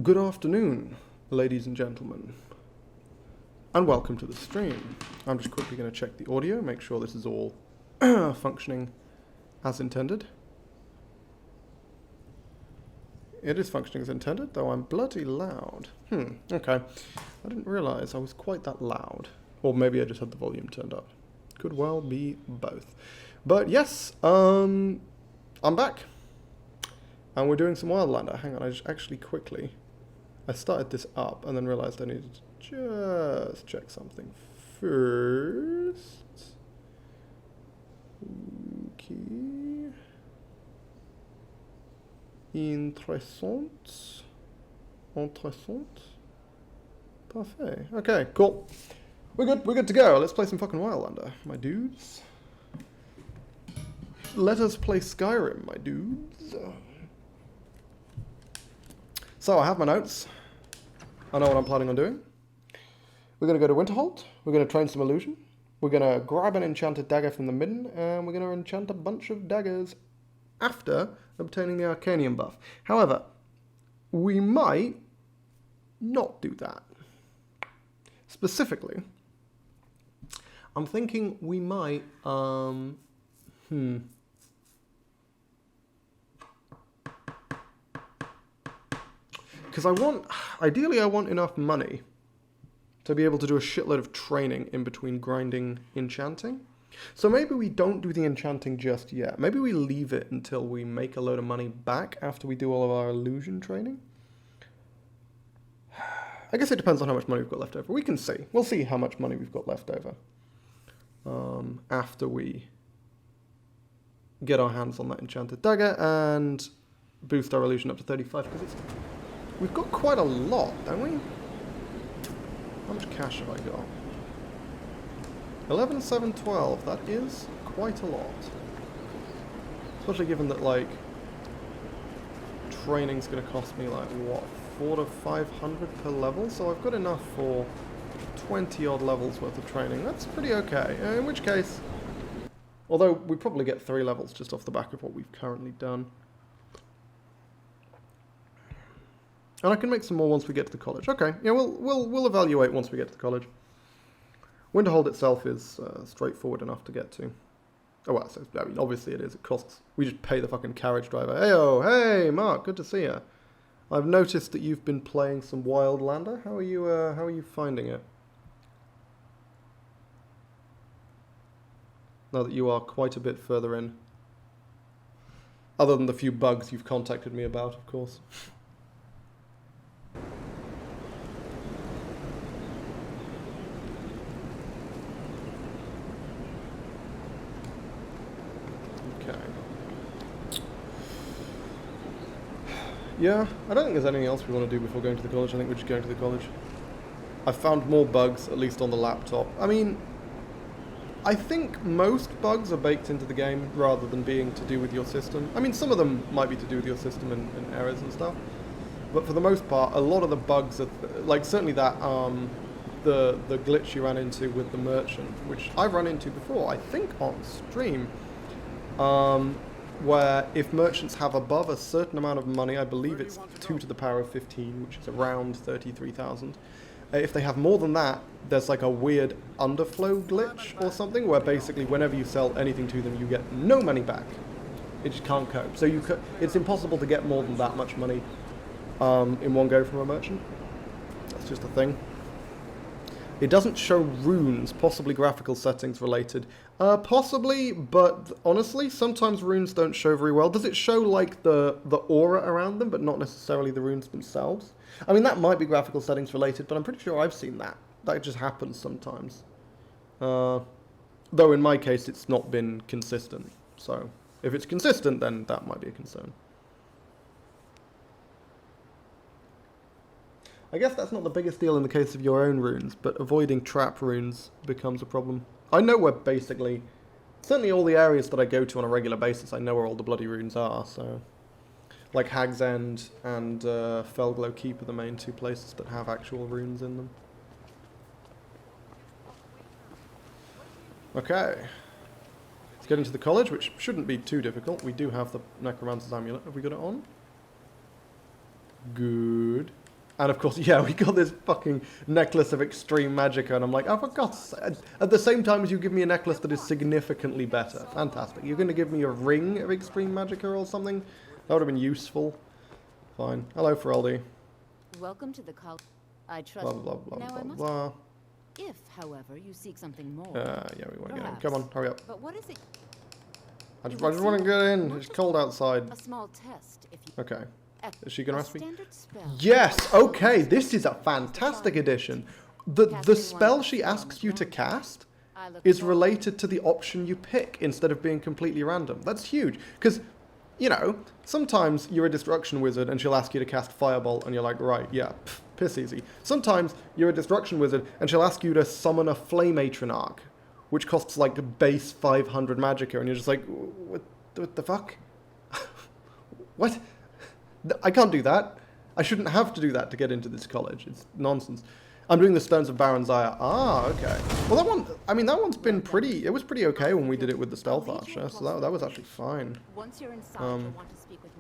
Good afternoon, ladies and gentlemen, and welcome to the stream. I'm just quickly going to check the audio, make sure this is all functioning as intended. It is functioning as intended, though I'm bloody loud. Okay. I didn't realise I was quite that loud. Or maybe I just had the volume turned up. Could well be both. But yes, I'm back. And we're doing some Wildlander. Hang on, I just actually quickly... I started this up and then realised I needed to just check something first. Okay. Interessant. Parfait. Okay, cool. We're good to go. Let's play some fucking Wildlander, my dudes. Let us play Skyrim, my dudes. So I have my notes. I know what I'm planning on doing. We're going to go to Winterhold. We're going to train some illusion. We're going to grab an enchanted dagger from the midden, and we're going to enchant a bunch of daggers after obtaining the Arcanium buff. However, we might not do that. Specifically, I'm thinking we might, because ideally I want enough money to be able to do a shitload of training in between grinding enchanting. So maybe we don't do the enchanting just yet. Maybe we leave it until we make a load of money back after we do all of our illusion training. I guess it depends on how much money we've got left over. We can see. We'll see how much money we've got left over after we get our hands on that enchanted dagger and boost our illusion up to 35, because we've got quite a lot, don't we? How much cash have I got? 11,712. That is quite a lot. Especially given that, like, training's going to cost me, like, what, 400 to 500 per level? So I've got enough for 20-odd levels worth of training. That's pretty okay. In which case, although we probably get 3 levels just off the back of what we've currently done. And I can make some more once we get to the college. Okay, yeah, we'll evaluate once we get to the college. Winterhold itself is straightforward enough to get to. Oh, well, so, I mean, obviously it is. It costs... We just pay the fucking carriage driver. Hey, Mark, good to see you. I've noticed that you've been playing some Wildlander. How are you finding it? Now that you are quite a bit further in. Other than the few bugs you've contacted me about, of course. Yeah, I don't think there's anything else we want to do before going to the college. I think we're just going to the college. I found more bugs, at least on the laptop. I mean, I think most bugs are baked into the game rather than being to do with your system. I mean, some of them might be to do with your system and errors and stuff. But for the most part, a lot of the bugs are, like certainly that, the glitch you ran into with the merchant, which I've run into before, I think on stream, where if merchants have above a certain amount of money, I believe it's 2 to the power of 15, which is around 33,000. If they have more than that, there's like a weird underflow glitch or something, where basically whenever you sell anything to them, you get no money back. It just can't cope. So it's impossible to get more than that much money in one go from a merchant. That's just a thing. It doesn't show runes, possibly graphical settings related. Possibly, but honestly, sometimes runes don't show very well. Does it show like the aura around them, but not necessarily the runes themselves? I mean, that might be graphical settings related, but I'm pretty sure I've seen that. That just happens sometimes. Though in my case, it's not been consistent. So if it's consistent, then that might be a concern. I guess that's not the biggest deal in the case of your own runes, but avoiding trap runes becomes a problem. I know where basically, certainly all the areas that I go to on a regular basis, I know where all the bloody runes are, so... Like Hag's End and Felglow Keep are the main 2 places that have actual runes in them. Okay. Let's get into the college, which shouldn't be too difficult. We do have the Necromancer's Amulet. Have we got it on? Good. And of course, yeah, we got this fucking necklace of extreme magicka, and I'm like, oh, for God's sake. At the same time as you give me a necklace that is significantly better. Fantastic. You're going to give me a ring of extreme magicka or something? That would have been useful. Fine. Hello, Feraldi. Welcome to the college. I trust. Blah, blah, blah, now blah, I must. blah. If, however, you seek something more. Yeah, we want to get in. Come on, hurry up. But what is it? I just want to get in. It's cold outside. A small test, if you. Okay. Is she going to ask me? Spell. Yes! Okay, this is a fantastic addition. The spell she asks you to cast is related to the option you pick instead of being completely random. That's huge. Because, you know, sometimes you're a destruction wizard and she'll ask you to cast Firebolt and you're like, right, yeah, piss easy. Sometimes you're a destruction wizard and she'll ask you to summon a Flame Atronach, which costs like base 500 magicka, and you're just like, what the fuck? What? I can't do that. I shouldn't have to do that to get into this college. It's nonsense. I'm doing the Stones of Baron Zaya. Ah, okay. Well, that one, I mean, that one's been pretty, it was pretty okay when we did it with the Stealth Archer, so that was actually fine. Once you're inside, you'll want to speak with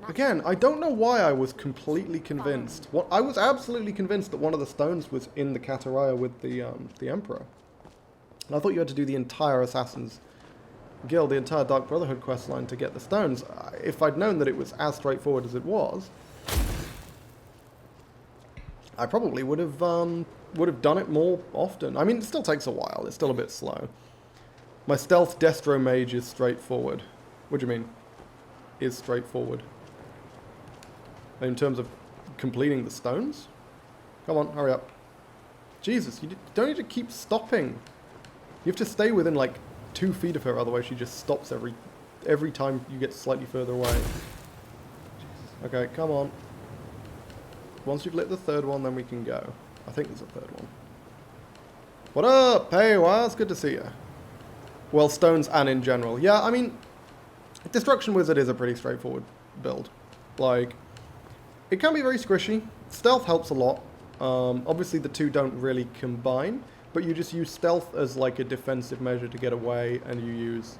Again, I don't know why I was completely convinced. I was absolutely convinced that one of the stones was in the Kataraya with the Emperor. And I thought you had to do the entire Assassin's Guild, the entire Dark Brotherhood questline to get the stones. If I'd known that it was as straightforward as it was, I probably would have done it more often. I mean, it still takes a while. It's still a bit slow. My stealth Destro Mage is straightforward. What do you mean? Is straightforward. In terms of completing the stones? Come on, hurry up. Jesus, you don't need to keep stopping. You have to stay within like 2 feet of her, otherwise she just stops every time you get slightly further away. Okay, come on. Once you've lit the third one, then we can go. I think there's a third one. What up? Hey, wow, it's good to see you. Well, stones and in general. Yeah, I mean, Destruction Wizard is a pretty straightforward build. Like, it can be very squishy. Stealth helps a lot. Obviously, the two don't really combine, but you just use stealth as like a defensive measure to get away, and you use,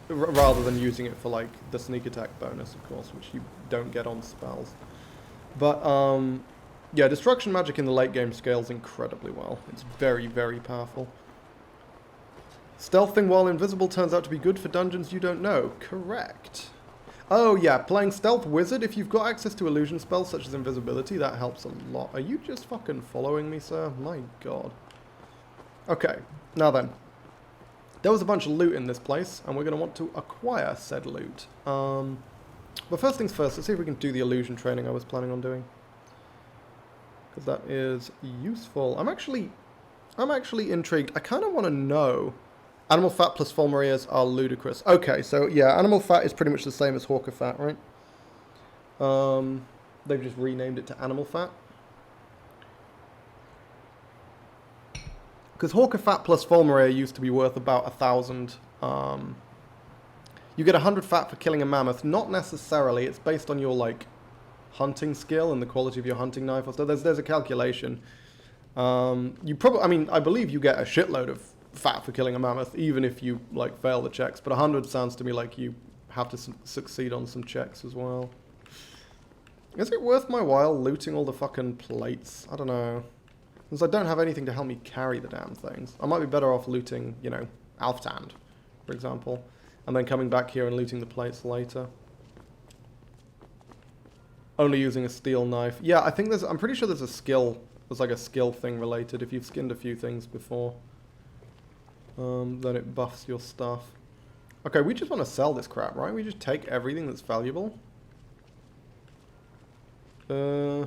rather than using it for like the sneak attack bonus, of course, which you don't get on spells. But, yeah, Destruction Magic in the late game scales incredibly well. It's very, very powerful. Stealthing while invisible turns out to be good for dungeons you don't know. Correct. Oh, yeah, playing Stealth Wizard, if you've got access to illusion spells such as invisibility, that helps a lot. Are you just fucking following me, sir? My god. Okay, now then. There was a bunch of loot in this place, and we're going to want to acquire said loot. But first things first, let's see if we can do the illusion training I was planning on doing. Because that is useful. I'm actually intrigued. I kind of want to know. Animal fat plus Fulmarias are ludicrous. Okay, so yeah, animal fat is pretty much the same as Hawker fat, right? They've just renamed it to animal fat. Because Hawker fat plus Fulmaria used to be worth about 1,000. You get 100 fat for killing a mammoth. Not necessarily. It's based on your like hunting skill and the quality of your hunting knife. So there's a calculation. You probably, I mean, I believe you get a shitload of fat for killing a mammoth, even if you like fail the checks. But 100 sounds to me like you have to succeed on some checks as well. Is it worth my while looting all the fucking plates? I don't know. Since I don't have anything to help me carry the damn things, I might be better off looting, you know, Alftand, for example. And then coming back here and looting the plates later. Only using a steel knife. Yeah, I think there's, I'm pretty sure there's a skill, there's like a skill thing related. If you've skinned a few things before, then it buffs your stuff. Okay, we just want to sell this crap, right? We just take everything that's valuable. I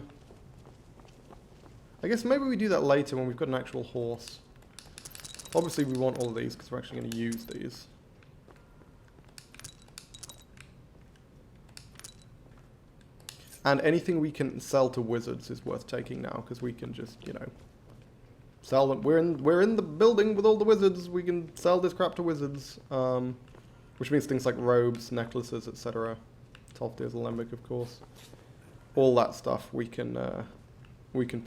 guess maybe we do that later when we've got an actual horse. Obviously we want all of these because we're actually going to use these. And anything we can sell to wizards is worth taking now, because we can just, you know, sell them. We're in the building with all the wizards. We can sell this crap to wizards, which means things like robes, necklaces, etc. Tolfdir's Alembic, of course. All that stuff we can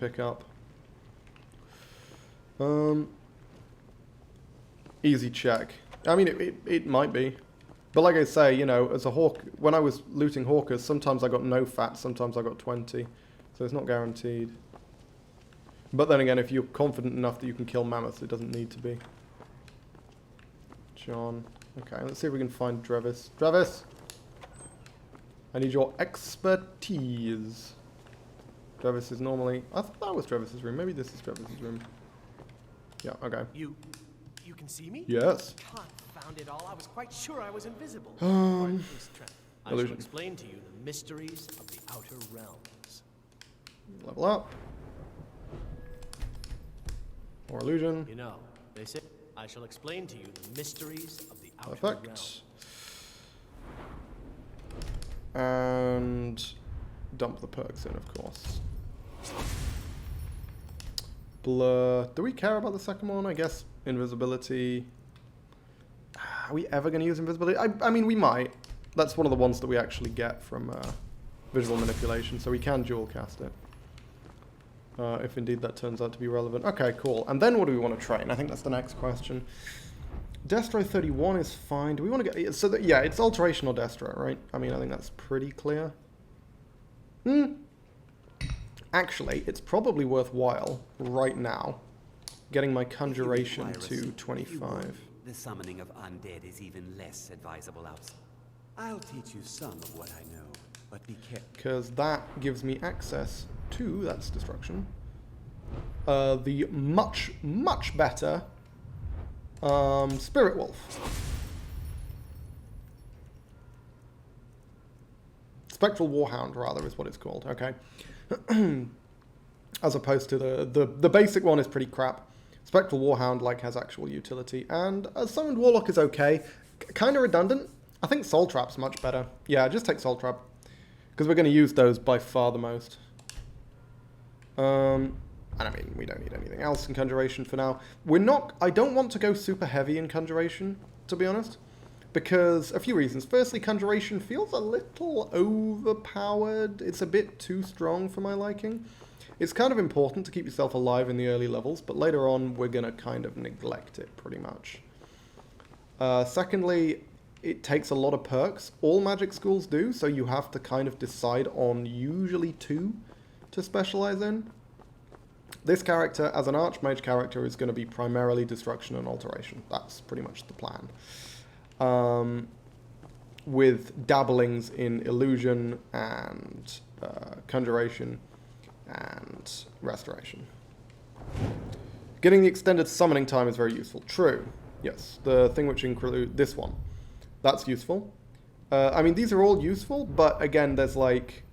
pick up. Easy check. I mean, it might be. But like I say, you know, as a hawk, when I was looting hawkers, sometimes I got no fat, sometimes I got 20. So it's not guaranteed. But then again, if you're confident enough that you can kill mammoths, it doesn't need to be. John. Okay, let's see if we can find Drevis. Drevis! I need your expertise. Drevis is normally... I thought that was Drevis's room. Maybe this is Drevis's room. Yeah, okay. You can see me? Yes. Confound it all. I was quite sure I was invisible. I Illusion. shall explain to you the mysteries of the outer realms. Level up. More illusion. You know, they say I shall explain to you the mysteries of the outer Perfect. realms. And dump the perks in, of course. Blur. Do we care about the second one? I guess invisibility. Are we ever going to use invisibility? I mean, we might. That's one of the ones that we actually get from visual manipulation, so we can dual cast it. If indeed that turns out to be relevant. Okay, cool. And then what do we want to train? I think that's the next question. Destro 31 is fine. Do we want to get... So, that, yeah, it's Alteration or Destro, right? I mean, I think that's pretty clear. Actually, it's probably worthwhile, right now, getting my Conjuration to 25. The summoning of undead is even less advisable outside. I'll teach you some of what I know, but be careful. Because that gives me access to, that's destruction, the much, much better Spirit Wolf. Spectral Warhound, rather, is what it's called, okay. As opposed to the basic one is pretty crap. Spectral Warhound, like, has actual utility. And a Summoned Warlock is okay. Kind of redundant. I think Soul Trap's much better. Yeah, just take Soul Trap. Because we're going to use those by far the most. And I mean, we don't need anything else in Conjuration for now. We're not... I don't want to go super heavy in Conjuration, to be honest. Because a few reasons. Firstly, Conjuration feels a little overpowered. It's a bit too strong for my liking. It's kind of important to keep yourself alive in the early levels, but later on we're going to kind of neglect it pretty much. Secondly, it takes a lot of perks. All magic schools do, so you have to kind of decide on usually 2 to specialize in. This character, as an Archmage character, is going to be primarily Destruction and Alteration. That's pretty much the plan. With dabblings in Illusion and Conjuration and Restoration. Getting the extended summoning time is very useful. True. Yes. The thing which includes this one. That's useful. I mean, these are all useful, but again, there's like...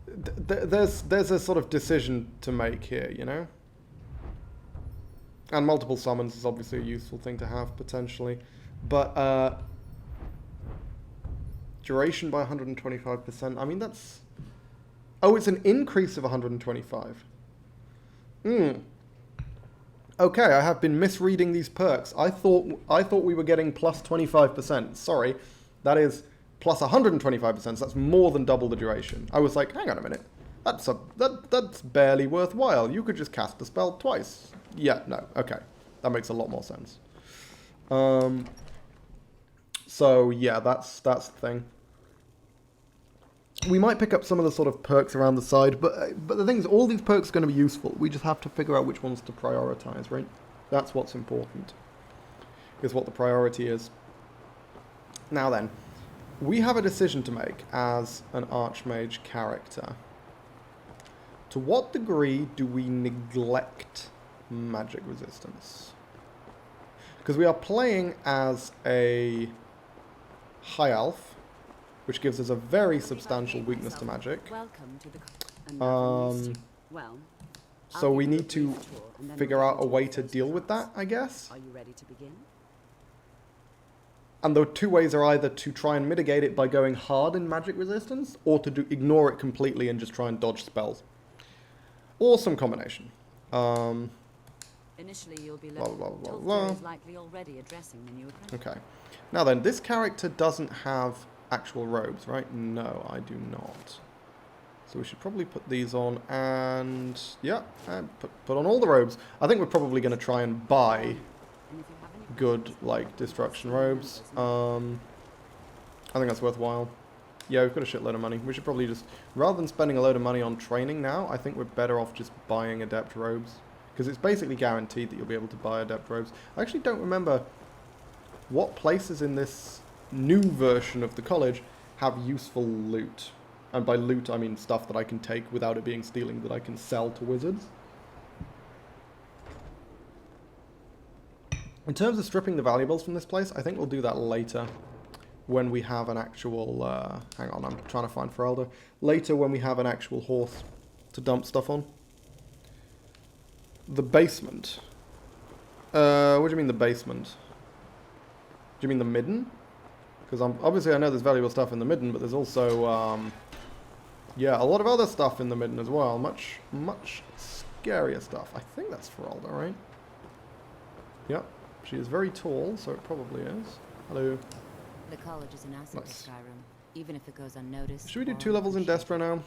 there's a sort of decision to make here, you know? And multiple summons is obviously a useful thing to have, potentially. But, duration by 125%. I mean, that's... Oh, it's an increase of 125. Okay, I have been misreading these perks. I thought we were getting plus 25%. Sorry, that is plus 125%. So that's more than double the duration. I was like, hang on a minute. That's barely worthwhile. You could just cast the spell twice. Yeah, no, okay. That makes a lot more sense. So yeah, that's the thing. We might pick up some of the sort of perks around the side, but the thing is, all these perks are going to be useful. We just have to figure out which ones to prioritize, right? That's what's important, is what the priority is. Now then, we have a decision to make as an Archmage character. To what degree do we neglect magic resistance? Because we are playing as a High Elf, which gives us a very substantial weakness to magic. So we need to figure out a way to deal with that, I guess. Are you ready to begin? And the 2 ways are either to try and mitigate it by going hard in magic resistance, or to ignore it completely and just try and dodge spells. Or some combination. Initially, you'll be blah, blah, blah, blah. is likely already addressing the new apprentice. Okay. Now then, this character doesn't have actual robes, right? No, I do not. So we should probably put these on and... yeah, and put on all the robes. I think we're probably going to try and buy good, like, destruction robes. I think that's worthwhile. Yeah, we've got a shitload of money. We should probably just, rather than spending a load of money on training now, I think we're better off just buying adept robes. Because it's basically guaranteed that you'll be able to buy adept robes. I actually don't remember what places in this new version of the college have useful loot. And by loot, I mean stuff that I can take without it being stealing that I can sell to wizards. In terms of stripping the valuables from this place, I think we'll do that later. When we have an actual, hang on, I'm trying to find Ferelda. Later when we have an actual horse to dump stuff on. The basement. What do you mean the basement? Do you mean the midden? Because obviously I know there's valuable stuff in the midden, but there's also, yeah, a lot of other stuff in the midden as well. Much scarier stuff. I think that's Ferelda, right? Yep. She is very tall, so it probably is. Hello. The college is an asset Nice. to Skyrim, even if it goes unnoticed. Should we do or 2 levels in unappreciated. Destro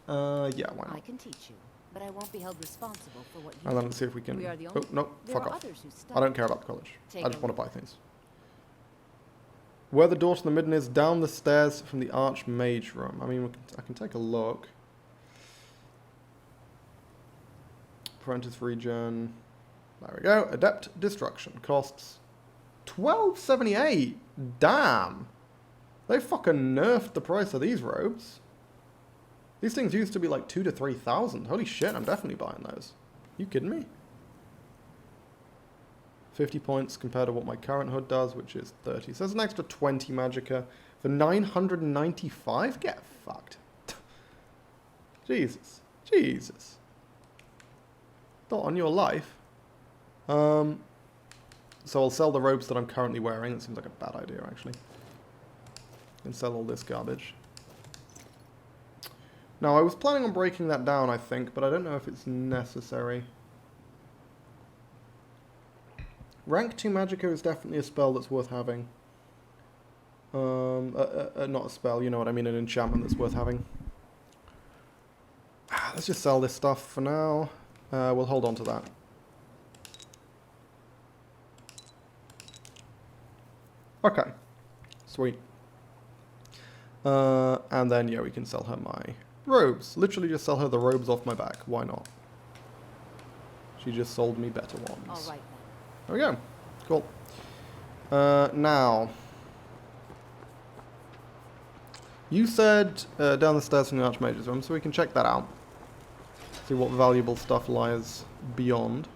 now? Yeah, why I not? can teach you, but I won't be held responsible for what you And then do. let's see if we can... We are the Oh, only- no, There fuck are off. others who I don't study. care about the college. Take I just a want to look. buy things. Where the door to the midden is, down the stairs from the Archmage room. I mean, I can take a look. Apprentice regen. There we go. Adept destruction. Costs $12.78. Damn. They fucking nerfed the price of these robes. These things used to be like 2,000 to 3,000. Holy shit, I'm definitely buying those. You kidding me? 50 points compared to what my current hood does, which is 30. So there's an extra 20 magicka for 995? Get fucked. Jesus. Jesus. Not on your life. So I'll sell the robes that I'm currently wearing. It seems like a bad idea, actually. And sell all this garbage. Now, I was planning on breaking that down, I think, but I don't know if it's necessary. Rank 2 Magicka is definitely a spell that's worth having. Not a spell, you know what I mean, an enchantment that's worth having. Let's just sell this stuff for now. We'll hold on to that. Okay. Sweet. And then, yeah, we can sell her my robes. Literally just sell her the robes off my back. Why not? She just sold me better ones. All right then. There we go. Cool. Now, you said down the stairs from the Archmage's room, so we can check that out. See what valuable stuff lies beyond.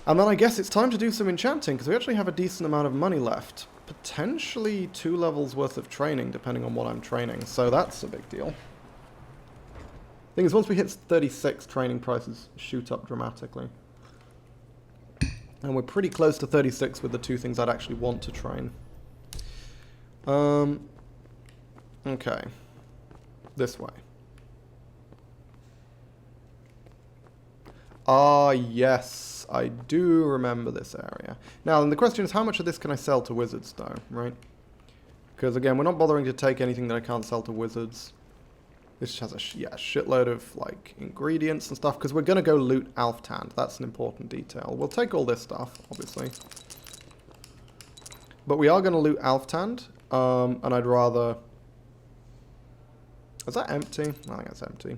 And then I guess it's time to do some enchanting, because we actually have a decent amount of money left. Potentially 2 levels worth of training, depending on what I'm training, so that's a big deal. Thing is, once we hit 36, training prices shoot up dramatically. And we're pretty close to 36 with the 2 things I'd actually want to train. Okay. This way. Ah, yes. I do remember this area. Now, then the question is, how much of this can I sell to wizards, though, right? Because, again, we're not bothering to take anything that I can't sell to wizards. This has a shitload of, like, ingredients and stuff, because we're going to go loot Alftand. That's an important detail. We'll take all this stuff, obviously. But we are going to loot Alftand, and I'd rather... Is that empty? I think that's empty.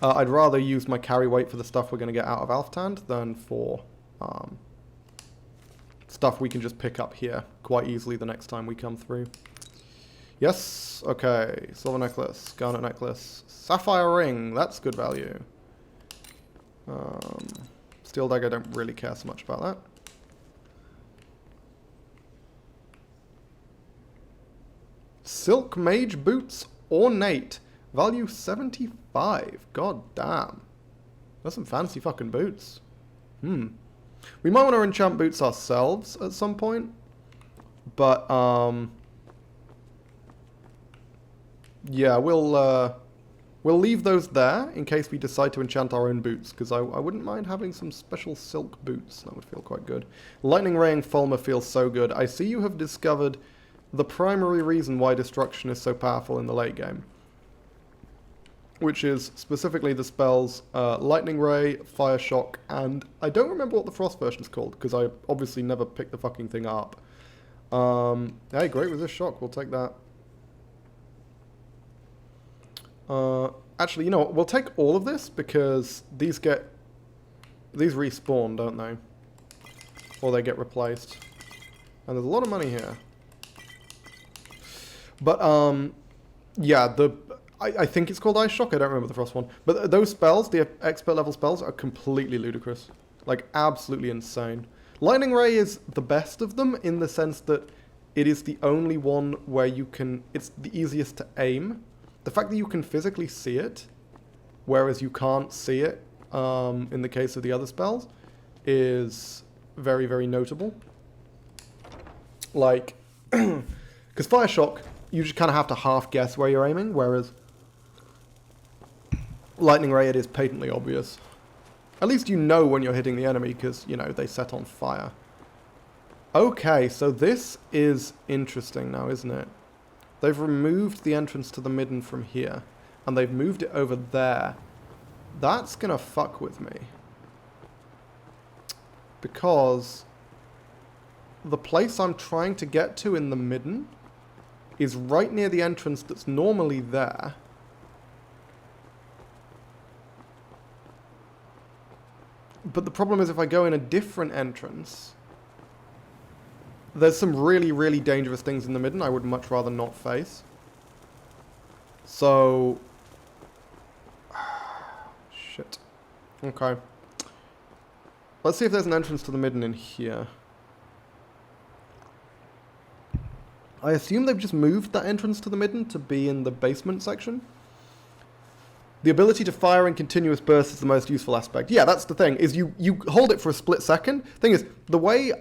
I'd rather use my carry weight for the stuff we're going to get out of Alftand than for stuff we can just pick up here quite easily the next time we come through. Yes, okay. Silver necklace, garnet necklace, sapphire ring. That's good value. Steel dagger, don't really care so much about that. Silk mage boots, ornate. Value 75. God damn. That's some fancy fucking boots. We might want to enchant boots ourselves at some point. But, yeah, we'll leave those there in case we decide to enchant our own boots. Because I wouldn't mind having some special silk boots. That would feel quite good. Lightning Raying Fulmer feels so good. I see you have discovered the primary reason why destruction is so powerful in the late game. Which is specifically the spells Lightning Ray, Fire Shock, and I don't remember what the Frost version is called, because I obviously never picked the fucking thing up. Hey, great resist shock. We'll take that. Actually, you know what? We'll take all of this because these respawn, don't they? Or they get replaced. And there's a lot of money here. But, yeah, I think it's called Ice Shock. I don't remember the Frost one. But those spells, the expert level spells, are completely ludicrous. Like, absolutely insane. Lightning Ray is the best of them in the sense that it is the only one where you can... It's the easiest to aim. The fact that you can physically see it, whereas you can't see it in the case of the other spells, is very, very notable. Like, because Fire Shock, you just kind of have to half guess where you're aiming, whereas Lightning Ray, it is patently obvious. At least you know when you're hitting the enemy, because, you know, they set on fire. Okay, so this is interesting now, isn't it? They've removed the entrance to the midden from here, and they've moved it over there. That's gonna fuck with me. Because the place I'm trying to get to in the midden is right near the entrance that's normally there. But the problem is if I go in a different entrance, there's some really, really dangerous things in the midden I would much rather not face. So... shit. Okay. Let's see if there's an entrance to the midden in here. I assume they've just moved that entrance to the midden to be in the basement section. The ability to fire in continuous bursts is the most useful aspect. Yeah, that's the thing, is you hold it for a split second. Thing is, the way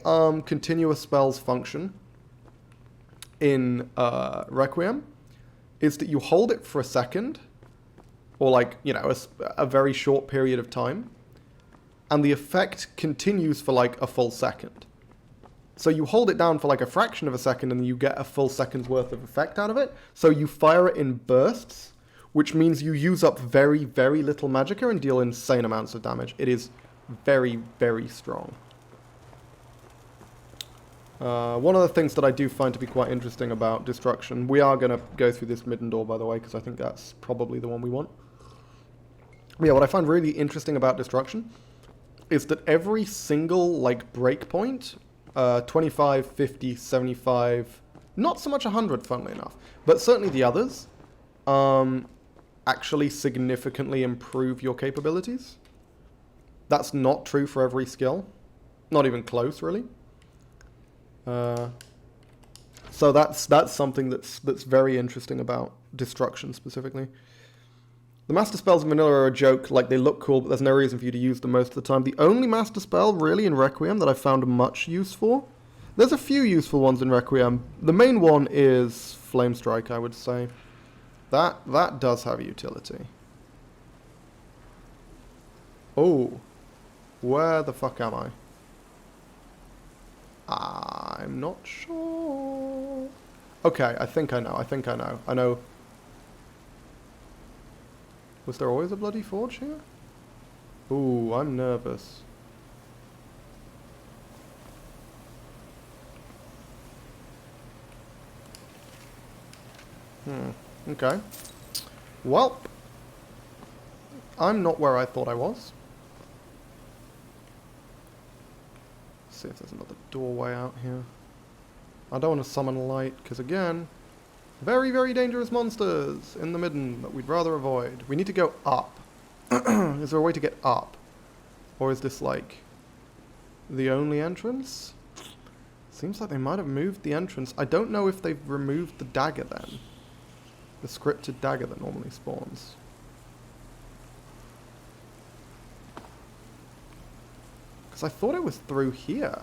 continuous spells function in Requiem is that you hold it for a second, or like, you know, a very short period of time, and the effect continues for like a full second. So you hold it down for like a fraction of a second and you get a full second's worth of effect out of it. So you fire it in bursts, which means you use up very, very little magicka and deal insane amounts of damage. It is very, very strong. One of the things that I do find to be quite interesting about Destruction, we are going to go through this midden door, by the way, because I think that's probably the one we want. But yeah, what I find really interesting about Destruction is that every single, like, breakpoint, 25, 50, 75, not so much 100, funnily enough, but certainly the others, actually significantly improve your capabilities. That's not true for every skill. Not even close, really. So that's something that's very interesting about Destruction specifically. The master spells in vanilla are a joke. Like, they look cool, but there's no reason for you to use them most of the time. The only master spell really in Requiem that I found much use for, there's a few useful ones in Requiem. The main one is Flame Strike, I would say. That does have utility. Oh, where the fuck am I? I'm not sure. Okay, I think I know. I know. Was there always a bloody forge here? Ooh, I'm nervous. Okay. Well, I'm not where I thought I was. Let's see if there's another doorway out here. I don't want to summon light, because again, very, very dangerous monsters in the midden that we'd rather avoid. We need to go up. Is there a way to get up? Or is this, like, the only entrance? Seems like they might have moved the entrance. I don't know if they've removed the dagger then. The scripted dagger that normally spawns. Because I thought it was through here.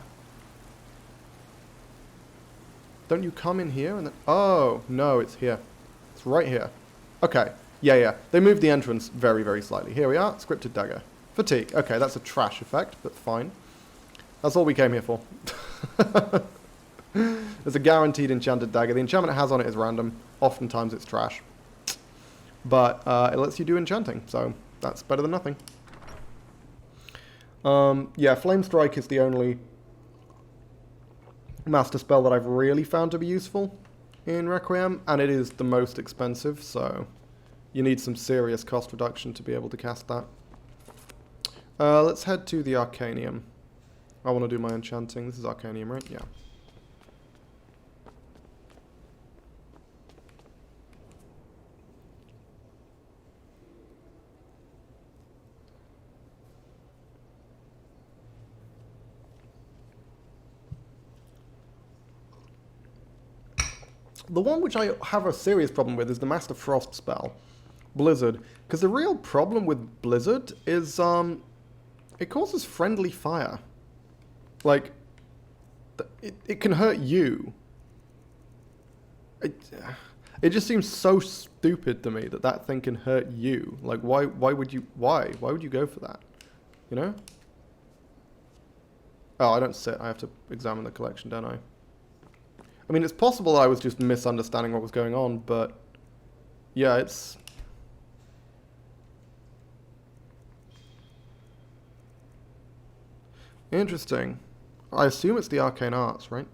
Don't you come in here and then... Oh, no, it's here. It's right here. Okay. Yeah. They moved the entrance very, very slightly. Here we are. Scripted dagger. Fatigue. Okay, that's a trash effect, but fine. That's all we came here for. There's a guaranteed enchanted dagger. The enchantment it has on it is random. Oftentimes it's trash. But it lets you do enchanting, so that's better than nothing. Yeah, Flame Strike is the only master spell that I've really found to be useful in Requiem, and it is the most expensive, so you need some serious cost reduction to be able to cast that. Let's head to the Arcanium. I want to do my enchanting. This is Arcanium, right? Yeah. The one which I have a serious problem with is the Master Frost spell, Blizzard. Because the real problem with Blizzard is, it causes friendly fire. Like, it can hurt you. It just seems so stupid to me that that thing can hurt you. Like, why would you go for that? You know? Oh, I don't sit. I have to examine the collection, don't I? I mean, it's possible I was just misunderstanding what was going on, but yeah, it's... Interesting. I assume it's the Arcane Arts, right?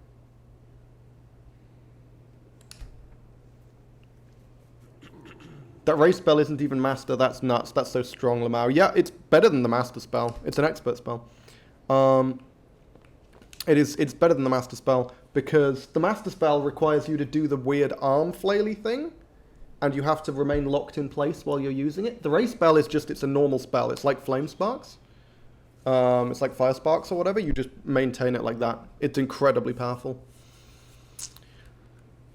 That race spell isn't even master, that's nuts, that's so strong, Lamau. Yeah, it's better than the master spell. It's an expert spell. It's better than the master spell, because the master spell requires you to do the weird arm flaily thing, and you have to remain locked in place while you're using it. The race spell is just, it's a normal spell. It's like Flame Sparks. It's like Fire Sparks or whatever. You just maintain it like that. It's incredibly powerful.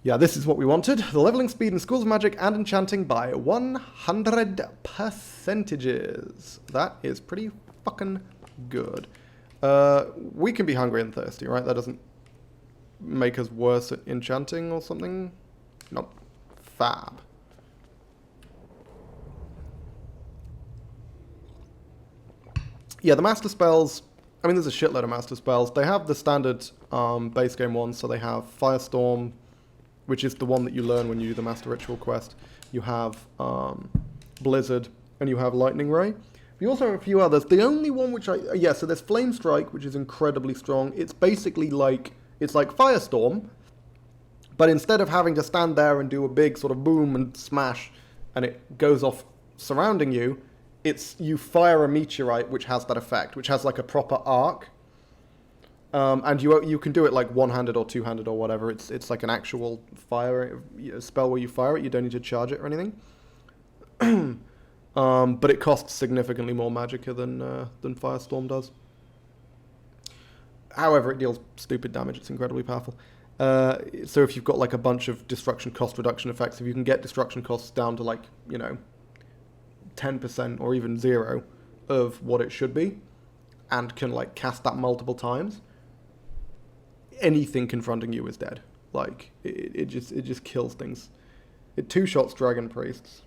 Yeah, this is what we wanted. The leveling speed in Schools of Magic and Enchanting by 100%. That is pretty fucking good. We can be hungry and thirsty, right? That doesn't make us worse at enchanting or something. Nope. Fab. Yeah, the master spells, I mean, there's a shitload of master spells. They have the standard base game ones, so they have Firestorm, which is the one that you learn when you do the Master Ritual quest. You have Blizzard, and you have Lightning Ray. You also have a few others. The only one which yeah, so there's Flame Strike, which is incredibly strong. It's basically like, it's like Firestorm, but instead of having to stand there and do a big sort of boom and smash, and it goes off surrounding you, it's, you fire a meteorite which has that effect, which has like a proper arc. And you can do it like one-handed or two-handed or whatever. It's like an actual fire spell where you fire it. You don't need to charge it or anything. But it costs significantly more magicka than Firestorm does. However, it deals stupid damage. It's incredibly powerful. So if you've got like a bunch of destruction cost reduction effects, if you can get destruction costs down to like, you know, 10% or even 0 of what it should be, and can like cast that multiple times, anything confronting you is dead. Like, it just kills things. It two-shots Dragon Priests.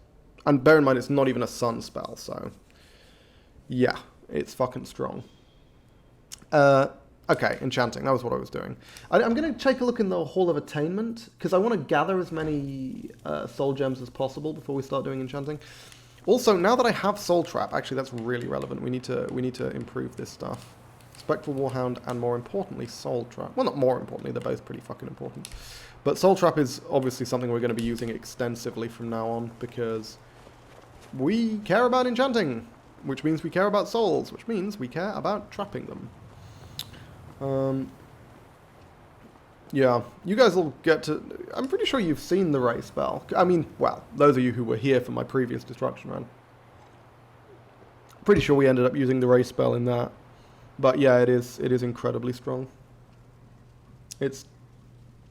And bear in mind, it's not even a sun spell, so... yeah, it's fucking strong. Okay, enchanting. That was what I was doing. I'm going to take a look in the Hall of Attainment, because I want to gather as many soul gems as possible before we start doing enchanting. Also, now that I have Soul Trap, actually that's really relevant. We need to improve this stuff. Spectral Warhound, and more importantly, Soul Trap. Well, not more importantly, they're both pretty fucking important. But Soul Trap is obviously something we're going to be using extensively from now on, because we care about enchanting, which means we care about souls, which means we care about trapping them. Yeah, you guys will get to... I'm pretty sure you've seen the Ray spell. I mean, well, those of you who were here for my previous destruction run. Pretty sure we ended up using the Ray spell in that. But yeah, it is incredibly strong. It's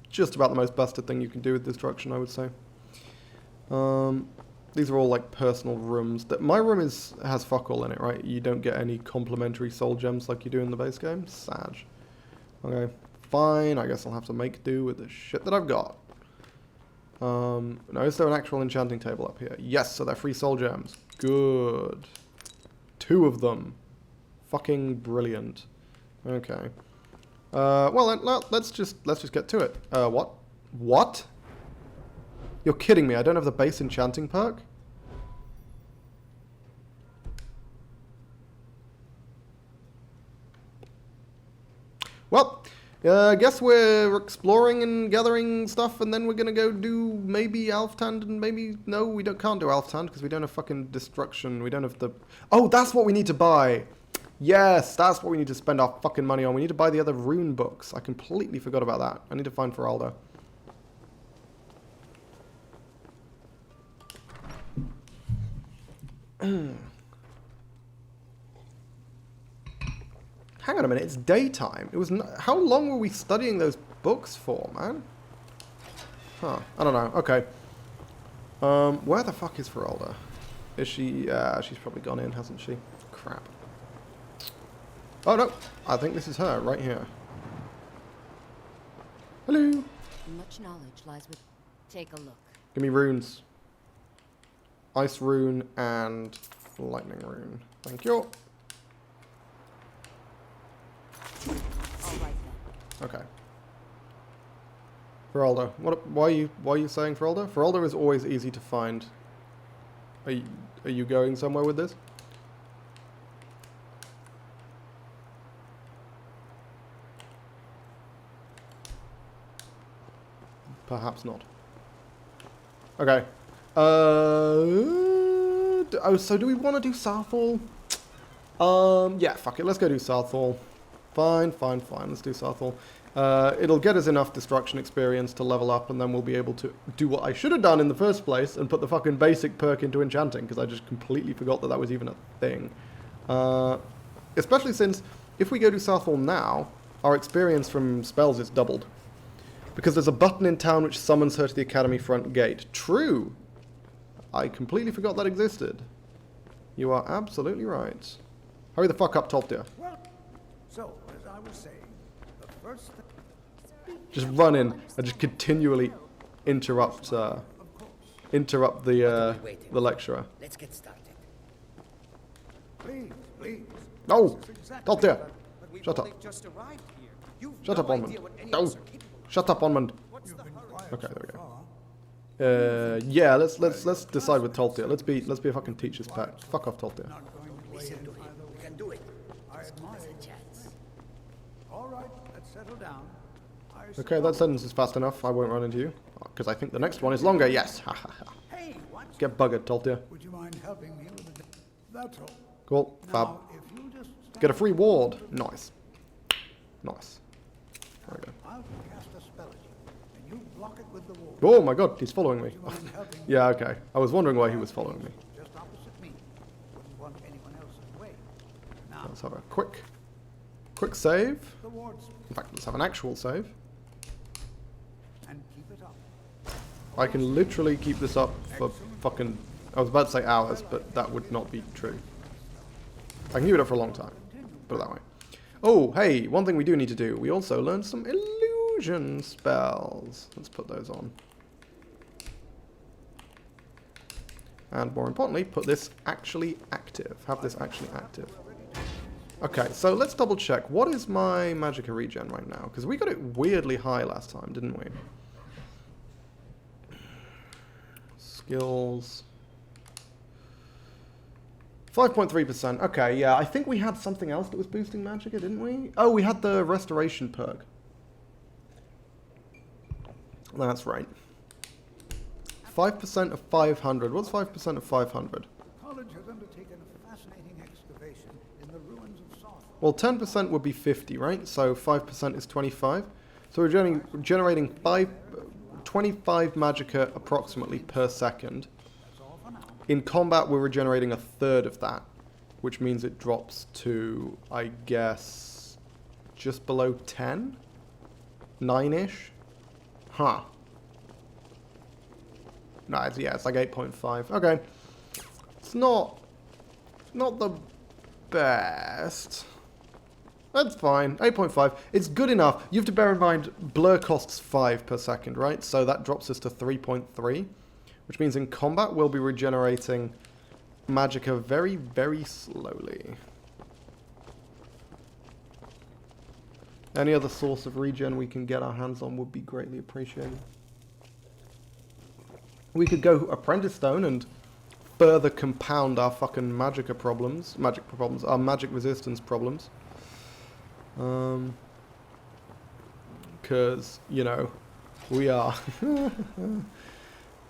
just about the most busted thing you can do with destruction, I would say. These are all like personal rooms. My room has fuck all in it, right? You don't get any complimentary soul gems like you do in the base game. Sad. Okay, fine. I guess I'll have to make do with the shit that I've got. Now, is there an actual enchanting table up here? Yes, so they're free soul gems. Good. 2 of them. Fucking brilliant. Okay. Well, let's just get to it. What? What? You're kidding me. I don't have the base enchanting perk? Well, I guess we're exploring and gathering stuff, and then we're gonna go do maybe Alftand, and maybe no, we can't do Alftand because we don't have fucking destruction. We don't have the. Oh, that's what we need to buy. Yes, that's what we need to spend our fucking money on. We need to buy the other rune books. I completely forgot about that. I need to find Feraldo. Hang on a minute, it's daytime. It was. How long were we studying those books for, man? Huh, I don't know. Okay. Where the fuck is Feralda? Is she, she's probably gone in, hasn't she? Crap. Oh no, I think this is her, right here. Hello. Much knowledge lies with... Take a look. Give me runes. Ice rune and lightning rune. Thank you. All right then. Okay. Feralda. Why are you saying Feralda? Feralda is always easy to find. Are you going somewhere with this? Perhaps not. Okay. Oh, so do we want to do Southall? Yeah, fuck it. Let's go do Southall. Fine. Let's do Southall. It'll get us enough destruction experience to level up, and then we'll be able to do what I should have done in the first place and put the fucking basic perk into enchanting, because I just completely forgot that that was even a thing. Especially since if we go to Southall now, our experience from spells is doubled. Because there's a button in town which summons her to the academy front gate. True! I completely forgot that existed. You are absolutely right. Hurry the fuck up, Tolfdir. Well, so, as I was saying, the first thing... Just run in and just continually interrupt the lecturer. Let's get started. Please. No! This is exactly Tolfdir! what But we've Shut up. only just arrived here. You've Shut no up, Onmund. idea what any of No! us are capable of. Shut up, Onmund. What's the hurry? Okay, there we go. Yeah, let's decide with Tolfdir. Let's be a fucking teacher's pet. Fuck off, Tolfdir. not going to weigh Listen in to him. either We way. can do it. I admire There's a you. chance. All right, let's settle down. Okay, that sentence is fast enough. I won't run into you. Because I think the next one is longer. Yes! Ha ha ha. Hey, what? Get buggered, Tolfdir. Would you mind helping me with the... That's all. Cool. Fab. Now, if you just stand Get a free ward. Nice. Nice. There we go. I'll cast a spell at you, and you block it with the wall. Oh my god, he's following me. Would you mind helping me? Yeah, okay. I was wondering why he was following me. Just opposite me. Wouldn't want anyone else in the way. Now, Let's have a quick save. the wards, In fact, let's have an actual save. and keep it up. I can literally keep this up for fucking... I was about to say hours, but that would not be true. I can keep it up for a long time. Put it that way. Oh, hey, one thing we do need to do. We also learned some illusion spells. Let's put those on. And more importantly, put this actually active. Have this actually active. Okay, so let's double check. What is my magicka regen right now? Because we got it weirdly high last time, didn't we? Skills. 5.3%. Okay, yeah, I think we had something else that was boosting magicka, didn't we? Oh, we had the restoration perk. That's right. 5% of 500. What's 5% of 500? The college has undertaken a fascinating excavation in the ruins of Soth. Well, 10% would be 50, right? So 5% is 25. So we're generating 25 magicka approximately per second. That's all for now. In combat, we're regenerating a third of that, which means it drops to, I guess, just below 10? 9-ish? Huh. No, it's like 8.5. Okay. It's not the best. That's fine. 8.5. It's good enough. You have to bear in mind, blur costs 5 per second, right? So that drops us to 3.3. Which means in combat, we'll be regenerating magicka very, very slowly. Any other source of regen we can get our hands on would be greatly appreciated. We could go Apprentice Stone and further compound our fucking magicka problems. Our magic resistance problems. because, you know, we are.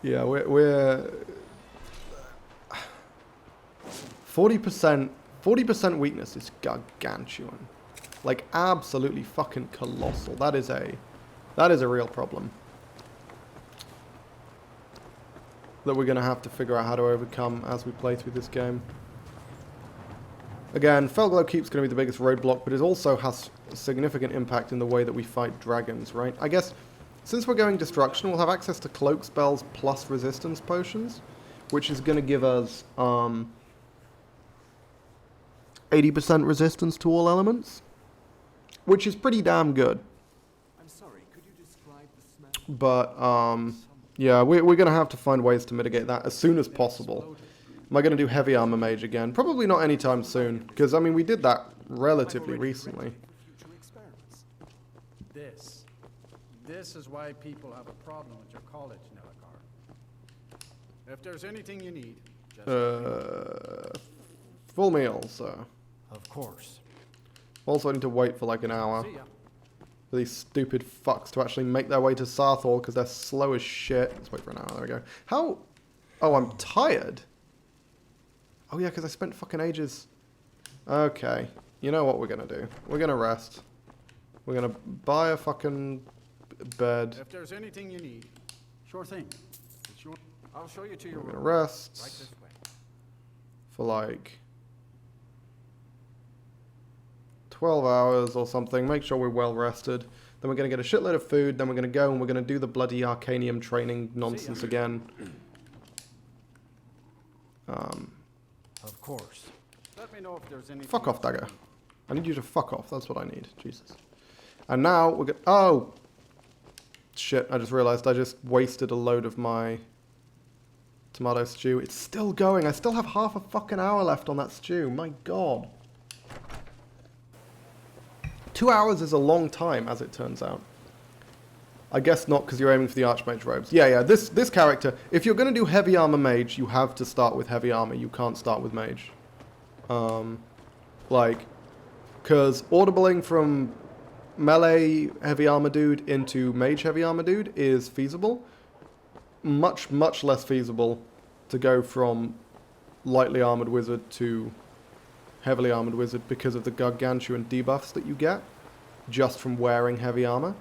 Yeah, we're 40% weakness is gargantuan. Like, absolutely fucking colossal. That is a real problem that we're going to have to figure out how to overcome as we play through this game. Again, Felglow Keep's going to be the biggest roadblock, but it also has a significant impact in the way that we fight dragons, right? I guess, since we're going Destruction, we'll have access to Cloak spells plus Resistance potions, which is going to give us 80% resistance to all elements, which is pretty damn good. I'm sorry, could you describe the smell? But, yeah, we're going to have to find ways to mitigate that as soon as possible. Am I going to do Heavy Armor Mage again? Probably not anytime soon, because, I mean, we did that relatively recently. This is why people have a problem with your college, Nelligar. If there's anything you need, just full meal, sir. Of course. Also, I need to wait for like an hour see ya. for these stupid fucks to actually make their way to Sarthor, because they're slow as shit. Let's wait for an hour. There we go. How? Oh, I'm tired. Oh, yeah, because I spent fucking ages. Okay. You know what we're going to do? We're going to rest. We're going to buy a fucking bed. If there's anything you need, sure thing. It's your, I'll show you to your We're going to room. rest Right this way. for like 12 hours or something. Make sure we're well rested. Then we're going to get a shitload of food. Then we're going to go and we're going to do the bloody Arcanium training nonsense again. Of course. Let me know if there's anything. Fuck off, else you Dagger. need. I need you to fuck off. That's what I need. Jesus. And now we're going to... Oh! Shit, I just realized I just wasted a load of my tomato stew. It's still going. I still have half a fucking hour left on that stew. My God. 2 hours is a long time, as it turns out. I guess not, because you're aiming for the Archmage robes. Yeah, this character, if you're going to do Heavy Armor Mage, you have to start with Heavy Armor. You can't start with Mage. Because audibling from melee Heavy Armor Dude into Mage Heavy Armor Dude is feasible. Much, much less feasible to go from Lightly Armored Wizard to Heavily Armored Wizard because of the gargantuan debuffs that you get just from wearing heavy armor.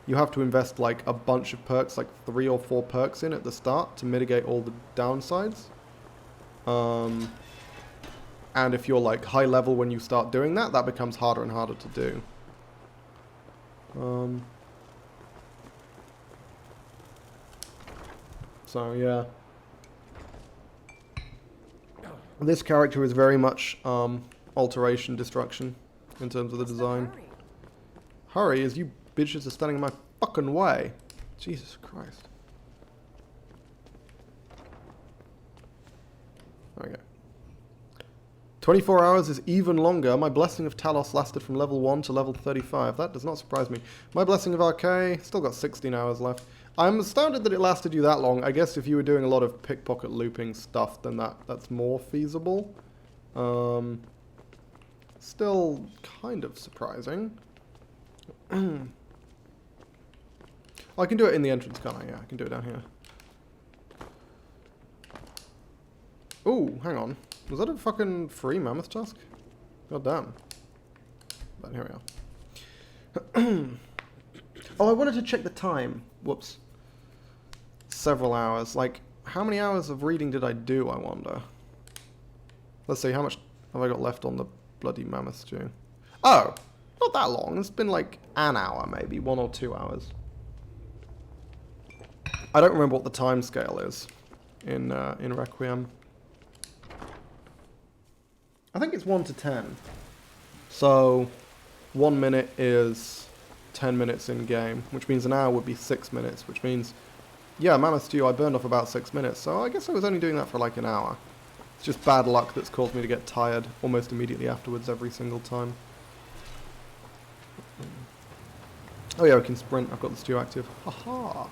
You have to invest like a bunch of perks, like 3 or 4 perks in at the start to mitigate all the downsides. And if you're like high level when you start doing that, that becomes harder and harder to do. So yeah. This character is very much alteration destruction in terms of the design. Hurry, as you bitches are standing in my fucking way. Jesus Christ. There we go. 24 hours is even longer. My Blessing of Talos lasted from level 1 to level 35. That does not surprise me. My Blessing of Arcane, still got 16 hours left. I'm astounded that it lasted you that long. I guess if you were doing a lot of pickpocket looping stuff, then that's more feasible. Still kind of surprising. I can do it in the entrance, can't I? Yeah, I can do it down here. Ooh, hang on. Was that a fucking free mammoth tusk? God damn. But here we are. Oh, I wanted to check the time. Whoops. Several hours. Like, how many hours of reading did I do, I wonder? Let's see, how much have I got left on the bloody mammoth stew? Oh! Not that long. It's been like an hour, maybe. 1 or 2 hours. I don't remember what the time scale is in Requiem. I think it's 1 to 10. So, 1 minute is 10 minutes in game, which means an hour would be 6 minutes, which means, yeah, Mammoth Stew, I burned off about 6 minutes, so I guess I was only doing that for like an hour. It's just bad luck that's caused me to get tired almost immediately afterwards every single time. Oh yeah, we can sprint. I've got the stew active. Haha!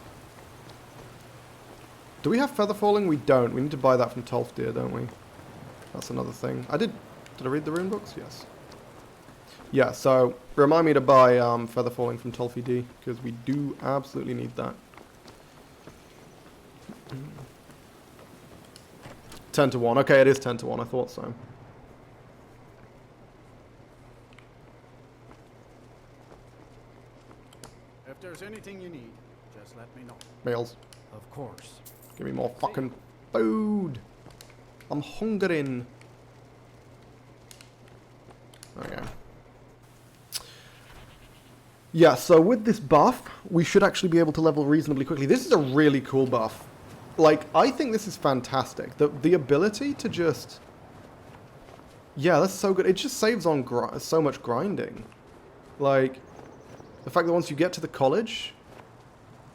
Do we have feather falling? We don't. We need to buy that from Tolfdir, don't we? That's another thing. Did I read the rune books? Yes. Yeah, so remind me to buy Feather Falling from Tolfie D, because we do absolutely need that. 10 to 1. Okay, it is 10 to 1. I thought so. If there's anything you need, just let me know. Meals. Of course. Give me more fucking food. I'm hungering. Okay. Yeah, so with this buff, we should actually be able to level reasonably quickly. This is a really cool buff. Like, I think this is fantastic. The ability to just... Yeah, that's so good. It just saves on so much grinding. Like, the fact that once you get to the college,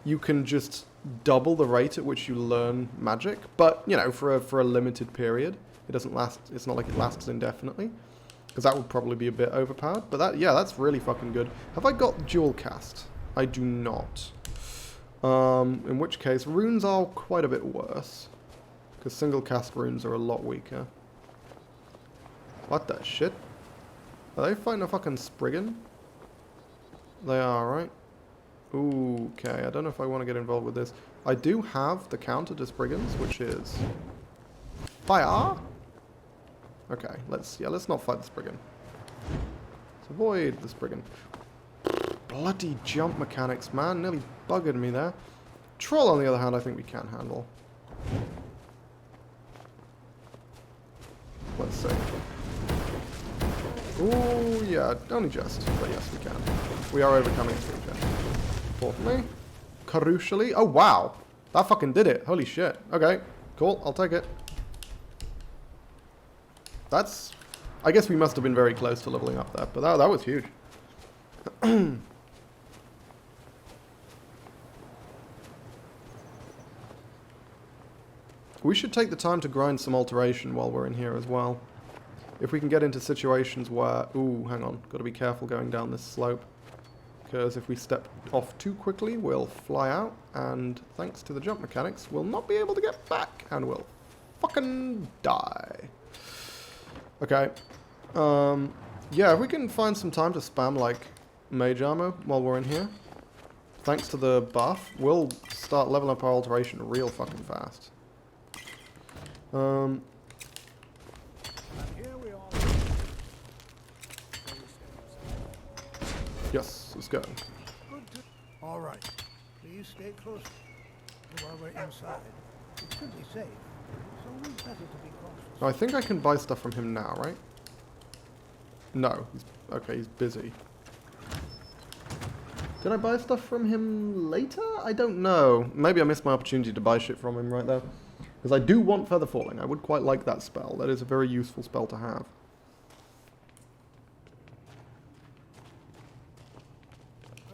you can just double the rate at which you learn magic. But, you know, for a limited period. It doesn't last... It's not like it lasts indefinitely. Because that would probably be a bit overpowered. But that, yeah, that's really fucking good. Have I got dual cast? I do not. In which case, runes are quite a bit worse. Because single cast runes are a lot weaker. What the shit? Are they fighting a fucking Spriggan? They are, right? Ooh, okay, I don't know if I want to get involved with this. I do have the counter to Spriggans, which is... Fire! Okay, let's not fight the Spriggan. Let's avoid the Spriggan. Bloody jump mechanics, man. Nearly buggered me there. Troll, on the other hand, I think we can handle. Let's see. Ooh, yeah, only just. But yes, we can. We are overcoming this regen. Importantly. Crucially. Oh, wow. That fucking did it. Holy shit. Okay, cool. I'll take it. That's... I guess we must have been very close to leveling up there, but that was huge. We should take the time to grind some alteration while we're in here as well. If we can get into situations where... Ooh, hang on. Got to be careful going down this slope. Because if we step off too quickly, we'll fly out. And thanks to the jump mechanics, we'll not be able to get back. And we'll fucking die. Okay. Yeah, if we can find some time to spam, like, mage armor while we're in here. Thanks to the buff, we'll start leveling up our alteration real fucking fast. Yes, let's go. All right. Please stay close while we're inside. It should be safe. It's always better to be cautious. Oh, I think I can buy stuff from him now, right? No. Okay, he's busy. Did I buy stuff from him later? I don't know. Maybe I missed my opportunity to buy shit from him right there. Because I do want Feather Falling. I would quite like that spell. That is a very useful spell to have.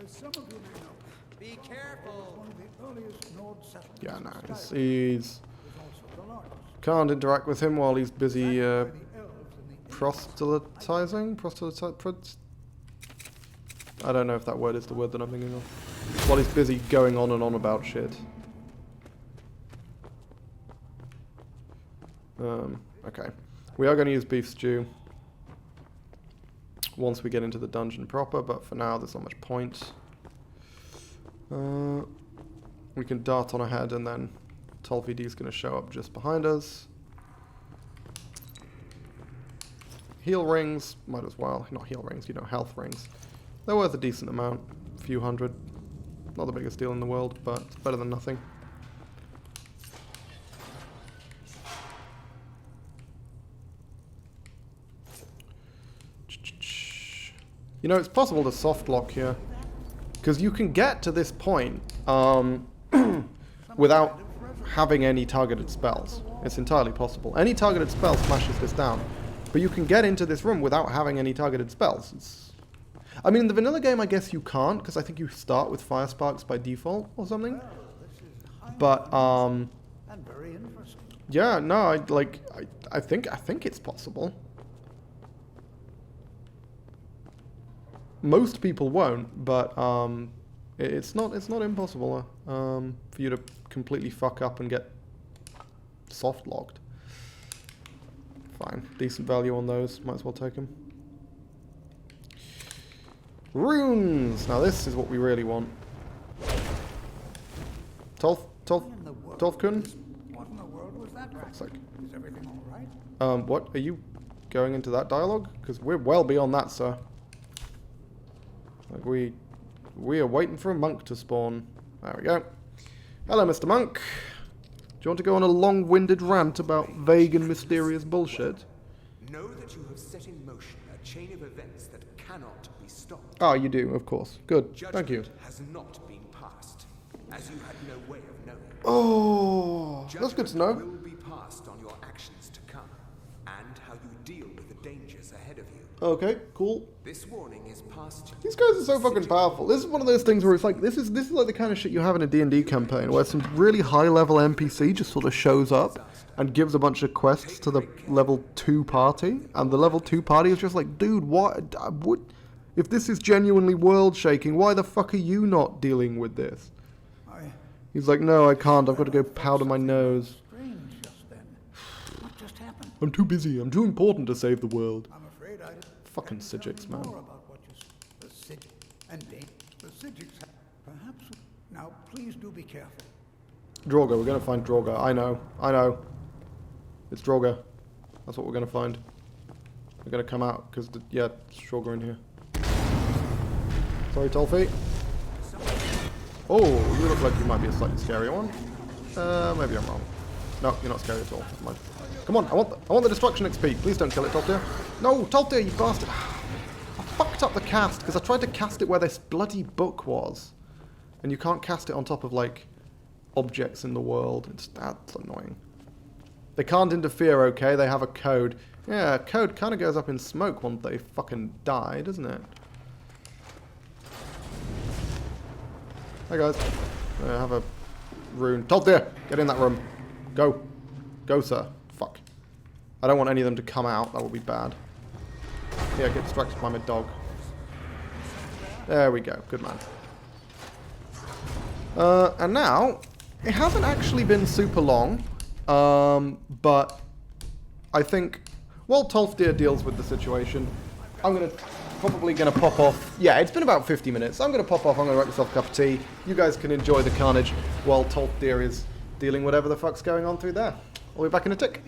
As some of you may know, Be careful. one of the earliest node settlements. Yeah, no, of Skyrim he's... is also the largest. Can't interact with him while he's busy By the elves in the proselytizing? I don't know if that word is the word that I'm thinking of. While he's busy going on and on about shit. Okay. We are going to use beef stew once we get into the dungeon proper, but for now there's not much point. We can dart on ahead and then Tolfie D is going to show up just behind us. Heal rings, might as well. Not heal rings, you know, health rings. They're worth a decent amount, a few hundred. Not the biggest deal in the world, but it's better than nothing. You know, it's possible to soft lock here. Because you can get to this point without having any targeted spells. It's entirely possible. Any targeted spell smashes this down. But you can get into this room without having any targeted spells. I mean, in the vanilla game, I guess you can't, because I think you start with fire sparks by default or something. But, and very interesting. yeah, no, I think it's possible. Most people won't, but it's not impossible for you to completely fuck up and get soft locked. Fine, decent value on those. Might as well take them. Runes! Now this is what we really want. Tolfkun? What in the world was that? Fuck's sake. Is everything all right? What? Are you going into that dialogue? Because we're well beyond that, sir. Like, we are waiting for a monk to spawn. There we go. Hello, Mr. Monk. Do you want to go on a long-winded rant about vague and mysterious bullshit? Know that you have set in motion a chain of events that cannot be stopped. Oh, you do, of course. Good. Thank you. Judgment has not been passed, as you had no way of knowing. Oh, that's good to know. Judgment will be passed on your actions to come, and how you deal with the dangers ahead of you. Okay, cool. This warning is passed to you. These guys are so fucking powerful. This is one of those things where it's like, this is like the kind of shit you have in a D&D campaign, where some really high-level NPC just sort of shows up and gives a bunch of quests to the level 2 party, and the level 2 party is just like, dude, what? If this is genuinely world-shaking, why the fuck are you not dealing with this? He's like, no, I can't. I've got to go powder my nose. Strange just then. What just happened? I'm too busy. I'm too important to save the world. I'm afraid I didn't. Fucking Sijics, man. More about what you the Sijics and the Sijics. Perhaps. Now, please do be careful. Draugr, we're going to find Draugr. I know. It's Draugr. That's what we're going to find. We're going to come out, because, yeah, it's Draugr in here. Sorry, Tolfi. Oh, you look like you might be a slightly scarier one. Maybe I'm wrong. No, you're not scary at all. Never mind. Come on, I want the destruction XP. Please don't kill it, Tolfdir. No, Tolfdir, you bastard. I fucked up the cast, because I tried to cast it where this bloody book was. And you can't cast it on top of, like, objects in the world. That's annoying. They can't interfere, okay? They have a code. Yeah, code kind of goes up in smoke once they fucking die, doesn't it? Hey guys. I have a rune. Tolfdir! Get in that room. Go. Go, sir. Fuck. I don't want any of them to come out. That would be bad. Yeah, get distracted by my dog. There we go. Good man. And now, it hasn't actually been super long, but I think, while Tolfdir deals with the situation, I'm probably going to pop off. Yeah, it's been about 50 minutes. I'm going to pop off. I'm going to write myself a cup of tea. You guys can enjoy the carnage while Tolfdir is dealing whatever the fuck's going on through there. I'll be back in a tick.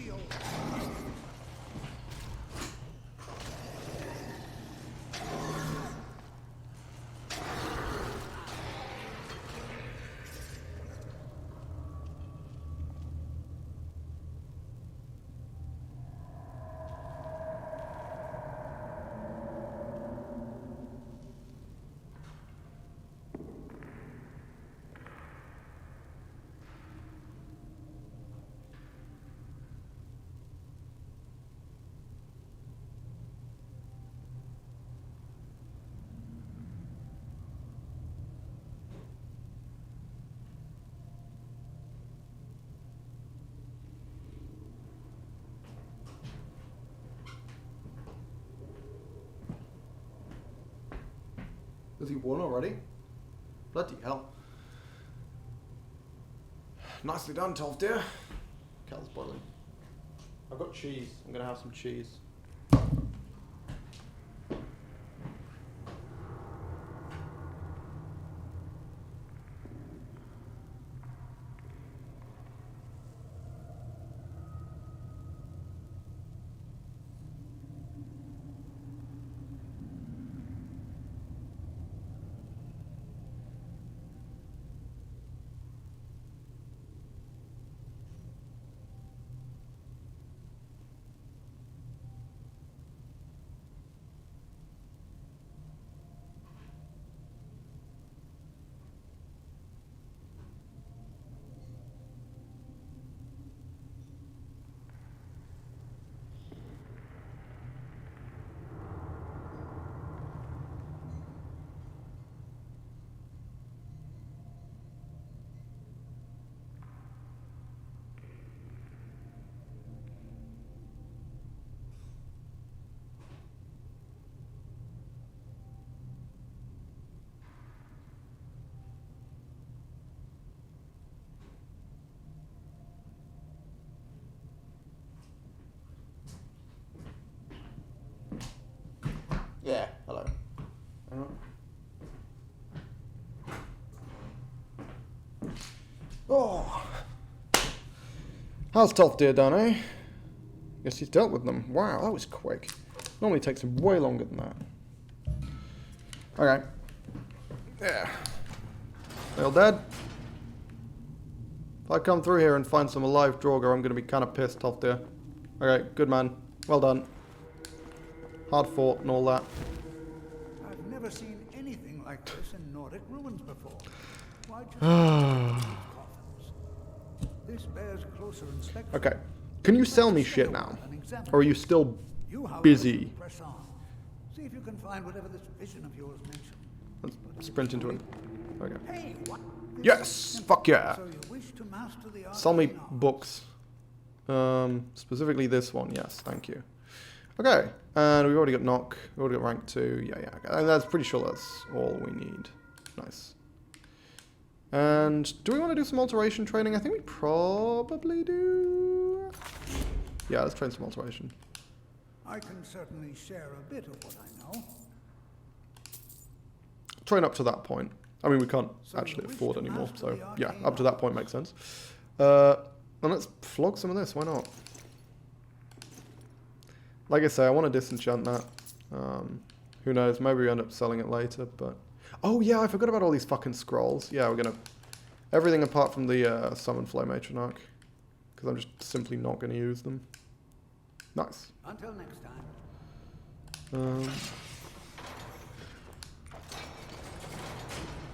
Has he won already? Bloody hell. Nicely done, Tolfdir. Kettle's boiling. I've got cheese. I'm going to have some cheese. Oh. How's Toth Deer done, eh? Guess he's dealt with them. Wow, that was quick. Normally takes him way longer than that. Okay. Yeah. They all dead? If I come through here and find some alive Draugr, I'm going to be kind of pissed, Toth Deer. Okay, good man. Well done. Hard fought and all that. I've never seen anything like this in Nordic ruins before. Why'd you coffins? This bears closer inspection. Okay. Can you sell me shit now? Or are you still busy? Press on. See if you can find whatever this vision of yours mentioned. Let's sprint into it. Okay. Hey, what? Yes! Fuck yeah! So you wish to master the art Sell me of the art. books. Specifically this one, yes, thank you. Okay, and we've already got knock, we've already got rank 2, yeah, okay. And that's pretty sure that's all we need. Nice. And do we want to do some alteration training? I think we probably do. Yeah, let's train some alteration. I can certainly share a bit of what I know. Train up to that point. I mean, we can't actually afford anymore, so yeah, up to that point makes sense. And let's flog some of this, why not? Like I say, I want to disenchant that. Who knows, maybe we end up selling it later, but... Oh yeah, I forgot about all these fucking scrolls. Yeah, we're gonna... Everything apart from the Summon Flow Matronarch. Because I'm just simply not gonna use them. Nice. Until next time.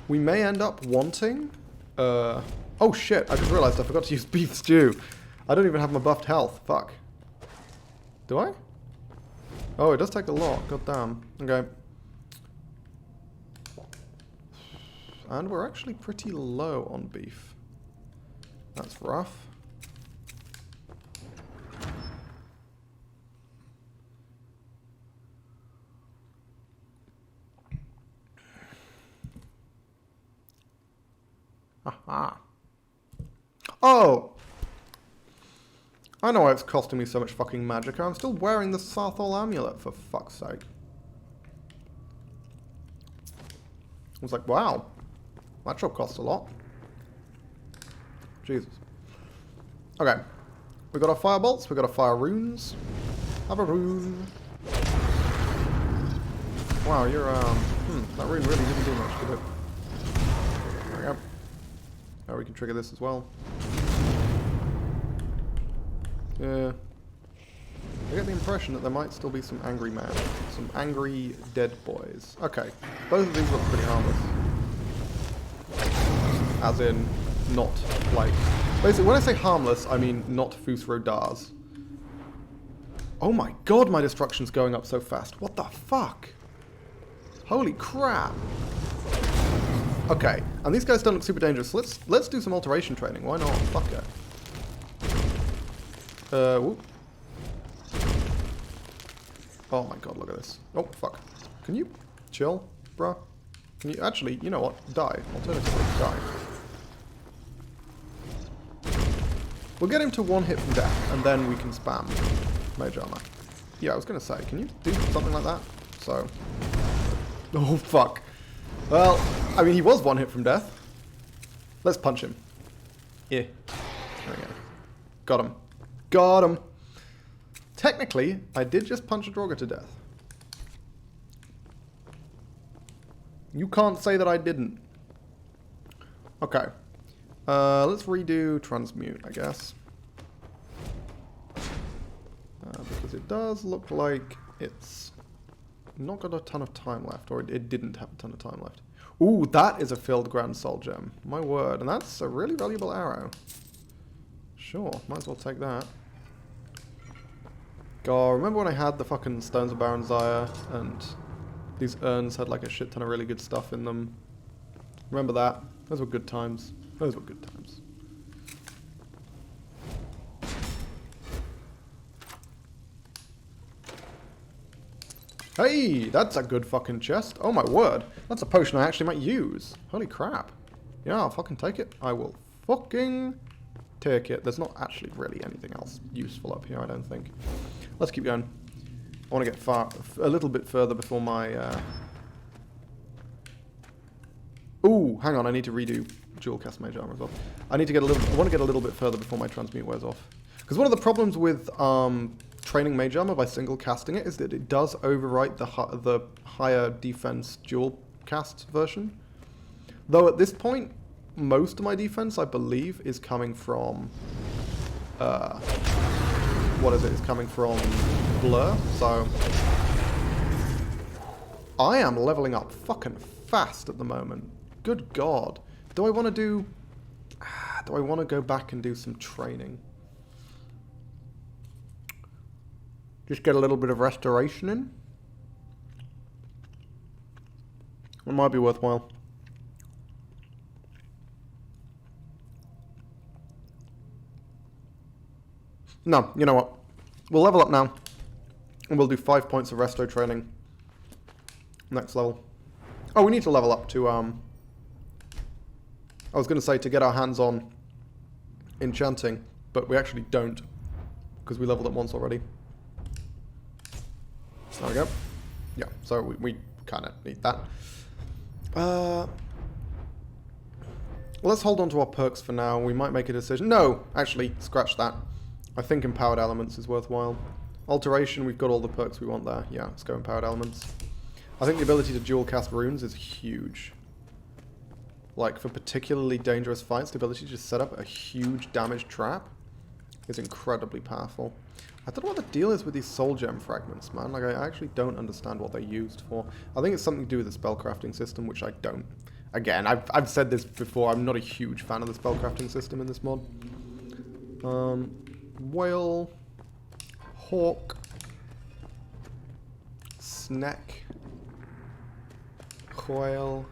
We may end up wanting... oh shit, I just realized I forgot to use beef stew. I don't even have my buffed health, fuck. Do I? Oh, it does take a lot, god damn. Okay. And we're actually pretty low on beef. That's rough. Aha. Oh! I know why it's costing me so much fucking magicka. I'm still wearing the Sarthol amulet, for fuck's sake. I was like, wow. That job costs a lot. Jesus. Okay. We got our fire bolts, we got our fire runes. Have a rune. Wow, you're, that rune really didn't do much, did it? There we go. Now we can trigger this as well. Yeah. I get the impression that there might still be some angry men. Some angry dead boys. Okay. Both of these look pretty harmless. As in, not, like... Basically, when I say harmless, I mean not Fusro Dars. Oh my god, my destruction's going up so fast. What the fuck? Holy crap. Okay, and these guys don't look super dangerous. So let's do some alteration training. Why not? Fuck it. Whoop. Oh my god, look at this. Oh, fuck. Can you chill, bruh? Can you actually, you know what? Die. Alternatively, die. We'll get him to one hit from death, and then we can spam Mage Armor. Yeah, I was gonna say, can you do something like that? So... Oh, fuck. Well, I mean, he was one hit from death. Let's punch him. Yeah. There we go. Got him. Got him. Technically, I did just punch a Draugr to death. You can't say that I didn't. Okay. Let's redo transmute, I guess. Because it does look like it's not got a ton of time left, or it didn't have a ton of time left. Ooh, that is a filled Grand Soul Gem. My word. And that's a really valuable arrow. Sure, might as well take that. God, remember when I had the fucking Stones of Baron Zaya, and these urns had like a shit ton of really good stuff in them? Remember that? Those were good times. Those were good times. Hey, that's a good fucking chest. Oh my word. That's a potion I actually might use. Holy crap. Yeah, I'll fucking take it. I will fucking take it. There's not actually really anything else useful up here, I don't think. Let's keep going. I want to get a little bit further before my... Ooh, hang on, I need to redo dual cast mage armor as well. I need to get a little. I want to get a little bit further before my transmute wears off. Because one of the problems with training mage armor by single casting it is that it does overwrite the higher defense dual cast version. Though at this point, most of my defense, I believe, is coming from what is it? It's coming from Blur. So I am leveling up fucking fast at the moment. Good God. Do I want to do... Do I want to go back and do some training? Just get a little bit of restoration in? It might be worthwhile. No, you know what? We'll level up now. And we'll do 5 points of resto training. Next level. Oh, we need to level up to, I was going to say to get our hands on enchanting, but we actually don't. Because we leveled up once already. There we go. Yeah, so we kind of need that. Let's hold on to our perks for now. We might make a decision. No, actually, scratch that. I think Empowered Elements is worthwhile. Alteration, we've got all the perks we want there. Yeah, let's go Empowered Elements. I think the ability to dual cast runes is huge. Like, for particularly dangerous fights, the ability to just set up a huge damage trap is incredibly powerful. I don't know what the deal is with these soul gem fragments, man. Like, I actually don't understand what they're used for. I think it's something to do with the spellcrafting system, which I don't. Again, I've said this before, I'm not a huge fan of the spellcrafting system in this mod. Whale, hawk, snack, whale,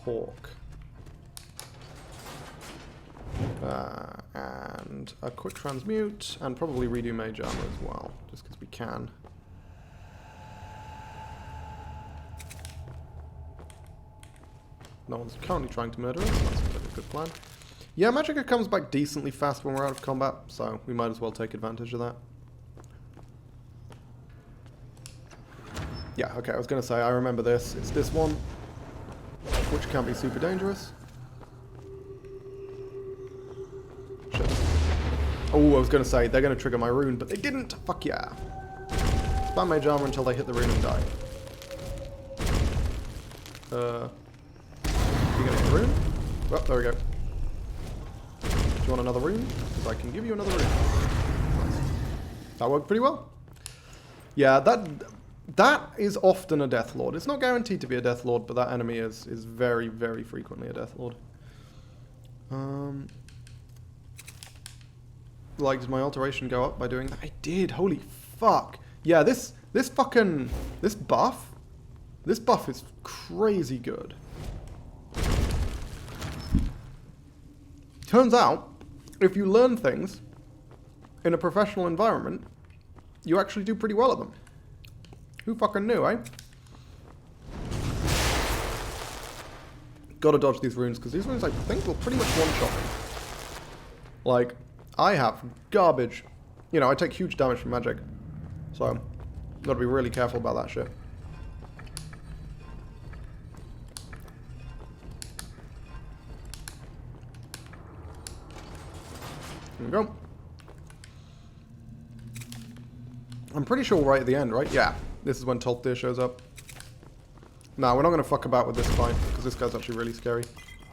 hawk, and a quick transmute, and probably redo mage armor as well, just because we can. No one's currently trying to murder us, that's a good plan. Yeah, Magicka comes back decently fast when we're out of combat, so we might as well take advantage of that. Yeah, okay, I was going to say, I remember this. It's this one, which can be super dangerous. Shit. Oh, I was going to say, they're going to trigger my rune, but they didn't! Fuck yeah. Spam mage armor until they hit the rune and die. You gonna hit the rune? Well, there we go. Do you want another rune? Because I can give you another rune. Nice. That worked pretty well. Yeah, that is often a Death Lord. It's not guaranteed to be a Death Lord, but that enemy is very, very frequently a Death Lord. Like, did my alteration go up by doing that? I did. Holy fuck. Yeah, this buff is crazy good. Turns out, if you learn things in a professional environment, you actually do pretty well at them. Who fucking knew, eh? Gotta dodge these runes, because these runes, I think, will pretty much one-shot me. Like, I have garbage. You know, I take huge damage from magic. So, gotta be really careful about that shit. Here we go. I'm pretty sure right at the end, right? Yeah. This is when Tolfdir shows up. No, we're not going to fuck about with this fight, because this guy's actually really scary.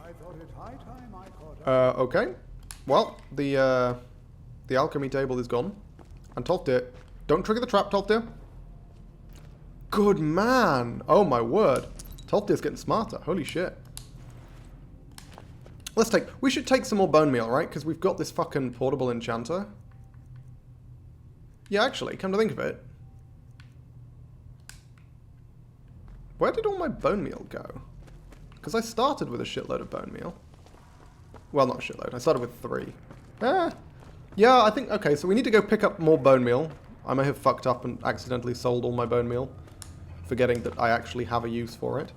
I thought it high time I caught up. Okay. Well, the alchemy table is gone. And Tolfdir... Don't trigger the trap, Tolfdir. Good man! Oh my word. Tolfdir's getting smarter. Holy shit. We should take some more bone meal, right? Because we've got this fucking portable enchanter. Yeah, actually, come to think of it. Where did all my bone meal go? Because I started with a shitload of bone meal. Well, not a shitload. I started with 3. Yeah, I think... Okay, so we need to go pick up more bone meal. I may have fucked up and accidentally sold all my bone meal, forgetting that I actually have a use for it.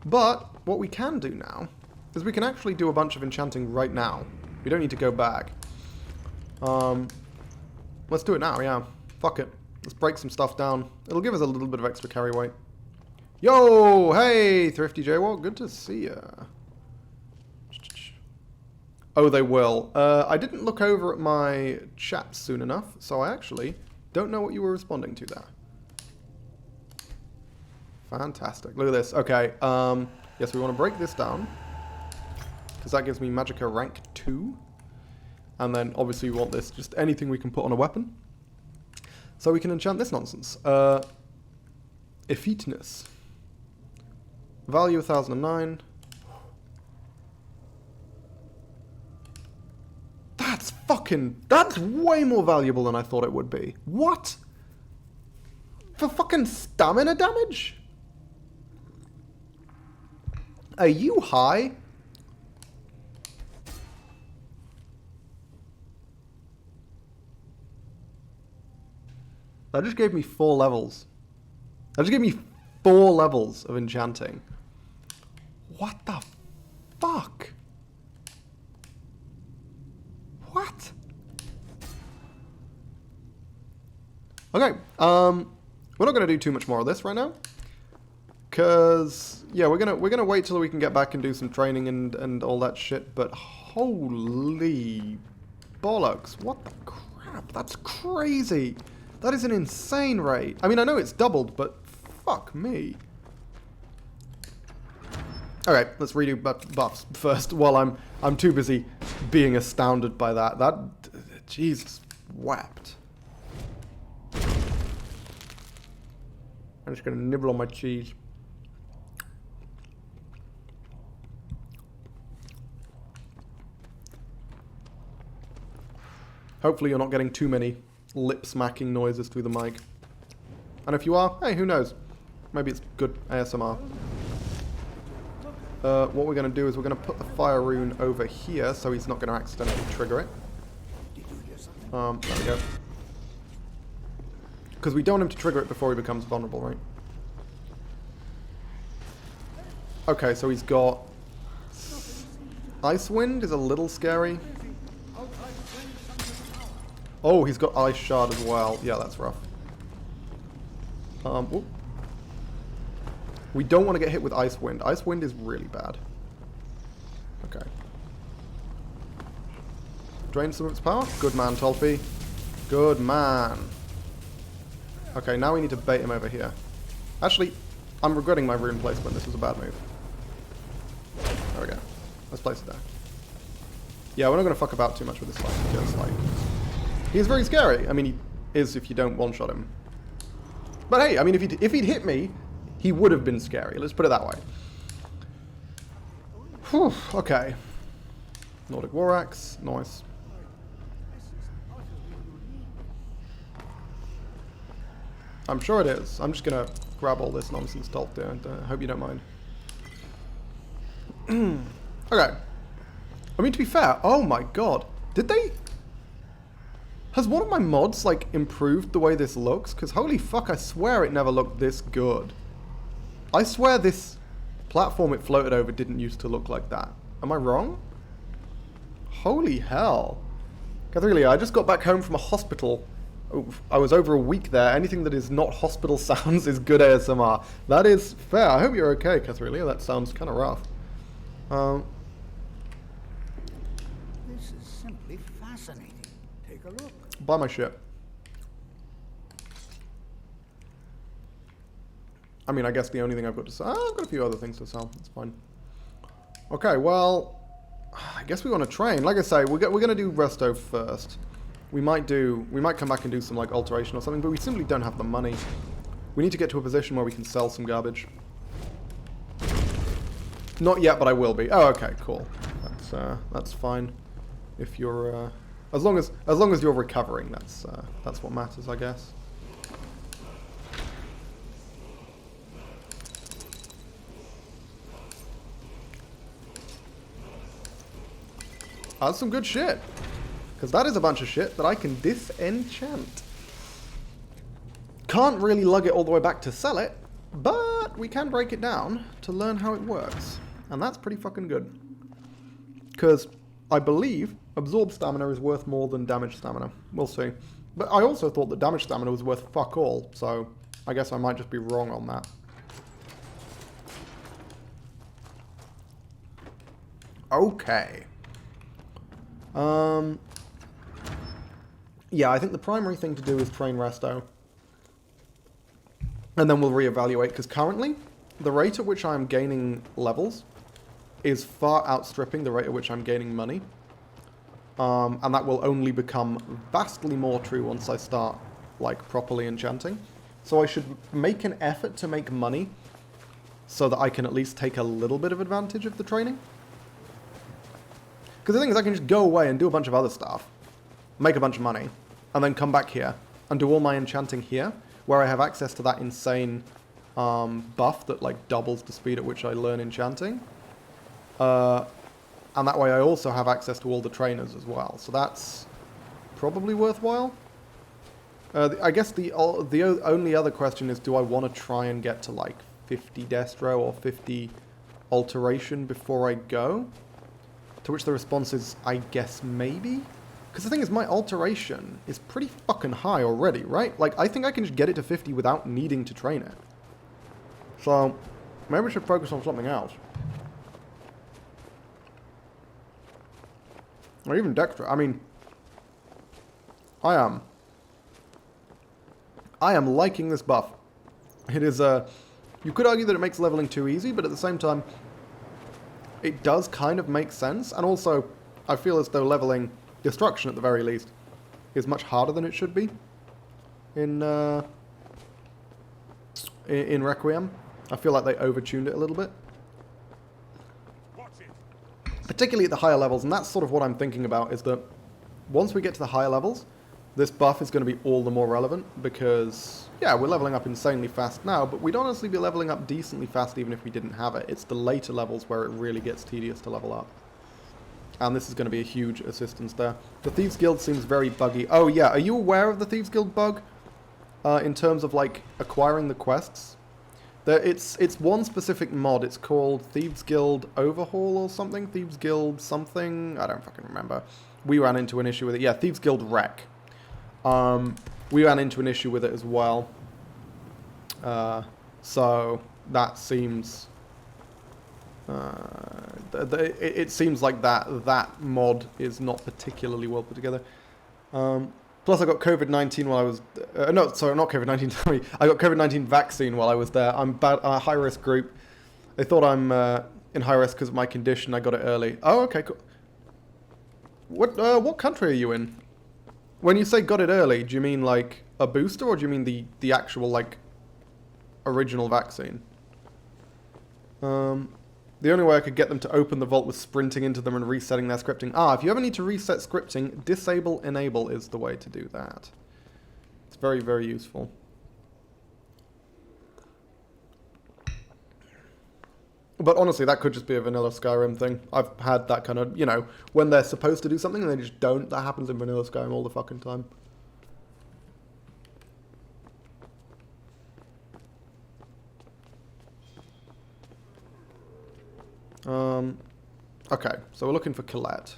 But what we can do now is we can actually do a bunch of enchanting right now. We don't need to go back. Let's do it now, yeah. Fuck it. Let's break some stuff down. It'll give us a little bit of extra carry weight. Yo! Hey, Thrifty Jaywalk. Good to see ya. Oh, they will. I didn't look over at my chat soon enough, so I actually don't know what you were responding to there. Fantastic. Look at this. Okay. Yes, we want to break this down, because that gives me Magicka rank 2. And then, obviously, we want this, just anything we can put on a weapon. So we can enchant this nonsense. Effeteness. Value 1009. That's way more valuable than I thought it would be. What? For fucking stamina damage? Are you high? That just gave me 4 levels. That just gave me 4 levels of enchanting. What the fuck? What? Okay, we're not gonna do too much more of this right now, cause yeah, we're gonna wait till we can get back and do some training and all that shit. But holy bollocks! What the crap? That's crazy. That is an insane rate. I mean, I know it's doubled, but fuck me. Okay, let's redo buffs first. While I'm too busy being astounded by that. That Jesus wept. I'm just gonna nibble on my cheese. Hopefully you're not getting too many lip smacking noises through the mic. And if you are, hey, who knows? Maybe it's good ASMR. What we're going to do is we're going to put the fire rune over here so he's not going to accidentally trigger it. There we go. Because we don't want him to trigger it before he becomes vulnerable, right? Okay, so he's got... Ice Wind is a little scary. Oh, he's got Ice Shard as well. Yeah, that's rough. Whoop. We don't want to get hit with Ice Wind. Ice Wind is really bad. Okay. Drain some of its power. Good man, Tolfi. Good man. Okay, now we need to bait him over here. Actually, I'm regretting my rune placement. This was a bad move. There we go. Let's place it there. Yeah, we're not going to fuck about too much with this fight, because, like... He's very scary. I mean, he is if you don't one-shot him. But hey, I mean, if he'd hit me, he would have been scary. Let's put it that way. Whew, okay. Nordic War Axe. Nice. I'm sure it is. I'm just going to grab all this nonsense Tolf there, and I hope you don't mind. Okay. I mean, to be fair, oh my god. Did they... Has one of my mods, like, improved the way this looks? Because holy fuck, I swear it never looked this good. I swear this platform it floated over didn't used to look like that. Am I wrong? Holy hell. Catherine, I just got back home from a hospital. Oh, I was over a week there. Anything that is not hospital sounds is good ASMR. That is fair. I hope you're okay, Catherine. That sounds kind of rough. This is simply fascinating. Take a look. Buy my shit. I mean, I guess the only thing I've got to sell... I've got a few other things to sell. That's fine. Okay, well... I guess we want to train. Like I say, we're going to do resto first. We might come back and do some, like, alteration or something, but we simply don't have the money. We need to get to a position where we can sell some garbage. Not yet, but I will be. Oh, okay, cool. That's fine. If you're... As long as you're recovering, that's what matters, I guess. That's some good shit. Because that is a bunch of shit that I can disenchant. Can't really lug it all the way back to sell it, but we can break it down to learn how it works. And that's pretty fucking good. Because I believe absorb stamina is worth more than damage stamina. We'll see. But I also thought that damage stamina was worth fuck all, so I guess I might just be wrong on that. Okay. Yeah, I think the primary thing to do is train resto. And then we'll reevaluate, because currently, the rate at which I'm gaining levels is far outstripping the rate at which I'm gaining money. And that will only become vastly more true once I start, like, properly enchanting. So I should make an effort to make money so that I can at least take a little bit of advantage of the training. Because the thing is, I can just go away and do a bunch of other stuff, make a bunch of money, and then come back here and do all my enchanting here, where I have access to that insane buff that, like, doubles the speed at which I learn enchanting. And that way I also have access to all the trainers as well. So that's probably worthwhile. I guess the only other question is, do I want to try and get to, like, 50 Destro or 50 Alteration before I go? To which the response is, I guess maybe? Because the thing is, my Alteration is pretty fucking high already, right? Like, I think I can just get it to 50 without needing to train it. So, maybe we should focus on something else. Or even Dextra. I mean, I am liking this buff. It is, you could argue that it makes leveling too easy, but at the same time, it does kind of make sense. And also, I feel as though leveling Destruction, at the very least, is much harder than it should be in Requiem. I feel like they overtuned it a little bit. Particularly at the higher levels, and that's sort of what I'm thinking about, is that once we get to the higher levels, this buff is going to be all the more relevant, because, yeah, we're leveling up insanely fast now, but we'd honestly be leveling up decently fast even if we didn't have it. It's the later levels where it really gets tedious to level up. And this is going to be a huge assistance there. The Thieves Guild seems very buggy. Oh, yeah, are you aware of the Thieves Guild bug? In terms of, like, acquiring the quests? It's one specific mod. It's called Thieves Guild Overhaul or something. Thieves Guild something. I don't fucking remember. We ran into an issue with it. Yeah, Thieves Guild Wreck. We ran into an issue with it as well. So that seems... it seems like that mod is not particularly well put together. Plus, I got COVID-19 while I was... no, sorry, not COVID-19, sorry. I got COVID-19 vaccine while I was there. I'm a high-risk group. They thought I'm in high risk because of my condition. I got it early. Oh, okay, cool. What country are you in? When you say got it early, do you mean, like, a booster, or do you mean the actual, like, original vaccine? The only way I could get them to open the vault was sprinting into them and resetting their scripting. If you ever need to reset scripting, disable enable is the way to do that. It's very, very useful. But honestly, that could just be a vanilla Skyrim thing. I've had that kind of, you know, when they're supposed to do something and they just don't. That happens in vanilla Skyrim all the fucking time. Okay, so we're looking for Colette,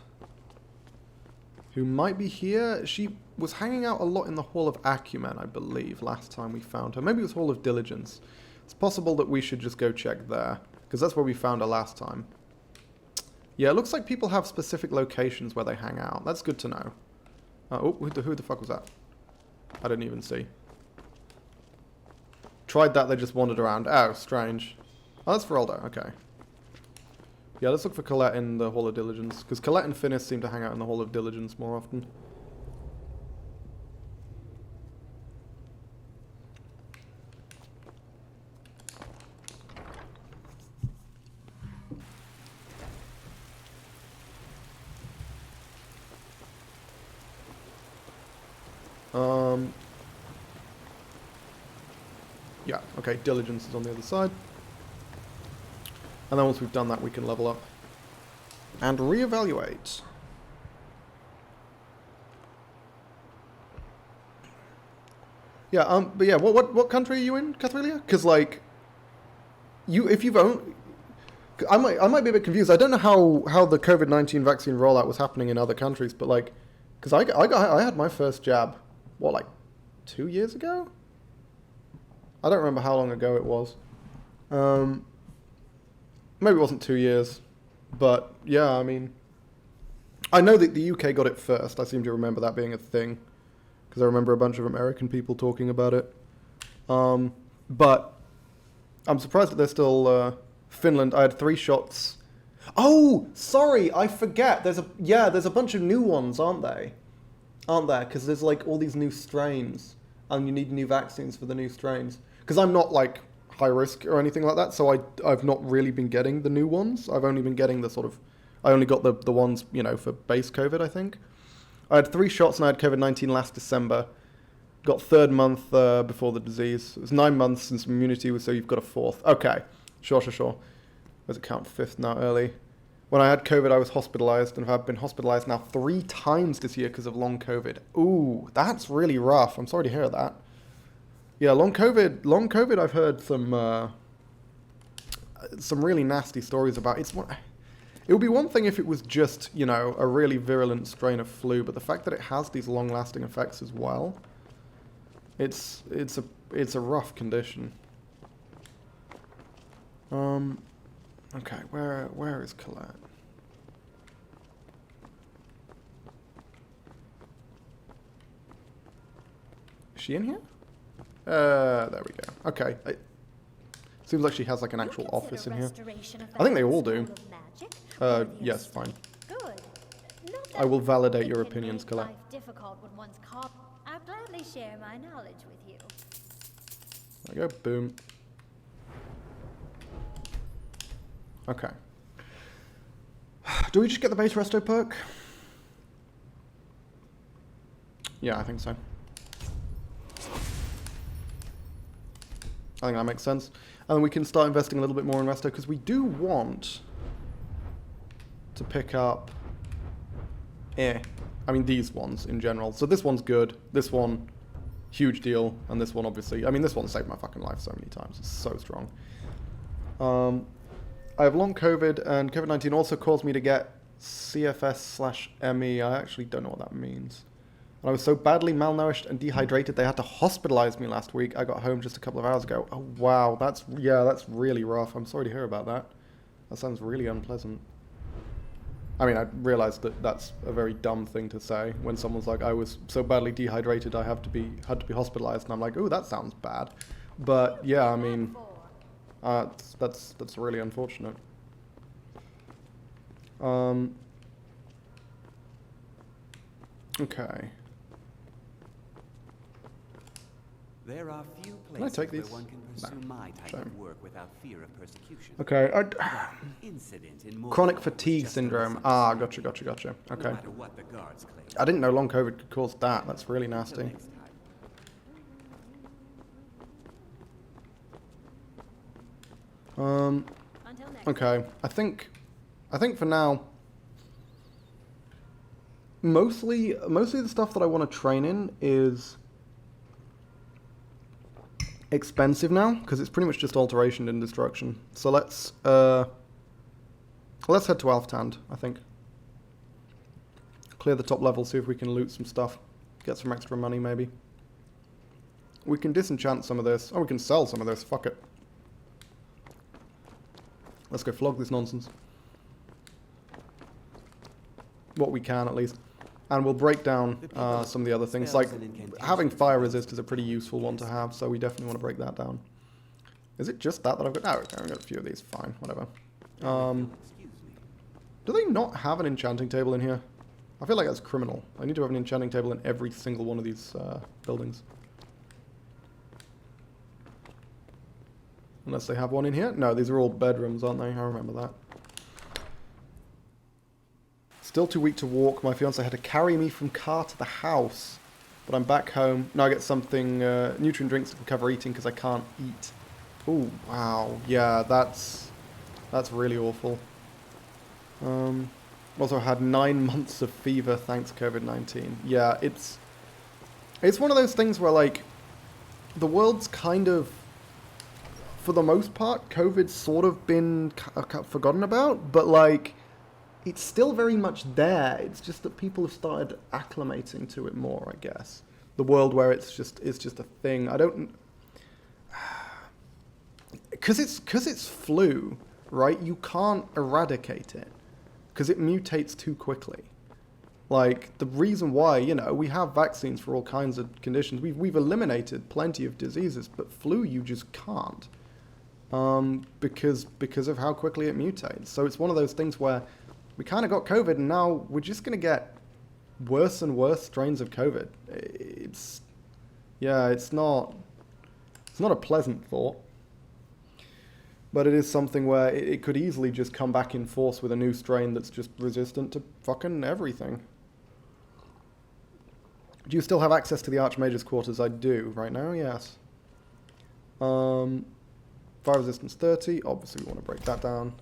who might be here. She was hanging out a lot in the Hall of Acumen, I believe, last time we found her. Maybe it was Hall of Diligence. It's possible that we should just go check there, because that's where we found her last time. Yeah, it looks like people have specific locations where they hang out. That's good to know. Oh, who the fuck was that? I didn't even see. Tried that, they just wandered around. Oh, strange. Oh, that's Feraldo, okay. Yeah, let's look for Colette in the Hall of Diligence, because Colette and Finis seem to hang out in the Hall of Diligence more often. Yeah, okay, Diligence is on the other side. And then once we've done that, we can level up. And reevaluate. Yeah, but yeah, what country are you in, Cathrelia? Because, like, if you've owned... I might be a bit confused. I don't know how the COVID-19 vaccine rollout was happening in other countries, but, like... Because I had my first jab, what, like, 2 years ago? I don't remember how long ago it was. Maybe it wasn't 2 years. But, yeah, I mean... I know that the UK got it first. I seem to remember that being a thing. Because I remember a bunch of American people talking about it. But I'm surprised that they're still... Finland, I had 3 shots. Oh, sorry, I forget. There's a bunch of new ones, aren't there? Because there's like all these new strains, and you need new vaccines for the new strains. Because I'm not like high risk or anything like that, so I've not really been getting the new ones. I've only been getting the sort of, I only got the ones, you know, for base COVID, I think. I had 3 shots and I had COVID-19 last December. Got 3rd month before the disease. It was 9 months since immunity, so you've got a 4th. Okay. Sure. Does it count 5th now early? When I had COVID, I was hospitalized, and I've been hospitalized now 3 times this year because of long COVID. Ooh, that's really rough. I'm sorry to hear that. Yeah, long COVID, I've heard some really nasty stories about. It would be one thing if it was just, you know, a really virulent strain of flu, but the fact that it has these long-lasting effects as well, it's a rough condition. Okay, where is Colette? Is she in here? There we go. Okay. Seems like she has like an actual office in here. I think they all do. Yes, fine. I will validate your opinions, Colette. I'll gladly share my knowledge with you. There we go. Boom. Okay. Do we just get the base resto perk? Yeah, I think so. I think that makes sense. And then we can start investing a little bit more in resto, because we do want to pick up... I mean, these ones in general. So this one's good. This one, huge deal. And this one, obviously... I mean, this one saved my fucking life so many times. It's so strong. I have long COVID, and COVID-19 also caused me to get CFS/ME. I actually don't know what that means. And I was so badly malnourished and dehydrated, they had to hospitalize me last week. I got home just a couple of hours ago. Oh, wow. That's really rough. I'm sorry to hear about that. That sounds really unpleasant. I mean, I realized that that's a very dumb thing to say when someone's like, I was so badly dehydrated, I had to be hospitalized. And I'm like, oh, that sounds bad. But, yeah, I mean... that's really unfortunate. Okay. There are few Can I take places these? where one can pursue my type Shame. of work without fear of persecution. Okay. Incident in Chronic Moscow was fatigue just a syndrome. misunderstanding. Gotcha. No Okay. matter what the guards claim. I didn't know long COVID could cause that. That's really Until nasty. next time. Until next Okay. I think for now, mostly the stuff that I want to train in is expensive now, because it's pretty much just alteration and destruction. So let's head to Alftand, I think. Clear the top level, see if we can loot some stuff. Get some extra money, maybe. We can disenchant some of this. Oh, we can sell some of this. Fuck it. Let's go flog this nonsense. What we can, at least. And we'll break down some of the other things. Like, having fire resist is a pretty useful one to have, so we definitely want to break that down. Is it just that I've got? No, I've got a few of these. Fine, whatever. Do they not have an enchanting table in here? I feel like that's criminal. I need to have an enchanting table in every single one of these buildings. Unless they have one in here? No, these are all bedrooms, aren't they? I remember that. Still too weak to walk. My fiance had to carry me from car to the house. But I'm back home. Now I get something, nutrient drinks to cover eating because I can't eat. Oh, wow. Yeah, that's really awful. Also had 9 months of fever thanks COVID-19. Yeah, it's one of those things where, like, the world's kind of, for the most part, COVID's sort of been forgotten about, but, like, it's still very much there. It's just that people have started acclimating to it more, I guess. The world where it's just a thing. I don't... Because it's flu, right? You can't eradicate it. Because it mutates too quickly. Like, the reason why, you know, we have vaccines for all kinds of conditions. We've eliminated plenty of diseases, but flu you just can't. Because of how quickly it mutates. So it's one of those things where we kind of got COVID, and now we're just going to get worse and worse strains of COVID. It's not a pleasant thought. But it is something where it could easily just come back in force with a new strain that's just resistant to fucking everything. Do you still have access to the Archmage's quarters? I do. Right now, yes. Fire resistance 30. Obviously, we want to break that down.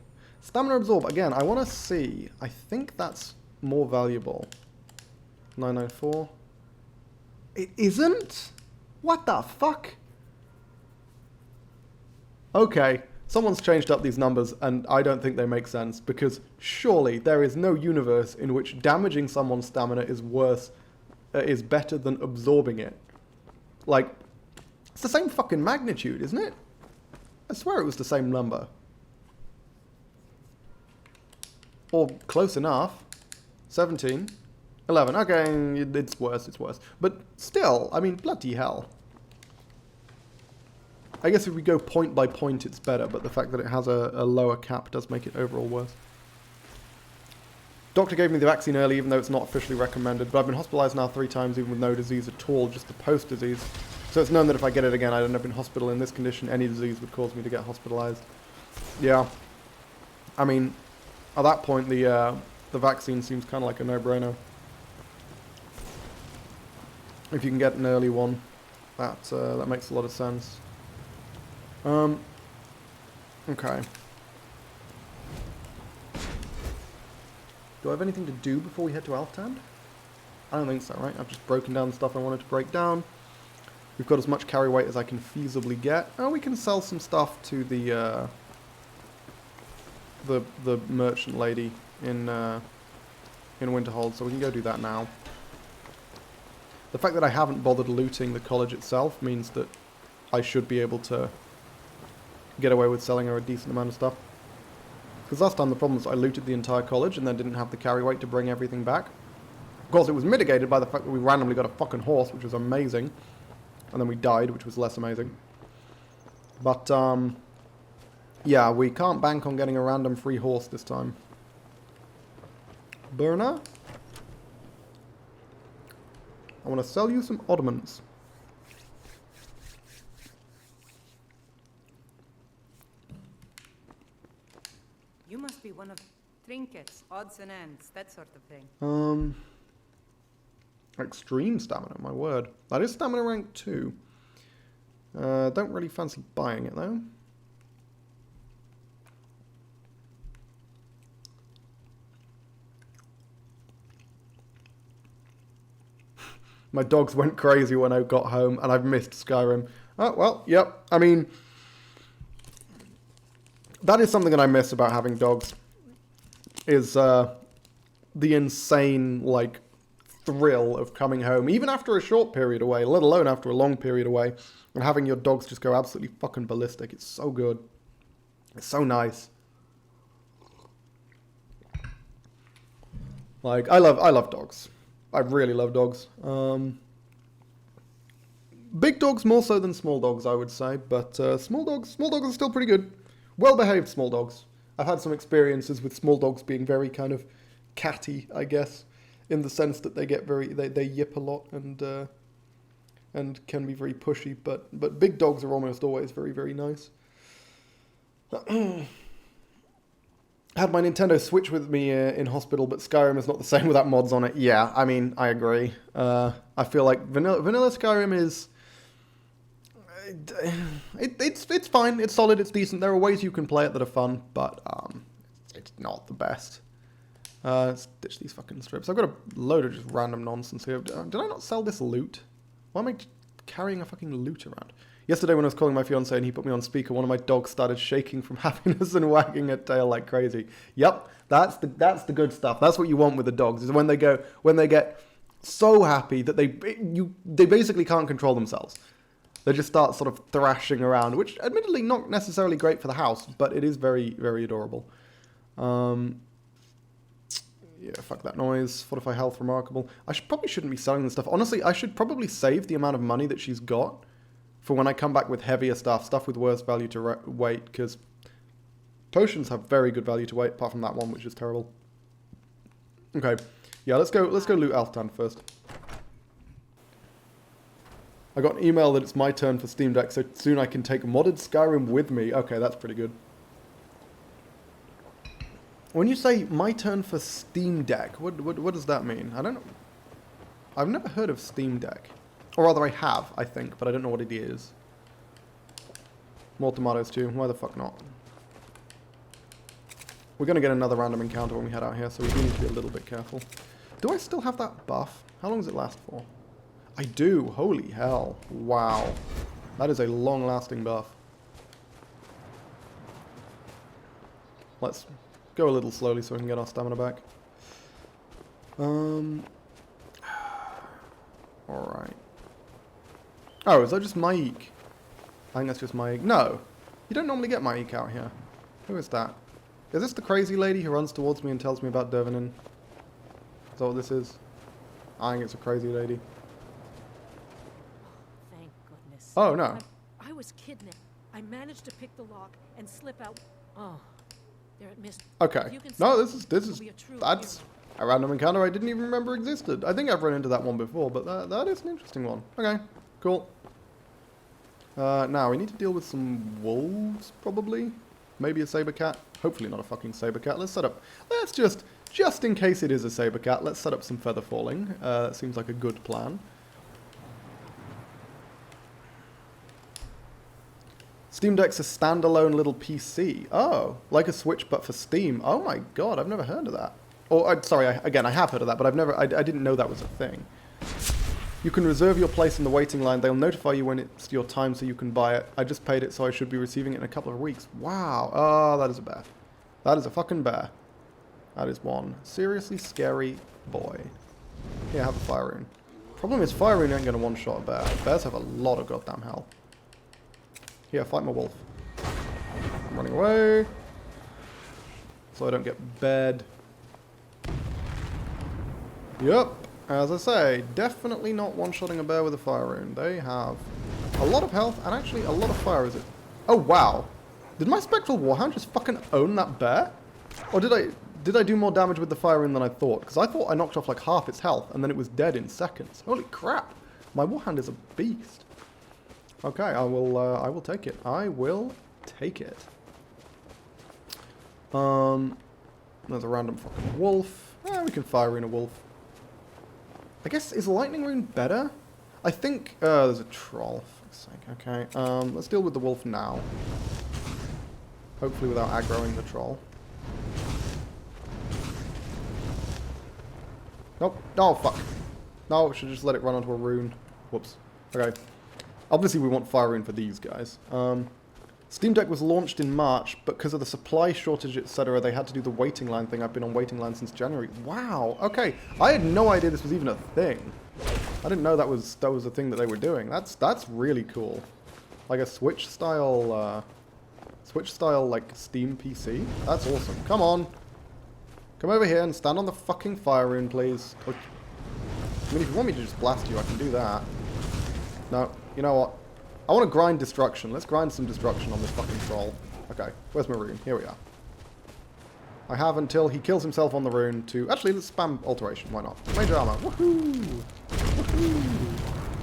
Stamina absorb. Again, I want to see. I think that's more valuable. 994. It isn't? What the fuck? Okay. Someone's changed up these numbers, and I don't think they make sense, because surely there is no universe in which damaging someone's stamina is better than absorbing it. Like, it's the same fucking magnitude, isn't it? I swear it was the same number. Or close enough. 17. 11. Okay, it's worse, it's worse. But still, I mean, bloody hell. I guess if we go point by point, it's better, but the fact that it has a lower cap does make it overall worse. Doctor gave me the vaccine early, even though it's not officially recommended, but I've been hospitalized now 3 times, even with no disease at all, just the post-disease. So it's known that if I get it again, I'd end up in hospital. In this condition, any disease would cause me to get hospitalized. Yeah. I mean, at that point, the vaccine seems kind of like a no-brainer. If you can get an early one, that makes a lot of sense. Okay. Do I have anything to do before we head to Alftand? I don't think so, right? I've just broken down the stuff I wanted to break down. We've got as much carry weight as I can feasibly get. Oh, we can sell some stuff to the merchant lady in Winterhold, so we can go do that now. The fact that I haven't bothered looting the college itself means that I should be able to get away with selling her a decent amount of stuff. Because last time the problem was I looted the entire college and then didn't have the carry weight to bring everything back. Of course, it was mitigated by the fact that we randomly got a fucking horse, which was amazing. And then we died, which was less amazing. But, yeah, we can't bank on getting a random free horse this time. Burner? I want to sell you some Ottomans. You must be one of trinkets, odds and ends, that sort of thing. Extreme stamina, my word. That is stamina rank 2. Don't really fancy buying it, though. My dogs went crazy when I got home, and I've missed Skyrim. Oh, well, yep. I mean, that is something that I miss about having dogs, is the insane, like, thrill of coming home, even after a short period away, let alone after a long period away, and having your dogs just go absolutely fucking ballistic. It's so good. It's so nice. Like, I love dogs. I really love dogs. Big dogs more so than small dogs, I would say, but small dogs are still pretty good. Well-behaved small dogs. I've had some experiences with small dogs being very kind of catty, I guess, in the sense that they get they yip a lot and can be very pushy, but big dogs are almost always very, very nice. Had my Nintendo Switch with me in hospital, but Skyrim is not the same without mods on it. Yeah, I mean, I agree. I feel like vanilla Skyrim is... It's fine, it's solid, it's decent. There are ways you can play it that are fun, but it's not the best. Let's ditch these fucking strips. I've got a load of just random nonsense here. Did I not sell this loot? Why am I carrying a fucking loot around? Yesterday when I was calling my fiance and he put me on speaker, one of my dogs started shaking from happiness and wagging her tail like crazy. Yep, that's the good stuff. That's what you want with the dogs, is when they get so happy that they basically can't control themselves. They just start sort of thrashing around, which admittedly not necessarily great for the house, but it is very, very adorable. Yeah, fuck that noise. Fortify health, remarkable. Probably shouldn't be selling this stuff. Honestly, I should probably save the amount of money that she's got for when I come back with heavier stuff with worse value to weight, because potions have very good value to weight, apart from that one, which is terrible. Okay, yeah, let's go loot Alftan first. I got an email that it's my turn for Steam Deck, so soon I can take modded Skyrim with me. Okay, that's pretty good. When you say my turn for Steam Deck, what does that mean? I don't know. I've never heard of Steam Deck. Or rather, I have, I think, but I don't know what it is. More tomatoes too. Why the fuck not? We're going to get another random encounter when we head out here, so we do need to be a little bit careful. Do I still have that buff? How long does it last for? I do. Holy hell. Wow. That is a long-lasting buff. Let's go a little slowly so we can get our stamina back. Alright. Oh, is that just Maik? I think that's just Maik. No! You don't normally get Maik out here. Who is that? Is this the crazy lady who runs towards me and tells me about Dervinin? Is that what this is? I think it's a crazy lady. Thank goodness. Oh, no. I was kidnapped. I managed to pick the lock and slip out. Oh, there it missed. Okay. No, this is that's a random encounter I didn't even remember existed. I think I've run into that one before, but that is an interesting one. Okay, cool. Now we need to deal with some wolves, probably. Maybe a saber cat. Hopefully not a fucking saber cat. Let's set up. Let's just in case it is a saber cat, let's set up some feather falling. That seems like a good plan. Steam Deck's a standalone little PC. Oh, like a Switch but for Steam. Oh my god, I've never heard of that. Or, sorry, again, I have heard of that, but I didn't know that was a thing. You can reserve your place in the waiting line. They'll notify you when it's your time so you can buy it. I just paid it, so I should be receiving it in a couple of weeks. Wow. Oh, that is a bear. That is a fucking bear. That is one seriously scary boy. Here, have a fire rune. Problem is, fire rune ain't going to one-shot a bear. Bears have a lot of goddamn health. Here, fight my wolf. I'm running away. So I don't get bed. Yep. As I say, definitely not one-shotting a bear with a fire rune. They have a lot of health and actually a lot of fire, is it? Oh, wow. Did my Spectral Warhound just fucking own that bear? Or did I do more damage with the fire rune than I thought? Because I thought I knocked off like half its health and then it was dead in seconds. Holy crap. My Warhound is a beast. Okay, I will take it. I will take it. There's a random fucking wolf. We can fire rune a wolf. I guess, is lightning rune better? I think, there's a troll, for fuck's sake. Okay, let's deal with the wolf now. Hopefully without aggroing the troll. Nope. Oh, fuck. No, we should just let it run onto a rune. Whoops. Okay. Obviously we want fire rune for these guys. Steam Deck was launched in March, but because of the supply shortage, etc., they had to do the waiting line thing. I've been on waiting line since January. Wow. Okay. I had no idea this was even a thing. I didn't know that was a thing that they were doing. That's really cool. Like a Switch style like Steam PC. That's awesome. Come on. Come over here and stand on the fucking fire rune, please. I mean, if you want me to just blast you, I can do that. No. You know what? I want to grind destruction. Let's grind some destruction on this fucking troll. Okay, where's my rune? Here we are. I have until he kills himself on the rune to... Actually, let's spam alteration. Why not? Major armor. Woohoo! Woohoo!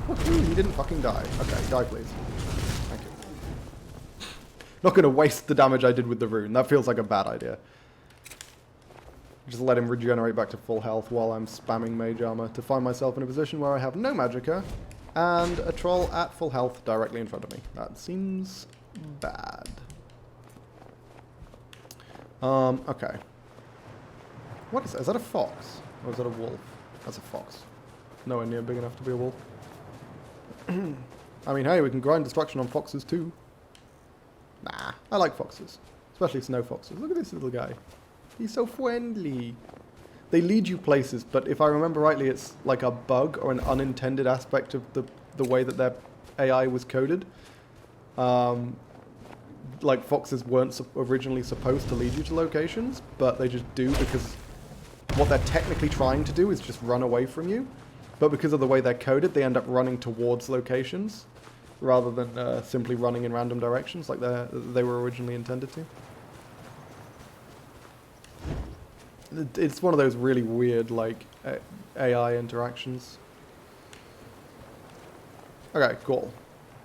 Woohoo! He didn't fucking die. Okay, die please. Thank you. Not going to waste the damage I did with the rune. That feels like a bad idea. Just let him regenerate back to full health while I'm spamming mage armor to find myself in a position where I have no magicka and a troll at full health directly in front of me. That seems bad. Okay. What is that? Is that a fox? Or is that a wolf? That's a fox. Nowhere near big enough to be a wolf. I mean, hey, we can grind destruction on foxes too. Nah, I like foxes. Especially snow foxes. Look at this little guy. He's so friendly. They lead you places, but if I remember rightly, it's like a bug or an unintended aspect of the way that their AI was coded. Like foxes weren't originally supposed to lead you to locations, but they just do because what they're technically trying to do is just run away from you. But because of the way they're coded, they end up running towards locations rather than simply running in random directions like they were originally intended to. It's one of those really weird, like, AI interactions. Okay, cool.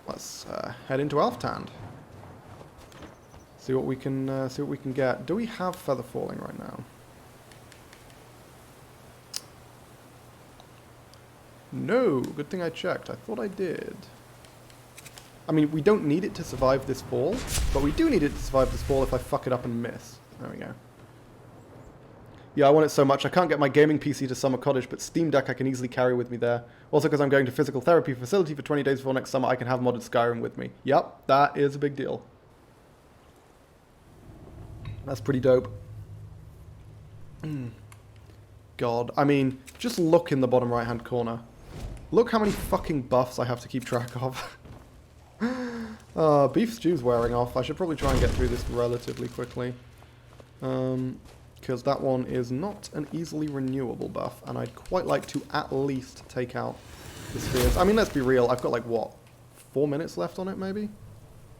Let's head into Elftand. See what we can get. Do we have feather falling right now? No. Good thing I checked. I thought I did. I mean, we don't need it to survive this fall, but we do need it to survive this fall if I fuck it up and miss. There we go. Yeah, I want it so much. I can't get my gaming PC to Summer Cottage, but Steam Deck I can easily carry with me there. Also, because I'm going to physical therapy facility for 20 days before next summer, I can have modded Skyrim with me. Yep, that is a big deal. That's pretty dope. God, I mean, just look in the bottom right-hand corner. Look how many fucking buffs I have to keep track of. Beef stew's wearing off. I should probably try and get through this relatively quickly. Because that one is not an easily renewable buff, and I'd quite like to at least take out the spheres. I mean, let's be real, I've got like, what, 4 minutes left on it, maybe?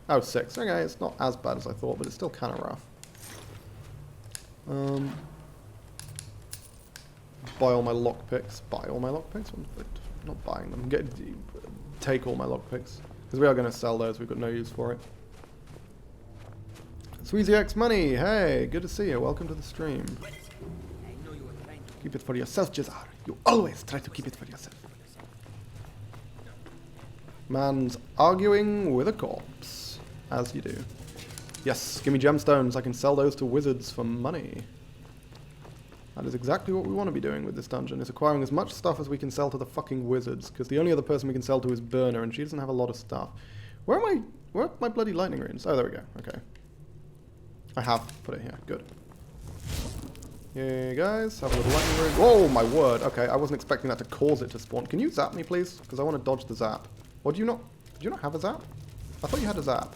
Oh, 6. Okay, it's not as bad as I thought, but it's still kind of rough. Buy all my lockpicks. Buy all my lockpicks? I'm not buying them. Take all my lockpicks. Because we are going to sell those, we've got no use for it. SweezyX Money, hey, good to see you. Welcome to the stream. Keep it for yourself, Jazar. You always try to keep it for yourself. Man's arguing with a corpse, as you do. Yes, give me gemstones. I can sell those to wizards for money. That is exactly what we want to be doing with this dungeon, is acquiring as much stuff as we can sell to the fucking wizards, because the only other person we can sell to is Burner, and she doesn't have a lot of stuff. Where are my bloody lightning runes? Oh, there we go. Okay. I have put it here. Good. Yeah, guys, have a little lightning rune. Oh, my word. Okay, I wasn't expecting that to cause it to spawn. Can you zap me, please? Because I want to dodge the zap. Or do you not? Did you not have a zap? I thought you had a zap.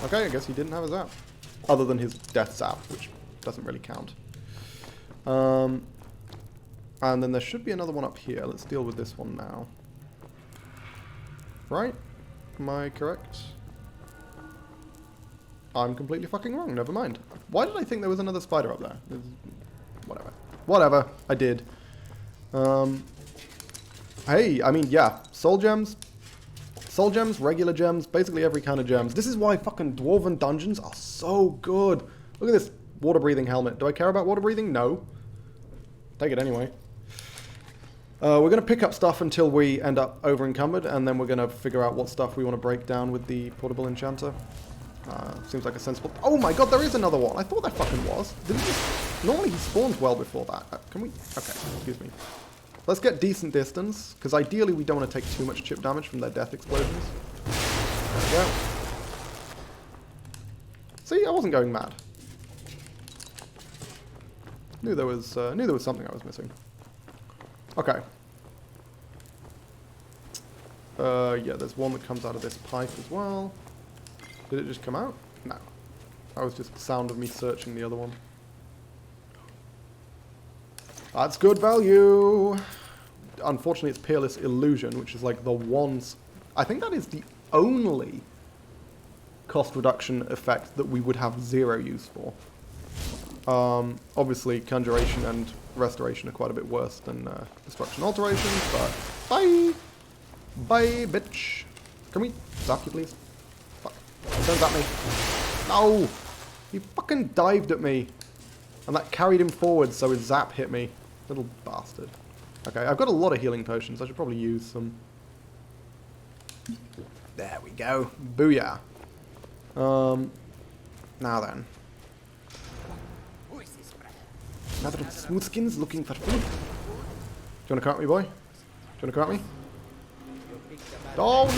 Okay, I guess he didn't have a zap. Other than his death zap, which doesn't really count. And then there should be another one up here. Let's deal with this one now. Right? Am I correct? I'm completely fucking wrong. Never mind. Why did I think there was another spider up there? Whatever. Whatever. I did. Hey, I mean, yeah. Soul gems. Soul gems, regular gems, basically every kind of gems. This is why fucking dwarven dungeons are so good. Look at this water breathing helmet. Do I care about water breathing? No. Take it anyway. We're going to pick up stuff until we end up over encumbered, and then we're going to figure out what stuff we want to break down with the portable enchanter. Seems like a sensible... Oh my god, there is another one. I thought there fucking was. Didn't he... Normally he spawns well before that. Can we... Okay, excuse me. Let's get decent distance, because ideally we don't want to take too much chip damage from their death explosions. There we go. See, I wasn't going mad. Knew there was something I was missing. Okay. Yeah, there's one that comes out of this pipe as well. Did it just come out? No. That was just the sound of me searching the other one. That's good value! Unfortunately, it's Peerless Illusion, which is like the one... I think that is the only cost reduction effect that we would have zero use for. Obviously, Conjuration and Restoration are quite a bit worse than Destruction Alteration, but... Bye! Bye, bitch! Can we zap you, please? Fuck. Don't zap me. No! He fucking dived at me. And that carried him forward, so his zap hit me. Little bastard. Okay, I've got a lot of healing potions. I should probably use some. There we go. Booyah. Now then. Another smoothskins looking for food. Do you want to cart me, boy? Do you want to cart me? Oh,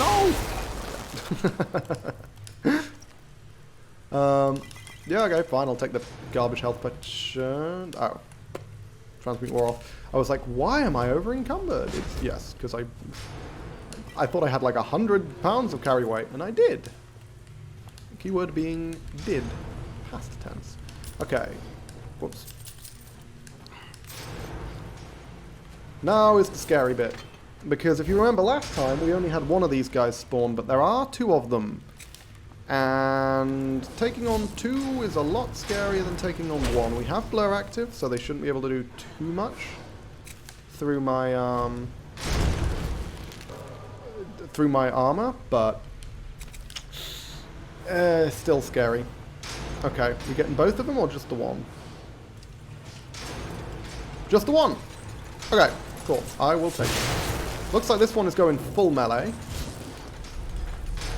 no! Yeah, okay, fine. I'll take the garbage health potion. Oh. Transmute wore off. I was like, why am I over encumbered? It's, yes, because I thought I had like 100 pounds of carry weight, and I did. Keyword being did. Past tense. Okay. Whoops. Now is the scary bit. Because if you remember last time, we only had one of these guys spawn, but there are two of them. And taking on two is a lot scarier than taking on one. We have blur active, so they shouldn't be able to do too much through my armor, but still scary. Okay, we getting both of them or just the one? Just the one! Okay, cool. I will take it. Looks like this one is going full melee.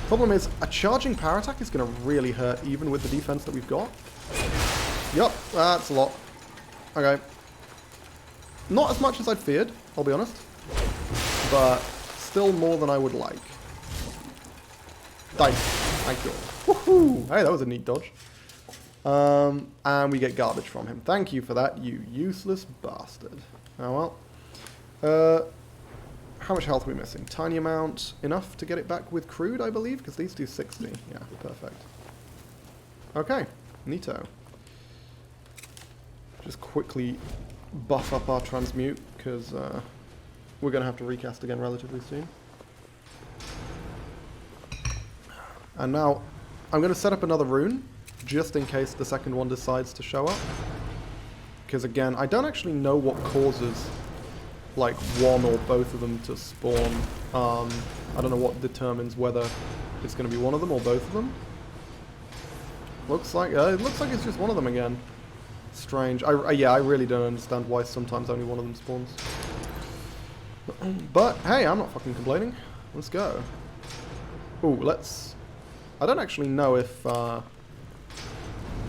Problem is, a charging power attack is going to really hurt even with the defense that we've got. Yup, that's a lot. Okay. Not as much as I'd feared, I'll be honest. But still more than I would like. Die. Thank you. Woohoo! Hey, that was a neat dodge. And we get garbage from him. Thank you for that, you useless bastard. Oh well. How much health are we missing? Tiny amount. Enough to get it back with crude, I believe, because these do 60. Yeah, perfect. Okay, neato. Just quickly buff up our transmute, because we're going to have to recast again relatively soon. And now, I'm going to set up another rune, just in case the second one decides to show up. Because again, I don't actually know what causes like one or both of them to spawn. I don't know what determines whether it's going to be one of them or both of them. Looks like it looks like it's just one of them again. Strange. Yeah, I really don't understand why sometimes only one of them spawns. But hey, I'm not fucking complaining. Let's go. Ooh, let's. I don't actually know if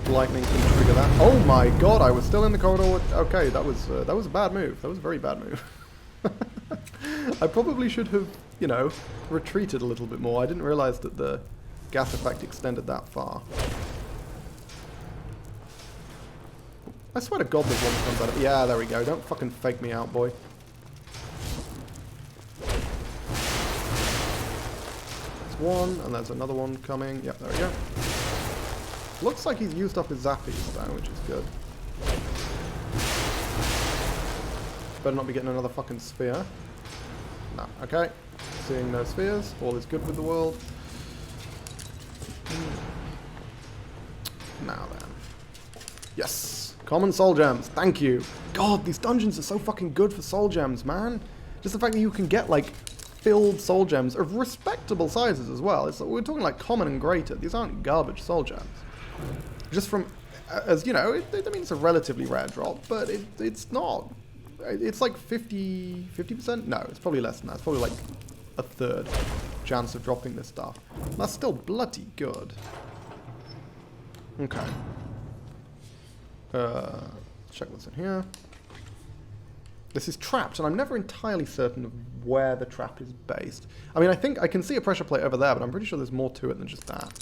lightning can trigger that. Oh my god, I was still in the corridor with... Okay, that was a bad move. That was a very bad move. I probably should have, you know, retreated a little bit more. I didn't realize that the gas effect extended that far. I swear to god there's one that comes out of... Yeah, there we go. Don't fucking fake me out, boy. There's one, and there's another one coming. Yep, there we go. Looks like he's used up his zappies though, which is good. Better not be getting another fucking sphere. No, okay. Seeing no spheres, all is good with the world. Now then. Yes! Common soul gems, thank you! God, these dungeons are so fucking good for soul gems, man! Just the fact that you can get, like, filled soul gems of respectable sizes as well. We're talking like common and greater. These aren't garbage soul gems. Just from, as you know, I mean, it's a relatively rare drop, but it's not. It's like 50%? No, it's probably less than that. It's probably like a third chance of dropping this stuff. That's still bloody good. Okay. Check what's in here. This is trapped, and I'm never entirely certain of where the trap is based. I mean, I think I can see a pressure plate over there, but I'm pretty sure there's more to it than just that.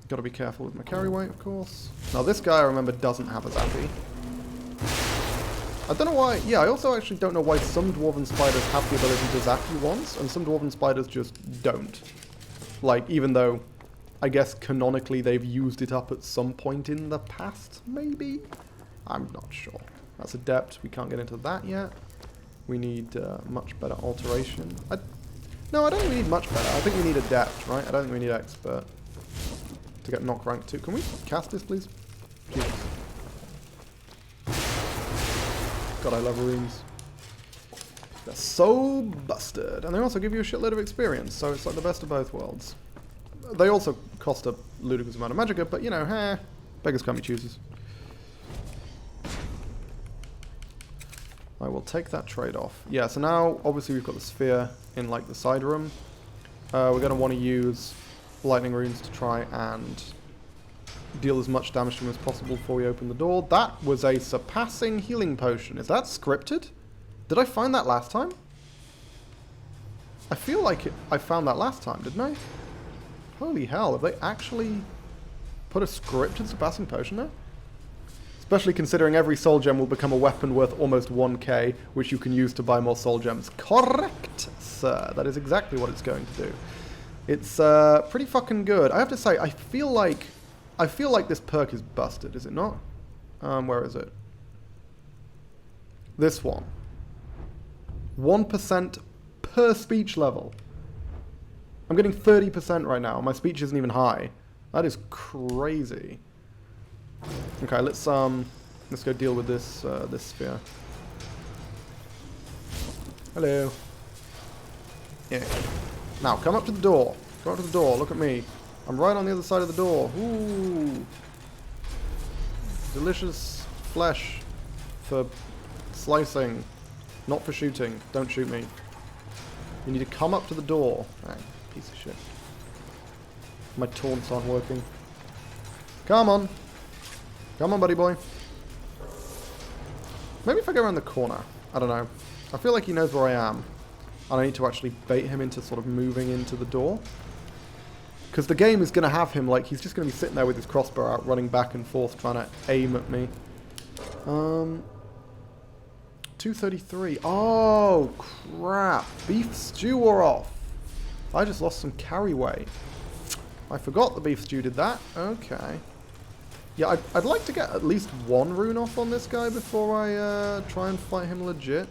Gotta be careful with my carry weight, of course. Now, this guy, I remember, doesn't have a zappy. I don't know why... Yeah, I also actually don't know why some dwarven spiders have the ability to zap you once, and some dwarven spiders just don't. Like, even though, I guess, canonically, they've used it up at some point in the past, maybe? I'm not sure. That's adept. We can't get into that yet. We need much better alteration. No, I don't think we need much better. I think we need adept, right? I don't think we need expert to get knock rank 2. Can we cast this, please? Jesus. God, I love runes. They're so busted. And they also give you a shitload of experience, so it's like the best of both worlds. They also cost a ludicrous amount of magicka, but you know, beggars can't be choosers. I will take that trade-off. Yeah, so now, obviously, we've got the sphere in, like, the side room. We're going to want to use lightning runes to try and deal as much damage to him as possible before we open the door. That was a surpassing healing potion. Is that scripted? Did I find that last time? I feel like I found that last time, didn't I? Holy hell, have they actually put a scripted surpassing potion there? Especially considering every soul gem will become a weapon worth almost 1k, which you can use to buy more soul gems. Correct, sir. That is exactly what it's going to do. It's pretty fucking good. I have to say, I feel like I feel like this perk is busted, is it not? Where is it? This one. 1% per speech level. I'm getting 30% right now. My speech isn't even high. That is crazy. Okay, let's go deal with this this sphere. Hello. Yeah. Now come up to the door. Go up to the door. Look at me. I'm right on the other side of the door. Ooh. Delicious flesh for slicing, not for shooting. Don't shoot me. You need to come up to the door. Right, piece of shit. My taunts aren't working. Come on. Come on, buddy boy. Maybe if I go around the corner. I don't know. I feel like he knows where I am. And I need to actually bait him into sort of moving into the door. Because the game is going to have him, like, he's just going to be sitting there with his crossbow out, running back and forth, trying to aim at me. 233. Oh, crap. Beef stew wore off. I just lost some carry weight. I forgot the beef stew did that. Okay. Yeah, I'd like to get at least one rune off on this guy before I try and fight him legit.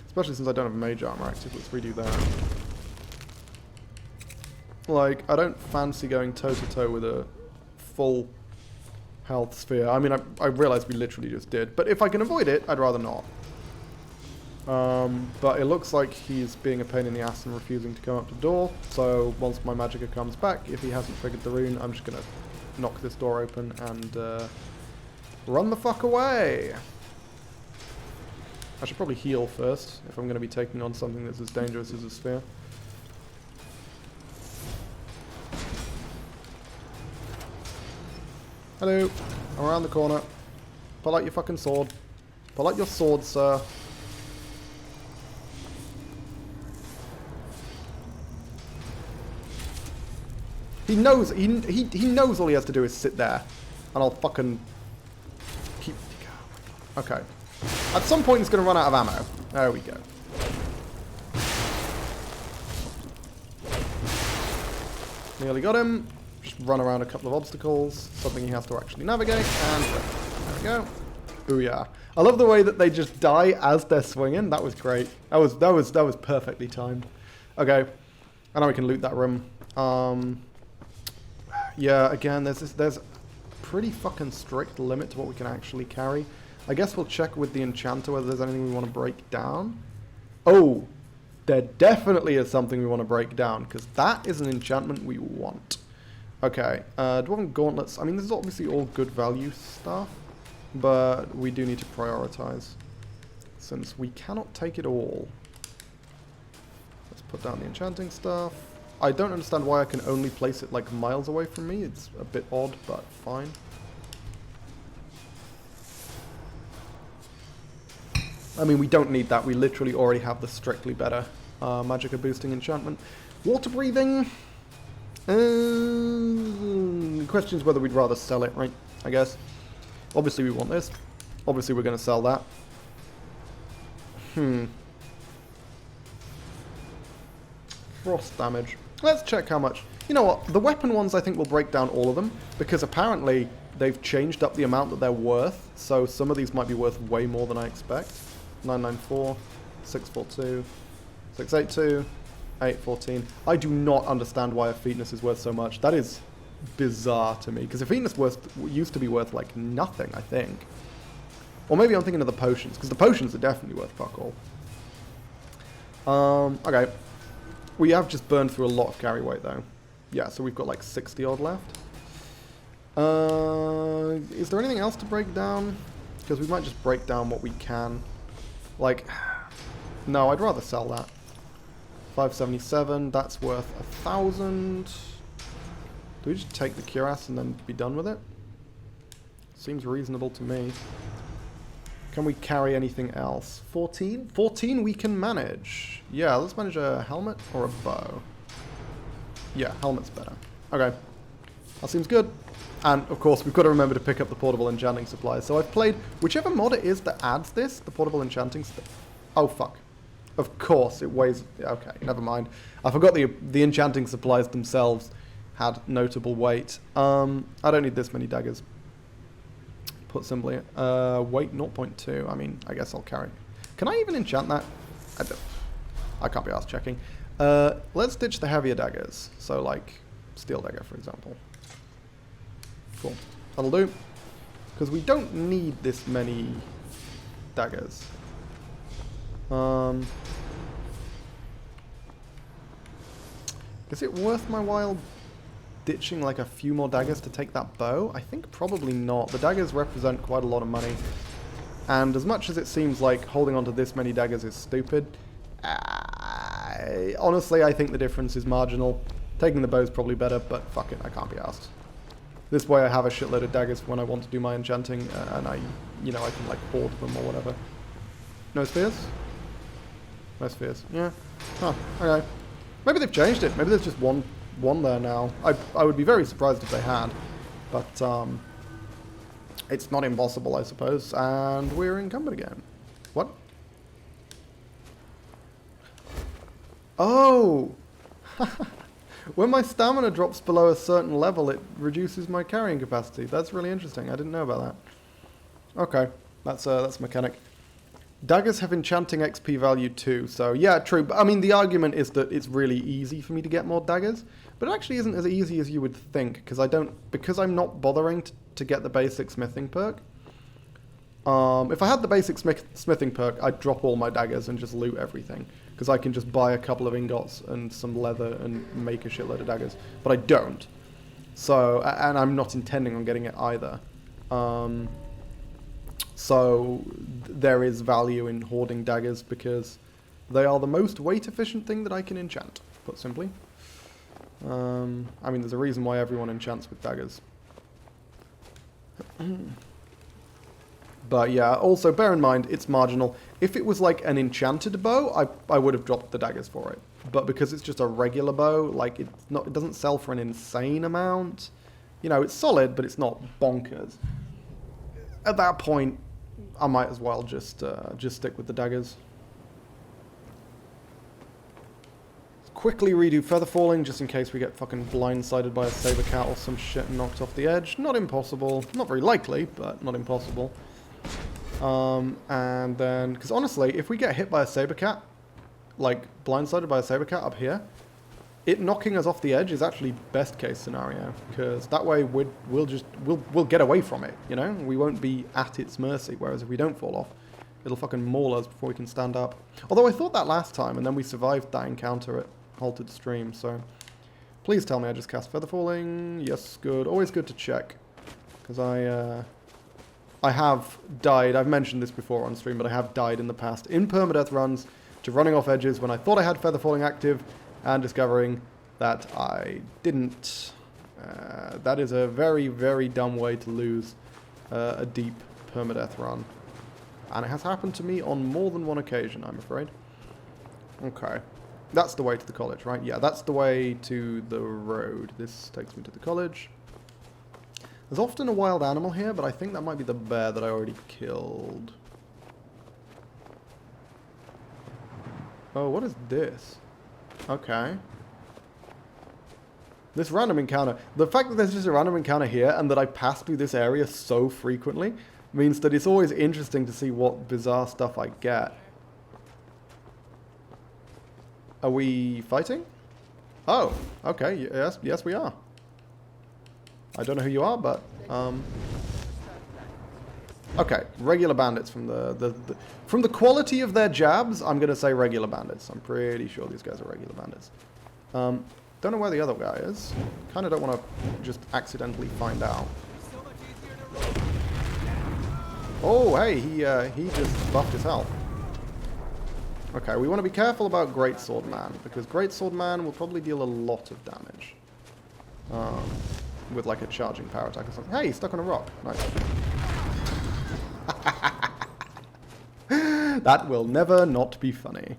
Especially since I don't have mage armor active. Let's redo that. Like, I don't fancy going toe-to-toe with a full health sphere. I mean, I realize we literally just did. But if I can avoid it, I'd rather not. But it looks like he's being a pain in the ass and refusing to come up the door. So once my magicka comes back, if he hasn't triggered the rune, I'm just going to knock this door open and run the fuck away. I should probably heal first if I'm going to be taking on something that's as dangerous as a sphere. Hello. I'm around the corner. Pull out your fucking sword. Pull out your sword, sir. He knows he knows all he has to do is sit there, and I'll fucking keep. Okay. At some point, he's gonna run out of ammo. There we go. Nearly got him. Just run around a couple of obstacles, something he has to actually navigate, and there we go. Booyah! I love the way that they just die as they're swinging. That was great. That was perfectly timed. Okay, I know we can loot that room. Yeah, again, there's a pretty fucking strict limit to what we can actually carry. I guess we'll check with the enchanter whether there's anything we want to break down. Oh, there definitely is something we want to break down, because that is an enchantment we want. Okay, Dwarven Gauntlets. I mean, this is obviously all good value stuff, but we do need to prioritize, since we cannot take it all. Let's put down the enchanting stuff. I don't understand why I can only place it like miles away from me. It's a bit odd, but fine. I mean, we don't need that. We literally already have the strictly better magicka boosting enchantment. Water breathing. The question is whether we'd rather sell it, right? I guess. Obviously we want this. Obviously we're going to sell that. Frost damage. Let's check how much. You know what? The weapon ones I think will break down all of them, because apparently they've changed up the amount that they're worth. So some of these might be worth way more than I expect. 994, 642, 682, 814. I do not understand why a featness is worth so much. That is bizarre to me, because a featness used to be worth like nothing, I think. Or maybe I'm thinking of the potions, because the potions are definitely worth fuck all. Okay. We have just burned through a lot of carry weight though. Yeah, so we've got like 60 odd left. Is there anything else to break down? Because we might just break down what we can. Like, no, I'd rather sell that. 577, that's worth 1,000. Do we just take the cuirass and then be done with it? Seems reasonable to me. Can we carry anything else? 14? 14 we can manage. Yeah, let's manage a helmet or a bow. Yeah, helmet's better. Okay. That seems good. And, of course, we've got to remember to pick up the portable enchanting supplies. So I've played whichever mod it is that adds this, the portable enchanting stuff. Oh, fuck. Of course, it weighs... Okay, never mind. I forgot the enchanting supplies themselves had notable weight. I don't need this many daggers. Put simply. Weight 0.2. I mean, I guess I'll carry. Can I even enchant that? I don't. I can't be asked checking. Let's ditch the heavier daggers. So like steel dagger, for example. Cool. That'll do. Because we don't need this many daggers. Is it worth my while ditching like a few more daggers to take that bow? I think probably not. The daggers represent quite a lot of money. And as much as it seems like holding on to this many daggers is stupid, honestly, I think the difference is marginal. Taking the bow is probably better, but fuck it, I can't be asked. This way I have a shitload of daggers when I want to do my enchanting, and I can like hoard them or whatever. No spheres? No spheres, yeah. Oh, okay. Maybe they've changed it. Maybe there's just one there now. I would be very surprised if they had. But, it's not impossible, I suppose. And we're encumbered again. What? Oh! When my stamina drops below a certain level, it reduces my carrying capacity. That's really interesting. I didn't know about that. Okay. That's a mechanic. Daggers have enchanting XP value too, so yeah, true. But I mean, the argument is that it's really easy for me to get more daggers, but it actually isn't as easy as you would think, because I'm not bothering to get the basic smithing perk. If I had the basic smithing perk, I'd drop all my daggers and just loot everything, because I can just buy a couple of ingots and some leather and make a shitload of daggers, but I don't. So, and I'm not intending on getting it either. So there is value in hoarding daggers because they are the most weight efficient thing that I can enchant, put simply. I mean, there's a reason why everyone enchants with daggers. But yeah, also bear in mind, it's marginal. If it was like an enchanted bow, I would have dropped the daggers for it. But because it's just a regular bow, like it doesn't sell for an insane amount. You know, it's solid, but it's not bonkers. At that point, I might as well just stick with the daggers. Quickly redo feather falling, just in case we get fucking blindsided by a saber cat or some shit and knocked off the edge. Not impossible. Not very likely, but not impossible. And then, because honestly, if we get hit by a saber cat, like blindsided by a saber cat up here, it knocking us off the edge is actually best case scenario, because that way we'll get away from it, you know? We won't be at its mercy, whereas if we don't fall off, it'll fucking maul us before we can stand up. Although I thought that last time, and then we survived that encounter at Halted Stream, so please tell me I just cast feather falling. Yes, good. Always good to check, because I have died. I've mentioned this before on stream, but I have died in the past in permadeath runs to running off edges when I thought I had feather falling active, and discovering that I didn't. That is a very, very dumb way to lose a deep permadeath run. And it has happened to me on more than one occasion, I'm afraid. Okay. That's the way to the college, right? Yeah, that's the way to the road. This takes me to the college. There's often a wild animal here, but I think that might be the bear that I already killed. Oh, what is this? Okay. This random encounter. The fact that there's just a random encounter here and that I pass through this area so frequently means that it's always interesting to see what bizarre stuff I get. Are we fighting? Oh, okay. Yes, we are. I don't know who you are, but okay, regular bandits from from the quality of their jabs, I'm gonna say regular bandits. I'm pretty sure these guys are regular bandits. Don't know where the other guy is. Kind of don't want to just accidentally find out. Oh, hey, he just buffed his health. Okay, we want to be careful about Greatsword Man, because Greatsword Man will probably deal a lot of damage. With like a charging power attack or something. Hey, he's stuck on a rock. Nice. That will never not be funny.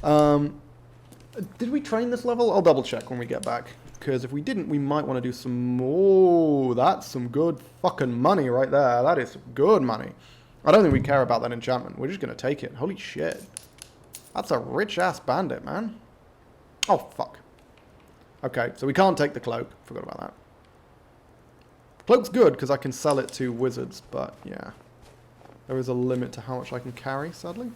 Did we train this level? I'll double check when we get back. Because if we didn't, we might want to do some more. That's some good fucking money right there. That is some good money. I don't think we care about that enchantment. We're just going to take it. Holy shit. That's a rich-ass bandit, man. Oh, fuck. Okay, so we can't take the cloak. Forgot about that. Cloak's good because I can sell it to wizards, but yeah. There is a limit to how much I can carry, sadly.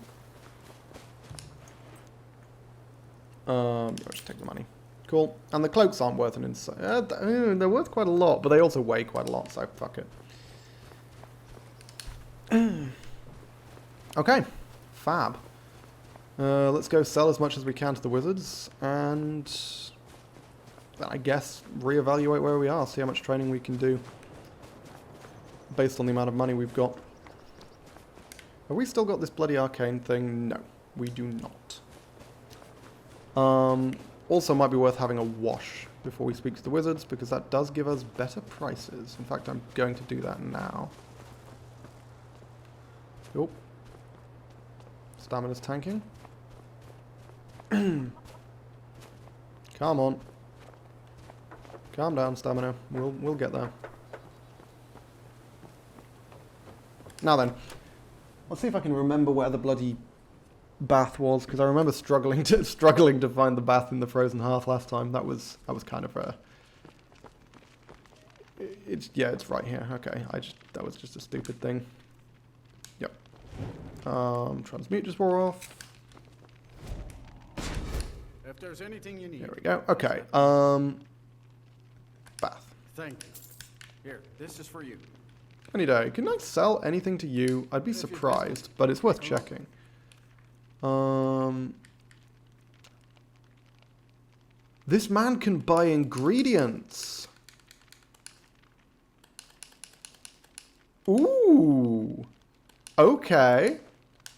Yeah, I'll just take the money. Cool. And the cloaks aren't worth an insane... they're worth quite a lot, but they also weigh quite a lot, so fuck it. Okay. Fab. Let's go sell as much as we can to the wizards, and then I guess reevaluate where we are, see how much training we can do based on the amount of money we've got. Have we still got this bloody arcane thing? No, we do not. Also might be worth having a wash before we speak to the wizards, because that does give us better prices. In fact, I'm going to do that now. Yup. Stamina's tanking. Come on. Calm down, stamina. We'll get there. Now then, let's see if I can remember where the bloody bath was, because I remember struggling to find the bath in the frozen hearth last time. That was kind of a... it's right here. Okay, that was just a stupid thing. Yep. Transmute just wore off. If there's anything you need. There we go. Okay. Bath. Thank you. Here, this is for you. Any day. Can I sell anything to you? I'd be surprised, but it's worth checking. This man can buy ingredients. Ooh. Okay.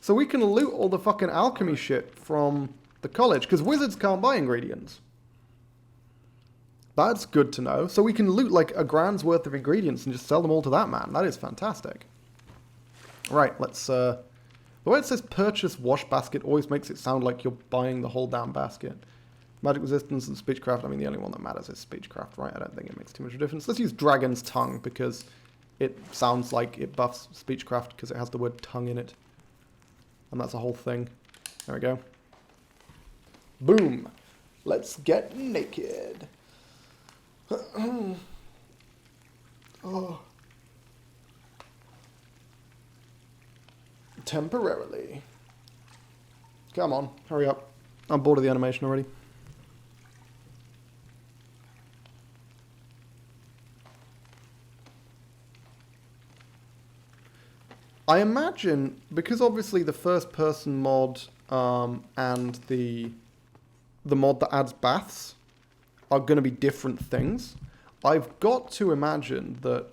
So we can loot all the fucking alchemy shit from the college, because wizards can't buy ingredients. That's good to know. So we can loot like a grand's worth of ingredients and just sell them all to that man. That is fantastic. Right, let's... the way it says purchase wash basket always makes it sound like you're buying the whole damn basket. Magic resistance and speechcraft. I mean, the only one that matters is speechcraft, right? I don't think it makes too much of a difference. Let's use Dragon's Tongue, because it sounds like it buffs speechcraft because it has the word tongue in it. And that's a whole thing. There we go. Boom. Let's get naked. Oh. Temporarily. Come on, hurry up. I'm bored of the animation already. I imagine, because obviously the first person mod and the mod that adds baths are going to be different things, I've got to imagine that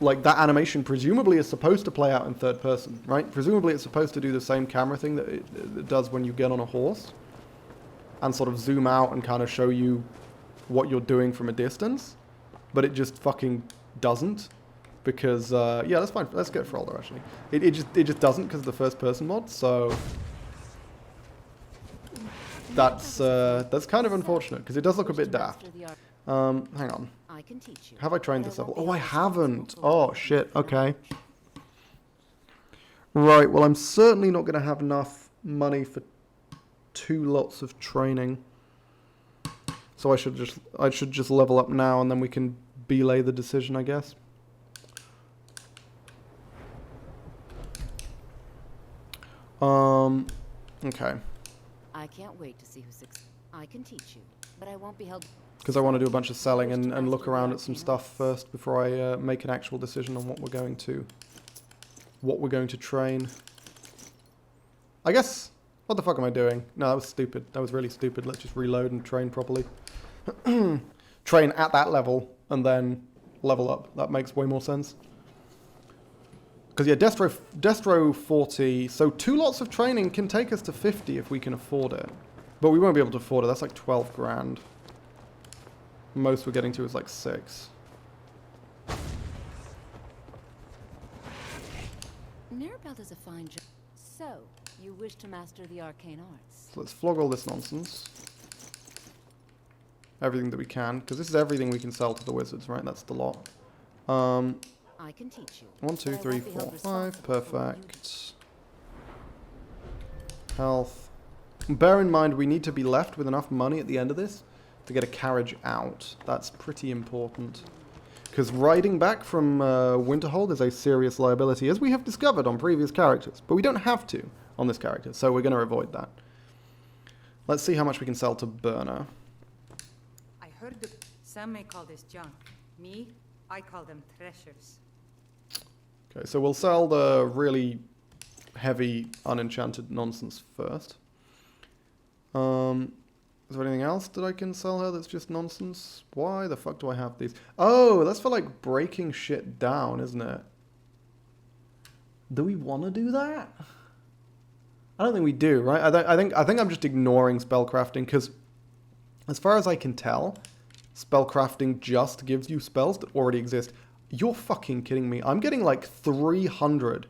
like that animation presumably is supposed to play out in third person, right? Presumably it's supposed to do the same camera thing that it does when you get on a horse and sort of zoom out and kind of show you what you're doing from a distance, but it just fucking doesn't, because yeah, that's fine. Let's go for Alder actually. It just doesn't because of the first person mod, so that's kind of unfortunate because it does look a bit daft. Hang on. I can teach you. Have I trained this level? Oh, I haven't. Oh, shit. Okay. Right. Well, I'm certainly not going to have enough money for 2 lots of training. So I should just level up now, and then we can belay the decision, I guess. Okay. I can't wait to see who succeeds. I can teach you, but I won't be held. Because I want to do a bunch of selling and look around at some stuff first before I make an actual decision on what we're going to train. I guess, what the fuck am I doing? No, that was stupid. That was really stupid. Let's just reload and train properly. Train at that level and then level up. That makes way more sense. Because yeah, Destro 40, so 2 lots of training can take us to 50 if we can afford it. But we won't be able to afford it. That's like 12 grand. Most we're getting to is like 6. Mirabelle does a fine job. So, you wish to master the arcane arts? So let's flog all this nonsense. Everything that we can, because this is everything we can sell to the wizards, right? That's the lot. I can teach you. 1, 2, 3, 4, 5. Perfect. Health. Bear in mind, we need to be left with enough money at the end of this to get a carriage out. That's pretty important. Because riding back from Winterhold is a serious liability, as we have discovered on previous characters. But we don't have to on this character, so we're going to avoid that. Let's see how much we can sell to Burner. I heard some may call this junk. Me, I call them treasures. Okay, so we'll sell the really heavy, unenchanted nonsense first. Is there anything else that I can sell her that's just nonsense? Why the fuck do I have these? Oh, that's for like breaking shit down, isn't it? Do we want to do that? I don't think we do, right? I think I'm just ignoring spellcrafting because, as far as I can tell, spellcrafting just gives you spells that already exist. You're fucking kidding me. I'm getting like 300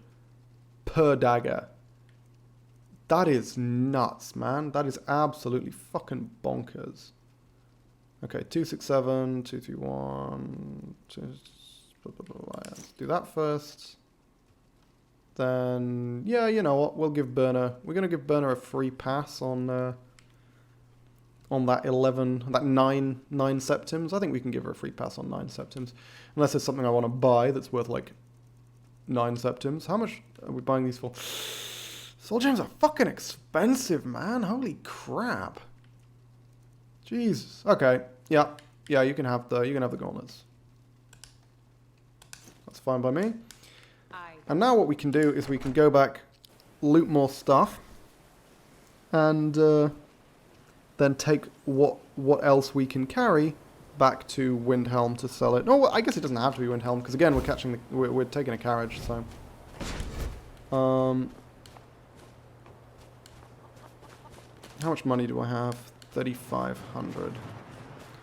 per dagger. That is nuts, man. That is absolutely fucking bonkers. Okay, 267, 231, let's do that first. Then, yeah, you know what? We'll give Burner. We're gonna give Burner a free pass on that 9 septims. I think we can give her a free pass on 9 septims, unless there's something I want to buy that's worth like 9 septims. How much are we buying these for? Soul gems are fucking expensive, man. Holy crap. Jesus. Okay. Yeah. Yeah, you can have the gauntlets. That's fine by me. And now what we can do is we can go back, loot more stuff, and then take what else we can carry back to Windhelm to sell it. Oh, I guess it doesn't have to be Windhelm because again we're taking a carriage, so. How much money do I have? 3,500.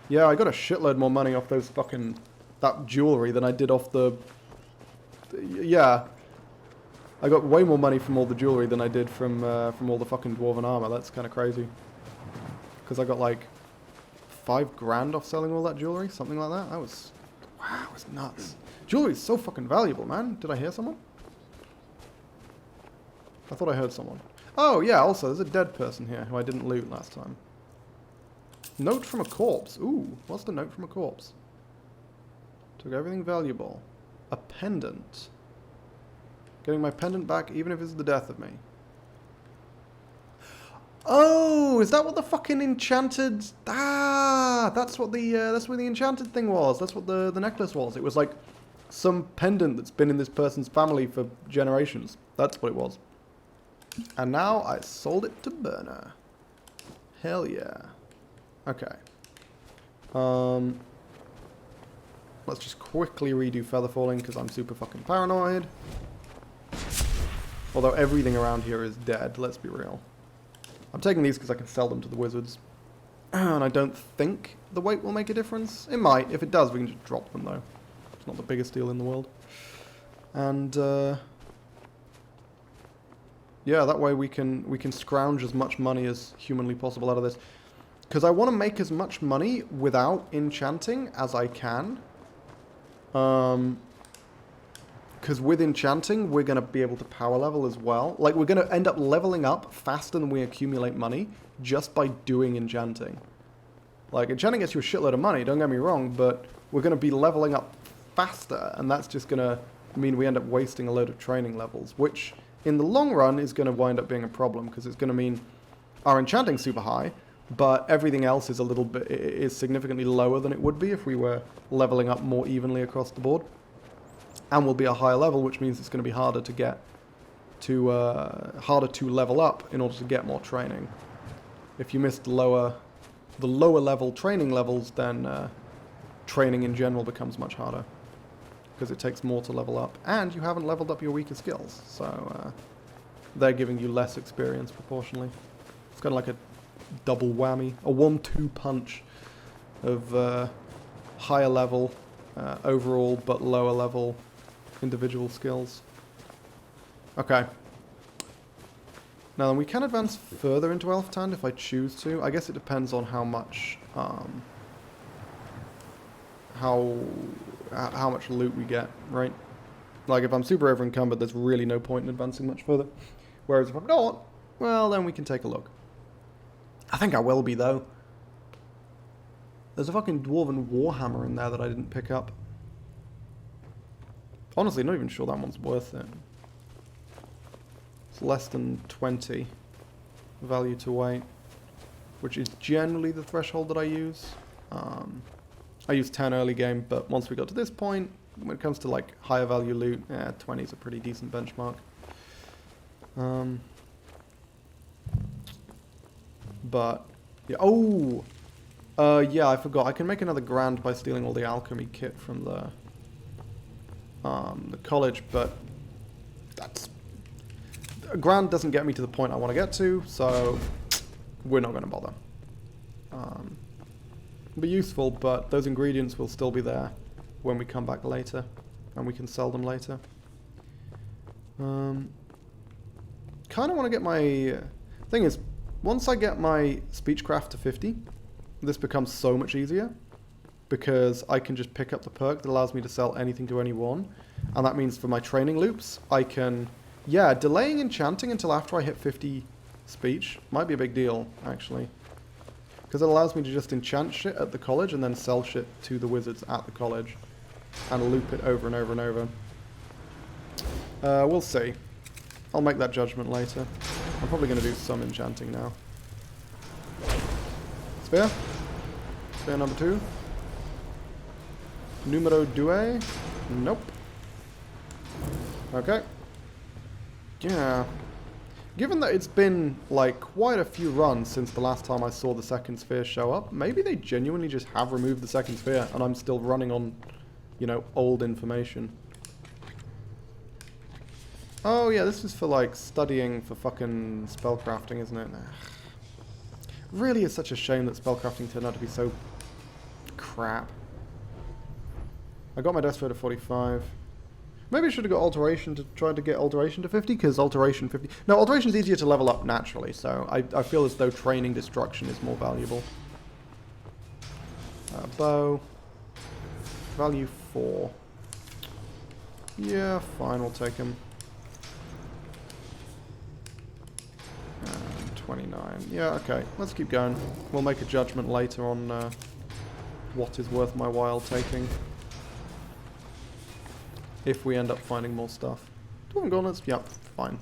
Yeah, I got a shitload more money off that jewelry than I did off yeah. I got way more money from all the jewelry than I did from all the fucking dwarven armor. That's kind of crazy. Because I got like 5 grand off selling all that jewelry, something like that. Wow, it was nuts. Jewelry is so fucking valuable, man. Did I hear someone? I thought I heard someone. Oh, yeah, also, there's a dead person here who I didn't loot last time. Note from a corpse. Ooh, what's the note from a corpse? Took everything valuable. A pendant. Getting my pendant back even if it's the death of me. Oh, is that what the fucking enchanted... Ah, that's what the enchanted thing was. That's what the necklace was. It was like some pendant that's been in this person's family for generations. That's what it was. And now I sold it to Burner. Hell yeah. Okay. Let's just quickly redo feather falling because I'm super fucking paranoid. Although everything around here is dead, let's be real. I'm taking these because I can sell them to the wizards. And I don't think the weight will make a difference. It might. If it does, we can just drop them though. It's not the biggest deal in the world. And yeah, that way we can scrounge as much money as humanly possible out of this. Because I want to make as much money without enchanting as I can. Because with enchanting, we're going to be able to power level as well. Like, we're going to end up leveling up faster than we accumulate money just by doing enchanting. Like, enchanting gets you a shitload of money, don't get me wrong, but we're going to be leveling up faster, and that's just going to mean we end up wasting a load of training levels, which in the long run is going to wind up being a problem, because it's going to mean our enchanting's super high, but everything else is significantly lower than it would be if we were leveling up more evenly across the board. And will be a higher level, which means it's going to be harder to get harder to level up in order to get more training. If you missed the lower level training levels, then training in general becomes much harder because it takes more to level up, and you haven't leveled up your weaker skills, so they're giving you less experience proportionally. It's kind of like a double whammy, a 1-2 punch of higher level overall but lower level individual skills. Okay. Now then, we can advance further into Elftand if I choose to. I guess it depends on how much how much loot we get, right? Like, if I'm super over encumbered, there's really no point in advancing much further. Whereas if I'm not, well, then we can take a look. I think I will be, though. There's a fucking Dwarven Warhammer in there that I didn't pick up. Honestly, not even sure that one's worth it. It's less than 20 value to weight, which is generally the threshold that I use. I use 10 early game, but once we got to this point, when it comes to like higher value loot, 20 is a pretty decent benchmark. But yeah, yeah, I forgot. I can make another grand by stealing all the alchemy kit from the college, but that's a grand doesn't get me to the point I want to get to, so we're not going to bother. It'll be useful, but those ingredients will still be there when we come back later, and we can sell them later. Kind of want to get my... Thing is, once I get my speechcraft to 50, this becomes so much easier, because I can just pick up the perk that allows me to sell anything to anyone, and that means for my training loops, I can... Yeah, delaying enchanting until after I hit 50 speech might be a big deal, actually. Because it allows me to just enchant shit at the college and then sell shit to the wizards at the college. And loop it over and over and over. We'll see. I'll make that judgment later. I'm probably going to do some enchanting now. Spear? Spear number 2. Numero 2? Nope. Okay. Yeah. Given that it's been, like, quite a few runs since the last time I saw the second sphere show up, maybe they genuinely just have removed the second sphere and I'm still running on, you know, old information. Oh, yeah, this is for, like, studying for fucking spellcrafting, isn't it? Really is such a shame that spellcrafting turned out to be so crap. I got my Despo to 45. Maybe I should have got Alteration to try to get Alteration to 50, because Alteration 50... No, Alteration is easier to level up naturally, so I feel as though training Destruction is more valuable. Bow. Value 4. Yeah, fine, we'll take him. 29. Yeah, okay, let's keep going. We'll make a judgment later on what is worth my while taking. If we end up finding more stuff. Dwarven gauntlets? Yep, fine.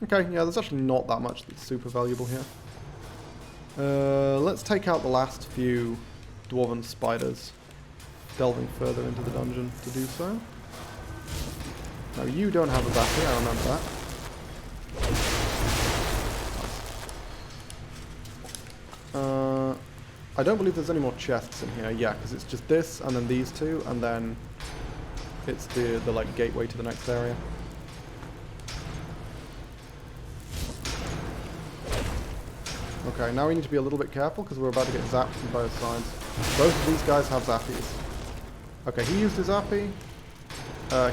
Okay, yeah, there's actually not that much that's super valuable here. Let's take out the last few dwarven spiders. Delving further into the dungeon to do so. Now, you don't have a battery, I remember that. I don't believe there's any more chests in here. Yeah, because it's just this, and then these two, and then... It's the like gateway to the next area. Okay, now we need to be a little bit careful because we're about to get zapped from both sides. Both of these guys have zappies. Okay, he used his zappy.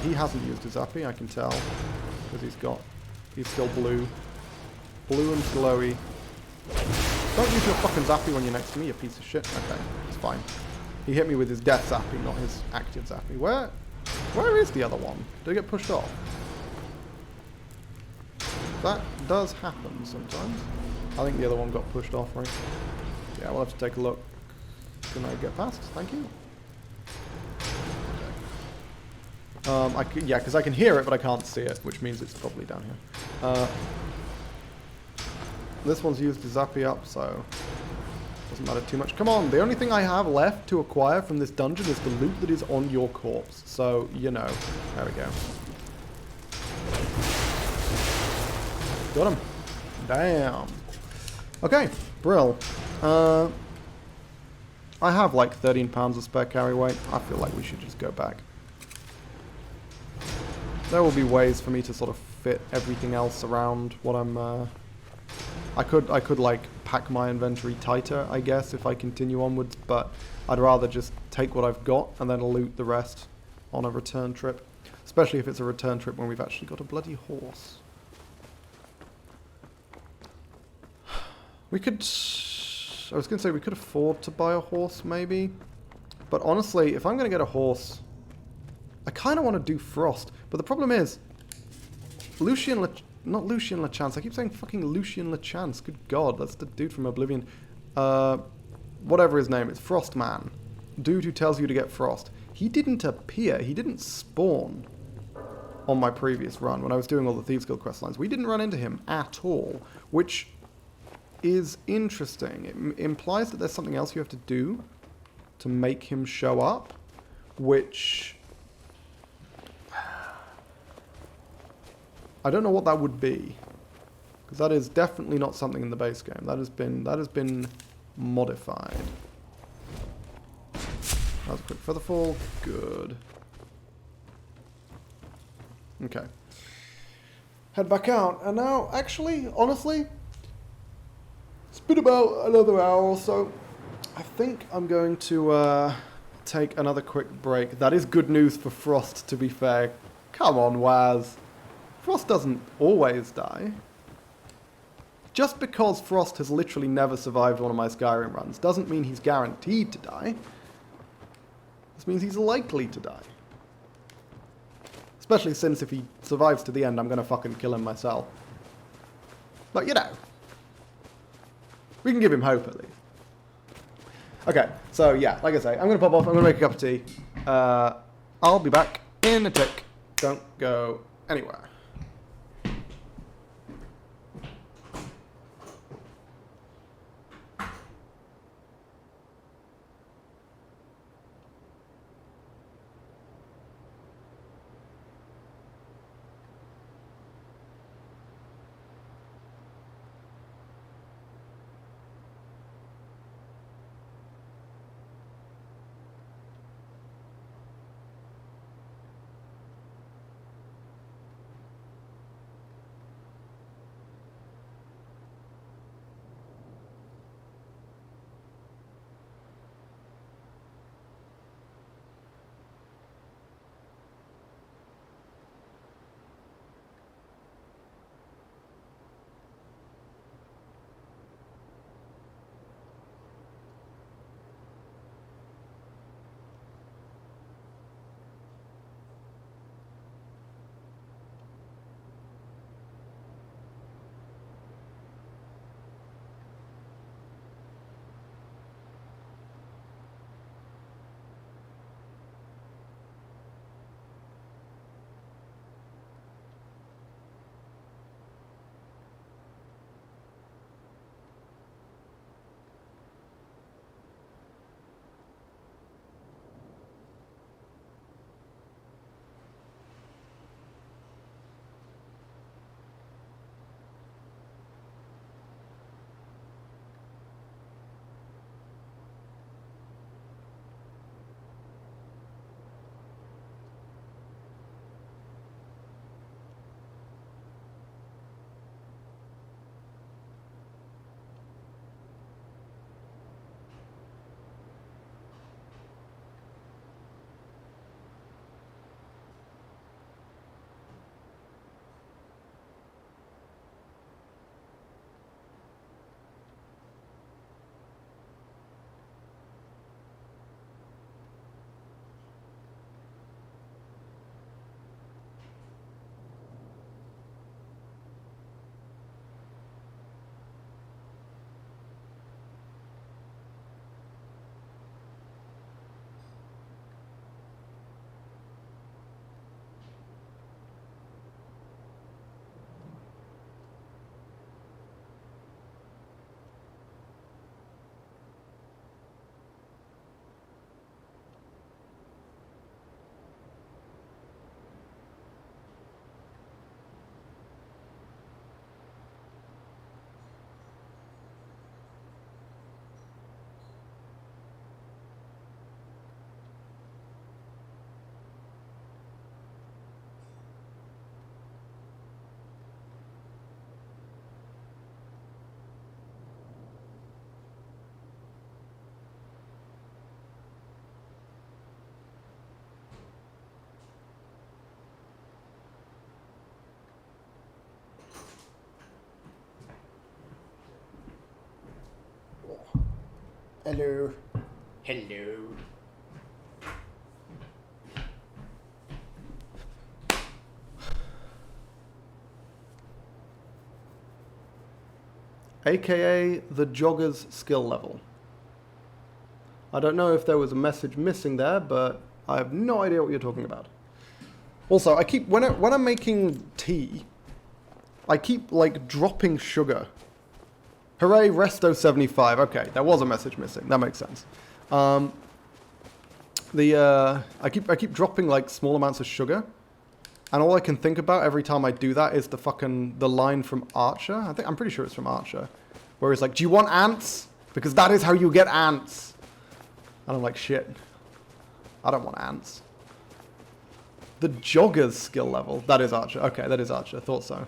He hasn't used his zappy, I can tell. Because he's still blue. Blue and glowy. Don't use your fucking zappy when you're next to me, you piece of shit. Okay, it's fine. He hit me with his death zappy, not his active zappy. Where is the other one? Did it get pushed off? That does happen sometimes. I think the other one got pushed off, right? Yeah, we'll have to take a look. Can I get past? Thank you. Okay. Yeah, because I can hear it, but I can't see it, which means it's probably down here. This one's used to zappy up, so... Doesn't matter too much. Come on, the only thing I have left to acquire from this dungeon is the loot that is on your corpse. So, you know. There we go. Got him. Damn. Okay, Brill. I have like 13 pounds of spare carry weight. I feel like we should just go back. There will be ways for me to sort of fit everything else around what I'm... I could like pack my inventory tighter, I guess, if I continue onwards, but I'd rather just take what I've got and then loot the rest on a return trip. Especially if it's a return trip when we've actually got a bloody horse. We could... I was going to say we could afford to buy a horse, maybe. But honestly, if I'm going to get a horse, I kind of want to do Frost. But the problem is, Lucian not Lucian LeChance. I keep saying fucking Lucian LeChance. Good God, that's the dude from Oblivion. Whatever his name is, Frostman. Dude who tells you to get frost. He didn't appear. He didn't spawn on my previous run when I was doing all the Thieves Guild quest lines. We didn't run into him at all, which is interesting. It implies that there's something else you have to do to make him show up, which I don't know what that would be, because that is definitely not something in the base game. That has been modified. That was a quick featherfall. Good. Okay. Head back out. And now, actually, honestly, it's been about another hour or so. I think I'm going to take another quick break. That is good news for Frost, to be fair. Come on, Waz. Frost doesn't always die. Just because Frost has literally never survived one of my Skyrim runs doesn't mean he's guaranteed to die. This means he's likely to die. Especially since if he survives to the end, I'm going to fucking kill him myself. But, you know. We can give him hope, at least. Okay, so yeah, like I say, I'm going to pop off, I'm going to make a cup of tea. I'll be back in a tick. Don't go anywhere. Hello. Hello. aka the jogger's skill level. I don't know if there was a message missing there, but I have no idea what you're talking about. Also, I keep when I'm making tea, I keep like dropping sugar. Hooray, Resto 75. Okay, there was a message missing. That makes sense. I keep dropping like small amounts of sugar, and all I can think about every time I do that is the line from Archer. I'm pretty sure it's from Archer, where he's like, "Do you want ants? Because that is how you get ants." And I'm like, shit. I don't want ants. The jogger's skill level. That is Archer. Okay, that is Archer. Thought so.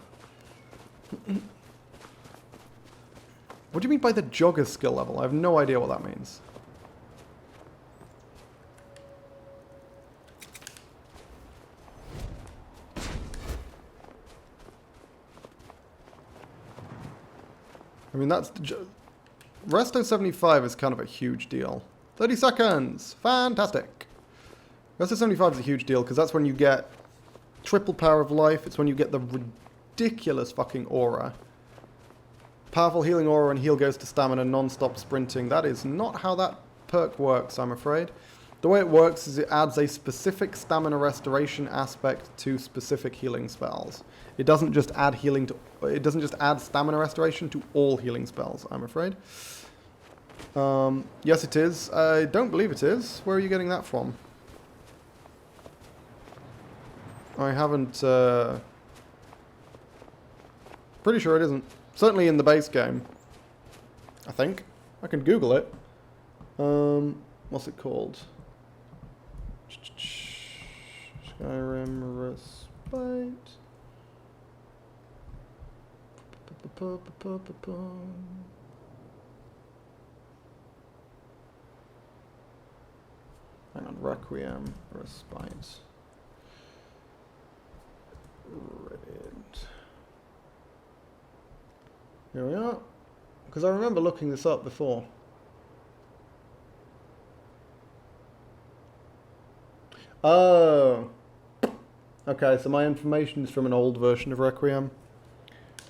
What do you mean by the jogger's skill level? I have no idea what that means. I mean, that's... Resto 75 is kind of a huge deal. 30 seconds! Fantastic! Resto 75 is a huge deal, because that's when you get triple power of life. It's when you get the ridiculous fucking aura. Powerful healing aura and heal goes to stamina, non-stop sprinting. That is not how that perk works, I'm afraid. The way it works is it adds a specific stamina restoration aspect to specific healing spells. It doesn't just add healing to... It doesn't just add stamina restoration to all healing spells, I'm afraid. Yes, it is. I don't believe it is. Where are you getting that from? I haven't... Pretty sure it isn't. Certainly in the base game. I think. I can Google it. What's it called? Skyrim Respite. Hang on, Requiem Respite. Reddit. Here we are. Because I remember looking this up before. Oh. Okay, so my information is from an old version of Requiem.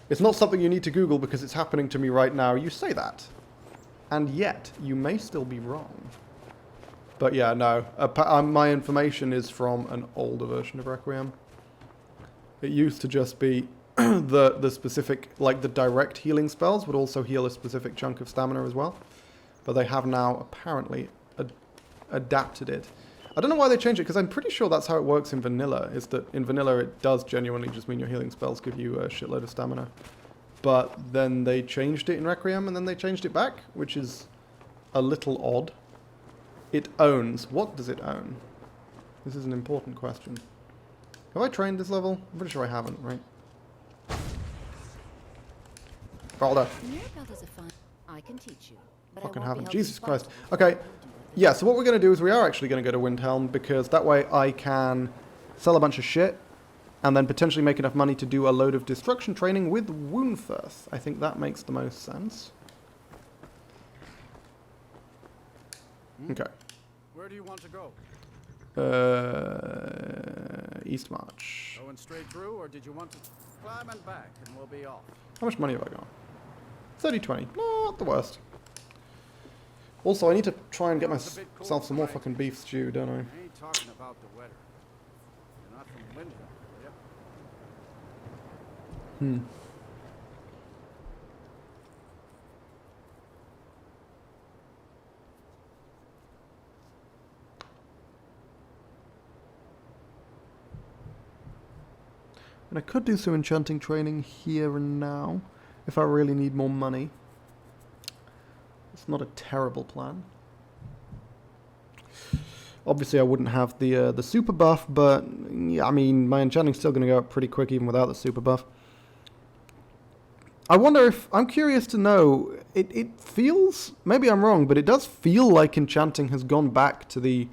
It's not something you need to Google because it's happening to me right now. You say that. And yet, you may still be wrong. But yeah, no. My information is from an older version of Requiem. It used to just be the specific, like the direct healing spells would also heal a specific chunk of stamina as well. But they have now apparently adapted it. I don't know why they changed it, because I'm pretty sure that's how it works in vanilla, is that in vanilla it does genuinely just mean your healing spells give you a shitload of stamina. But then they changed it in Requiem, and then they changed it back, which is a little odd. It owns. What does it own? This is an important question. Have I trained this level? I'm pretty sure I haven't, right? Balder. I can teach you. Fucking haven't. Jesus Christ. Okay. Yeah, so what we're going to do is we are actually going to go to Windhelm, because that way I can sell a bunch of shit and then potentially make enough money to do a load of destruction training with Woundfirth. I think that makes the most sense. Okay. Where do you want to go? East March. Going straight through, or did you want to climb and back, and we'll be off? How much money have I got? 30-20. Not the worst. Also, I need to try and get myself some more fucking beef stew, don't I? I ain't talking about the weather. You're not from Windhelm, are you? And I could do some enchanting training here and now, if I really need more money. It's not a terrible plan. Obviously, I wouldn't have the super buff, but yeah, I mean, my enchanting's still going to go up pretty quick even without the super buff. I wonder if... I'm curious to know... It feels... Maybe I'm wrong, but it does feel like enchanting has gone back to the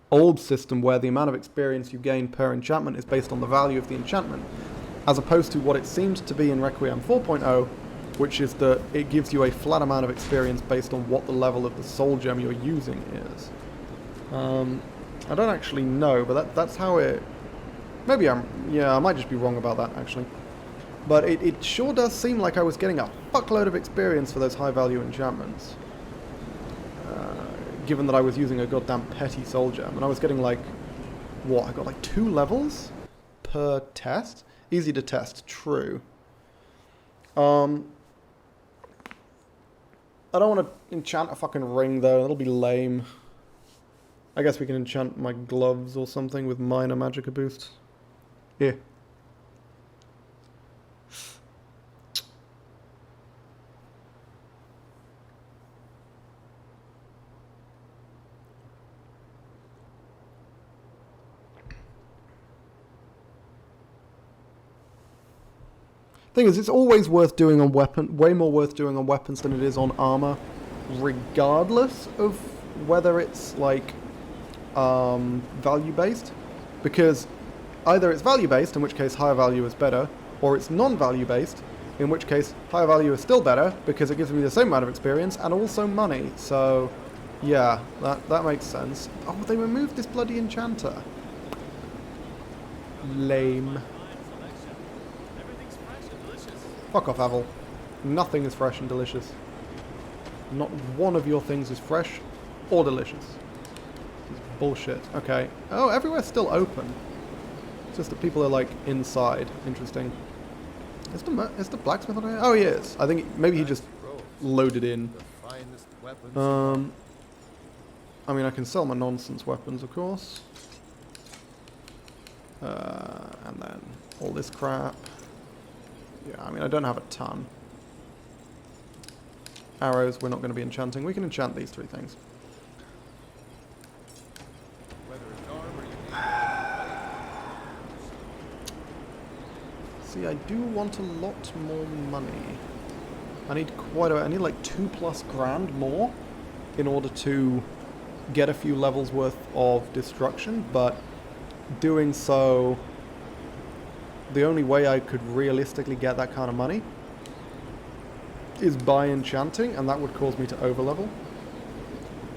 old system where the amount of experience you gain per enchantment is based on the value of the enchantment, as opposed to what it seems to be in Requiem 4.0, which is that it gives you a flat amount of experience based on what the level of the soul gem you're using is. I don't actually know, but that's how it... Maybe I might just be wrong about that, actually. But it sure does seem like I was getting a fuckload of experience for those high-value enchantments. Given that I was using a goddamn petty soul gem. And I was getting like... What? I got like 2 levels per test? Easy to test, true. I don't want to enchant a fucking ring though, that'll be lame. I guess we can enchant my gloves or something with minor magicka boost. Yeah. Thing is, it's always worth doing on way more worth doing on weapons than it is on armor, regardless of whether it's like value based, because either it's value based, in which case higher value is better, or it's non-value based, in which case higher value is still better because it gives me the same amount of experience and also money. So yeah, that makes sense. Oh, they removed this bloody enchanter. Lame. Fuck off, Avel. Nothing is fresh and delicious. Not one of your things is fresh or delicious. This is bullshit. Okay. Oh, everywhere's still open. It's just that people are, like, inside. Interesting. Is the blacksmith on here? Oh, he is. I think maybe he just loaded in. I mean, I can sell my nonsense weapons, of course. And then all this crap. Yeah, I mean, I don't have a ton. Arrows, we're not going to be enchanting. We can enchant these 3 things. See, I do want a lot more money. I need I need like 2+ grand more in order to get a few levels worth of destruction, but doing so... The only way I could realistically get that kind of money is by enchanting, and that would cause me to overlevel.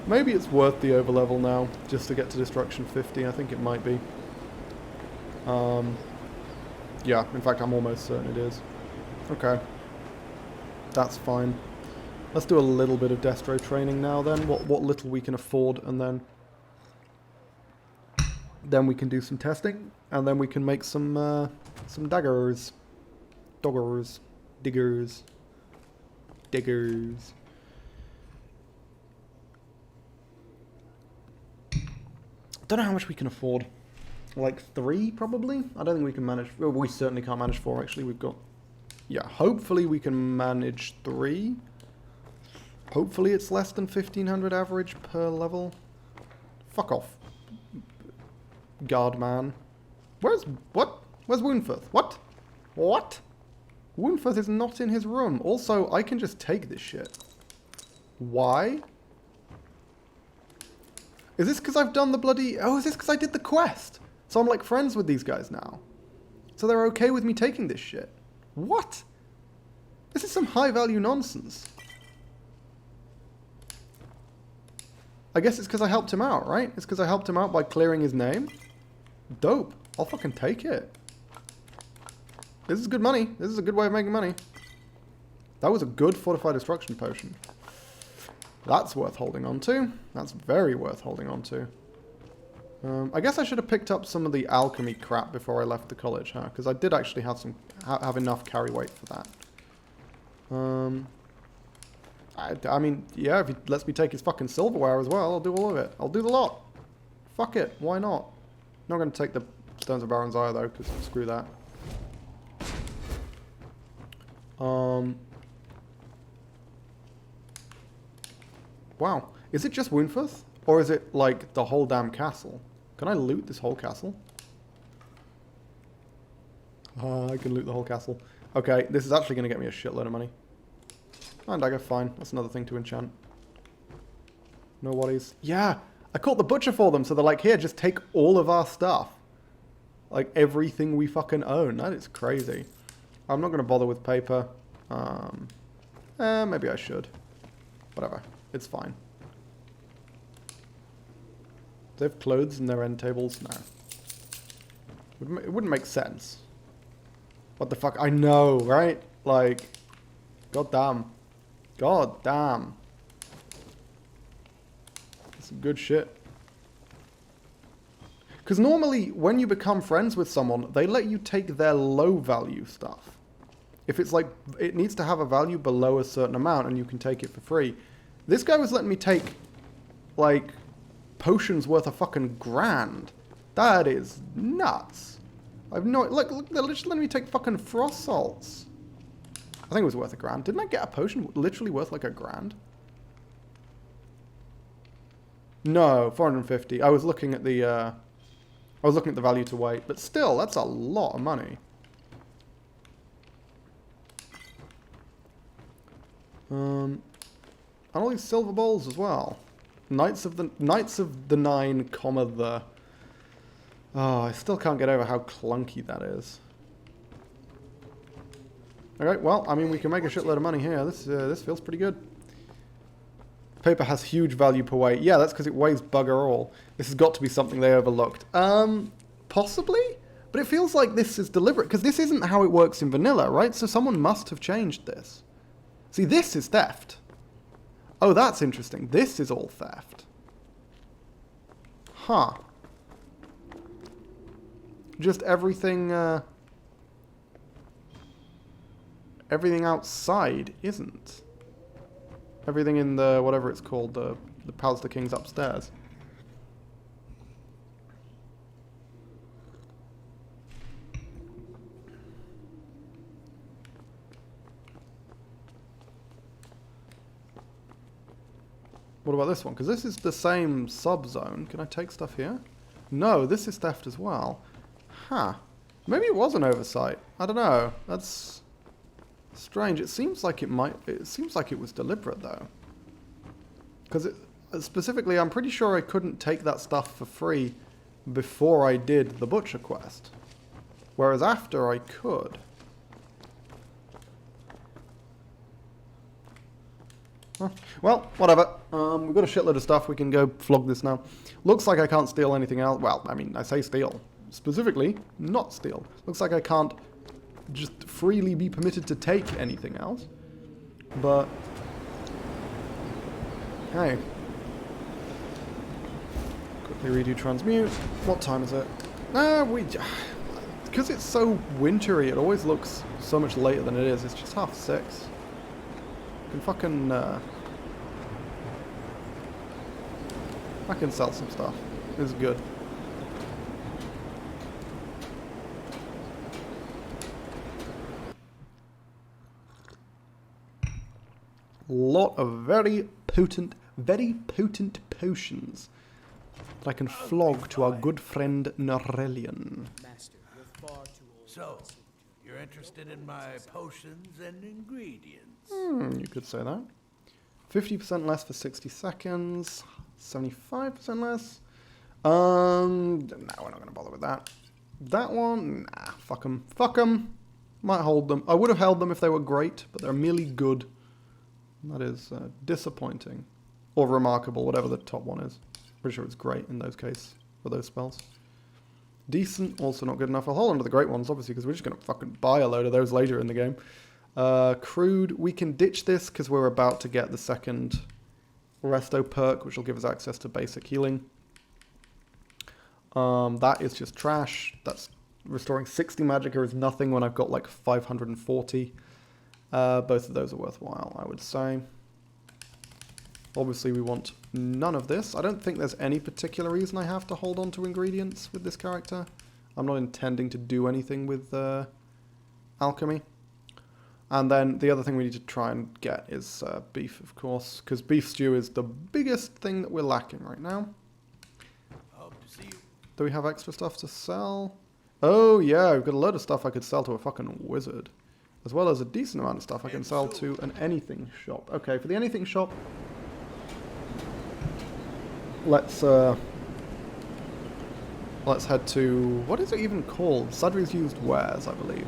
Maybe it's worth the overlevel now, just to get to destruction 50. I think it might be. Yeah, in fact, I'm almost certain it is. Okay. That's fine. Let's do a little bit of destro training now then, what little we can afford, and then we can do some testing, and then we can make some daggers. Diggers. Don't know how much we can afford. Like 3, probably? I don't think we can manage... Well, we certainly can't manage 4, actually. We've got... Yeah, hopefully we can manage 3. Hopefully it's less than 1,500 average per level. Fuck off. Guard man. Where's Woundfirth? What? Woundfirth is not in his room. Also, I can just take this shit. Why? Is this because I've done the bloody... Oh, is this because I did the quest? So I'm like friends with these guys now. So they're okay with me taking this shit. What? This is some high value nonsense. I guess it's because I helped him out, right? It's because I helped him out by clearing his name. Dope. I'll fucking take it. This is good money. This is a good way of making money. That was a good fortified destruction potion. That's worth holding on to. That's very worth holding on to. I guess I should have picked up some of the alchemy crap before I left the college, huh? Because I did actually have have enough carry weight for that. I mean, yeah, if he lets me take his fucking silverware as well, I'll do all of it. I'll do the lot. Fuck it, why not? Not going to take the Stones of Baron's Eye though, because screw that. Wow. Is it just Woundfirth? Or is it, like, the whole damn castle? Can I loot this whole castle? I can loot the whole castle. Okay, this is actually going to get me a shitload of money. And dagger, fine. That's another thing to enchant. No worries. Yeah! I caught the butcher for them, so they're like, here, just take all of our stuff. Like, everything we fucking own. That is crazy. I'm not going to bother with paper. Maybe I should. Whatever. It's fine. Do they have clothes in their end tables? No. It wouldn't make sense. What the fuck? I know, right? Like, goddamn. Goddamn. Some good shit. Because normally, when you become friends with someone, they let you take their low value stuff. If it's like, it needs to have a value below a certain amount and you can take it for free. This guy was letting me take, like, potions worth a fucking grand. That is nuts. I've no, look, they're literally letting me take fucking frost salts. I think it was worth a grand. Didn't I get a potion literally worth like a grand? No, 450. I was looking at the value to weight, but still, that's a lot of money. And all these silver balls as well. Knights of the Nine, comma the. Oh, I still can't get over how clunky that is. Okay, well, I mean, we can make a shitload of money here. This feels pretty good. Paper has huge value per weight. Yeah, that's because it weighs bugger all. This has got to be something they overlooked. Possibly? But it feels like this is deliberate, because this isn't how it works in vanilla, right? So someone must have changed this. See, this is theft. Oh, that's interesting. This is all theft. Huh. Just everything, everything outside isn't. Everything in the, whatever it's called, the Palace of the Kings upstairs. What about this one? Because this is the same sub-zone. Can I take stuff here? No, this is theft as well. Huh. Maybe it was an oversight. I don't know. That's strange. It seems like it might... It seems like it was deliberate, though. Because specifically, I'm pretty sure I couldn't take that stuff for free before I did the Butcher quest. Whereas after, I could. Well, whatever. We've got a shitload of stuff. We can go flog this now. Looks like I can't steal anything else. Well, I mean, I say steal. Specifically, not steal. Looks like I can't just freely be permitted to take anything else. But, hey. Quickly redo transmute. What time is it? Because it's so wintry, it always looks so much later than it is. It's just 6:30. I can sell some stuff. This is good. Lot of very potent potions that I can flog to our good friend Norelian. So, you're interested in my potions and ingredients? You could say that. 50% less for 60 seconds. 75% less. No, we're not going to bother with that. That one, nah, fuck them. Fuck them. Might hold them. I would have held them if they were great, but they're merely good. That is disappointing. Or remarkable, whatever the top one is. Pretty sure it's great in those cases, for those spells. Decent, also not good enough. I'll hold on to the great ones, obviously, because we're just going to fucking buy a load of those later in the game. Crude, we can ditch this because we're about to get the second resto perk, which will give us access to basic healing. That is just trash. That's restoring 60 magicka is nothing when I've got like 540. Both of those are worthwhile, I would say. Obviously we want none of this. I don't think there's any particular reason I have to hold on to ingredients with this character. I'm not intending to do anything with alchemy. And then the other thing we need to try and get is beef, of course, because beef stew is the biggest thing that we're lacking right now. Hope to see you. Do we have extra stuff to sell? Oh yeah, we've got a load of stuff I could sell to a fucking wizard. As well as a decent amount of stuff I can sell to an anything shop. Okay, for the anything shop, let's head to, what is it even called? Sudri's Used Wares, I believe.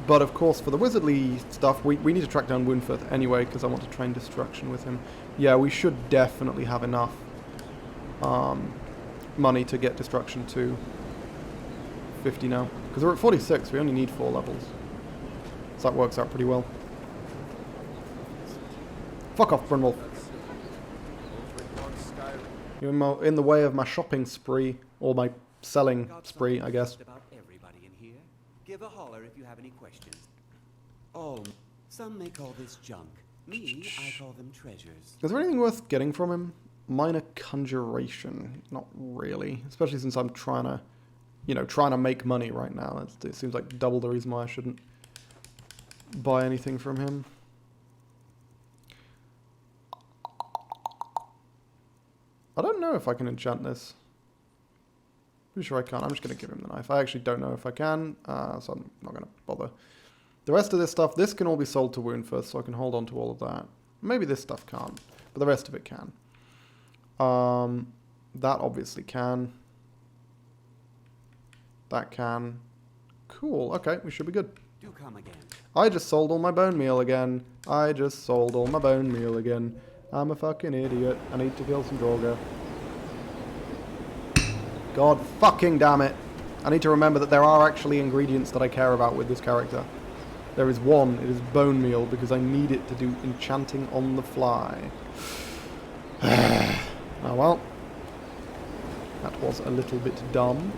But of course, for the wizardly stuff, we need to track down Woundfirth anyway, because I want to train Destruction with him. Yeah, we should definitely have enough money to get Destruction to 50 now. Because we're at 46, we only need 4 levels. So that works out pretty well. Fuck off, Brunwolf. You're in the way of my shopping spree, or my selling spree, I guess. About everybody in here. Give a holler if you have any questions. Some may call this junk. Me, I call them treasures. Is there anything worth getting from him? Minor conjuration. Not really. Especially since I'm trying to, you know, trying to make money right now. It seems like double the reason why I shouldn't buy anything from him. I don't know if I can enchant this. Pretty sure I can't. I'm just going to give him the knife. I actually don't know if I can, so I'm not going to bother. The rest of this stuff, this can all be sold to Woundfirth, so I can hold on to all of that. Maybe this stuff can't, but the rest of it can. That obviously can. That can. Cool, okay, we should be good. Do come again. I just sold all my bone meal again. I just sold all my bone meal again. I'm a fucking idiot. I need to kill some Draugr. God fucking damn it. I need to remember that there are actually ingredients that I care about with this character. There is one, it is bone meal, because I need it to do enchanting on the fly. Oh well. That was a little bit dumb.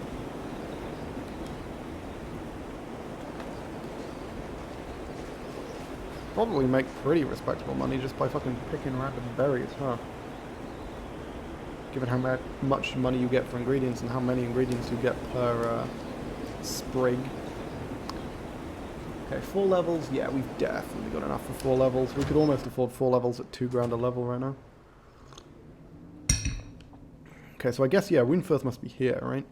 Probably make pretty respectable money just by fucking picking random berries, huh? Given how much money you get for ingredients and how many ingredients you get per sprig. Okay, 4 levels. Yeah, we've definitely got enough for 4 levels. We could almost afford 4 levels at 2 grand a level right now. Okay, so I guess, yeah, Woundfirth must be here, right?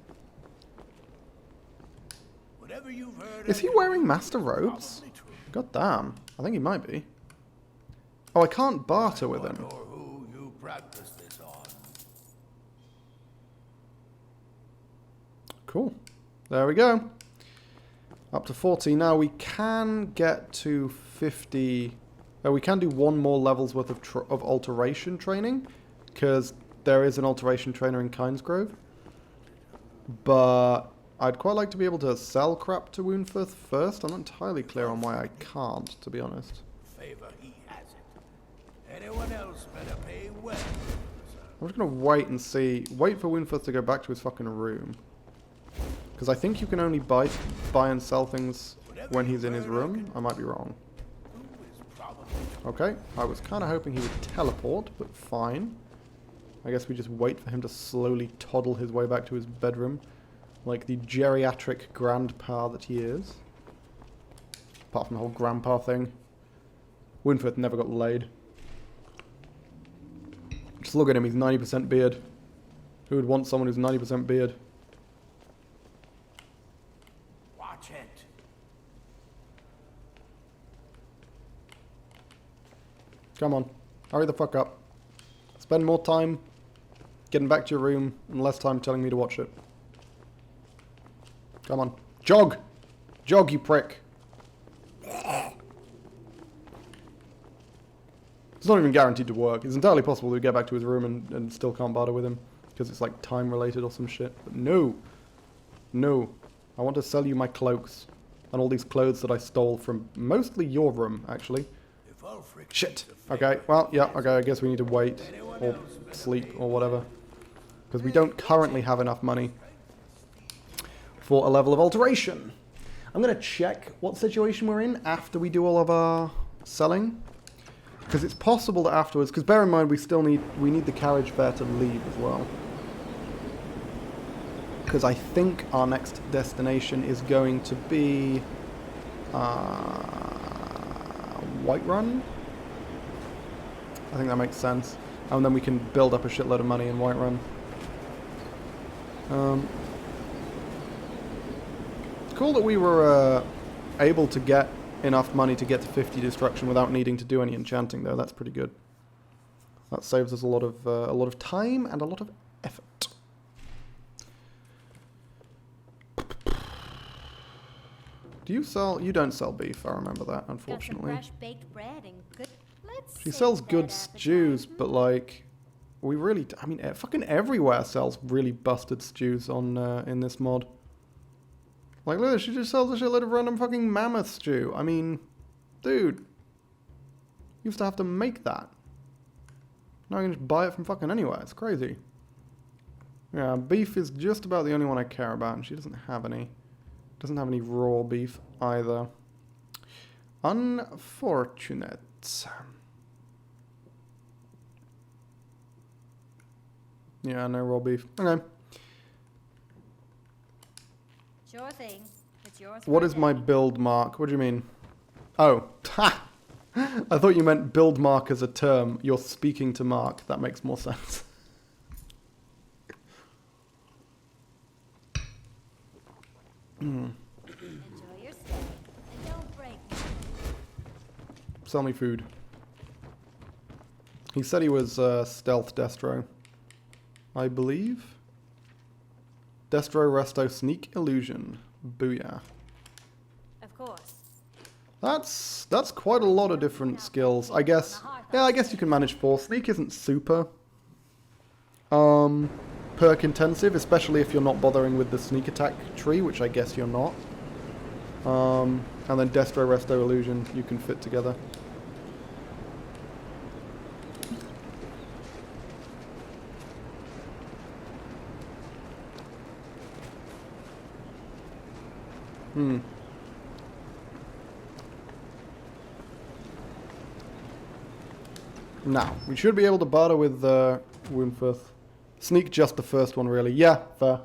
Is he wearing master robes? God damn. I think he might be. Oh, I can't barter with him. Cool. There we go. Up to 40. Now we can get to 50. We can do 1 more level's worth of alteration training, because there is an alteration trainer in Kynesgrove. But I'd quite like to be able to sell crap to Woundfirth first. I'm not entirely clear on why I can't, to be honest. I'm just going to wait and see. Wait for Woundfirth to go back to his fucking room. Because I think you can only buy and sell things when he's in his room. I might be wrong. Okay, I was kind of hoping he would teleport, but fine. I guess we just wait for him to slowly toddle his way back to his bedroom, like the geriatric grandpa that he is. Apart from the whole grandpa thing. Woundfirth never got laid. Just look at him, he's 90% beard. Who would want someone who's 90% beard? Watch it. Come on, hurry the fuck up. Spend more time getting back to your room and less time telling me to watch it. Come on. Jog! Jog, you prick! It's not even guaranteed to work. It's entirely possible to get back to his room and still can't barter with him, because it's like time related or some shit. But no! No. I want to sell you my cloaks. And all these clothes that I stole from mostly your room, actually. Shit! Okay, well, yeah, okay, I guess we need to wait. Or sleep, or whatever. Because we don't currently have enough money for a level of alteration. I'm going to check what situation we're in after we do all of our selling. Because it's possible that afterwards, because bear in mind we need the carriage fare to leave as well. Because I think our next destination is going to be Whiterun. I think that makes sense. And then we can build up a shitload of money in Whiterun. It's cool that we were able to get enough money to get to 50 destruction without needing to do any enchanting, though. That's pretty good. That saves us a lot of time and a lot of effort. Do you sell? You don't sell beef. I remember that, unfortunately. Got some fresh baked bread and good. Let's She save sells that good appetite. stews, but like, we really, I mean, fucking everywhere sells really busted stews on in this mod. Like, look, she just sells a shitload of random fucking mammoth stew. I mean, dude. You used to have to make that. Now I can just buy it from fucking anywhere. It's crazy. Yeah, beef is just about the only one I care about, and she doesn't have any. Doesn't have any raw beef either. Unfortunate. Yeah, no raw beef. Okay. Sure thing. It's yours. What is my build mark? What do you mean? Oh, ha! I thought you meant build mark as a term. You're speaking to Mark. That makes more sense. Enjoy your stay. And don't break me. Sell me food. He said he was stealth Destro. I believe. Destro Resto Sneak Illusion. Booyah. Of course. That's quite a lot of different skills. I guess, yeah, I guess you can manage 4. Sneak isn't super perk intensive, especially if you're not bothering with the sneak attack tree, which I guess you're not. And then Destro Resto Illusion you can fit together. Now, we should be able to barter with Woundfirth. Sneak just the first one, really. Yeah, fair.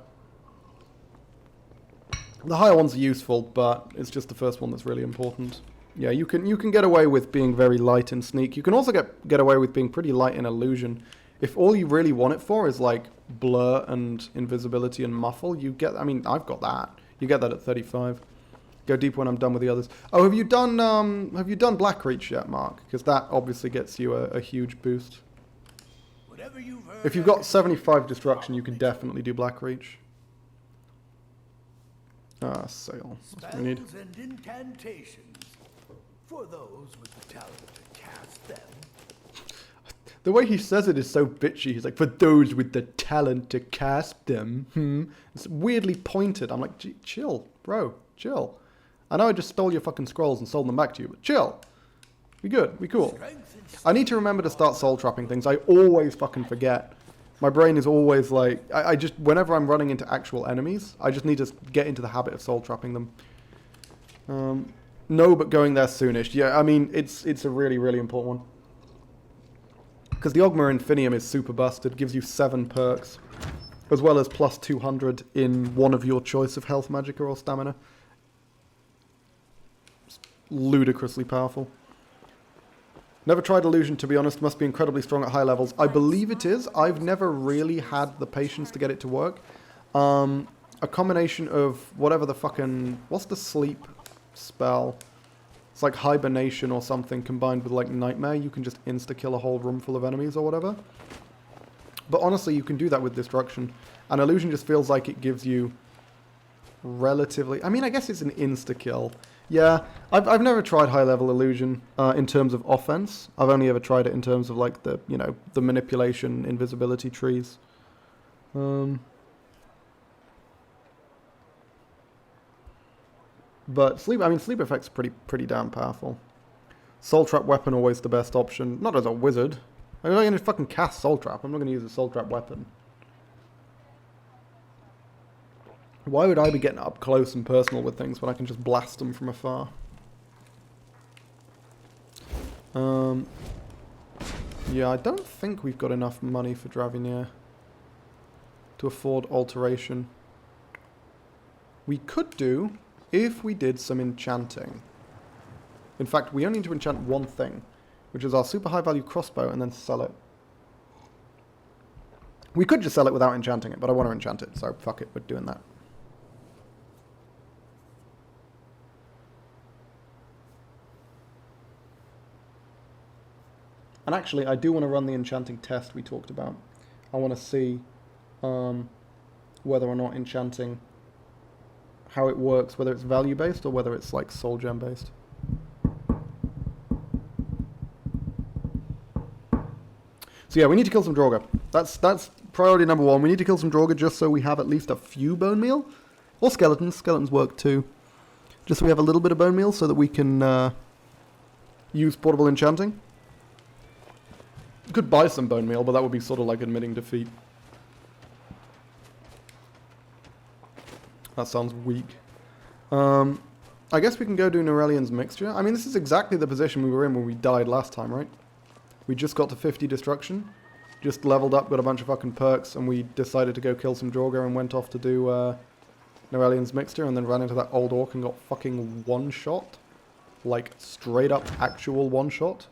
The higher ones are useful, but it's just the first one that's really important. Yeah, you can get away with being very light in Sneak. You can also get away with being pretty light in Illusion. If all you really want it for is like blur and invisibility and muffle, you get. I mean, I've got that. You get that at 35. Go deep when I'm done with the others. Oh, have you done Blackreach yet, Mark? Because that obviously gets you a huge boost. If you've got 75 destruction, you can definitely do Blackreach. Ah, sail. That's what we need. Spells and incantations for those with the talent to cast them. The way he says it is so bitchy. He's like, for those with the talent to cast them. It's weirdly pointed. I'm like, gee, chill, bro, chill. I know I just stole your fucking scrolls and sold them back to you, but chill. We good, we cool. I need to remember to start soul trapping things. I always fucking forget. My brain is always like, I just, whenever I'm running into actual enemies, I just need to get into the habit of soul trapping them. No, but going there soonish. Yeah, I mean, it's a really, really important one. Because the Ogma Infinium is super busted, gives you 7 perks, as well as plus 200 in one of your choice of health, magicka, or stamina. It's ludicrously powerful. Never tried Illusion, to be honest. Must be incredibly strong at high levels. I believe it is. I've never really had the patience to get it to work. A combination of whatever the fucking... What's the sleep spell? It's like hibernation or something combined with like nightmare. You can just insta-kill a whole room full of enemies or whatever. But honestly, you can do that with destruction. And Illusion just feels like it gives you relatively... I mean, I guess it's an insta-kill. Yeah, I've never tried high-level Illusion in terms of offense. I've only ever tried it in terms of like the, you know, the manipulation, invisibility trees. But sleep effect's pretty damn powerful. Soul Trap weapon always the best option. Not as a wizard. I'm not going to fucking cast Soul Trap. I'm not going to use a Soul Trap weapon. Why would I be getting up close and personal with things when I can just blast them from afar? Yeah, I don't think we've got enough money for Dravinier to afford alteration. We could do if we did some enchanting. In fact, we only need to enchant one thing, which is our super high value crossbow, and then sell it. We could just sell it without enchanting it, but I want to enchant it, so fuck it, we're doing that. And actually, I do want to run the enchanting test we talked about. I want to see whether or not enchanting, how it works, whether it's value-based or whether it's like soul gem-based. So yeah, we need to kill some Draugr. That's priority number 1. We need to kill some Draugr just so we have at least a few bone meal. Or skeletons. Skeletons work too. Just so we have a little bit of bone meal so that we can use portable enchanting. Could buy some bone meal, but that would be sort of like admitting defeat. That sounds weak. I guess we can go do Norelian's mixture. I mean, this is exactly the position we were in when we died last time, right? We just got to 50 destruction. Just leveled up, got a bunch of fucking perks, and we decided to go kill some Draugr and went off to do Norelian's mixture, and then ran into that old orc and got fucking one-shot. Like, straight up actual one-shot.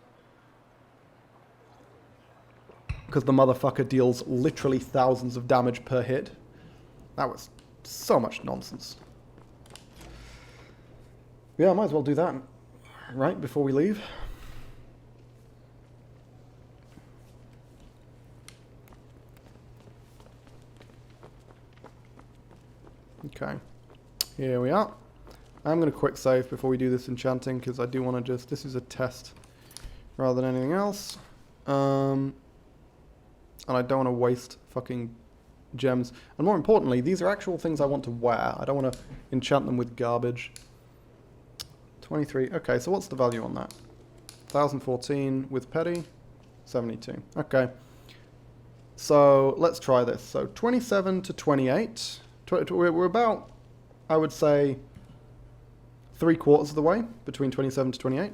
Because the motherfucker deals literally thousands of damage per hit. That was so much nonsense. Yeah, I might as well do that right before we leave. Okay, here we are. I'm going to quick save before we do this enchanting because I do want to just... This is a test rather than anything else. And I don't want to waste fucking gems. And more importantly, these are actual things I want to wear. I don't want to enchant them with garbage. 23. Okay, so what's the value on that? 1014 with petty. 72. Okay. So let's try this. So 27 to 28. We're about, I would say, 3/4 of the way between 27 to 28.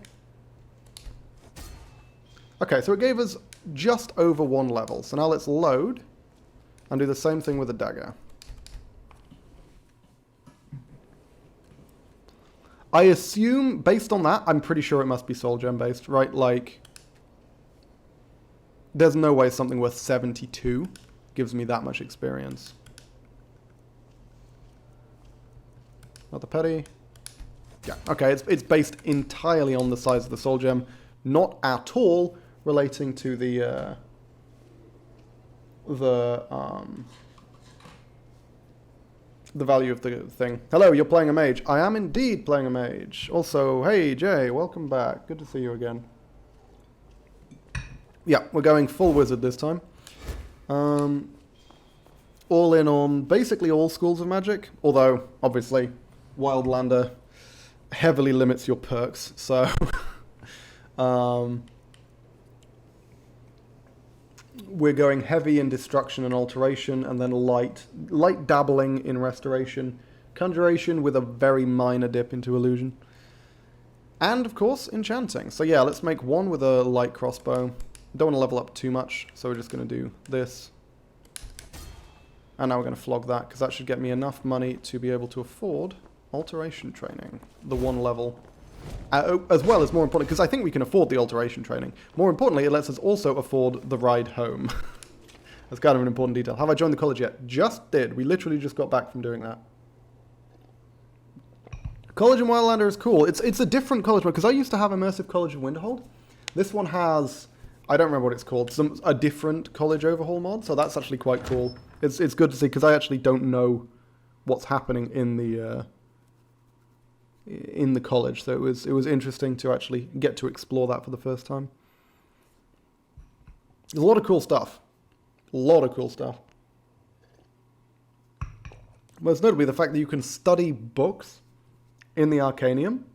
Okay, so it gave us just over 1 level. So now let's load and do the same thing with a dagger. I assume, based on that, I'm pretty sure it must be soul gem based, right? Like, there's no way something worth 72 gives me that much experience. Not the petty. Yeah, okay, it's based entirely on the size of the soul gem, not at all relating to the value of the thing. Hello, you're playing a mage. I am indeed playing a mage. Also, hey Jay, welcome back. Good to see you again. Yeah, we're going full wizard this time. All in on basically all schools of magic, although obviously Wildlander heavily limits your perks, so we're going heavy in destruction and alteration, and then light dabbling in restoration, conjuration with a very minor dip into illusion, and of course enchanting. So yeah, let's make one with a light crossbow. Don't want to level up too much, so we're just going to do this. And now we're going to flog that, because that should get me enough money to be able to afford alteration training, the 1 level. As well as, more importantly, because I think we can afford the alteration training. More importantly, it lets us also afford the ride home. That's kind of an important detail. Have I joined the college yet? Just did. We literally just got back from doing that. College in Wildlander is cool. It's a different college mode, because I used to have Immersive College in Winterhold. This one has, I don't remember what it's called, a different college overhaul mod, so that's actually quite cool. It's good to see, because I actually don't know what's happening in the college, so it was interesting to actually get to explore that for the first time. There's a lot of cool stuff. A lot of cool stuff. Most notably the fact that you can study books in the Arcanium,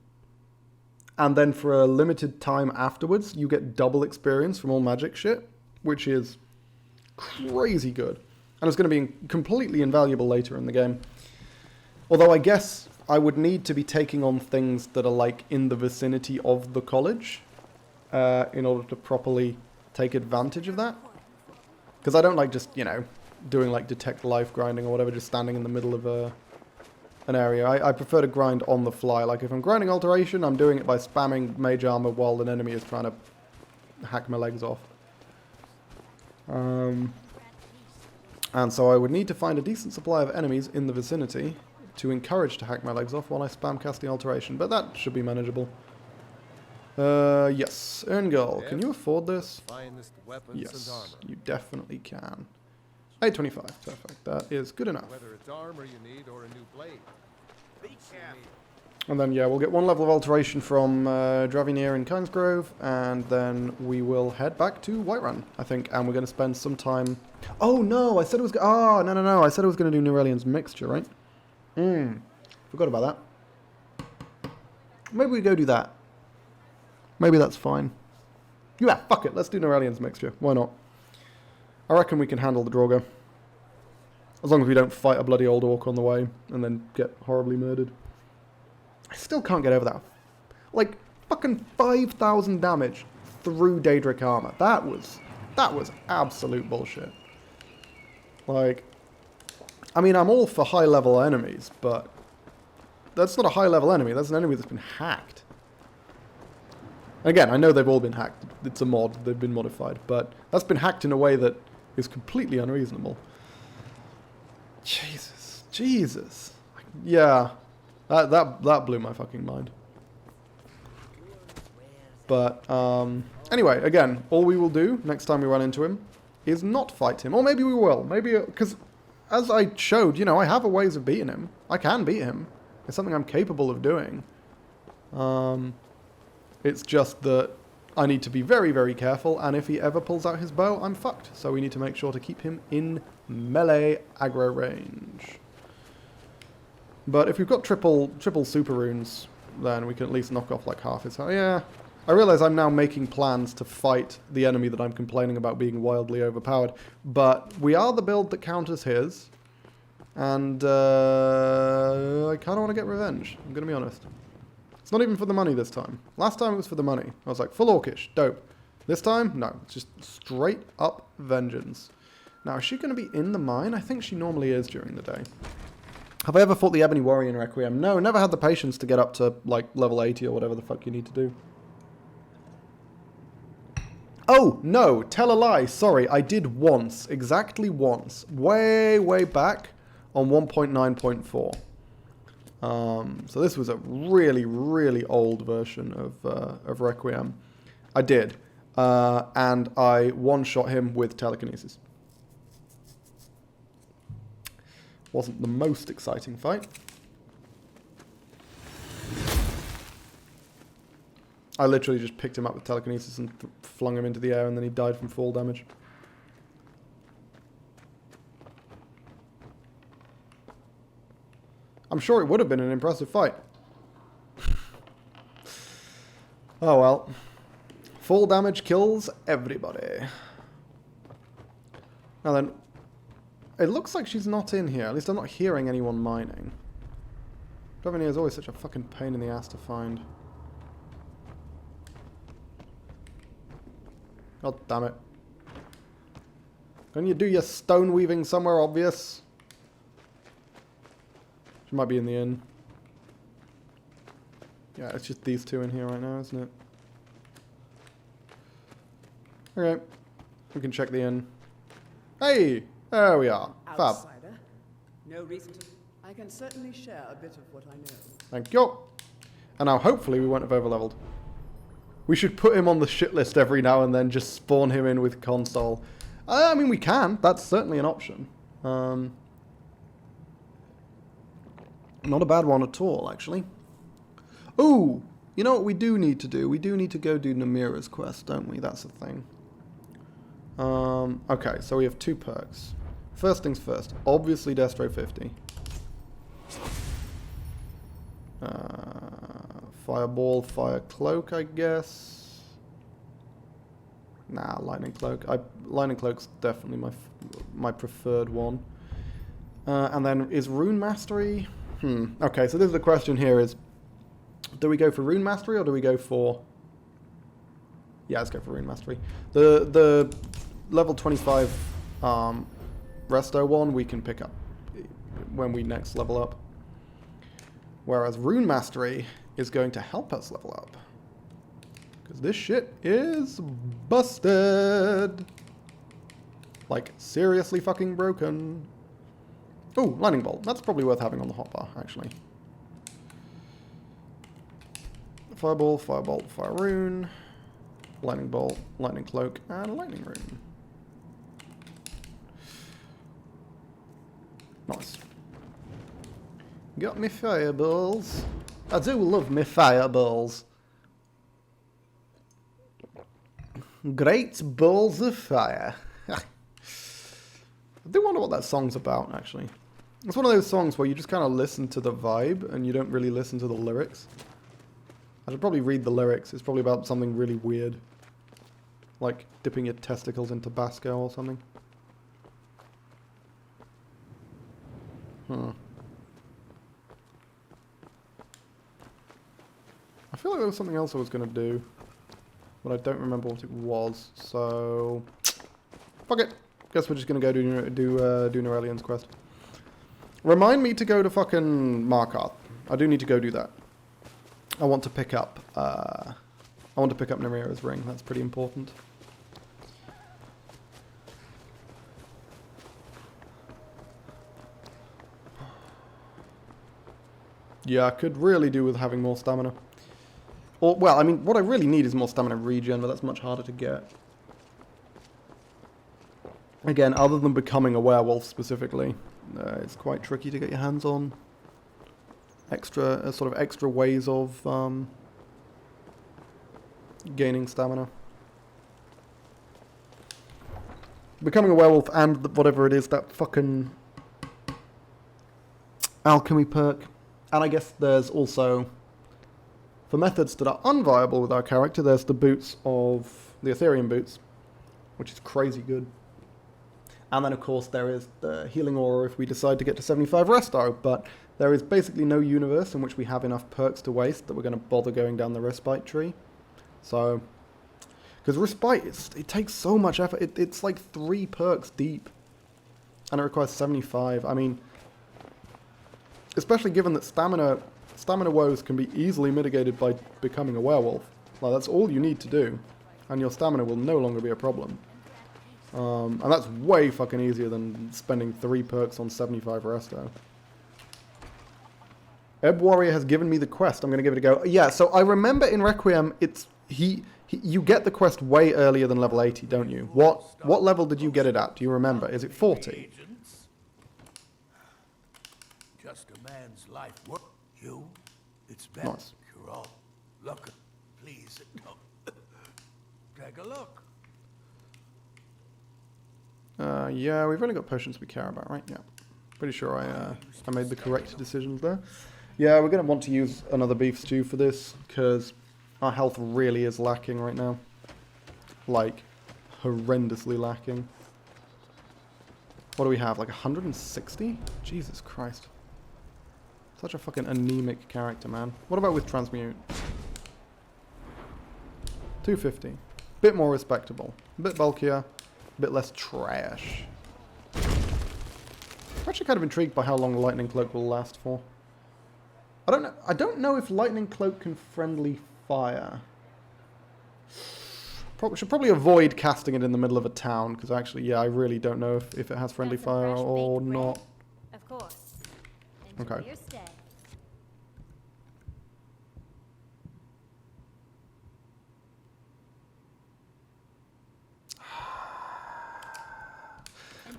and then for a limited time afterwards, you get double experience from all magic shit, which is crazy good. And it's going to be completely invaluable later in the game. Although I guess I would need to be taking on things that are like in the vicinity of the college in order to properly take advantage of that. Because I don't like just, you know, doing like detect life grinding or whatever, just standing in the middle of an area. I prefer to grind on the fly. Like if I'm grinding alteration, I'm doing it by spamming mage armor while an enemy is trying to hack my legs off. And so I would need to find a decent supply of enemies in the vicinity to encourage to hack my legs off while I spam casting alteration, but that should be manageable. Yes. Erngirl, can you afford this? Yes, you definitely can. 825, perfect. That is good enough. Whether it's armor you need or a new blade. And then, yeah, we'll get 1 level of alteration from Dravinier in Kinesgrove, and then we will head back to Whiterun, I think, and we're going to spend some time... Oh, no, I said it was... Oh, no, I said I was going to do Norelian's mixture, right? Forgot about that. Maybe we go do that. Maybe that's fine. Yeah, fuck it. Let's do Norellian's mixture. Why not? I reckon we can handle the Draugr. As long as we don't fight a bloody old orc on the way and then get horribly murdered. I still can't get over that. Like, fucking 5,000 damage through Daedric armor. That was absolute bullshit. Like, I mean, I'm all for high-level enemies, but that's not a high-level enemy. That's an enemy that's been hacked. Again, I know they've all been hacked. It's a mod. They've been modified. But that's been hacked in a way that is completely unreasonable. Jesus. Jesus. Yeah. That blew my fucking mind. But, anyway, again, all we will do next time we run into him is not fight him. Or maybe we will. Maybe, because as I showed, you know, I have a ways of beating him. I can beat him. It's something I'm capable of doing. It's just that I need to be very, very careful, and if he ever pulls out his bow, I'm fucked. So we need to make sure to keep him in melee aggro range. But if we've got triple super runes, then we can at least knock off like half his... Yeah, I realise I'm now making plans to fight the enemy that I'm complaining about being wildly overpowered, but we are the build that counters his, and I kind of want to get revenge, I'm going to be honest. It's not even for the money this time. Last time it was for the money. I was like, full orcish, dope. This time, no, it's just straight up vengeance. Now, is she going to be in the mine? I think she normally is during the day. Have I ever fought the Ebony Warrior in Requiem? No, never had the patience to get up to, like, level 80 or whatever the fuck you need to do. Oh, no, tell a lie. Sorry, I did once, exactly once, way, way back on 1.9.4. So this was a really, really old version of Requiem. I did. And I one-shot him with telekinesis. Wasn't the most exciting fight. I literally just picked him up with telekinesis and flung him into the air, and then he died from fall damage. I'm sure it would have been an impressive fight. Oh well. Fall damage kills everybody. Now then, it looks like she's not in here. At least I'm not hearing anyone mining. Driving here is always such a fucking pain in the ass to find. God damn it. Can you do your stone weaving somewhere obvious? She might be in the inn. Yeah, it's just these two in here right now, isn't it? Okay. We can check the inn. Hey! There we are. Fab. Outsider. No reason to... I can certainly share a bit of what I know. Thank you. And now hopefully we won't have overleveled. We should put him on the shit list every now and then, just spawn him in with console. I mean, we can. That's certainly an option. Not a bad one at all, actually. Ooh! You know what we do need to do? We do need to go do Namira's quest, don't we? That's the thing. Okay, so we have 2 perks. First things first. Obviously Destro 50. Fireball, Fire Cloak, I guess. Nah, Lightning Cloak. Lightning Cloak's definitely my preferred one. And then is Rune Mastery? Okay, so this is the question here is, do we go for Rune Mastery or do we go for... Yeah, let's go for Rune Mastery. The level 25 Resto one we can pick up when we next level up. Whereas Rune Mastery is going to help us level up. Because this shit is busted. Like, seriously fucking broken. Ooh, Lightning Bolt. That's probably worth having on the hotbar, actually. Fireball, Firebolt, Fire Rune, Lightning Bolt, Lightning Cloak, and Lightning Rune. Nice. Got me fireballs. I do love me fireballs. Great balls of fire. I do wonder what that song's about, actually. It's one of those songs where you just kind of listen to the vibe and you don't really listen to the lyrics. I should probably read the lyrics. It's probably about something really weird. Like dipping your testicles in Tabasco or something. I feel like there was something else I was going to do, but I don't remember what it was, so... Fuck it! Guess we're just going to go do Norelian's quest. Remind me to go to fucking Markarth. I do need to go do that. I want to pick up, Narira's ring. That's pretty important. Yeah, I could really do with having more stamina. Or, well, I mean, what I really need is more stamina regen, but that's much harder to get. Again, other than becoming a werewolf specifically, it's quite tricky to get your hands on sort of extra ways of gaining stamina. Becoming a werewolf and whatever it is, that fucking alchemy perk. And I guess there's also, for methods that are unviable with our character, there's the boots of the Ethereum boots, which is crazy good. And then, of course, there is the healing aura if we decide to get to 75 resto, but there is basically no universe in which we have enough perks to waste that we're going to bother going down the respite tree. So, because respite, it takes so much effort. It's like 3 perks deep, and it requires 75. I mean, especially given that stamina woes can be easily mitigated by becoming a werewolf. Like, that's all you need to do, and your stamina will no longer be a problem. And that's way fucking easier than spending 3 perks on 75 resto. Ebb Warrior has given me the quest. I'm going to give it a go. Yeah, so I remember in Requiem, you get the quest way earlier than level 80, don't you? What level did you get it at? Do you remember? Is it 40? Just a man's life. What? You? It's bad. Nice. You're all. Look, please. Take a look. Yeah, we've only got potions we care about, right? Yeah. Pretty sure I made the correct decisions there. Yeah, we're going to want to use another beef stew for this, because our health really is lacking right now. Like, horrendously lacking. What do we have, like 160? Jesus Christ. Such a fucking anemic character, man. What about with transmute? 250. Bit more respectable. A bit bulkier. A bit less trash. I'm actually kind of intrigued by how long Lightning Cloak will last for. I don't know if Lightning Cloak can friendly fire. Should probably avoid casting it in the middle of a town, because actually, yeah, I really don't know if it has friendly fire or not. Of course. Okay. Your stay.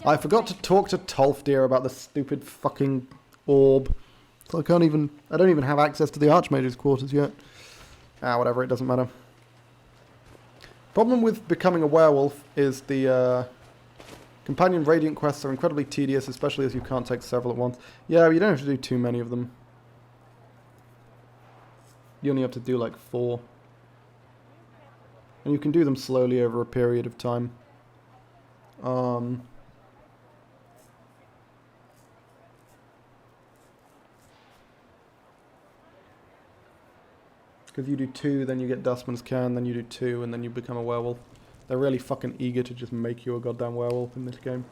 I forgot to talk to Tolfdir about the stupid fucking orb. So I don't even have access to the Archmage's quarters yet. Ah, whatever, it doesn't matter. Problem with becoming a werewolf is the companion Radiant quests are incredibly tedious, especially as you can't take several at once. Yeah, you don't have to do too many of them. You only have to do like 4. And you can do them slowly over a period of time. Because you do 2, then you get Dustman's Cairn, then you do 2, and then you become a werewolf. They're really fucking eager to just make you a goddamn werewolf in this game.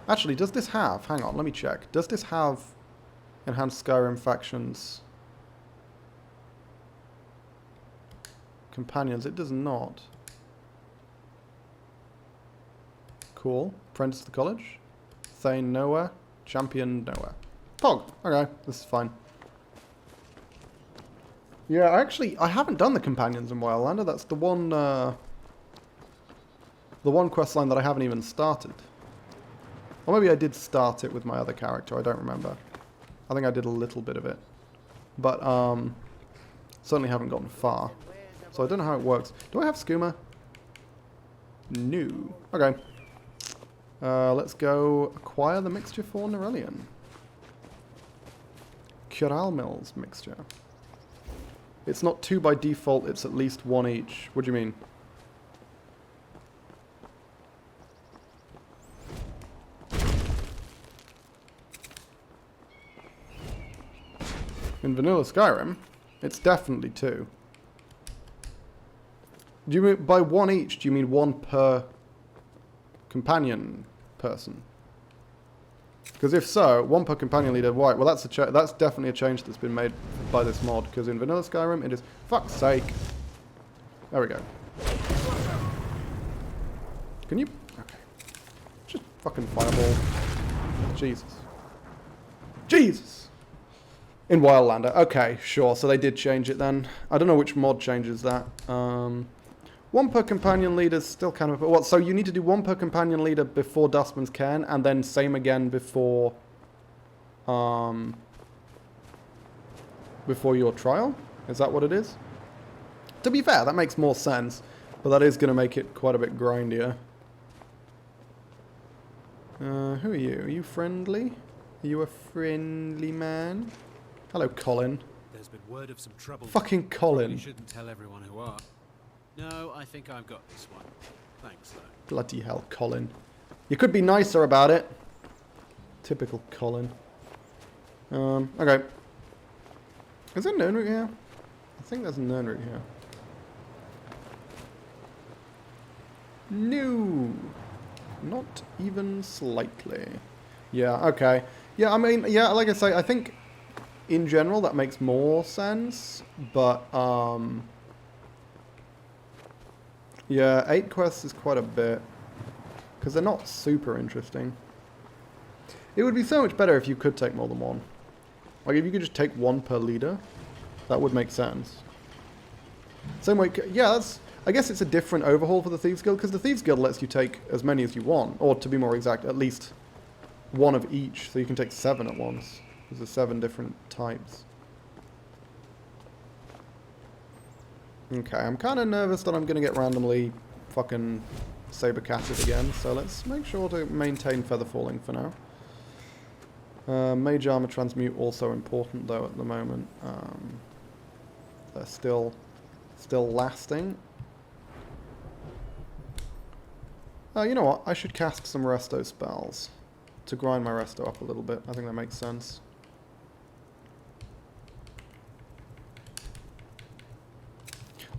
Actually, does this have... Hang on, let me check. Does this have enhanced Skyrim factions? Companions? It does not. Cool. Apprentice to the college. Thane nowhere. Champion nowhere. Pog. Okay, this is fine. Yeah, actually, I haven't done the companions in Wildlander. That's the one quest line that I haven't even started. Or maybe I did start it with my other character. I don't remember. I think I did a little bit of it, but certainly haven't gotten far. So I don't know how it works. Do I have skooma? No. Okay. Let's go acquire the mixture for Nerelian. Cural Mills mixture. It's not 2 by default, it's at least 1 each. What do you mean? In vanilla Skyrim, it's definitely 2. Do you mean by 1 each? Do you mean 1 per companion person? Because if so, 1 per companion leader, right? Well, that's definitely a change that's been made by this mod. Because in vanilla Skyrim, it is fuck's sake. There we go. Can you? Okay. Just fucking fireball. Jesus. Jesus. In Wildlander. Okay, sure. So they did change it then. I don't know which mod changes that. 1 per companion leader is still kind of... What? So you need to do 1 per companion leader before Dustman's Cairn, and then same again before... before your trial? Is that what it is? To be fair, that makes more sense. But that is going to make it quite a bit grindier. Who are you? Are you friendly? Are you a friendly man? Hello, Colin. There's been word of some trouble. Fucking Colin. You shouldn't tell everyone who are. No, I think I've got this one. Thanks, though. Bloody hell, Colin. You could be nicer about it. Typical Colin. Okay. Is there a known route here? I think there's a known route here. No. Not even slightly. Yeah, okay. Yeah, I mean, yeah, like I say, I think in general that makes more sense, but, yeah, 8 quests is quite a bit, because they're not super interesting. It would be so much better if you could take more than 1. Like, if you could just take 1 per leader, that would make sense. Same way, yeah, that's... I guess it's a different overhaul for the Thieves Guild, because the Thieves Guild lets you take as many as you want, or to be more exact, at least 1 of each, so you can take 7 at once. There's 7 different types. Okay, I'm kind of nervous that I'm going to get randomly fucking saber-catted again, so let's make sure to maintain feather falling for now. Mage armor transmute also important though at the moment. They're still lasting. You know what? I should cast some resto spells to grind my resto up a little bit. I think that makes sense.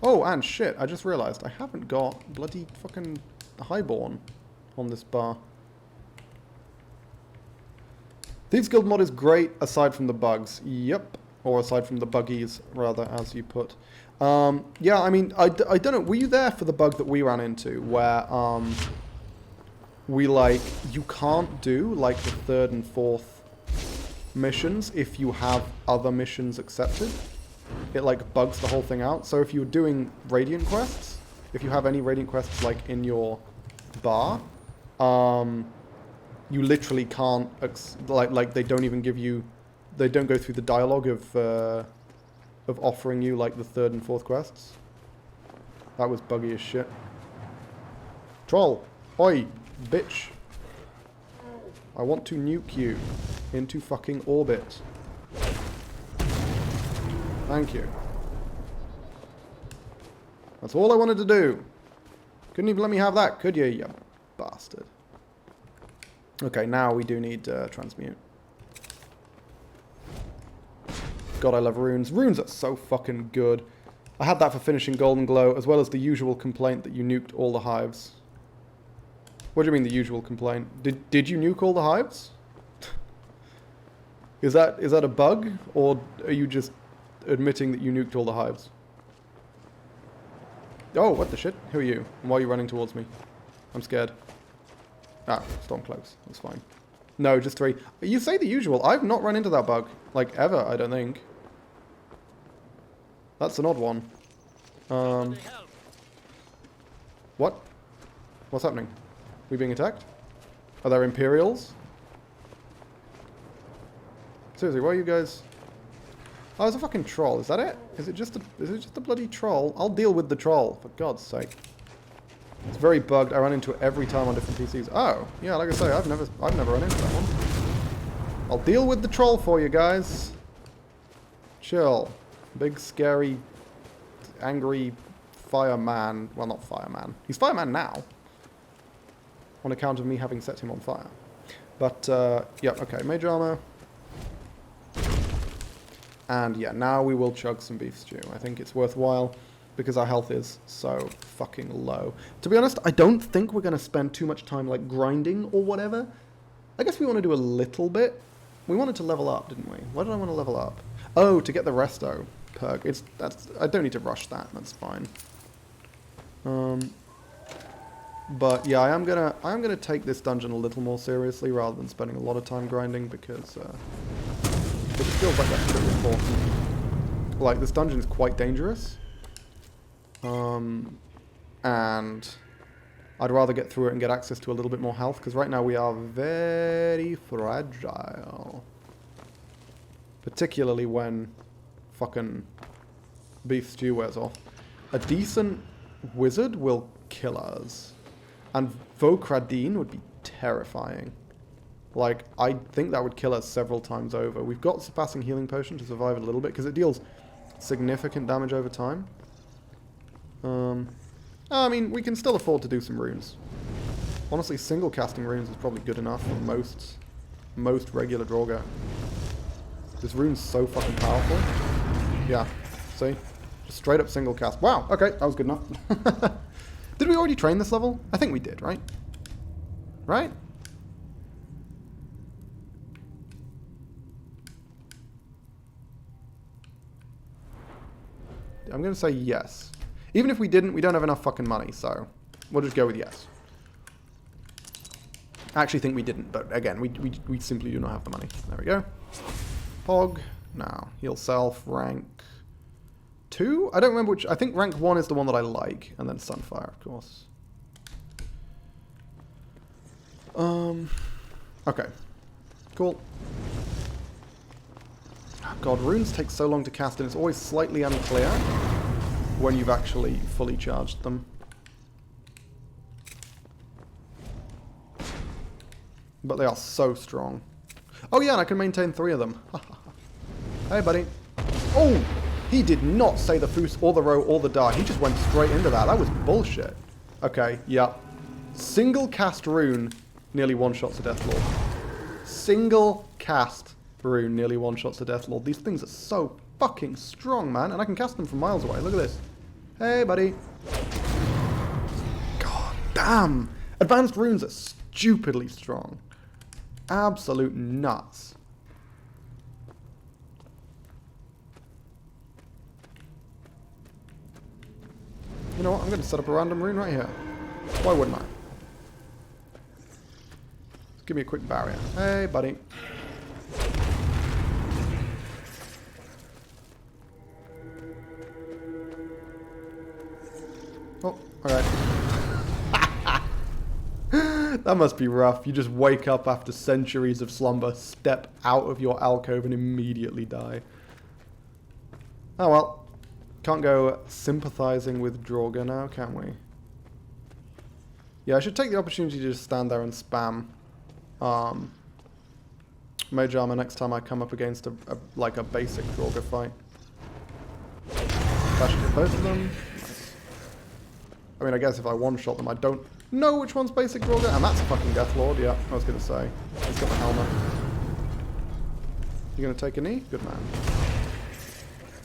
Oh, and shit, I just realized I haven't got bloody fucking Highborn on this bar. Thieves Guild mod is great aside from the bugs. Yep. Or aside from the buggies, rather, as you put. Yeah, I mean, I don't know. Were you there for the bug that we ran into where we, like, you can't do, like, the 3rd and 4th missions if you have other missions accepted? It, like, bugs the whole thing out. So if you're doing Radiant quests, if you have any Radiant quests, like, in your bar, you literally can't, like, they don't even give you, they don't go through the dialogue of offering you, like, the 3rd and 4th quests. That was buggy as shit. Troll! Oi! Bitch! I want to nuke you into fucking orbit. Thank you. That's all I wanted to do. Couldn't even let me have that, could you, you bastard? Okay, now we do need transmute. God, I love runes. Runes are so fucking good. I had that for finishing Golden Glow, as well as the usual complaint that you nuked all the hives. What do you mean the usual complaint? Did you nuke all the hives? Is that a bug, or are you just admitting that you nuked all the hives? Oh, what the shit? Who are you? And why are you running towards me? I'm scared. Ah, Stormcloaks. That's fine. No, just 3. You say the usual. I've not run into that bug. Like, ever, I don't think. That's an odd one. What? What's happening? We being attacked? Are there Imperials? Seriously, why are you guys... Oh, it's a fucking troll. Is that it? Is it just a bloody troll? I'll deal with the troll, for God's sake. It's very bugged. I run into it every time on different PCs. Oh, yeah, like I say, I've never run into that one. I'll deal with the troll for you guys. Chill. Big, scary, angry fireman. Well, not fireman. He's fireman now. On account of me having set him on fire. But, yeah, okay. Mage armor. And, yeah, now we will chug some beef stew. I think it's worthwhile because our health is so fucking low. To be honest, I don't think we're going to spend too much time, like, grinding or whatever. I guess we want to do a little bit. We wanted to level up, didn't we? Why did I want to level up? Oh, to get the resto perk. I don't need to rush that. That's fine. But yeah, I am gonna take this dungeon a little more seriously rather than spending a lot of time grinding because it feels like that's pretty important. Like, this dungeon is quite dangerous. And I'd rather get through it and get access to a little bit more health because right now we are very fragile. Particularly when fucking beef stew wears off. A decent wizard will kill us. And Vokradin would be terrifying. Like, I think that would kill us several times over. We've got surpassing healing potion to survive a little bit because it deals significant damage over time. I mean, we can still afford to do some runes. Honestly, single casting runes is probably good enough for most regular Draugr. This rune's so fucking powerful. Yeah, see? Just straight up single cast. Wow, okay, that was good enough. Did we already train this level? I think we did, right? Right? I'm going to say yes. Even if we didn't, we don't have enough fucking money, so we'll just go with yes. I actually think we didn't, but again, we simply do not have the money. There we go. Pog. Now, heal self, rank 2? I don't remember which. I think rank 1 is the one that I like, and then Sunfire, of course. Okay. Cool. Oh God, runes take so long to cast, and it's always slightly unclear when you've actually fully charged them. But they are so strong. Oh yeah, and I can maintain 3 of them. Hey, buddy. Oh! He did not say the foos or the row or the die. He just went straight into that. That was bullshit. Okay, yeah. Single cast rune nearly one-shots a Deathlord. Single cast rune nearly one-shots a Deathlord. These things are so fucking strong, man. And I can cast them from miles away. Look at this. Hey, buddy. God damn. Advanced runes are stupidly strong. Absolute nuts. You know what? I'm going to set up a random rune right here. Why wouldn't I? Just give me a quick barrier. Hey, buddy. Oh, alright. That must be rough. You just wake up after centuries of slumber, step out of your alcove, and immediately die. Oh well. Can't go sympathizing with Draugr now, can we? Yeah, I should take the opportunity to just stand there and spam Mage Armor next time I come up against a basic Draugr fight. Flash to both of them. Nice. I mean, I guess if I one-shot them, I don't know which one's basic Draugr, and that's a fucking Deathlord, yeah, I was going to say. He's got the helmet. You going to take a knee? Good man.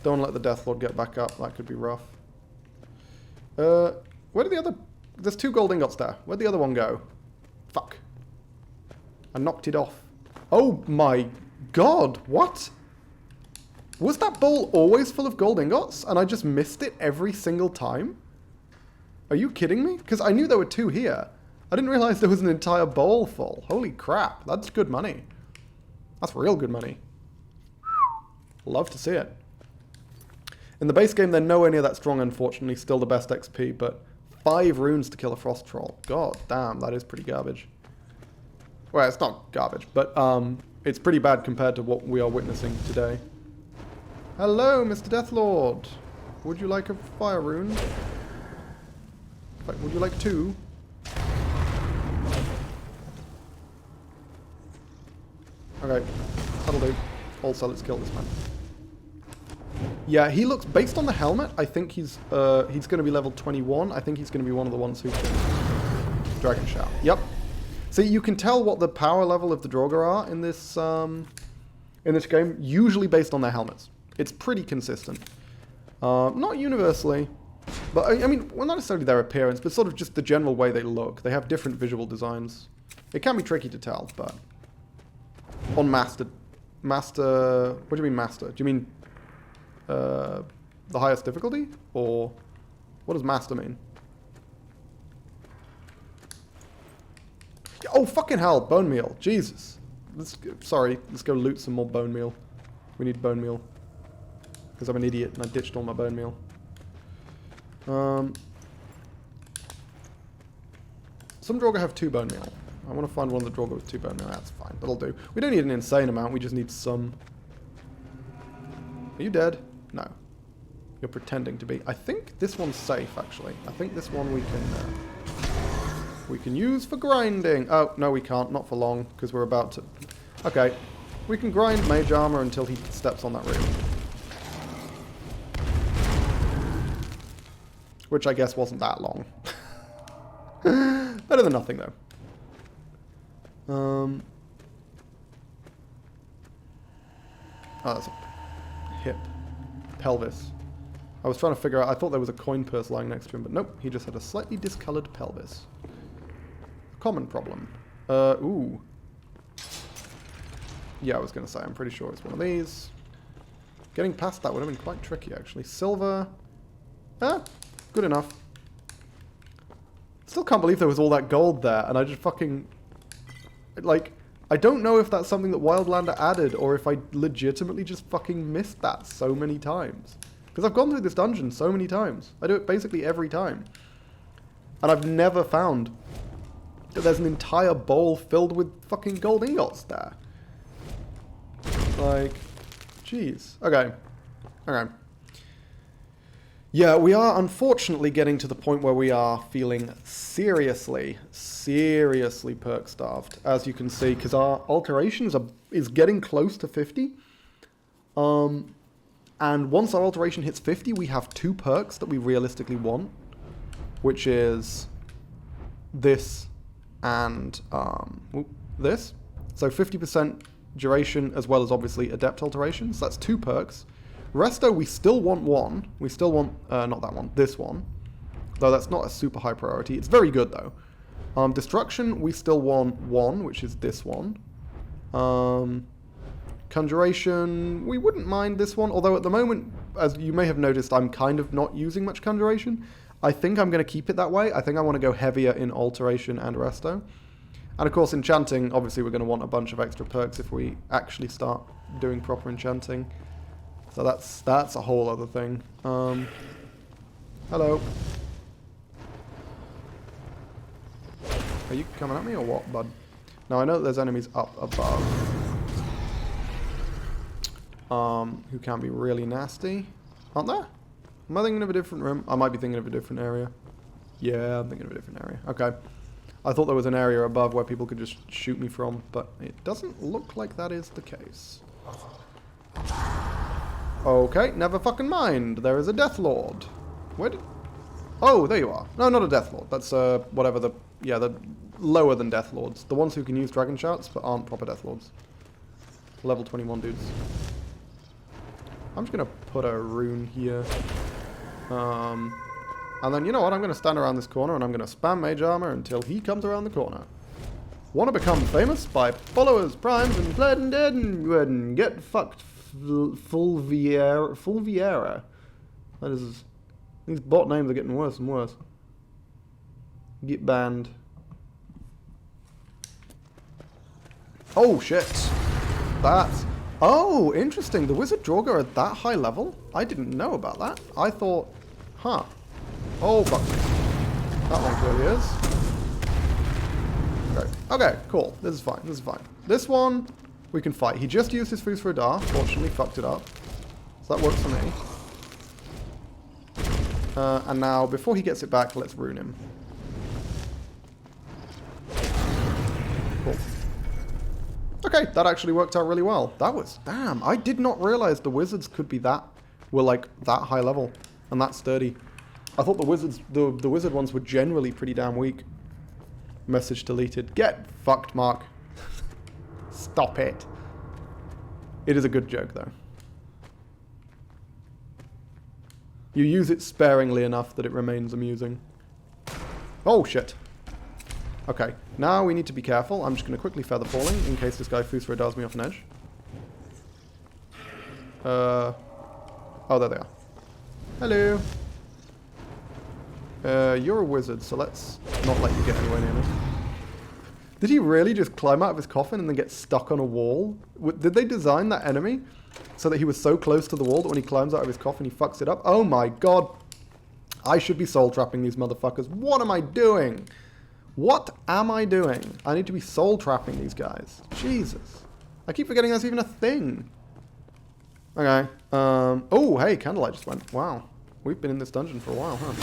Don't let the Deathlord get back up. That could be rough. Where did the other... There's 2 gold ingots there. Where'd the other one go? Fuck. I knocked it off. Oh my god. What? Was that bowl always full of gold ingots? And I just missed it every single time? Are you kidding me? Because I knew there were 2 here. I didn't realize there was an entire bowl full. Holy crap. That's good money. That's real good money. Love to see it. In the base game, they're nowhere near that strong, unfortunately. Still the best XP, but 5 runes to kill a frost troll. God damn, that is pretty garbage. Well, it's not garbage, but it's pretty bad compared to what we are witnessing today. Hello, Mr. Deathlord. Would you like a fire rune? Would you like 2? Okay, that'll do. Also, let's kill this man. Yeah, he looks, based on the helmet, I think he's going to be level 21. I think he's going to be one of the ones who can Dragon Shout. Yep. See, you can tell what the power level of the Draugr are in this game, usually based on their helmets. It's pretty consistent. Not universally, but I mean, well, not necessarily their appearance, but sort of just the general way they look. They have different visual designs. It can be tricky to tell, but on master, what do you mean master? Do you mean the highest difficulty, or what does master mean? Oh, fucking hell, bone meal. Jesus. Let's go loot some more bone meal. We need bone meal. Because I'm an idiot and I ditched all my bone meal. Some Draugr have 2 bone meal. I want to find one of the Draugr with 2 bone meal. That's fine. That'll do. We don't need an insane amount. We just need some. Are you dead? No. You're pretending to be. I think this one's safe, actually. I think this one we can use for grinding. Oh, no we can't. Not for long, because we're about to... Okay. We can grind mage armor until he steps on that rune. Which I guess wasn't that long. Better than nothing, though. Oh, that's a hip. Pelvis. I was trying to figure out... I thought there was a coin purse lying next to him, but nope. He just had a slightly discolored pelvis. Common problem. Ooh. Yeah, I was going to say, I'm pretty sure it's one of these. Getting past that would have been quite tricky, actually. Silver. Good enough. Still can't believe there was all that gold there, and I just fucking... Like, I don't know if that's something that Wildlander added, or if I legitimately just fucking missed that so many times. Because I've gone through this dungeon so many times. I do it basically every time. And I've never found that there's an entire bowl filled with fucking gold ingots there. Like, jeez. Okay. Okay. Yeah, we are unfortunately getting to the point where we are feeling seriously perk starved, as you can see, because our alterations is getting close to 50. And once our alteration hits 50, we have 2 perks that we realistically want, which is this and this. So 50% duration as well as obviously adept alteration. So that's 2 perks. Resto, we still want 1. We still want, not that one, this one. Though that's not a super high priority. It's very good though. Destruction, we still want 1, which is this one. Conjuration, we wouldn't mind this one. Although at the moment, as you may have noticed, I'm kind of not using much Conjuration. I think I'm going to keep it that way. I think I want to go heavier in alteration and resto. And of course, enchanting, obviously we're going to want a bunch of extra perks if we actually start doing proper enchanting. So that's a whole other thing. Hello. Are you coming at me or what, bud? Now I know that there's enemies up above. Who can be really nasty. Aren't there? Am I thinking of a different room? I might be thinking of a different area. Yeah, I'm thinking of a different area. Okay. I thought there was an area above where people could just shoot me from, but it doesn't look like that is the case. Okay, never fucking mind. There is a Death Lord. Where did... Oh, there you are. No, not a Death Lord. That's, whatever the... Yeah, the lower than Death Lords. The ones who can use Dragon Shouts, but aren't proper Death Lords. Level 21 dudes. I'm just going to put a rune here. And then, you know what? I'm going to stand around this corner and I'm going to spam Mage Armor until he comes around the corner. Want to become famous by followers, primes, and fled and dead and get fucked. Fulviera. That is... These bot names are getting worse and worse. Get banned. Oh, shit. That's... Oh, interesting. The Wizard Draugr are at that high level? I didn't know about that. I thought... Huh. Oh, fuck. That one clearly is. Okay. Okay, cool. This is fine. This is fine. This one, we can fight. He just used his Foos for a Dar. Fortunately, fucked it up. So that works for me. And now, before he gets it back, let's rune him. Okay, that actually worked out really well. That was... Damn, I did not realize the wizards could be that... Were like that high level and that sturdy. I thought the wizards... The wizard ones were generally pretty damn weak. Message deleted. Get fucked, Mark. Stop it. It is a good joke, though. You use it sparingly enough that it remains amusing. Oh, shit. Okay, now we need to be careful. I'm just going to quickly feather falling in case this guy Fusro dials me off an edge. Oh, there they are. Hello. You're a wizard, so let's not let you get anywhere near me. Did he really just climb out of his coffin and then get stuck on a wall? Did they design that enemy so that he was so close to the wall that when he climbs out of his coffin he fucks it up? Oh my god. I should be soul trapping these motherfuckers. What am I doing? What am I doing? I need to be soul trapping these guys. Jesus. I keep forgetting that's even a thing. Okay. Oh, hey, candlelight just went. Wow. We've been in this dungeon for a while, huh?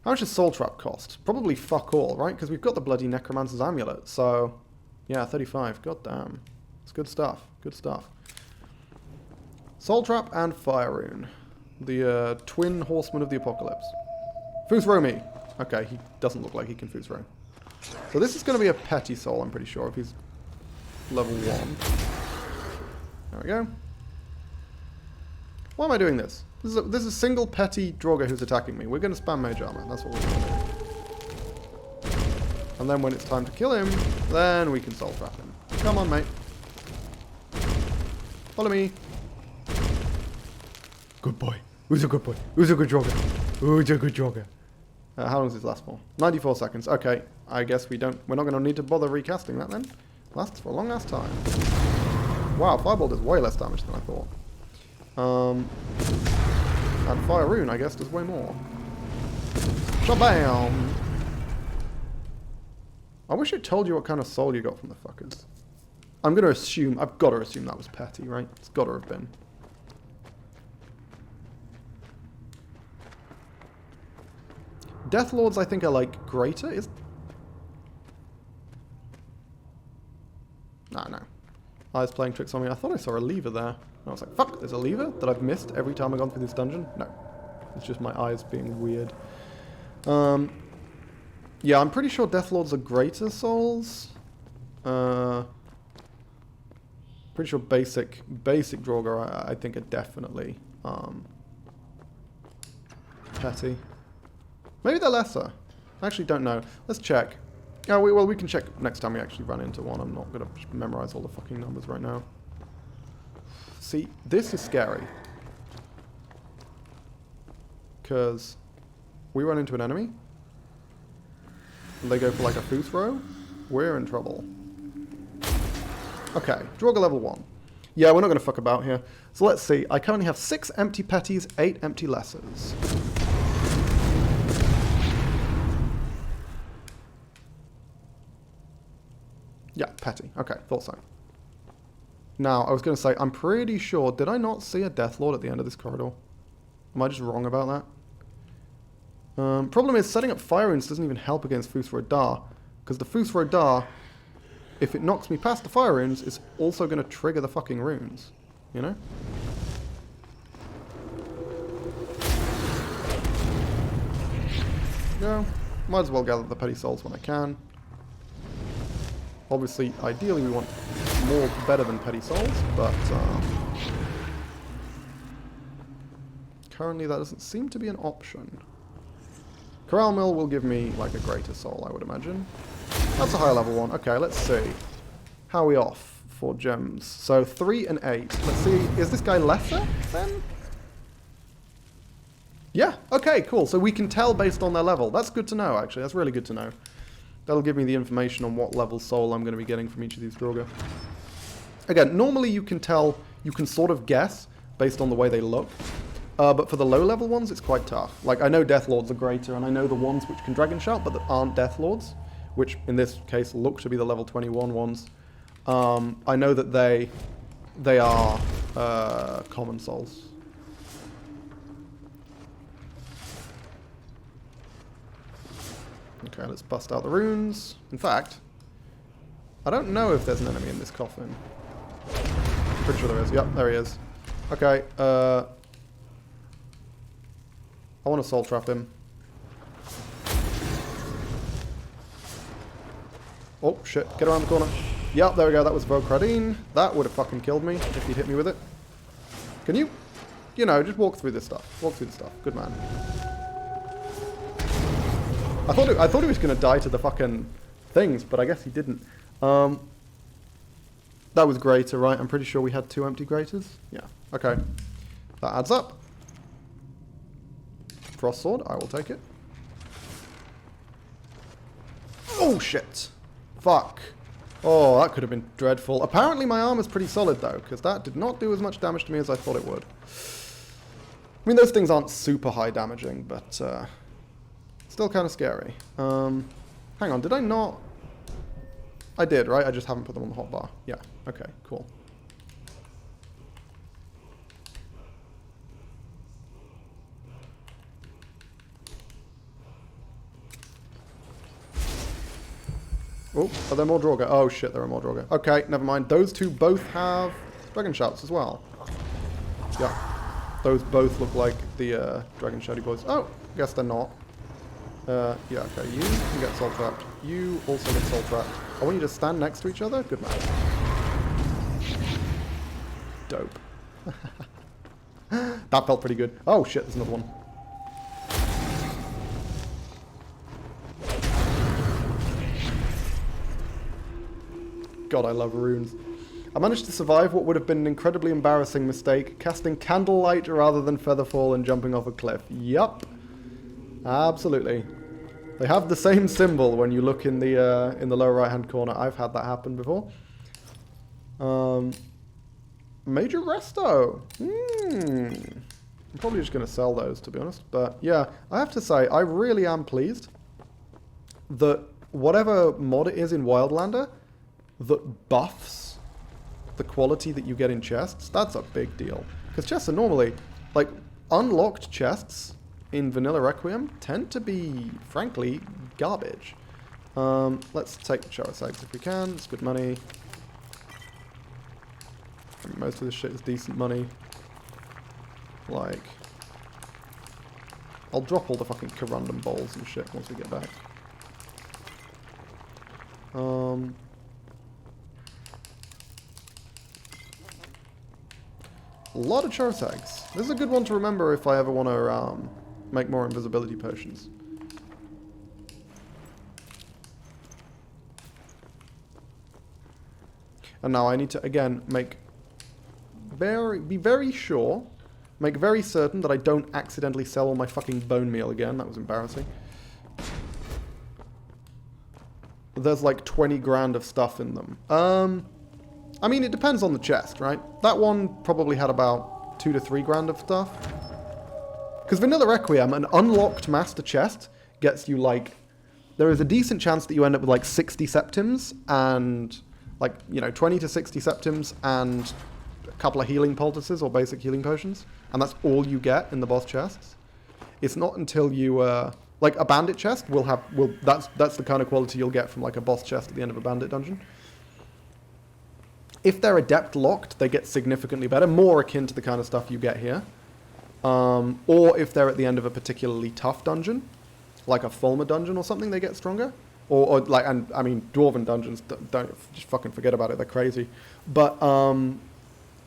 How much does soul trap cost? Probably fuck all, right? Because we've got the bloody necromancer's amulet. So, yeah, 35. God damn. It's good stuff. Good stuff. Soul trap and fire rune. The twin horsemen of the apocalypse. Fusro me. Okay, he doesn't look like he can Fusro. So this is going to be a petty soul, I'm pretty sure, if he's level 1. There we go. Why am I doing this? This is a single petty Draugr who's attacking me. We're going to spam mage armor. That's what we're going to do. And then when it's time to kill him, then we can soul trap him. Come on, mate. Follow me. Good boy. Who's a good boy? Who's a good Draugr? Who's a good Draugr? How long does this last for? 94 seconds. Okay. I guess we're not going to need to bother recasting that then. Lasts for a long ass time. Wow, Fireball does way less damage than I thought. And Fire Rune, I guess, does way more. Shabam! I wish it told you what kind of soul you got from the fuckers. I'm going to assume, I've got to assume that was petty, right? It's got to have been. Death Lords, I think, are like greater. No. I was playing tricks on me. I thought I saw a lever there. I was like, fuck, there's a lever that I've missed every time I've gone through this dungeon? No. It's just my eyes being weird. Yeah, I'm pretty sure Death Lords are greater souls. Pretty sure basic Draugr, I think, are definitely petty. Maybe they're lesser. I actually don't know. Let's check. Yeah, well, we can check next time we actually run into one. I'm not going to memorize all the fucking numbers right now. See, this is scary. Because we run into an enemy, and they go for like a Fusro, we're in trouble. Okay, Draugr level 1. Yeah, we're not going to fuck about here. So let's see. I currently have 6 empty petties, 8 empty lessers. Yeah, petty. Okay, thought so. Now, I was going to say, I'm pretty sure... Did I not see a Death Lord at the end of this corridor? Am I just wrong about that? Problem is, setting up fire runes doesn't even help against Fusro Da. Because the Fusro Da, if it knocks me past the fire runes, is also going to trigger the fucking runes. You know? Yeah, might as well gather the petty souls when I can. Obviously, ideally we want more better than petty souls, but currently that doesn't seem to be an option. Corral Mill will give me like a greater soul, I would imagine. That's a higher level one. Okay, let's see. How are we off for gems? So 3 and 8. Let's see, is this guy lesser then? Yeah, okay, cool. So we can tell based on their level. That's good to know, actually. That's really good to know. That'll give me the information on what level soul I'm going to be getting from each of these Draugr. Again, normally you can tell, you can sort of guess based on the way they look. But for the low level ones, it's quite tough. Like, I know Death Lords are greater, and I know the ones which can Dragon Shout, but that aren't Death Lords, which in this case look to be the level 21 ones. I know that they are common souls. Okay, let's bust out the runes. In fact, I don't know if there's an enemy in this coffin. Pretty sure there is. Yep, there he is. Okay, I want to soul trap him. Oh, shit. Get around the corner. Yep, there we go. That was Vocradine. That would have fucking killed me if he'd hit me with it. Can you, you know, just walk through this stuff. Walk through the stuff. Good man. I thought he was going to die to the fucking things, but I guess he didn't. That was greater, right? I'm pretty sure we had 2 empty graters. Yeah. Okay. That adds up. Frost sword. I will take it. Oh, shit. Fuck. Oh, that could have been dreadful. Apparently my armor's pretty solid, though, because that did not do as much damage to me as I thought it would. I mean, those things aren't super high damaging, but still kind of scary. Hang on, did I not? I did, right? I just haven't put them on the hotbar. Yeah, okay, cool. Oh, are there more Draugr? Oh shit, there are more Draugr. Okay, never mind. Those two both have dragon shouts as well. Yeah. Those both look like the dragon shouty boys. Oh, guess they're not. Yeah, okay. You can get soul trapped. You also get soul trapped. I want you to stand next to each other. Good man. Dope. That felt pretty good. Oh shit, there's another one. God, I love runes. I managed to survive what would have been an incredibly embarrassing mistake, casting Candlelight rather than Featherfall and jumping off a cliff. Yup. Absolutely. They have the same symbol when you look in the lower right-hand corner. I've had that happen before. Major Resto. I'm probably just going to sell those, to be honest. But yeah, I have to say, I really am pleased that whatever mod it is in Wildlander that buffs the quality that you get in chests, that's a big deal. Because chests are normally, like, unlocked chests in Vanilla Requiem tend to be, frankly, garbage. Let's take the Chara Sags if we can. It's good money. Most of this shit is decent money. Like, I'll drop all the fucking Corundum bowls and shit once we get back. A lot of Chara Sags. This is a good one to remember if I ever want to make more invisibility potions. And now I need to, again, be very sure, make very certain that I don't accidentally sell all my fucking bone meal again. That was embarrassing. There's like 20 grand of stuff in them. I mean, it depends on the chest, right? That one probably had about 2 to 3 grand of stuff. Because Vanilla Requiem, an unlocked master chest, gets you like... There is a decent chance that you end up with like 60 septims and... like, you know, 20 to 60 septims and a couple of healing poultices or basic healing potions. And that's all you get in the boss chests. It's not until you... like, a bandit chest that's the kind of quality you'll get from like a boss chest at the end of a bandit dungeon. If they're adept locked, they get significantly better, more akin to the kind of stuff you get here. Or if they're at the end of a particularly tough dungeon, like a Fulmer dungeon or something, they get stronger. Or like, and I mean, Dwarven dungeons, don't just fucking forget about it, they're crazy. But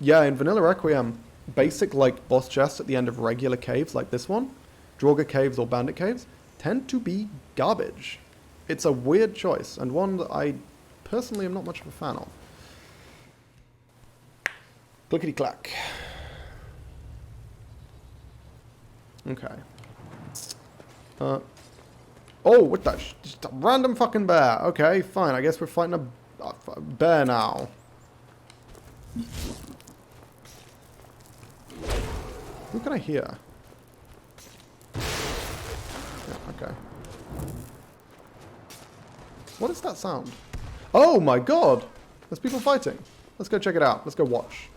yeah, in Vanilla Requiem, basic like boss chests at the end of regular caves like this one, Draugr caves or bandit caves, tend to be garbage. It's a weird choice, and one that I personally am not much of a fan of. Clickety-clack. Okay. Oh, what the... just a random fucking bear. Okay, fine. I guess we're fighting a bear now. Who can I hear? Yeah, okay. What is that sound? Oh my god! There's people fighting. Let's go check it out. Let's go watch.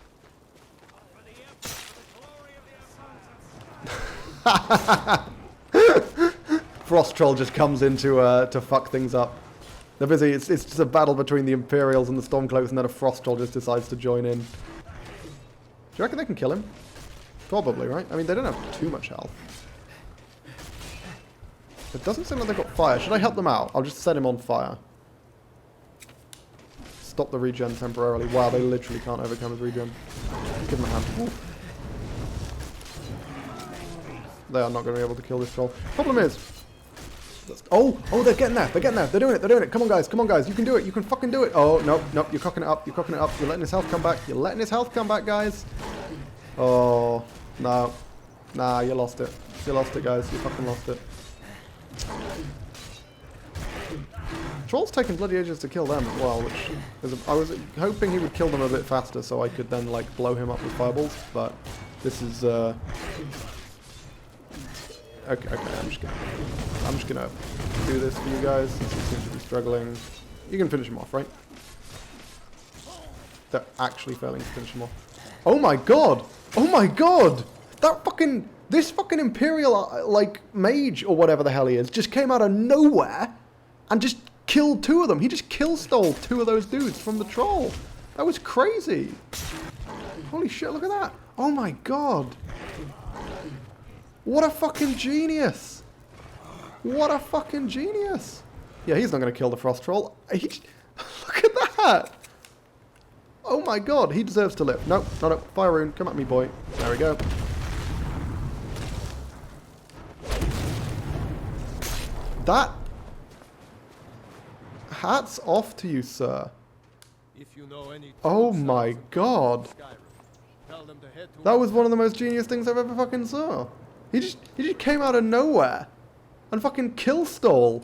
Frost Troll just comes in to fuck things up. They're busy. It's just a battle between the Imperials and the Stormcloaks, and then a Frost Troll just decides to join in. Do you reckon they can kill him? Probably, right? I mean, they don't have too much health. It doesn't seem like they've got fire. Should I help them out? I'll just set him on fire. Stop the regen temporarily. Wow, they literally can't overcome his regen. Give him a hand. Ooh. They are not going to be able to kill this troll. Problem is... Oh, they're getting there. They're getting there. They're doing it. They're doing it. Come on, guys. Come on, guys. You can do it. You can fucking do it. Oh, no. Nope. You're cocking it up. You're cocking it up. You're letting his health come back. You're letting his health come back, guys. Oh, no. Nah, you lost it. You lost it, guys. You fucking lost it. Troll's taking bloody ages to kill them as well, which is I was hoping he would kill them a bit faster so I could then, like, blow him up with fireballs, but this is, Okay, I'm just gonna do this for you guys, since you seem to be struggling. You can finish him off, right? They're actually failing to finish him off. Oh my god! Oh my god! This fucking Imperial, like, mage, or whatever the hell he is, just came out of nowhere, and just killed 2 of them. He just kill-stole 2 of those dudes from the troll. That was crazy. Holy shit, look at that. Oh my god. What a fucking genius! What a fucking genius! Yeah, he's not going to kill the Frost Troll. Look at that! Oh my god, he deserves to live. Nope, no, Fire Rune, come at me, boy. There we go. That... Hats off to you, sir. If you know any oh my god. That was one of the most genius things I've ever fucking saw. He just came out of nowhere and fucking kill-stole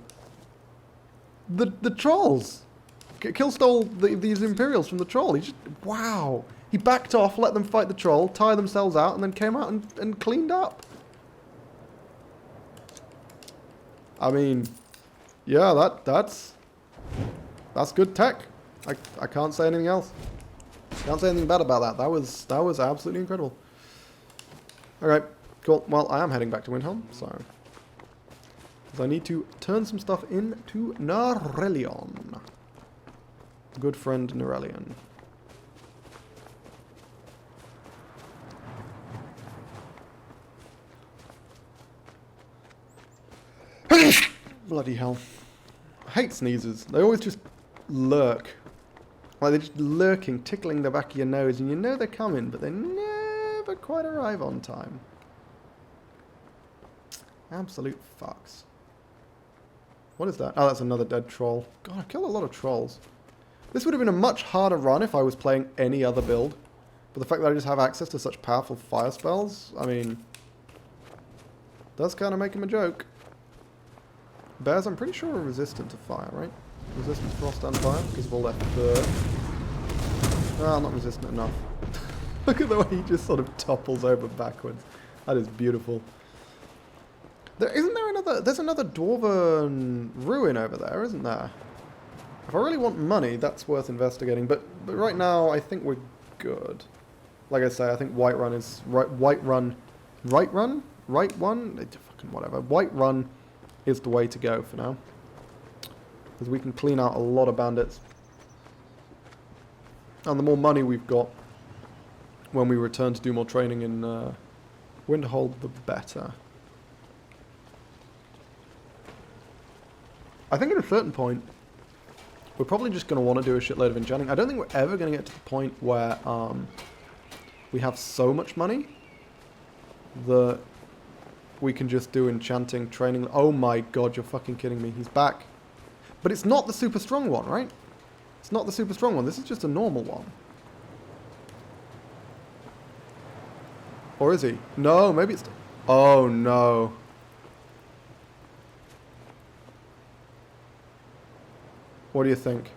the trolls. Kill-stole these Imperials from the troll. Wow. He backed off, let them fight the troll, tire themselves out, and then came out and cleaned up. I mean, yeah, that's good tech. I can't say anything else. Can't say anything bad about that. That was absolutely incredible. Alright. Cool. Well, I am heading back to Windhelm, so... because I need to turn some stuff into Narelion. Good friend Narelion. Bloody hell. I hate sneezes. They always just lurk. Like, they're just lurking, tickling the back of your nose, and you know they're coming, but they never quite arrive on time. Absolute fucks. What is that? Oh, that's another dead troll. God, I've killed a lot of trolls. This would have been a much harder run if I was playing any other build. But the fact that I just have access to such powerful fire spells, I mean... does kind of make him a joke. Bears, I'm pretty sure, are resistant to fire, right? Resistant to frost and fire, because of all their fur. Ah, not resistant enough. Look at the way he just sort of topples over backwards. That is beautiful. There's another Dwarven ruin over there, isn't there? If I really want money, that's worth investigating. But right now, I think we're good. Like I say, I think Whiterun is Whiterun, fucking whatever. Whiterun is the way to go for now, because we can clean out a lot of bandits, and the more money we've got when we return to do more training in Winterhold, the better. I think at a certain point, we're probably just going to want to do a shitload of enchanting. I don't think we're ever going to get to the point where we have so much money that we can just do enchanting training. Oh my god, you're fucking kidding me. He's back. But it's not the super strong one, right? It's not the super strong one. This is just a normal one. Or is he? No, maybe it's... oh no. What do you think?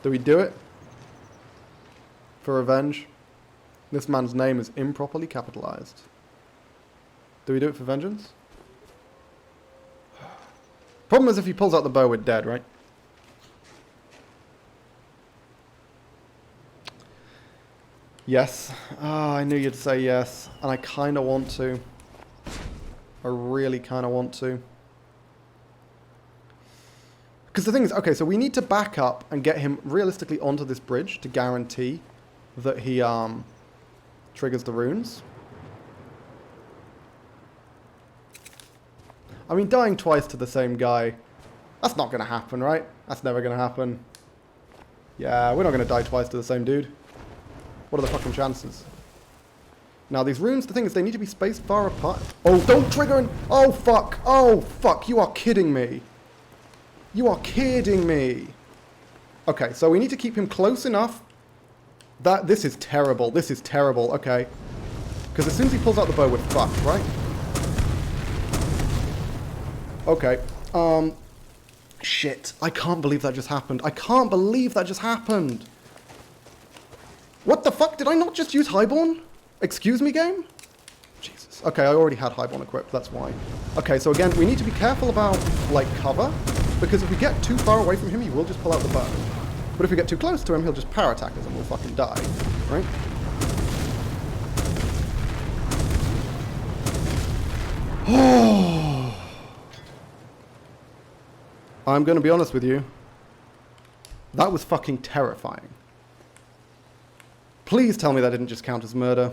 Do we do it? For revenge? This man's name is improperly capitalized. Do we do it for vengeance? Problem is if he pulls out the bow, we're dead, right? Yes. Ah, I knew you'd say yes. And I kind of want to. I really kind of want to. Because the thing is, okay, so we need to back up and get him realistically onto this bridge to guarantee that he triggers the runes. I mean, dying twice to the same guy, that's not going to happen, right? That's never going to happen. Yeah, we're not going to die twice to the same dude. What are the fucking chances? Now, these runes, the thing is, they need to be spaced far apart. Oh, don't trigger in... Oh, fuck. Oh, fuck. You are kidding me. You are kidding me. Okay, so we need to keep him close enough that... This is terrible. This is terrible. Okay. Because as soon as he pulls out the bow, we're fucked, right? Okay. Shit. I can't believe that just happened. I can't believe that just happened. What the fuck? Did I not just use Highborn? Excuse me, game? Jesus. Okay, I already had Highborn equipped. That's why. Okay, so again, we need to be careful about, like, cover. Because if we get too far away from him, he will just pull out the bow. But if we get too close to him, he'll just power attack us and we'll fucking die. Right? Oh. I'm going to be honest with you. That was fucking terrifying. Please tell me that didn't just count as murder.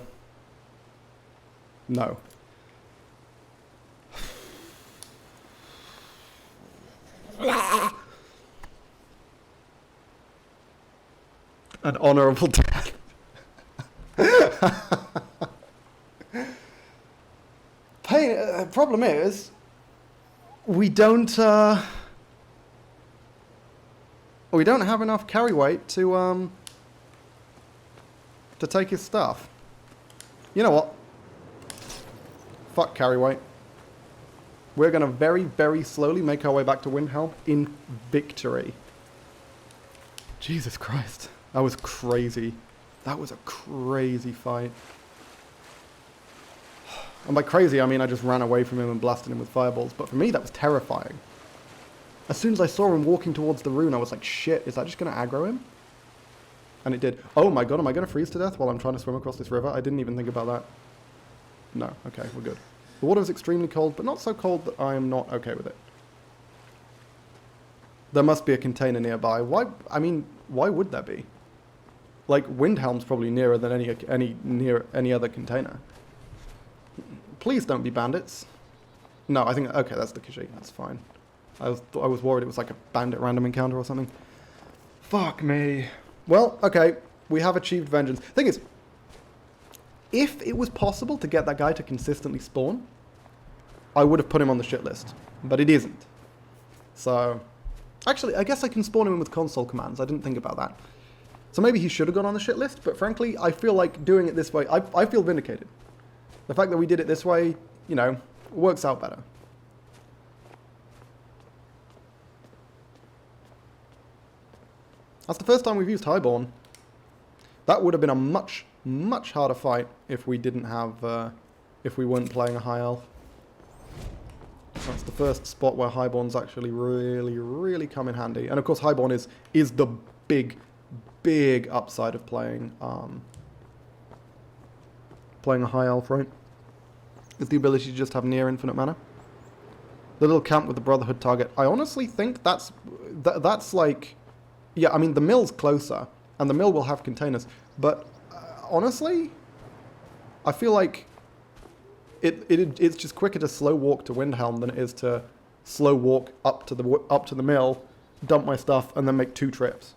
No. An honorable death. Problem is, we don't have enough carry weight to take his stuff. You know what? Fuck carry weight. We're going to very, very slowly make our way back to Windhelm in victory. Jesus Christ. That was crazy. That was a crazy fight. And by crazy, I mean I just ran away from him and blasted him with fireballs. But for me, that was terrifying. As soon as I saw him walking towards the rune, I was like, shit, is that just going to aggro him? And it did. Oh my god, am I going to freeze to death while I'm trying to swim across this river? I didn't even think about that. No, okay, we're good. The water is extremely cold, but not so cold that I am not okay with it. There must be a container nearby. Why? I mean, why would there be? Like, Windhelm's probably nearer than any other container. Please don't be bandits. No, I think... Okay, that's the Khajiit. That's fine. I was worried it was like a bandit random encounter or something. Fuck me. Well, okay. We have achieved vengeance. Thing is, if it was possible to get that guy to consistently spawn, I would have put him on the shit list. But it isn't. So... Actually, I guess I can spawn him in with console commands. I didn't think about that. So maybe he should have gone on the shit list, but frankly, I feel like doing it this way, I feel vindicated. The fact that we did it this way, you know, works out better. That's the first time we've used Highborn. That would have been a much, much harder fight if we didn't have, if we weren't playing a high elf. That's the first spot where Highborn's actually really, really come in handy. And of course, Highborn is the big upside of playing playing a high elf, right? Is the ability to just have near infinite mana. The little camp with the Brotherhood target. I honestly think that's like, yeah, I mean the mill's closer, and the mill will have containers. But honestly, I feel like it's just quicker to slow walk to Windhelm than it is to slow walk up to the mill, dump my stuff, and then make 2 trips.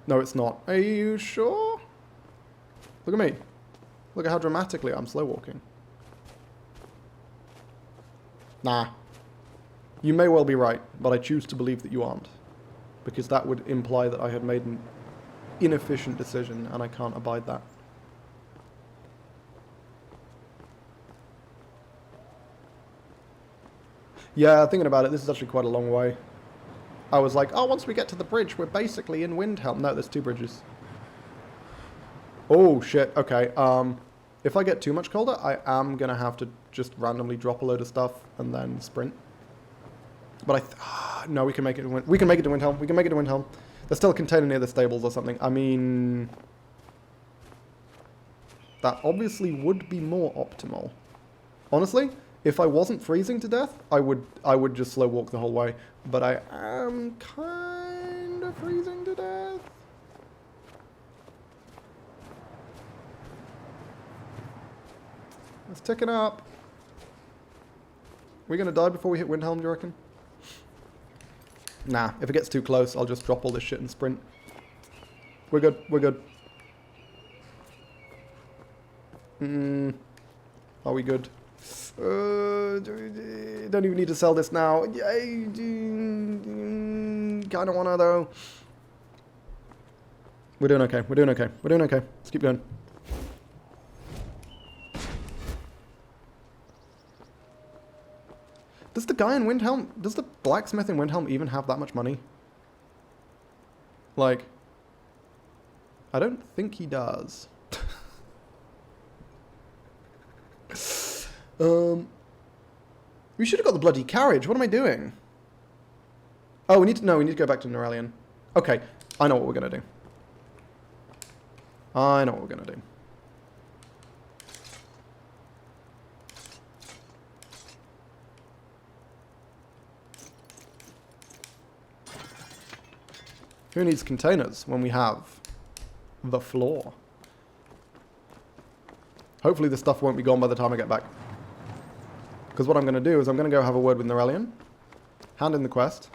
No, it's not. Are you sure? Look at me. Look at how dramatically I'm slow walking. Nah. You may well be right, but I choose to believe that you aren't. Because that would imply that I had made an inefficient decision, and I can't abide that. Yeah, thinking about it, this is actually quite a long way. I was like, oh, once we get to the bridge, we're basically in Windhelm. No, there's 2 bridges. Oh, shit. Okay. If I get too much colder, I am going to have to just randomly drop a load of stuff and then sprint. But no, we can make it to Windhelm. We can make it to Windhelm. We can make it to Windhelm. There's still a container near the stables or something. I mean, that obviously would be more optimal. Honestly, If I wasn't freezing to death, I would just slow walk the whole way. But I am kind of freezing to death. It's ticking up. We're gonna die before we hit Windhelm, do you reckon? Nah, if it gets too close, I'll just drop all this shit and sprint. We're good, we're good. Are we good? Don't even need to sell this now. Kinda wanna though. We're doing okay, we're doing okay, we're doing okay. Let's keep going. Does the guy in Windhelm, does the blacksmith in Windhelm even have that much money? Like, I don't think he does. We should have got the bloody carriage. What am I doing? Oh, we need to go back to Norelian. Okay, I know what we're gonna do. I know what we're gonna do. Who needs containers when we have the floor? Hopefully this stuff won't be gone by the time I get back. Because what I'm going to do is I'm going to go have a word with Norelian, hand in the quest,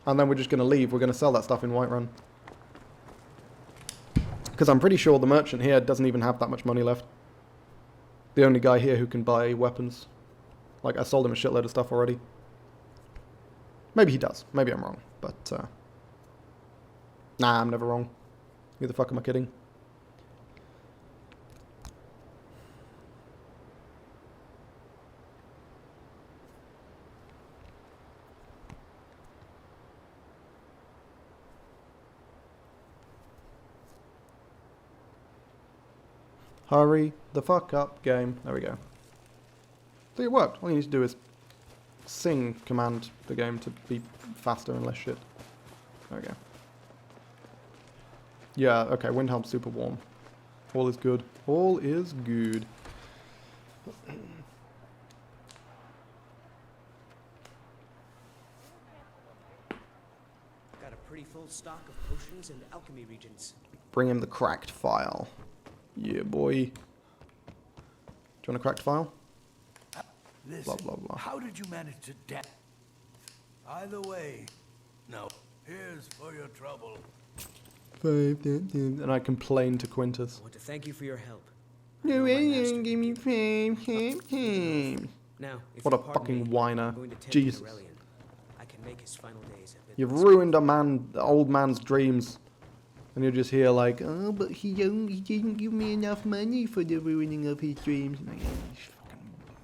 and then we're just going to leave. We're going to sell that stuff in Whiterun. Because I'm pretty sure the merchant here doesn't even have that much money left. The only guy here who can buy weapons. Like, I sold him a shitload of stuff already. Maybe he does. Maybe I'm wrong. But, nah, I'm never wrong. Who the fuck am I kidding? Hurry the fuck up, game. There we go. So it worked. All you need to do is sing command the game to be faster and less shit. There we go. Yeah, okay, Windhelm's super warm. All is good. All is good. Got a pretty full stock of potions and alchemy regents. Bring him the cracked file. Yeah, boy. Do you want a cracked file? Listen, blah, blah, blah. How did you manage to death? Either way, no. Here's for your trouble. And I complain to Quintus. I want to thank you for your help. No, give me fame. Now, if what a you pardon fucking me, whiner. I'm going to tend to Jesus. Norelian. I can make his final days a bit You've less ruined an old man's dreams. And you're just here like, oh, but he didn't give me enough money for the ruining of his dreams. Like,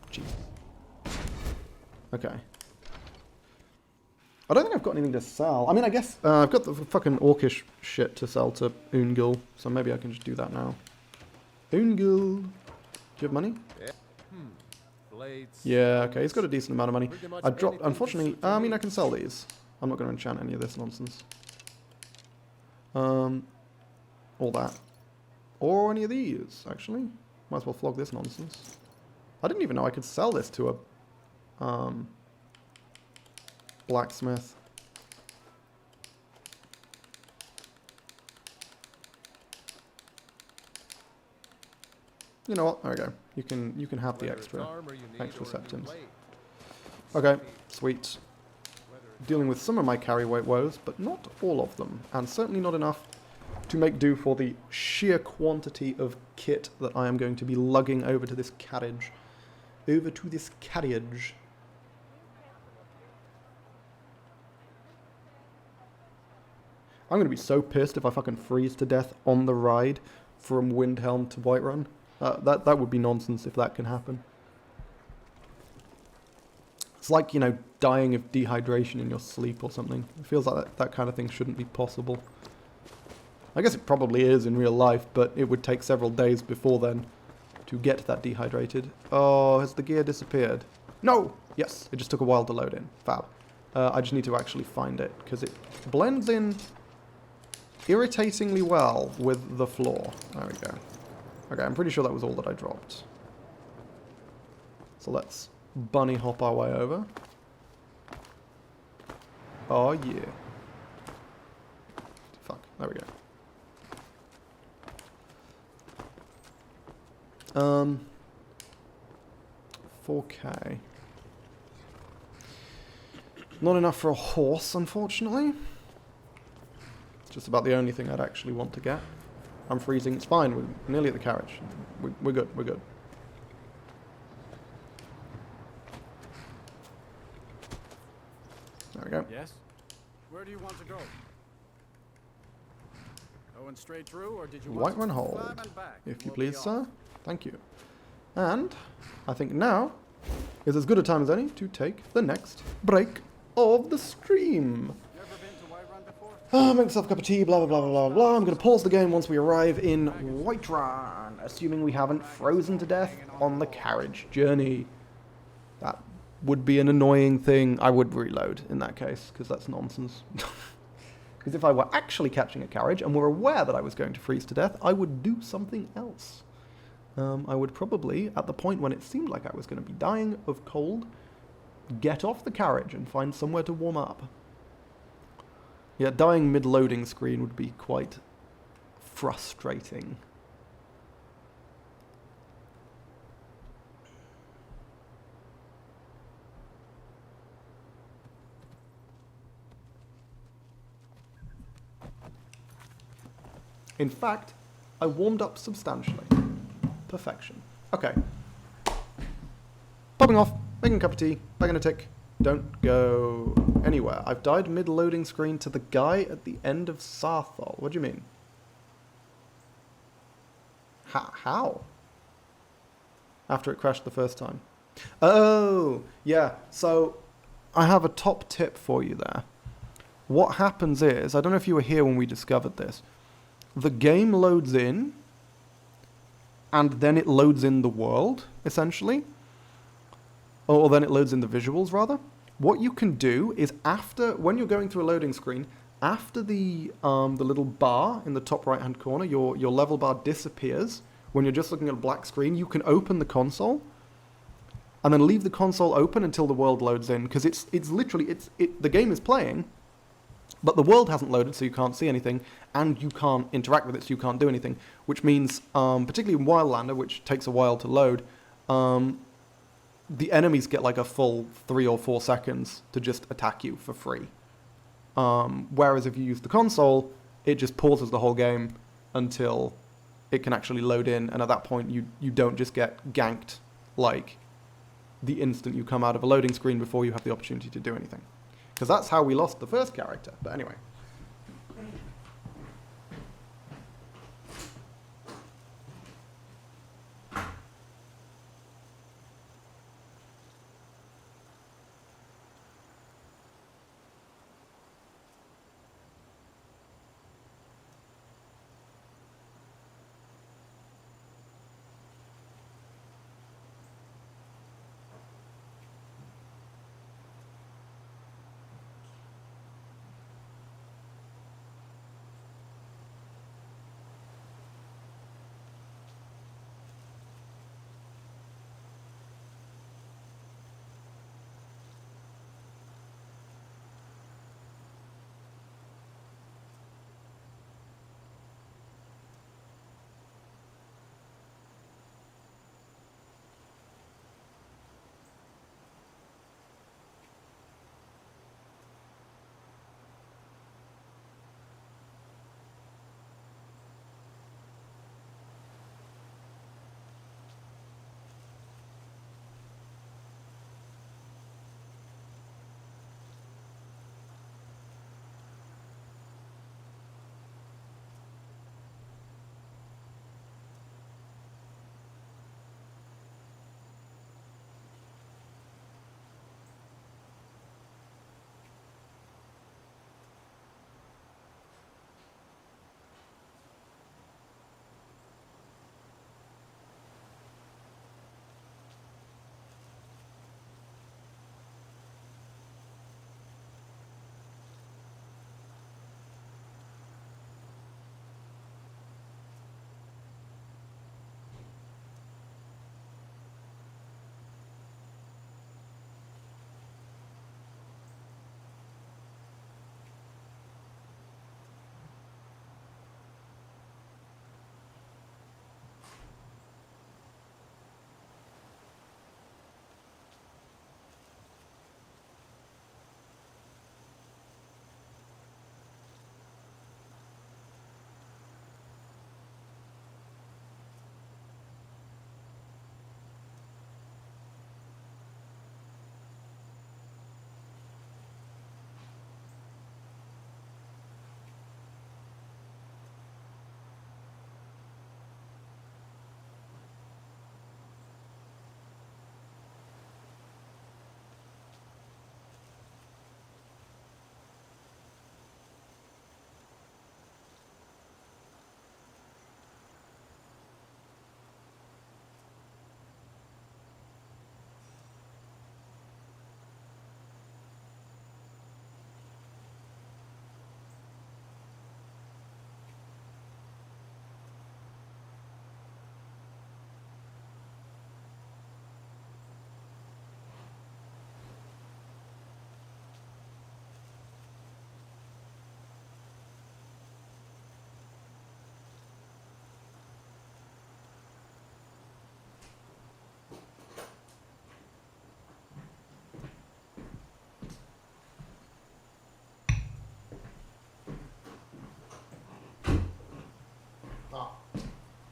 Jesus. Okay. I don't think I've got anything to sell. I mean, I guess I've got the fucking orcish shit to sell to Ungul, so maybe I can just do that now. Ungul. Do you have money? Yeah. Blades. Yeah, okay, he's got a decent amount of money. I dropped, unfortunately, I mean, I can sell these. I'm not going to enchant any of this nonsense. All that. Or any of these, actually. Might as well flog this nonsense. I didn't even know I could sell this to a, blacksmith. You know what? There we go. You can have the extra septins. Okay, sweet. Dealing with some of my carry weight woes, but not all of them, and certainly not enough to make do for the sheer quantity of kit that I am going to be lugging over to this carriage. Over to this carriage. I'm going to be so pissed if I fucking freeze to death on the ride from Windhelm to Whiterun. That would be nonsense if that can happen. It's like, you know, dying of dehydration in your sleep or something. It feels like that kind of thing shouldn't be possible. I guess it probably is in real life, but it would take several days before then to get that dehydrated. Oh, has the gear disappeared? No! Yes, it just took a while to load in. Fab. I just need to actually find it, because it blends in irritatingly well with the floor. There we go. Okay, I'm pretty sure that was all that I dropped. So let's bunny hop our way over. Oh yeah. Fuck, there we go. 4K. Not enough for a horse, unfortunately. Just about the only thing I'd actually want to get. I'm freezing, it's fine, we're nearly at the carriage. We're good, we're good. There we go. Yes? Where do you want to go? Going straight through, or did you want Whiterun to Hold, climb and back? if you We'll please, be off. sir. Thank you. And I think now is as good a time as any to take the next break of the stream. Never been to Whiterun before? Make myself a cup of tea, blah, blah, blah, blah, blah, blah. I'm going to pause the game once we arrive in Whiterun, assuming we haven't frozen to death on the carriage journey. That would be an annoying thing. I would reload in that case, because that's nonsense. Because if I were actually catching a carriage and were aware that I was going to freeze to death, I would do something else. I would probably, at the point when it seemed like I was going to be dying of cold, get off the carriage and find somewhere to warm up. Yeah, dying mid-loading screen would be quite frustrating. In fact, I warmed up substantially. Perfection. Okay. Popping off, making a cup of tea, back in a tick. Don't go anywhere. I've died mid-loading screen to the guy at the end of Sarthol. What do you mean? How? After it crashed the first time. Oh, yeah. So, I have a top tip for you there. What happens is, I don't know if you were here when we discovered this, the game loads in, and then it loads in the world, essentially. Or then it loads in the visuals, rather. What you can do is when you're going through a loading screen, after the little bar in the top right-hand corner, your level bar disappears. When you're just looking at a black screen, you can open the console, and then leave the console open until the world loads in, because it's literally, the game is playing, but the world hasn't loaded, so you can't see anything, and you can't interact with it, so you can't do anything. Which means, particularly in Wildlander, which takes a while to load, the enemies get like a full 3 or 4 seconds to just attack you for free. Whereas if you use the console, it just pauses the whole game until it can actually load in, and at that point you don't just get ganked like the instant you come out of a loading screen before you have the opportunity to do anything. Because that's how we lost the first character. But anyway.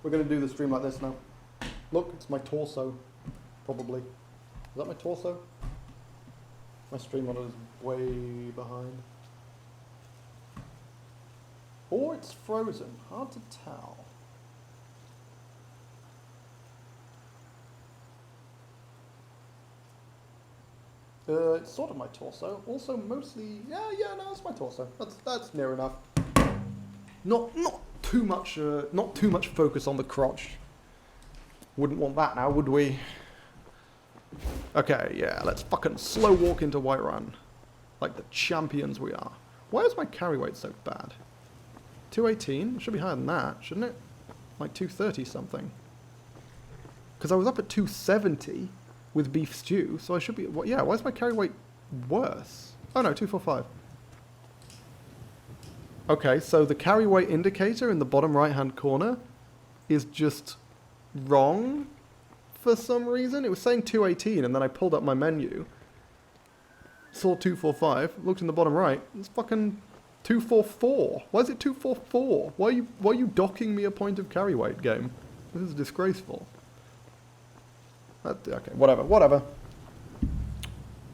We're going to do the stream like this now. Look, it's my torso. Probably. Is that my torso? My stream monitor is way behind. Or it's frozen. Hard to tell. It's sort of my torso. Also, mostly, yeah, no, it's my torso. That's near enough. Not too much focus on the crotch. Wouldn't want that now, would we? Okay, yeah, let's fucking slow walk into Whiterun, like the champions we are. Why is my carry weight so bad? 218? It should be higher than that, shouldn't it? Like 230 something. Because I was up at 270. With beef stew, so I should be... yeah, why is my carry weight worse? Oh no, 245. Okay, so the carry weight indicator in the bottom right-hand corner is just wrong for some reason. It was saying 218, and then I pulled up my menu, saw 245, looked in the bottom right, it's fucking 244. Why is it 244? Why are you docking me a point of carry weight, game? This is disgraceful. Okay, whatever.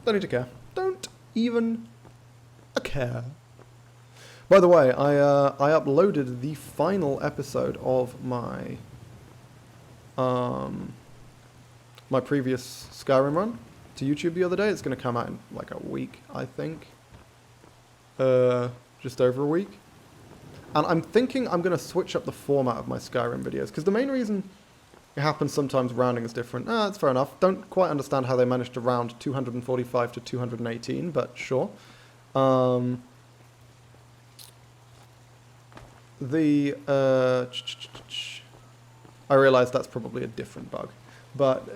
Don't need to care. Don't even care. By the way, I uploaded the final episode of my my previous Skyrim run to YouTube the other day. It's going to come out in like a week, I think. Just over a week. And I'm thinking I'm going to switch up the format of my Skyrim videos, because the main reason... it happens sometimes, rounding is different. That's fair enough. Don't quite understand how they managed to round 245 to 218, but sure. I realize that's probably a different bug. But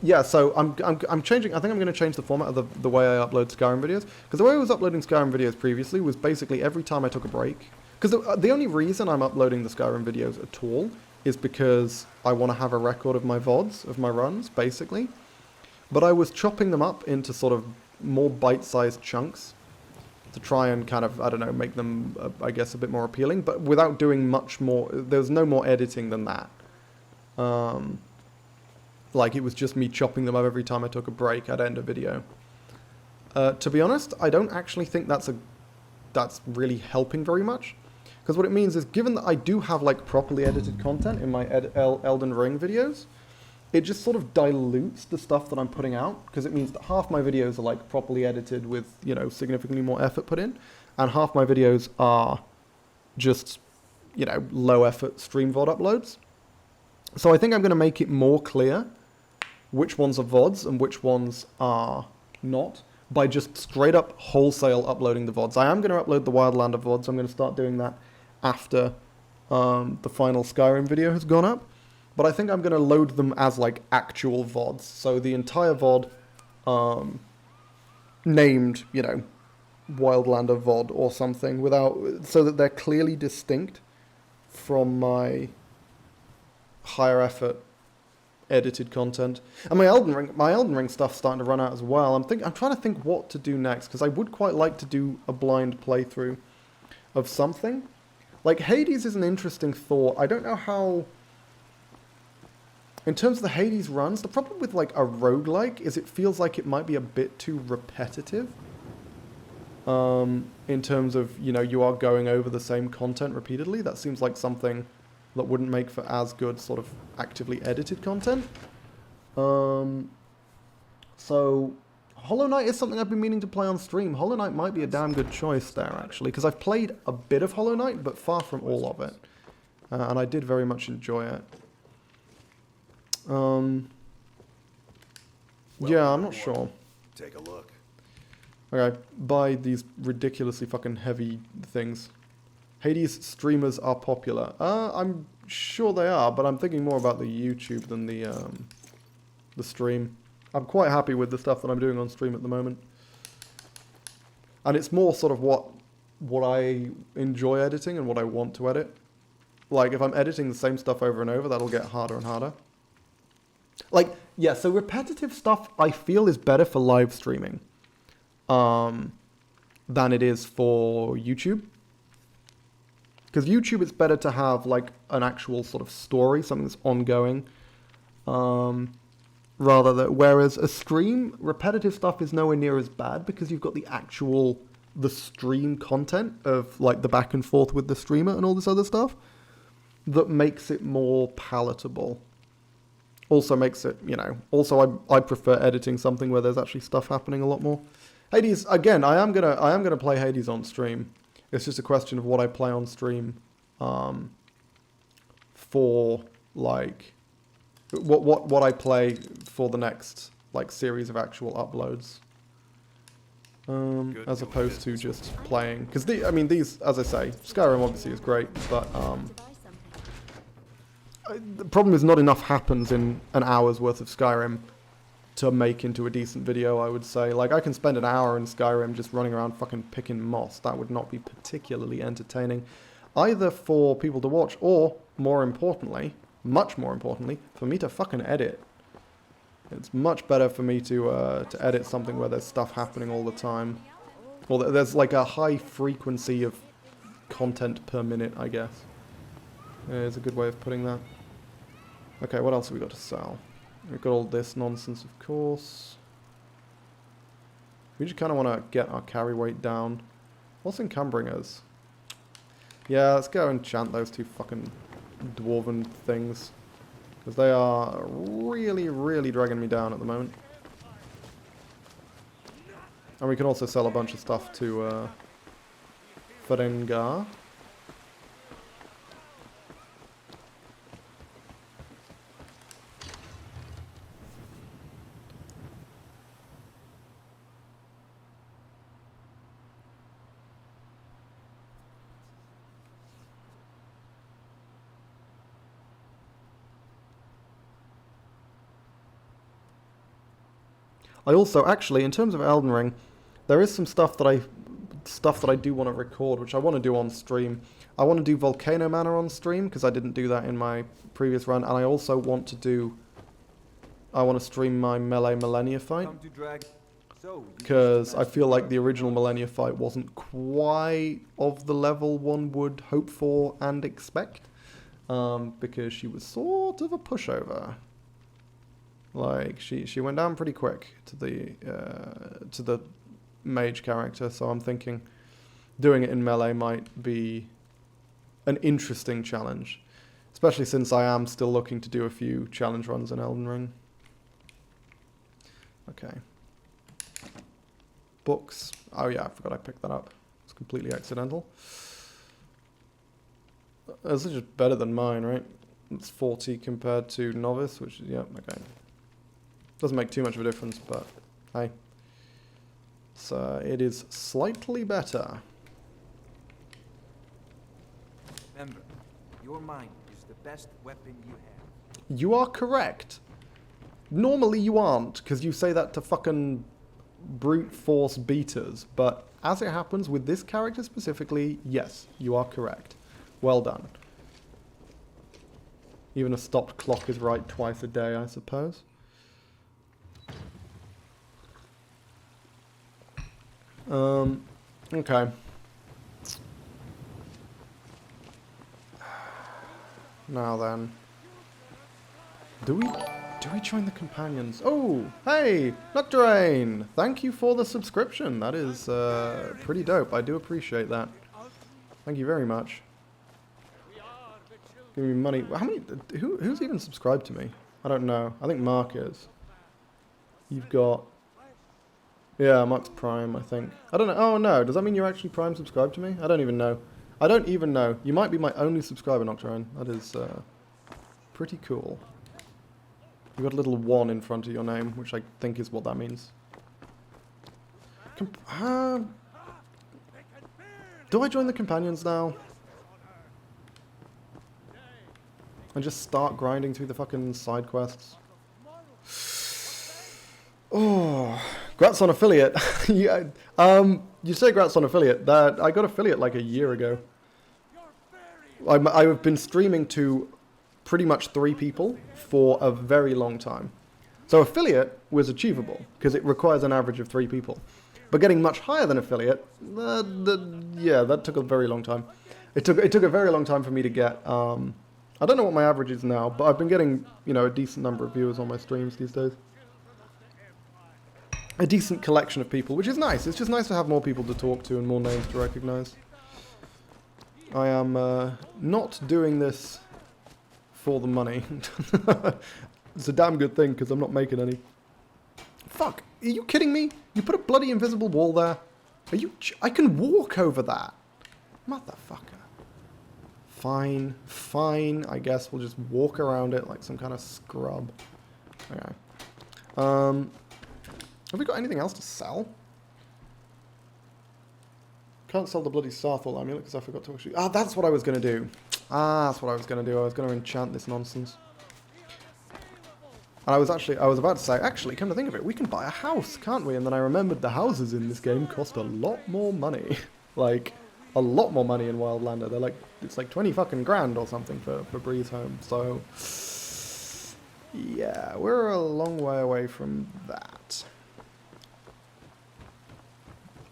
yeah, so I'm changing. I think I'm going to change the format of the way I upload Skyrim videos, because the way I was uploading Skyrim videos previously was basically every time I took a break. Because the only reason I'm uploading the Skyrim videos at all is because I want to have a record of my VoDs, of my runs, basically. But I was chopping them up into sort of more bite-sized chunks to try and kind of, I don't know, make them, I guess, a bit more appealing, but without doing much more. There's no more editing than that. Like, it was just me chopping them up every time I took a break. I'd end a video. To be honest, I don't actually think that's really helping very much. Because what it means is, given that I do have like properly edited content in my Elden Ring videos, it just sort of dilutes the stuff that I'm putting out, because it means that half my videos are like properly edited with, you know, significantly more effort put in, and half my videos are just, you know, low effort stream VOD uploads. So I think I'm going to make it more clear which ones are VODs and which ones are not, by just straight up wholesale uploading the VODs. I am going to upload the Wildlander VODs. I'm going to start doing that after the final Skyrim video has gone up. But I think I'm going to load them as like actual VODs. So the entire VOD named, you know, Wildlander VOD or something, so that they're clearly distinct from my higher effort edited content. And my Elden Ring stuff's starting to run out as well. I'm trying to think what to do next, because I would quite like to do a blind playthrough of something. Like, Hades is an interesting thought. I don't know how... In terms of the Hades runs, the problem with, like, a roguelike is it feels like it might be a bit too repetitive. In terms of, you know, you are going over the same content repeatedly. That seems like something that wouldn't make for as good sort of actively edited content. So... Hollow Knight is something I've been meaning to play on stream. Hollow Knight might be a damn good choice there, actually, because I've played a bit of Hollow Knight, but far from all of it. And I did very much enjoy it. Yeah, I'm not sure. Take a look. Okay, buy these ridiculously fucking heavy things. Hades streamers are popular. I'm sure they are, but I'm thinking more about the YouTube than the stream. I'm quite happy with the stuff that I'm doing on stream at the moment. And it's more sort of what I enjoy editing and what I want to edit. Like, if I'm editing the same stuff over and over, that'll get harder and harder. Like, yeah, so repetitive stuff I feel is better for live streaming than it is for YouTube. Because YouTube, it's better to have like an actual sort of story, something that's ongoing, rather than, whereas a stream, repetitive stuff is nowhere near as bad because you've got the stream content of like the back and forth with the streamer and all this other stuff that makes it more palatable. Also makes it, also I prefer editing something where there's actually stuff happening a lot more. Hades, again, I am gonna play Hades on stream. It's just a question of what I play on stream, for like what I play for the next like series of actual uploads, as opposed to just playing. Because these, as I say, Skyrim obviously is great, but the problem is not enough happens in an hour's worth of Skyrim to make into a decent video, I would say. Like, I can spend an hour in Skyrim just running around fucking picking moss. That would not be particularly entertaining, either for people to watch, or, more importantly, much more importantly, for me to fucking edit. It's much better for me to edit something where there's stuff happening all the time. Well, there's like a high frequency of content per minute, I guess. Is a good way of putting that. Okay, what else have we got to sell? We've got all this nonsense, of course. We just kind of want to get our carry weight down. What's encumbering us? Yeah, let's go enchant those two fucking dwarven things. Because they are really, really dragging me down at the moment. And we can also sell a bunch of stuff to Ferengar. I also, actually, in terms of Elden Ring, there is some stuff that I do want to record, which I want to do on stream. I want to do Volcano Manor on stream, because I didn't do that in my previous run, and I also want to stream my Melee Millennia fight, because I feel like the original Millennia fight wasn't quite of the level one would hope for and expect, because she was sort of a pushover. Like, she went down pretty quick to the mage character, so I'm thinking doing it in melee might be an interesting challenge, especially since I am still looking to do a few challenge runs in Elden Ring. Okay. Books. Oh yeah, I forgot I picked that up. It's completely accidental. This is just better than mine, right? It's 40 compared to novice, which is, yeah, okay. Doesn't make too much of a difference, but hey. So it is slightly better. Remember, your mind is the best weapon you have. You are correct. Normally you aren't, because you say that to fucking brute force beaters, but as it happens with this character specifically, yes, you are correct. Well done. Even a stopped clock is right twice a day, I suppose. Okay. Now then. Do we join the companions? Oh, hey, Nocturane! Thank you for the subscription. That is pretty dope. I do appreciate that. Thank you very much. Give me money. How many? Who's even subscribed to me? I don't know. I think Mark is. You've got. Yeah, Mark's Prime, I think. I don't know. Oh no, does that mean you're actually Prime subscribed to me? I don't even know. I don't even know. You might be my only subscriber, Nocturne. That is pretty cool. You've got a little 1 in front of your name, which I think is what that means. Do I join the companions now? And just start grinding through the fucking side quests? Oh, grats on affiliate. Yeah, you say grats on affiliate. That I got affiliate like a year ago. I've been streaming to pretty much 3 people for a very long time. So affiliate was achievable because it requires an average of 3 people. But getting much higher than affiliate, yeah, that took a very long time. It took a very long time for me to get. I don't know what my average is now, but I've been getting, you know, a decent number of viewers on my streams these days. A decent collection of people, which is nice. It's just nice to have more people to talk to and more names to recognize. I am not doing this for the money. It's a damn good thing because I'm not making any. Fuck, are you kidding me? You put a bloody invisible wall there? Are you... I can walk over that. Motherfucker. Fine, fine. I guess we'll just walk around it like some kind of scrub. Okay. Have we got anything else to sell? Can't sell the bloody Sarthal amulet because I forgot to actually... Ah, that's what I was going to do. That's what I was going to do. I was going to enchant this nonsense. And I was about to say, actually, come to think of it, we can buy a house, can't we? And then I remembered the houses in this game cost a lot more money. Like, a lot more money in Wildlander. They're like, it's like 20 fucking grand or something for Breeze Home. So, yeah, we're a long way away from that.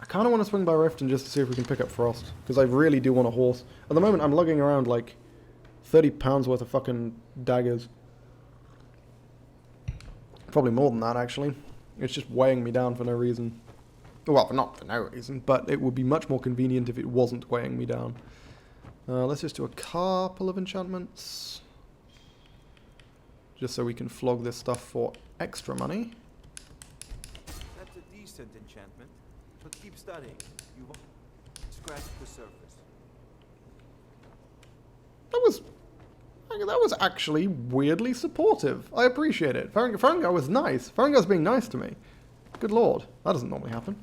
I kind of want to swing by Riften just to see if we can pick up Frost, because I really do want a horse. At the moment, I'm lugging around like 30 pounds worth of fucking daggers. Probably more than that, actually. It's just weighing me down for no reason. Well, not for no reason, but it would be much more convenient if it wasn't weighing me down. Let's just do a couple of enchantments. Just so we can flog this stuff for extra money. That's a decent enchantment, but keep studying. You won't scratch the surface. That was actually weirdly supportive. I appreciate it. Farengar was nice. Farengar's being nice to me. Good lord. That doesn't normally happen.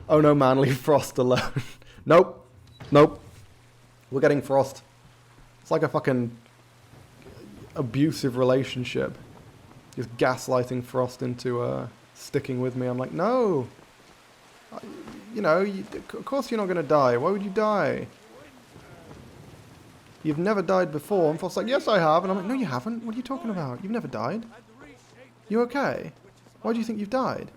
Oh no, man, leave Frost alone. Nope. Nope. We're getting Frost. It's like a fucking abusive relationship. Just gaslighting Frost into sticking with me. I'm like, no. You know, of course you're not going to die. Why would you die? You've never died before. And Frost's like, yes, I have. And I'm like, no, you haven't. What are you talking about? You've never died. You okay? Why do you think you've died?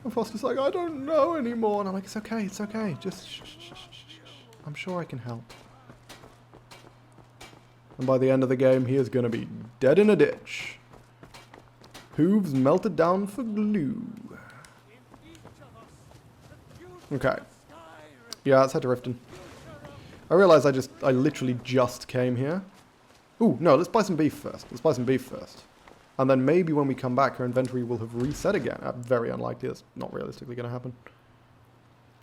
And Frost is like, I don't know anymore. And I'm like, it's okay, it's okay. Just shh, shh, shh, shh, shh. I'm sure I can help. And by the end of the game, he is going to be dead in a ditch. Hooves melted down for glue. Okay. Yeah, let's head to Riften. I realise I literally just came here. Ooh, no, let's buy some beef first. Let's buy some beef first. And then maybe when we come back, her inventory will have reset again. Very unlikely. That's not realistically going to happen.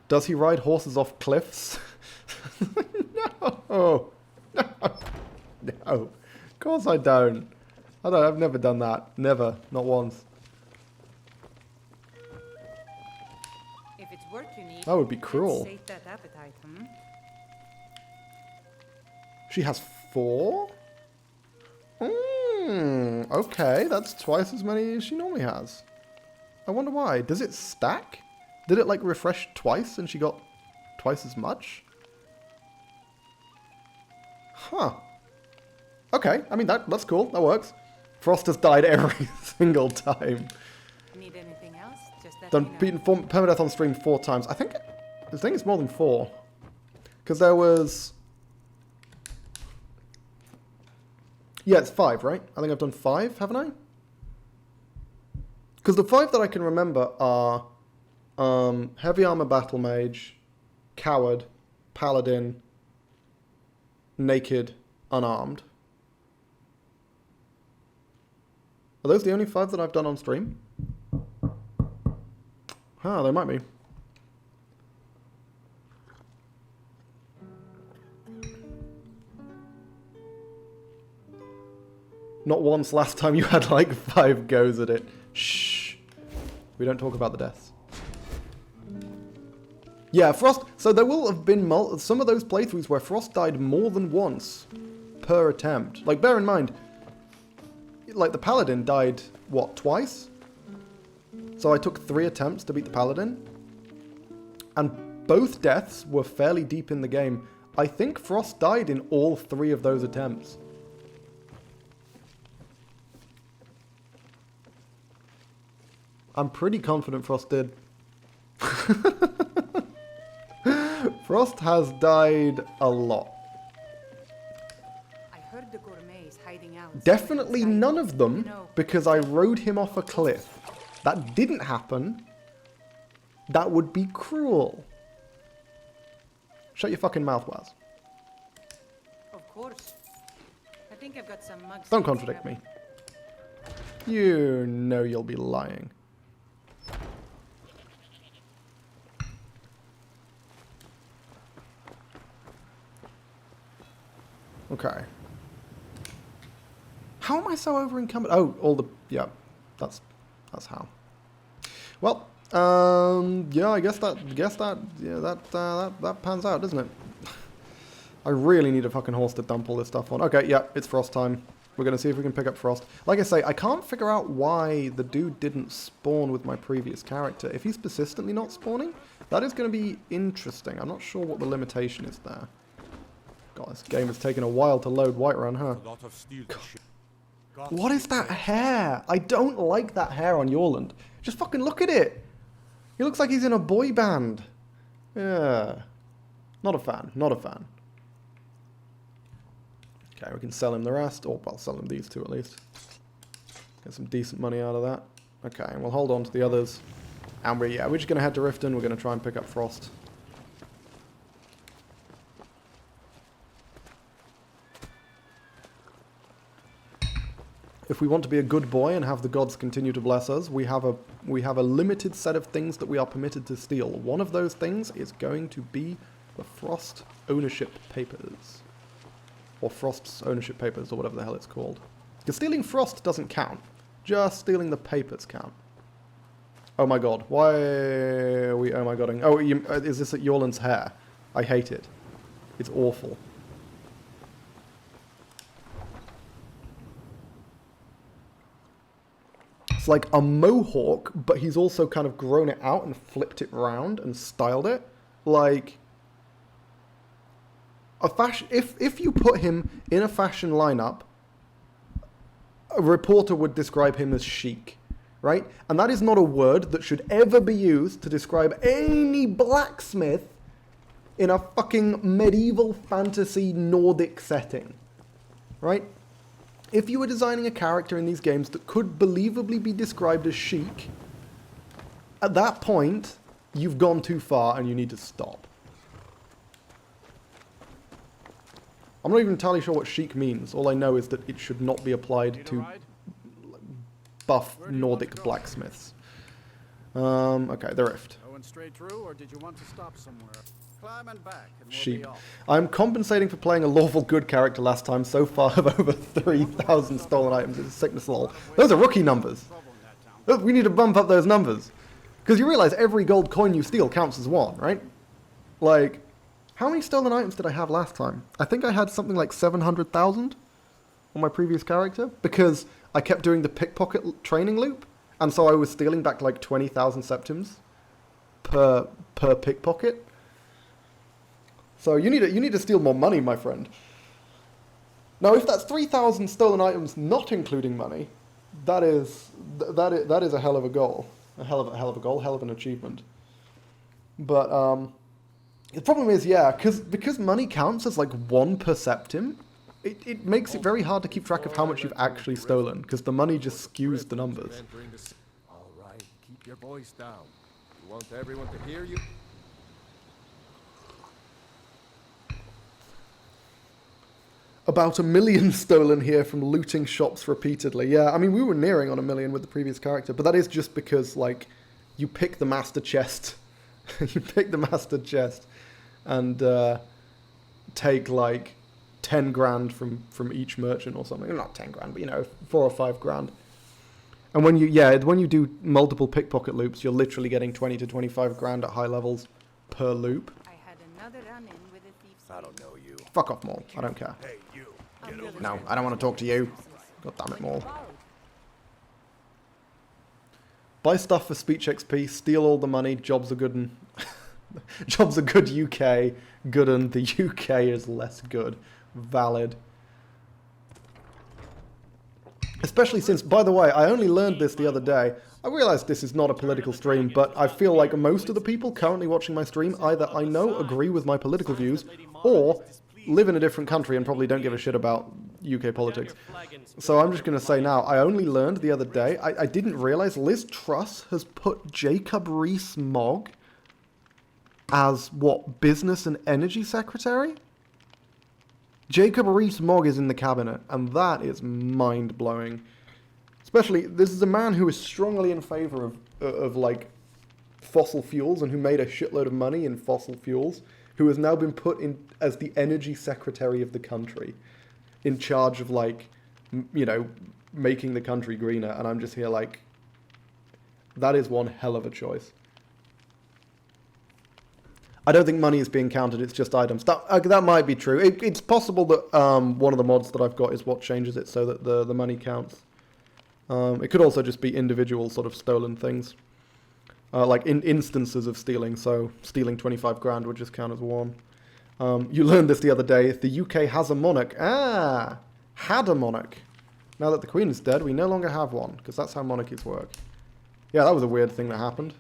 Does he ride horses off cliffs? No. No. No. Of course I don't. I've never done that. Never. Not once. If it's work you need, That would be cruel. let's sate that appetite, hmm? She has 4? Okay, that's twice as many as she normally has. I wonder why. Does it stack? Did it like refresh twice and she got twice as much? Huh. Okay, I mean that's cool. That works. Frost has died every single time. Need anything else? Just let Done me know. beaten Permadeath on stream 4 times. I think it's more than 4. Because there was... Yeah, it's 5, right? I think I've done 5, haven't I? Because the 5 that I can remember are Heavy Armor Battle Mage, Coward, Paladin, Naked, Unarmed. Are those the only 5 that I've done on stream? Ah, they might be. Not once last time you had like 5 goes at it. Shh. We don't talk about the deaths. Yeah, Frost... So there will have been some of those playthroughs where Frost died more than once per attempt. Like, bear in mind, like the Paladin died, what, twice? So I took 3 attempts to beat the Paladin. And both deaths were fairly deep in the game. I think Frost died in all 3 of those attempts. I'm pretty confident Frost did. Frost has died a lot. I heard the gourmets hiding out. Definitely none of them, because I rode him off a cliff. That didn't happen. That would be cruel. Shut your fucking mouth, Waz. Of course. I think I've got some mugs. Don't contradict me. You know you'll be lying. Okay. How am I so over encumbered? Oh, all the... Yeah, that's how. Well, yeah, I guess that pans out, doesn't it? I really need a fucking horse to dump all this stuff on. Okay, yeah, it's Frost time. We're going to see if we can pick up Frost. Like I say, I can't figure out why the dude didn't spawn with my previous character. If he's persistently not spawning, that is going to be interesting. I'm not sure what the limitation is there. God, this game has taken a while to load Whiterun, huh? God. What is that hair? I don't like that hair on Yorland. Just fucking look at it. He looks like he's in a boy band. Yeah. Not a fan. Not a fan. Okay, we can sell him the rest. Or, well, sell him these two at least. Get some decent money out of that. Okay, and we'll hold on to the others. And we're just going to head to Riften. We're going to try and pick up Frost. If we want to be a good boy and have the gods continue to bless us, we have a limited set of things that we are permitted to steal. One of those things is going to be the Frost ownership papers. Or Frost's ownership papers, or whatever the hell it's called. Because stealing Frost doesn't count. Just stealing the papers count. Oh my god. Why are we oh my godding? Oh, is this at Yorland's hair? I hate it. It's awful. It's like a mohawk, but he's also kind of grown it out and flipped it round and styled it. Like... a fashion, if you put him in a fashion lineup, a reporter would describe him as chic, right? And that is not a word that should ever be used to describe any blacksmith in a fucking medieval fantasy Nordic setting, right? If you were designing a character in these games that could believably be described as chic, at that point, you've gone too far and you need to stop. I'm not even entirely sure what chic means. All I know is that it should not be applied to buff Nordic blacksmiths. Okay, the Rift. Going straight through, or did you want to stop somewhere? Climb and back, and we'll Sheep. be off. I'm compensating for playing a lawful good character last time. So far, of over 3,000 stolen items. It's a sickness lol. Those are rookie numbers. Look, we need to bump up those numbers. Because you realize every gold coin you steal counts as one, right? Like... how many stolen items did I have last time? I think I had something like 700,000 on my previous character because I kept doing the pickpocket training loop, and so I was stealing back like 20,000 septims per pickpocket. So you need to steal more money, my friend. Now, if that's 3,000 stolen items not including money, that is a hell of a goal, a hell of a goal, hell of an achievement. But the problem is, yeah, because money counts as like 1 per septim, it makes it very hard to keep track of how much you've actually stolen, because the money just skews the numbers. All right, keep your voice down. You want everyone to hear you? About 1 million stolen here from looting shops repeatedly. Yeah, I mean, we were nearing on 1 million with the previous character, but that is just because, like, you pick the master chest. You pick the master chest and take like 10 grand from each merchant or something. Not 10 grand, but you know, 4 or 5 grand. And when you do multiple pickpocket loops, you're literally getting 20 to 25 grand at high levels per loop. I had another run-in with a thief. I don't know you. Fuck off, Maul. I don't care. Hey, you. Get over No, I don't want to talk to you. God damn it, Maul. Buy stuff for speech XP, steal all the money, jobs are good and... jobs are good UK, good and the UK is less good. Valid. Especially since, by the way, I only learned this the other day. I realize this is not a political stream, but I feel like most of the people currently watching my stream either I know agree with my political views, or live in a different country and probably don't give a shit about UK politics. So I'm just going to say now, I only learned the other day, I didn't realize Liz Truss has put Jacob Rees-Mogg as, what, Business and Energy Secretary? Jacob Rees-Mogg is in the cabinet, and that is mind-blowing. Especially, this is a man who is strongly in favor of like, fossil fuels and who made a shitload of money in fossil fuels, who has now been put in as the energy secretary of the country, in charge of, like, you know, making the country greener. And I'm just here like, that is one hell of a choice. I don't think money is being counted, it's just items. That might be true. It's possible that one of the mods that I've got is what changes it so that the money counts. It could also just be individual sort of stolen things. Like in instances of stealing, so stealing 25 grand would just count as one. You learned this the other day, the UK has a monarch. Had a monarch. Now that the Queen is dead, we no longer have one, because that's how monarchies work. Yeah, that was a weird thing that happened.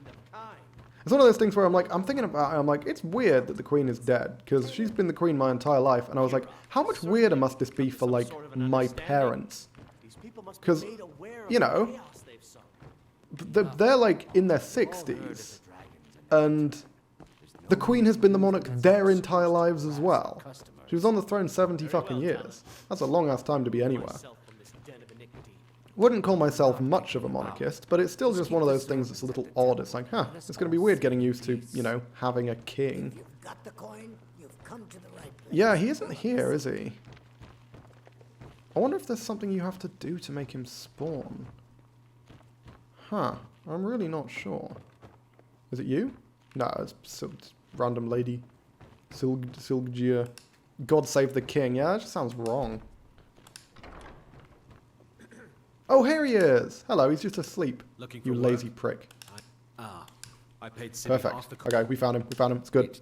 It's one of those things where I'm thinking about it, I'm like, it's weird that the Queen is dead, because she's been the Queen my entire life, and I was like, how much weirder must this be for, like, my parents? Because, you know, they're like in their 60s, and the Queen has been the monarch their entire lives as well. She was on the throne 70 fucking years. That's a long ass time to be anywhere. Wouldn't call myself much of a monarchist, but it's still just one of those things that's a little odd. It's like, huh, it's going to be weird getting used to, you know, having a king. Yeah, he isn't here, is he? I wonder if there's something you have to do to make him spawn. Huh, I'm really not sure. Is it you? No, it's random lady. Silgia. God save the king. Yeah, that just sounds wrong. Oh, here he is! Hello, he's just asleep. You lazy prick. I paid Perfect. Okay, we found him. We found him. It's good.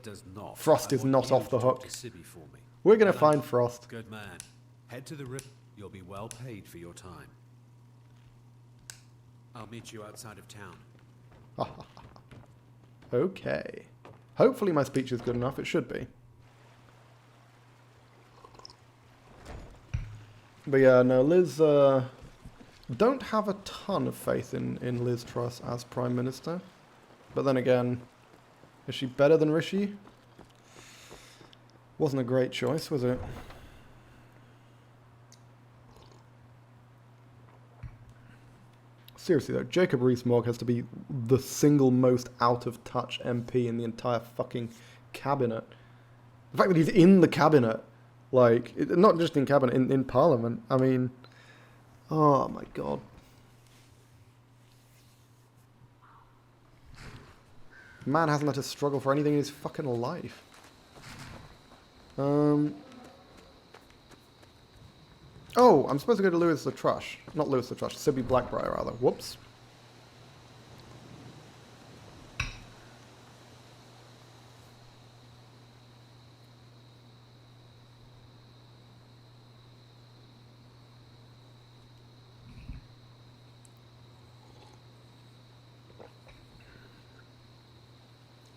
Frost is not off the hook. We're gonna find Frost. Good man. Head to the river. You'll be well paid for your time. I'll meet you outside of town. Okay. Hopefully my speech is good enough. It should be. But yeah, no, Liz, don't have a ton of faith in Liz Truss as Prime Minister. But then again, is she better than Rishi? Wasn't a great choice, was it? Seriously though, Jacob Rees-Mogg has to be the single most out-of-touch MP in the entire fucking cabinet. The fact that he's in the cabinet, like, not just in cabinet, in Parliament, I mean, oh my god. Man hasn't had to struggle for anything in his fucking life. Oh, I'm supposed to go to Lewis the Thrush. Not Lewis the Thrush, Sibby Blackbriar, rather. Whoops.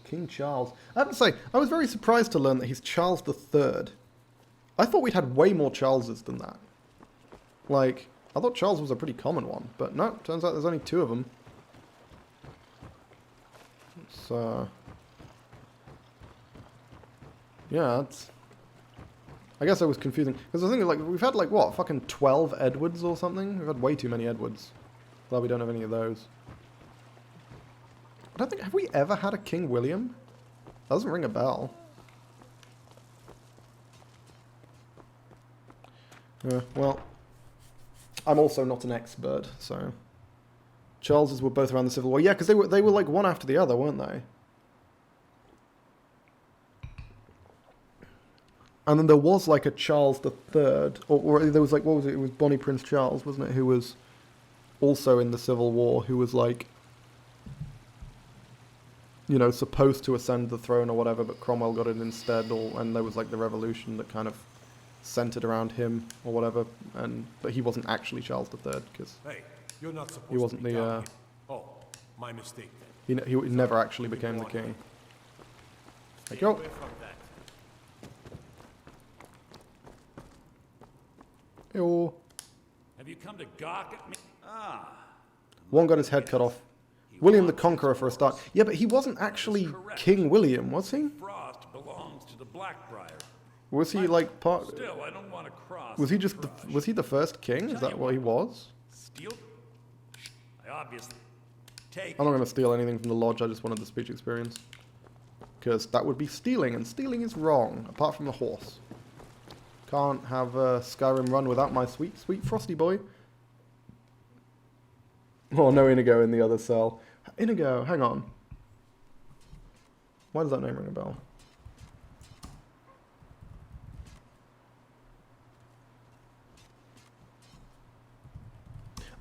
King Charles. I have to say, I was very surprised to learn that he's Charles III. I thought we'd had way more Charleses than that. Like, I thought Charles was a pretty common one, but no, turns out there's only 2 of them. So, yeah, it's... I guess I was confusing. Because I think, like, we've had, like, what, fucking 12 Edwards or something? We've had way too many Edwards. Glad we don't have any of those. I don't think... Have we ever had a King William? That doesn't ring a bell. Yeah, well... I'm also not an expert, so... Charleses were both around the Civil War. Yeah, because they were like one after the other, weren't they? And then there was like a Charles III, or there was like, what was it? It was Bonnie Prince Charles, wasn't it? Who was also in the Civil War, who was like, you know, supposed to ascend the throne or whatever, but Cromwell got it instead, and there was like the revolution that kind of centered around him or whatever, but he wasn't actually Charles III because hey, you're not supposed he wasn't to be the down here. Oh, My mistake then. He never actually became the king. There you go. Away from that. Ew. Have you come to gawk at me? Ah. One got his head cut off. William the Conqueror for a start. Yeah, but he wasn't actually King William, was he? Frost belongs to the Blackbriar. Was he like part? Still, I don't want to cross. Was he just was he the first king? Is that what he was? Steal? I obviously take. I'm not going to steal anything from the lodge. I just wanted the speech experience. Because that would be stealing, and stealing is wrong, apart from the horse. Can't have a Skyrim run without my sweet, sweet Frosty boy. Oh, no Inigo in the other cell. Inigo, hang on. Why does that name ring a bell?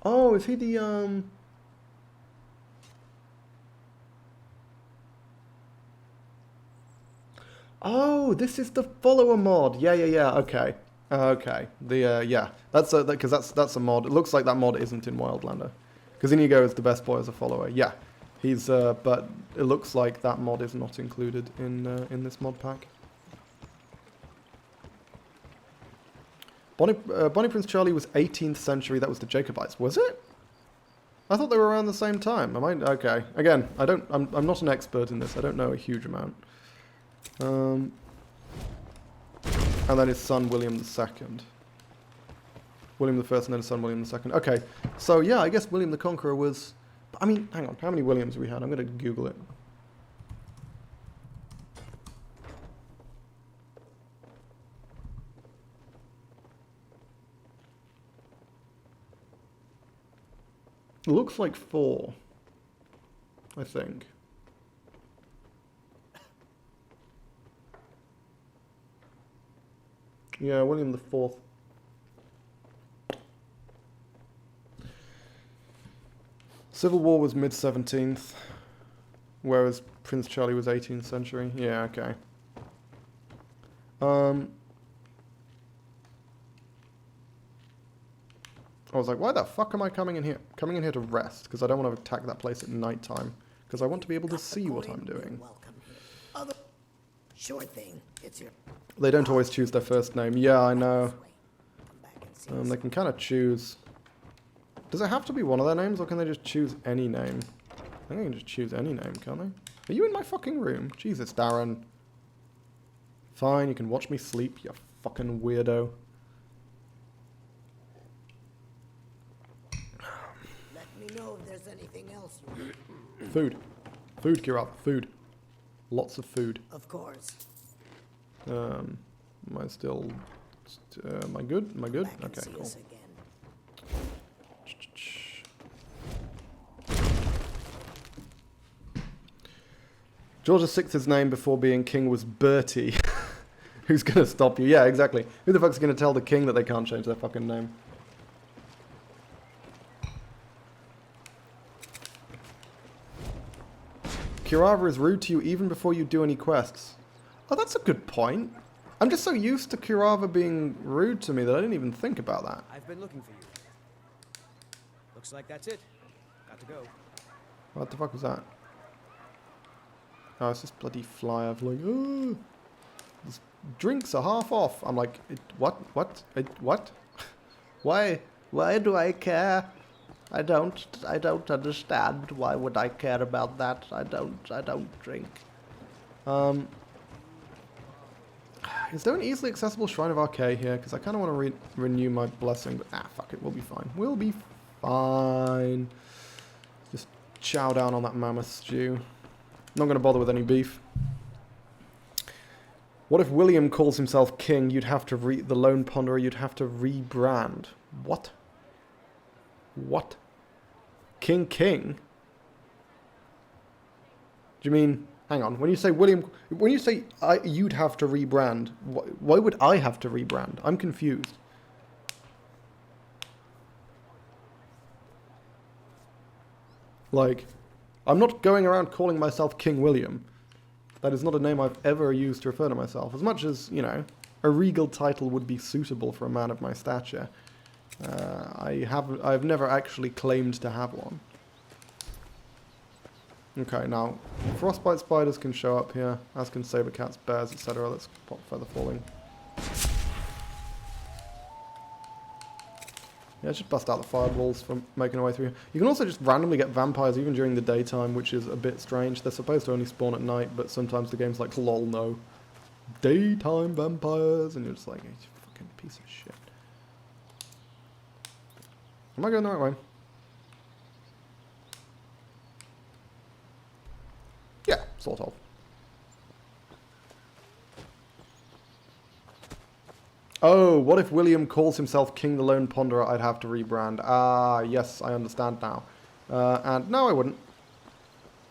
Oh, is he the, Oh, this is the follower mod. Yeah, okay. Okay. The, yeah. That's a, because that's a mod. It looks like that mod isn't in Wildlander. Because Inigo is the best boy as a follower. Yeah. He's, but it looks like that mod is not included in this mod pack. Bonnie Prince Charlie was 18th century. That was the Jacobites. Was it? I thought they were around the same time. Am I? Okay. Again, I'm not an expert in this. I don't know a huge amount. And then his son William II. William I and then his son William II. Okay, so yeah, I guess William the Conqueror was... I mean, hang on, how many Williams have we had? I'm going to Google it. It looks like 4, I think. Yeah, William the Fourth. Civil War was mid-17th, whereas Prince Charlie was 18th century. Yeah, okay. I was like, why the fuck am I coming in here? Coming in here to rest, because I don't want to attack that place at night time, because I want to be able to see what I'm doing. Sure thing. It's your... They don't always choose their first name. Yeah, I know. They can kind of choose. Does it have to be one of their names, or can they just choose any name? I think they can just choose any name, can't they? Are you in my fucking room? Jesus, Darren. Fine, you can watch me sleep, you fucking weirdo. Let me know if there's anything else you want. Food. Food, Kirab. Food. Lots of food. Of course. Am I still... am I good? Am I good? Okay, cool. George VI's name before being king was Bertie. Who's gonna stop you? Yeah, exactly. Who the fuck's gonna tell the king that they can't change their fucking name? Kirava is rude to you even before you do any quests. Oh, that's a good point. I'm just so used to Kirava being rude to me that I didn't even think about that. I've been looking for you. Looks like that's it. Got to go. What the fuck was that? Oh, it's this bloody flyer of like, oh, these drinks are half off. I'm like, what? What? What? Why? Why do I care? I don't understand. Why would I care about that? I don't drink. Is there an easily accessible Shrine of Archay here? Because I kind of want to renew my blessing, but fuck it, we'll be fine. We'll be fine. Just chow down on that mammoth stew. Not going to bother with any beef. What if William calls himself king? You'd have to the Lone Ponderer, you'd have to rebrand. What? What? King? Do you mean... Hang on, when you say William... When you say you'd have to rebrand, why would I have to rebrand? I'm confused. Like, I'm not going around calling myself King William. That is not a name I've ever used to refer to myself. As much as, you know, a regal title would be suitable for a man of my stature. I've never actually claimed to have one. Okay, now, frostbite spiders can show up here, as can saber cats, bears, etc. Let's pop feather falling. Yeah, just bust out the firewalls from making our way through. You can also just randomly get vampires even during the daytime, which is a bit strange. They're supposed to only spawn at night, but sometimes the game's like, lol, no. Daytime vampires, and you're just like, you fucking piece of shit. Am I going the right way? Yeah, sort of. Oh, what if William calls himself King the Lone Ponderer? I'd have to rebrand. Ah, yes, I understand now. And no, I wouldn't.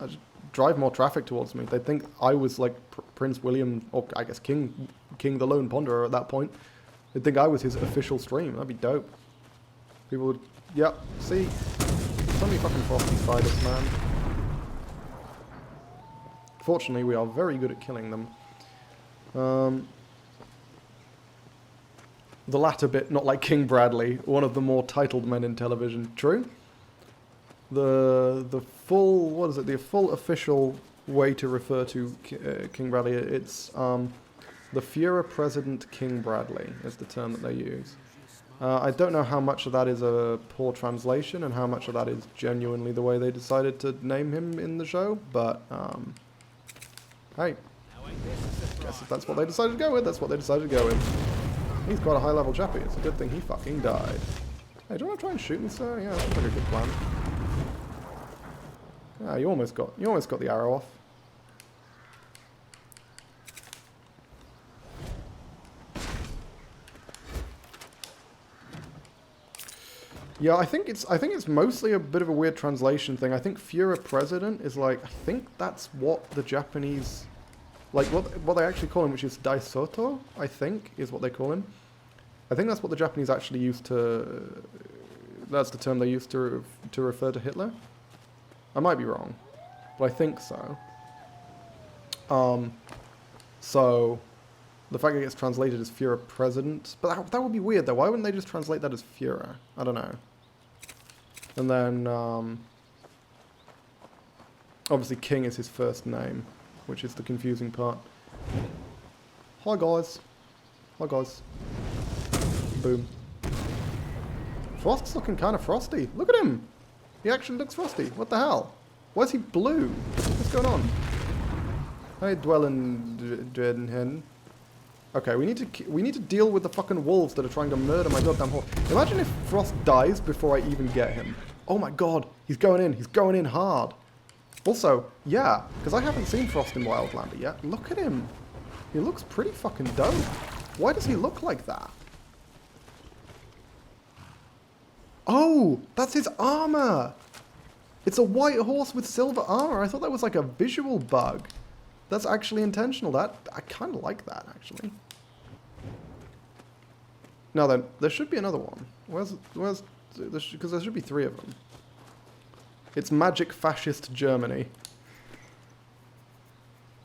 I'd just drive more traffic towards me. They'd think I was like Prince William, or I guess King the Lone Ponderer at that point. They'd think I was his official stream. That'd be dope. People would, yep, see? So many fucking frosty spiders, man. Fortunately, we are very good at killing them. The latter bit, not like King Bradley, one of the more titled men in television. True. The full, what is it? The full official way to refer to King Bradley. It's the Fuhrer President King Bradley is the term that they use. I don't know how much of that is a poor translation and how much of that is genuinely the way they decided to name him in the show, but hey, guess if that's what they decided to go with, that's what they decided to go with. He's quite a high level chappy. It's a good thing he fucking died. Hey, do you want to try and shoot me, sir? Yeah, that sounds like a good plan. Ah, you almost got the arrow off. Yeah, I think it's mostly a bit of a weird translation thing. I think Fuhrer President is like, I think that's what the Japanese, like what they actually call him, which is Daisoto, I think, is what they call him. I think that's what the Japanese actually used to, that's the term they used to refer to Hitler. I might be wrong, but I think so. So the fact that it gets translated as Fuhrer President, but that would be weird though. Why wouldn't they just translate that as Fuhrer? I don't know. And then, obviously King is his first name, which is the confusing part. Hi guys. Hi guys. Boom. Frost's looking kind of frosty. Look at him! He actually looks frosty. What the hell? Why is he blue? What's going on? I dwell in Dredenhen. Okay, we need to deal with the fucking wolves that are trying to murder my goddamn horse. Imagine if Frost dies before I even get him. Oh my god, he's going in hard. Also, yeah, because I haven't seen Frost in Wildlander yet. Look at him. He looks pretty fucking dope. Why does he look like that? Oh, that's his armor. It's a white horse with silver armor. I thought that was like a visual bug. That's actually intentional. I kind of like that, actually. Now then, there should be another one. Because there should be 3 of them. It's Magic Fascist Germany.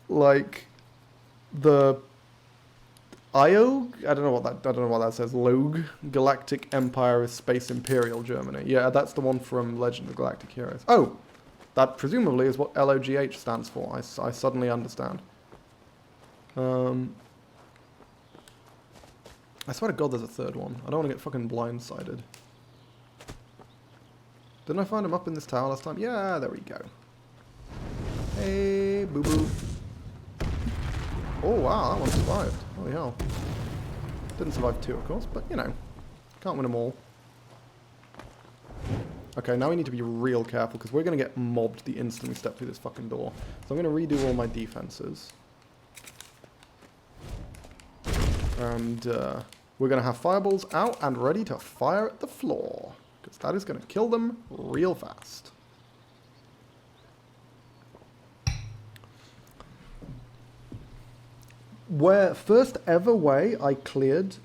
Like the IOG? I don't know what that says. Log Galactic Empire is Space Imperial Germany. Yeah, that's the one from Legend of Galactic Heroes. Oh, that presumably is what LOGH stands for. I suddenly understand. I swear to God there's a 3rd one. I don't want to get fucking blindsided. Didn't I find him up in this tower last time? Yeah, there we go. Hey, boo-boo. Oh, wow, that one survived. Holy hell. Didn't survive 2, of course, but, you know. Can't win them all. Okay, now we need to be real careful, because we're going to get mobbed the instant we step through this fucking door. So I'm going to redo all my defenses. And, we're going to have fireballs out and ready to fire at the floor. Because that is going to kill them real fast. Where first ever way I cleared,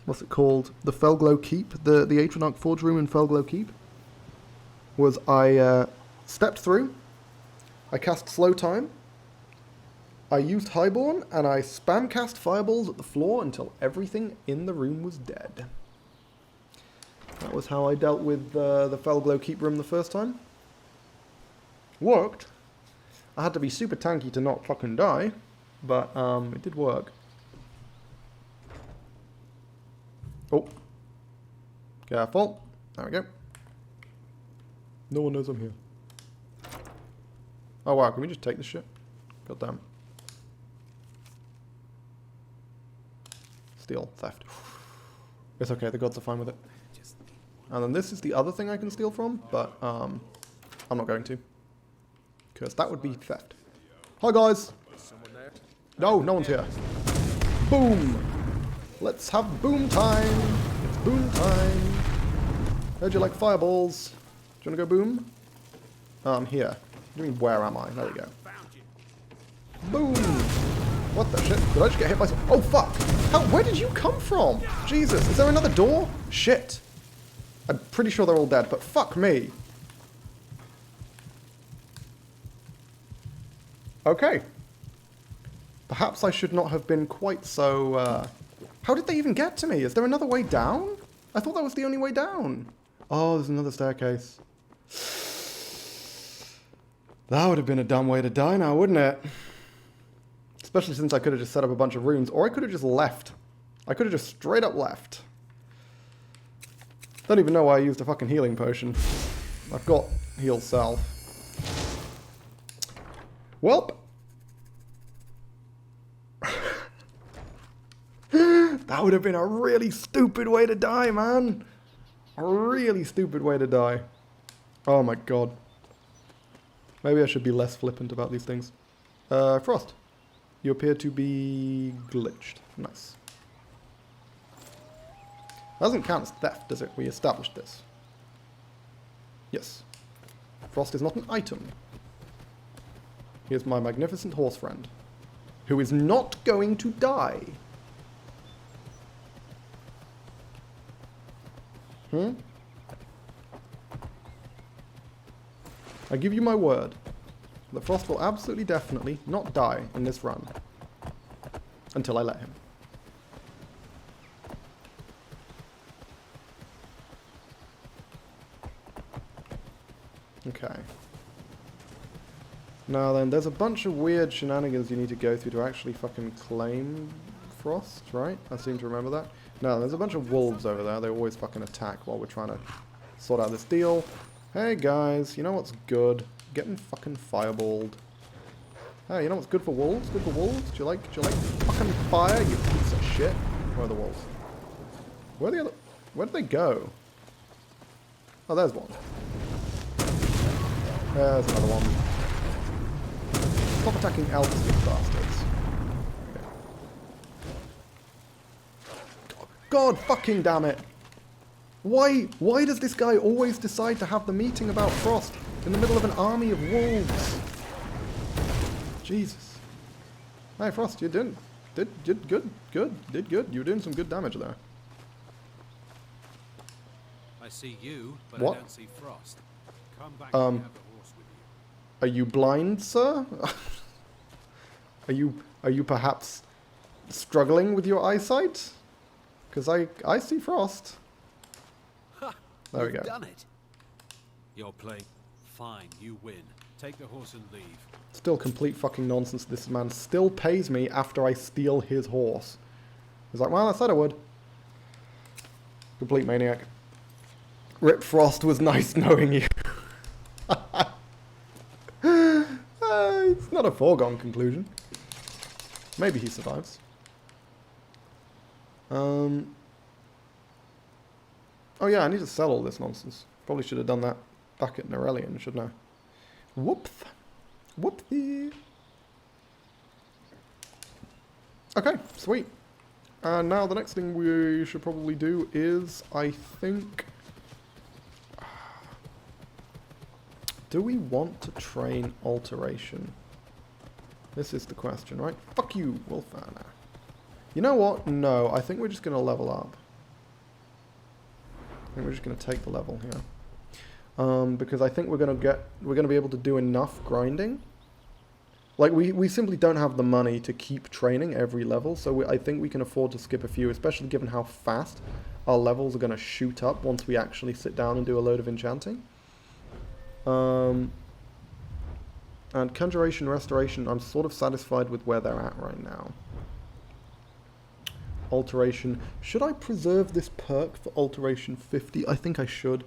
what's it called? The Felglow Keep, the Atronach Forge Room in Felglow Keep, was I stepped through, I cast Slow Time, I used Highborn, and I spam cast fireballs at the floor until everything in the room was dead. That was how I dealt with the Felglow Keep room the first time. Worked. I had to be super tanky to not fucking die, but it did work. Oh. Careful. There we go. No one knows I'm here. Oh wow, can we just take this shit? God damn. Steal. Theft. It's okay, the gods are fine with it. And then this is the other thing I can steal from, but I'm not going to. Because that would be theft. Hi guys! No, no one's here. Boom! Let's have boom time! It's boom time! Heard you like fireballs. Do you want to go boom? Here. What do you mean, where am I? There we go. Boom! What the shit? Did I just get hit by some... Oh fuck! How? Where did you come from? Jesus, is there another door? Shit! I'm pretty sure they're all dead, but fuck me! Okay. Perhaps I should not have been quite so, How did they even get to me? Is there another way down? I thought that was the only way down. Oh, there's another staircase. That would have been a dumb way to die now, wouldn't it? Especially since I could have just set up a bunch of runes, or I could have just left. I could have just straight up left. Don't even know why I used a fucking healing potion. I've got heal self. Welp. That would have been a really stupid way to die, man. A really stupid way to die. Oh my god. Maybe I should be less flippant about these things. Frost. You appear to be glitched. Nice. Doesn't count as theft, does it? We established this. Yes. Frost is not an item. Here's my magnificent horse friend, who is not going to die. I give you my word that Frost will absolutely definitely not die in this run. Until I let him. Okay. Now then, there's a bunch of weird shenanigans you need to go through to actually fucking claim Frost, right? I seem to remember that. No, there's a bunch of wolves over there. They always fucking attack while we're trying to sort out this deal. Hey guys, you know what's good? Getting fucking fireballed. Hey, you know what's good for wolves? Good for wolves? Do you like fucking fire, you piece of shit? Where are the wolves? Where are the other... Where did they go? Oh, there's one. There's another one. Stop attacking elves, you bastards. Okay. God fucking damn it! Why does this guy always decide to have the meeting about Frost in the middle of an army of wolves? Jesus. Hey Frost, you did good. You were doing some good damage there. I see you, but what? I don't see Frost. Come back and have the horse with you. Are you blind, sir? Are you perhaps struggling with your eyesight? Because I see Frost. There we go. Done it. You're playing. Fine, you win. Take the horse and leave. Still complete fucking nonsense. This man still pays me after I steal his horse. He's like, well, I said I would. Complete maniac. Rip Frost, was nice knowing you. It's not a foregone conclusion. Maybe he survives. Oh yeah, I need to sell all this nonsense. Probably should have done that back at Norellian, shouldn't I? Whoops. Whoopsie. Okay, sweet. And now the next thing we should probably do is, I think... Do we want to train alteration? This is the question, right? Fuck you, Wildlander. You know what? No, I think we're just going to level up. I think we're just going to take the level here. Because I think we're going to be able to do enough grinding. Like, we simply don't have the money to keep training every level, so I think we can afford to skip a few, especially given how fast our levels are going to shoot up once we actually sit down and do a load of enchanting. And Conjuration, Restoration, I'm sort of satisfied with where they're at right now. Alteration. Should I preserve this perk for Alteration 50? I think I should.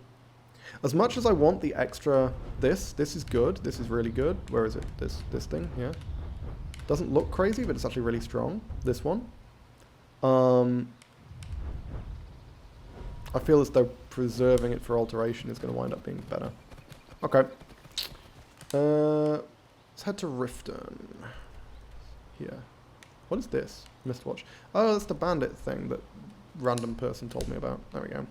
As much as I want the extra... This is good. This is really good. Where is it? This thing? Yeah. Doesn't look crazy, but it's actually really strong. This one. I feel as though preserving it for Alteration is going to wind up being better. Okay. Let's head to Riften. Here. What is this? Mistwatch. Oh, that's the bandit thing that random person told me about. There we go.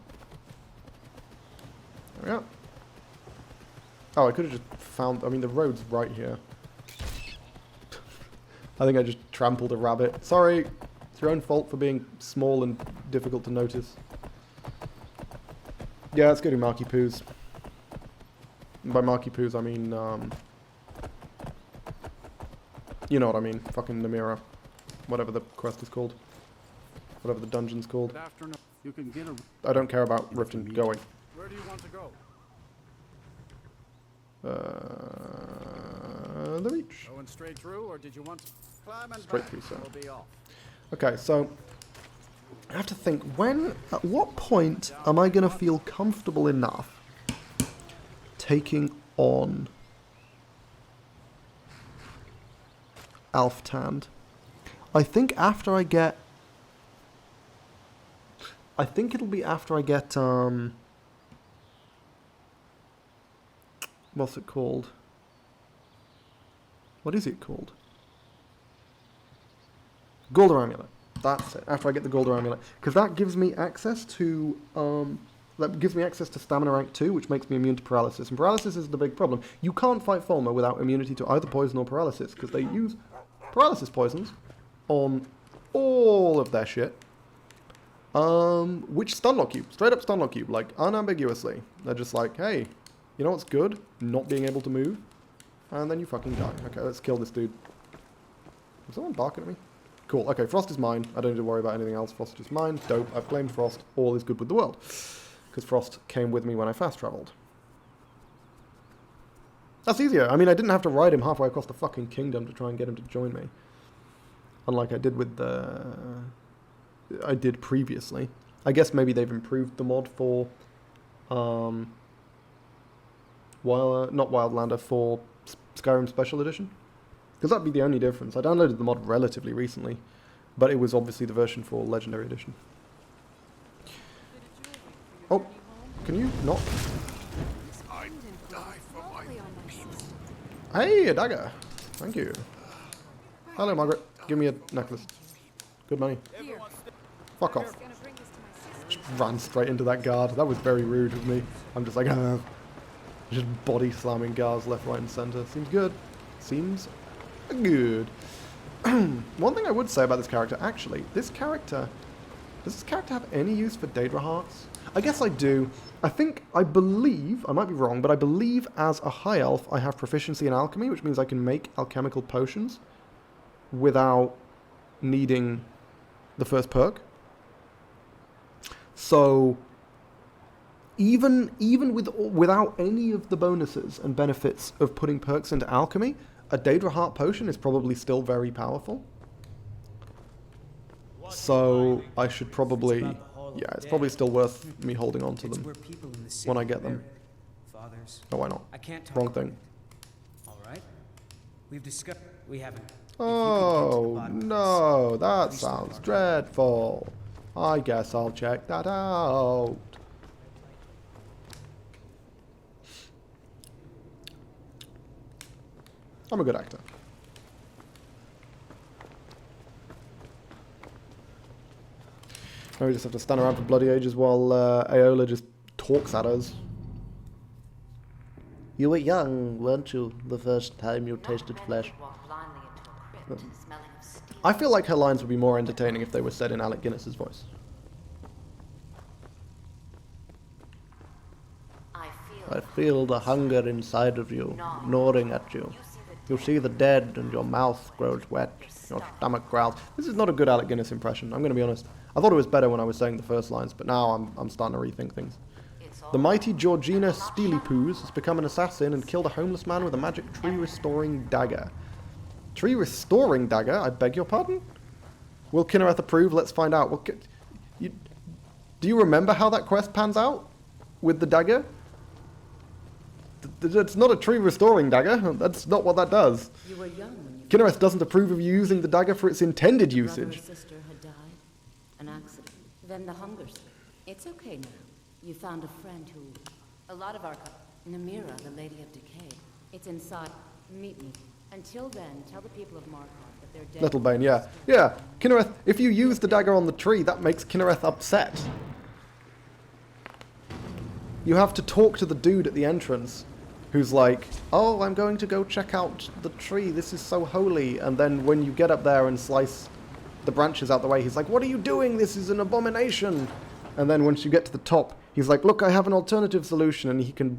There we go. Oh, I could have just found... I mean, the road's right here. I think I just trampled a rabbit. Sorry. It's your own fault for being small and difficult to notice. Yeah, let's go to Marky Poo's. And by Marky Poo's, I mean, you know what I mean. Fucking Namira. Whatever the quest is called. Whatever the dungeon's called. You can get a... I don't care about Riften going. Where do you want to go? The reach. Going straight through, or did you want to climb and Straight back? through, sir. We'll be off. Okay, so I have to think, at what point am I going to feel comfortable enough taking on Alftand? I think after I get... I think it'll be after I get, what's it called? What is it called? Golden Amulet. That's it. After I get the Golden Amulet. Because that gives me access to, Stamina Rank 2, which makes me immune to Paralysis. And Paralysis is the big problem. You can't fight Fulmer without immunity to either Poison or Paralysis, because they use Paralysis poisons on all of their shit. Which stunlock you. Straight up stunlock you. Like, unambiguously. They're just like, hey, you know what's good? Not being able to move. And then you fucking die. Okay, let's kill this dude. Is someone barking at me? Cool. Okay, Frost is mine. I don't need to worry about anything else. Frost is mine. Dope. I've claimed Frost. All is good with the world. Because Frost came with me when I fast traveled. That's easier. I mean, I didn't have to ride him halfway across the fucking kingdom to try and get him to join me. Unlike I did with the... I did previously. I guess maybe they've improved the mod for... not Wildlander, for Skyrim Special Edition. Because that'd be the only difference. I downloaded the mod relatively recently, but it was obviously the version for Legendary Edition. Oh, can you not? Hey, a dagger. Thank you. Hello, Margaret. Give me a necklace. Good money. Fuck off. Just ran straight into that guard. That was very rude of me. I'm just like, just body slamming guards left, right, and center. Seems good. Seems good. One thing I would say about this character, actually, does this character have any use for Daedra Hearts? I guess I do. I believe, I might be wrong, but I believe as a high elf I have proficiency in alchemy, which means I can make alchemical potions without needing the first perk. So even without any of the bonuses and benefits of putting perks into alchemy, a Daedra Heart potion is probably still very powerful. So I should probably... Yeah, it's probably still worth me holding on to them when I get them. Oh, why not? Wrong thing. Alright. We've discovered we haven't. Oh, no, that sounds dreadful. I guess I'll check that out. I'm a good actor. Now we just have to stand around for bloody ages while Aola just talks at us. You were young, weren't you, the first time you tasted flesh? I feel like her lines would be more entertaining if they were said in Alec Guinness's voice. I feel the hunger inside of you, gnawing at you. You see the dead and your mouth grows wet, your stomach growls. This is not a good Alec Guinness impression, I'm going to be honest. I thought it was better when I was saying the first lines, but now I'm starting to rethink things. The mighty Georgina Steelypoos has become an assassin and killed a homeless man with a magic tree-restoring dagger. Tree-restoring dagger? I beg your pardon? Will Kinnereth approve? Let's find out. Well, do you remember how that quest pans out? With the dagger? It's not a tree-restoring dagger. That's not what that does. You were young when you... Kinnereth doesn't approve of you using the dagger for its intended Your brother usage. or sister had died. An accident. Then the hunger strike. It's okay now. You found a friend who... A lot of our... Namira, the Lady of Decay. It's inside. Meet me. Until then, tell the people of Markarth that they're dead. Nettlebane, yeah. Yeah, Kinnereth, if you use the dagger on the tree, that makes Kinnereth upset. You have to talk to the dude at the entrance, who's like, oh, I'm going to go check out the tree, this is so holy. And then when you get up there and slice the branches out the way, he's like, what are you doing? This is an abomination. And then once you get to the top, he's like, look, I have an alternative solution, and he can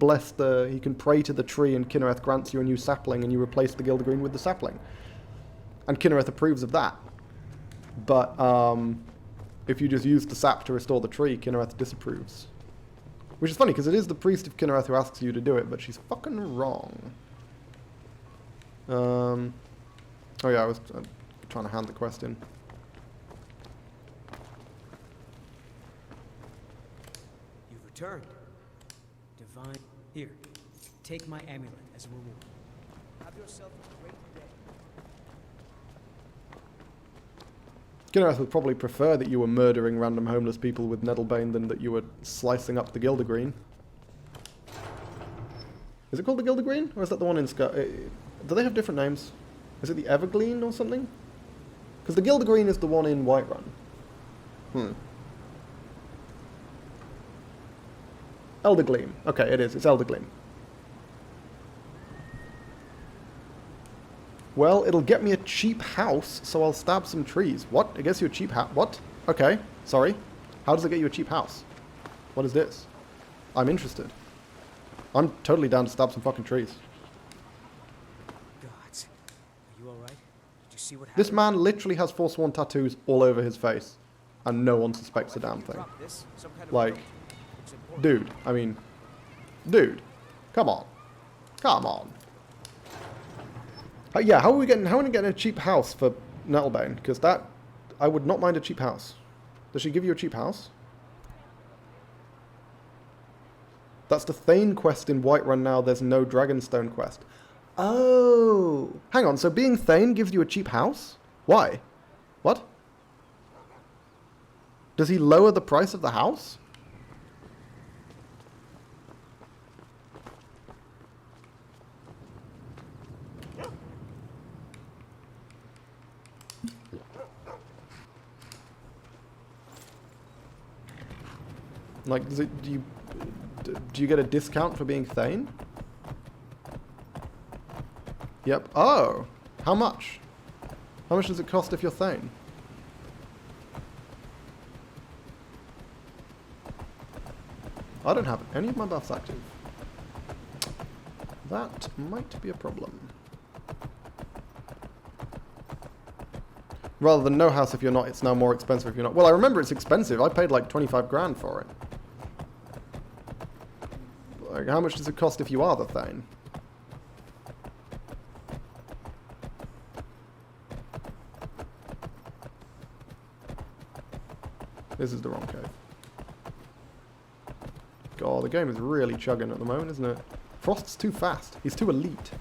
he can pray to the tree, and Kinnereth grants you a new sapling, and you replace the Gildergreen with the sapling. And Kinnereth approves of that. But if you just use the sap to restore the tree, Kinnereth disapproves. Which is funny, because it is the priest of Kinnereth who asks you to do it, but she's fucking wrong. Oh yeah, I was trying to hand the quest in. You've returned. Divine. Here, take my amulet as a reward. Have yourself a great day. Kinnereth would probably prefer that you were murdering random homeless people with Nettlebane than that you were slicing up the Gildergreen. Is it called the Gildergreen? Or is that the one in Skyrim? Do they have different names? Is it the Evergleam or something? Because the Gildergreen is the one in Whiterun. Eldergleam. Okay, it is. It's Eldergleam. Well, it'll get me a cheap house, so I'll stab some trees. What? It gets you a cheap house? What? Okay, sorry. How does it get you a cheap house? What is this? I'm interested. I'm totally down to stab some fucking trees. Gods. Are you alright? Did you see what happened? This man literally has Forsworn tattoos all over his face, and no one suspects a damn thing. Like, dude, I mean, dude, come on. Come on. Yeah, how are we getting a cheap house for Nettlebane? Because that, I would not mind a cheap house. Does she give you a cheap house? That's the Thane quest in Whiterun now. There's no Dragonstone quest. Oh, hang on. So being Thane gives you a cheap house? Why? What? Does he lower the price of the house? Like, does it, do you get a discount for being Thane? Yep. Oh! How much? How much does it cost if you're Thane? I don't have any of my buffs active. That might be a problem. Rather than no house if you're not, it's now more expensive if you're not. Well, I remember it's expensive. I paid like 25 grand for it. Like, how much does it cost if you are the Thane? This is the wrong cave. God, the game is really chugging at the moment, isn't it? Frost's too fast. He's too elite.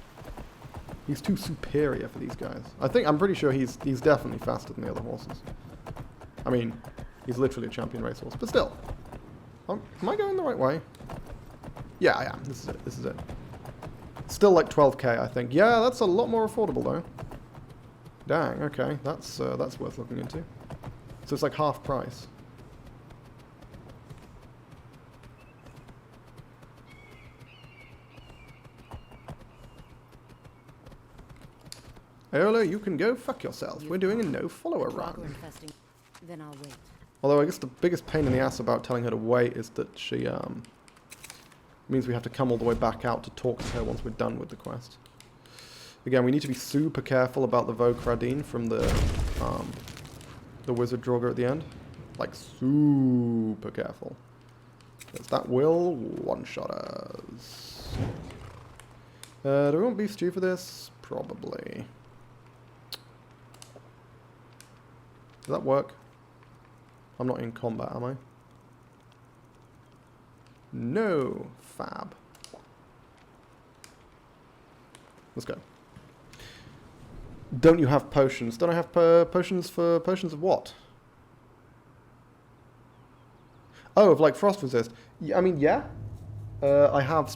He's too superior for these guys. I'm pretty sure he's definitely faster than the other horses. I mean, he's literally a champion racehorse, but still. Am I going the right way? Yeah, I am. This is it. This is it. Still like 12k, I think. Yeah, that's a lot more affordable though. Dang. Okay, that's worth looking into. So it's like half price. Eola, you can go fuck yourself. We're doing a no-follower run. Then I'll wait. Although I guess the biggest pain in the ass about telling her to wait is that she means we have to come all the way back out to talk to her once we're done with the quest. Again, we need to be super careful about the Vokradin from the Wizard Draugr at the end. Like, super careful. because that will one-shot us. Do we want beef stew for this? Probably. Does that work? I'm not in combat, am I? No. Fab. Let's go. Don't you have potions? Don't I have potions for potions of what? Oh, of like frost resist. I mean, yeah. I have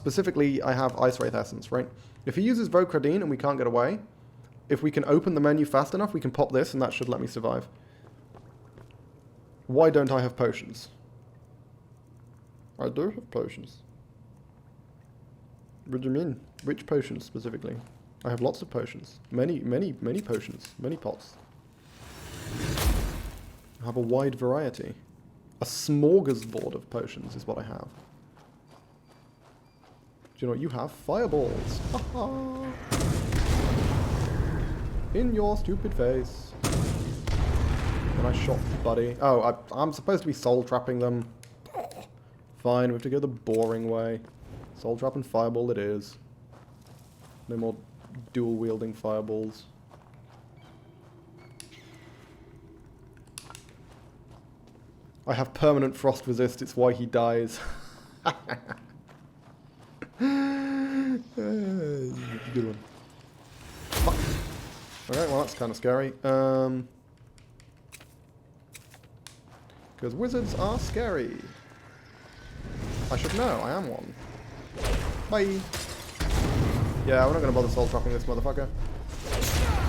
Ice Wraith Essence, right? If he uses Vocradine and we can't get away, if we can open the menu fast enough, we can pop this and that should let me survive. Why don't I have potions? I do have potions. What do you mean? Which potions specifically? I have lots of potions. Many potions. Many pots. I have a wide variety. A smorgasbord of potions is what I have. Do you know what you have? Fireballs. Ha-ha. In your stupid face. And I shot Buddy. Oh, I'm supposed to be soul trapping them. Fine, we have to go the boring way. Soul trap and fireball it is. No more dual wielding fireballs. I have permanent frost resist, it's why he dies. Good one. Fuck. Okay, well that's kind of scary. Because wizards are scary. I should know, I am one. Bye. Yeah, we're not going to bother soul trapping this motherfucker.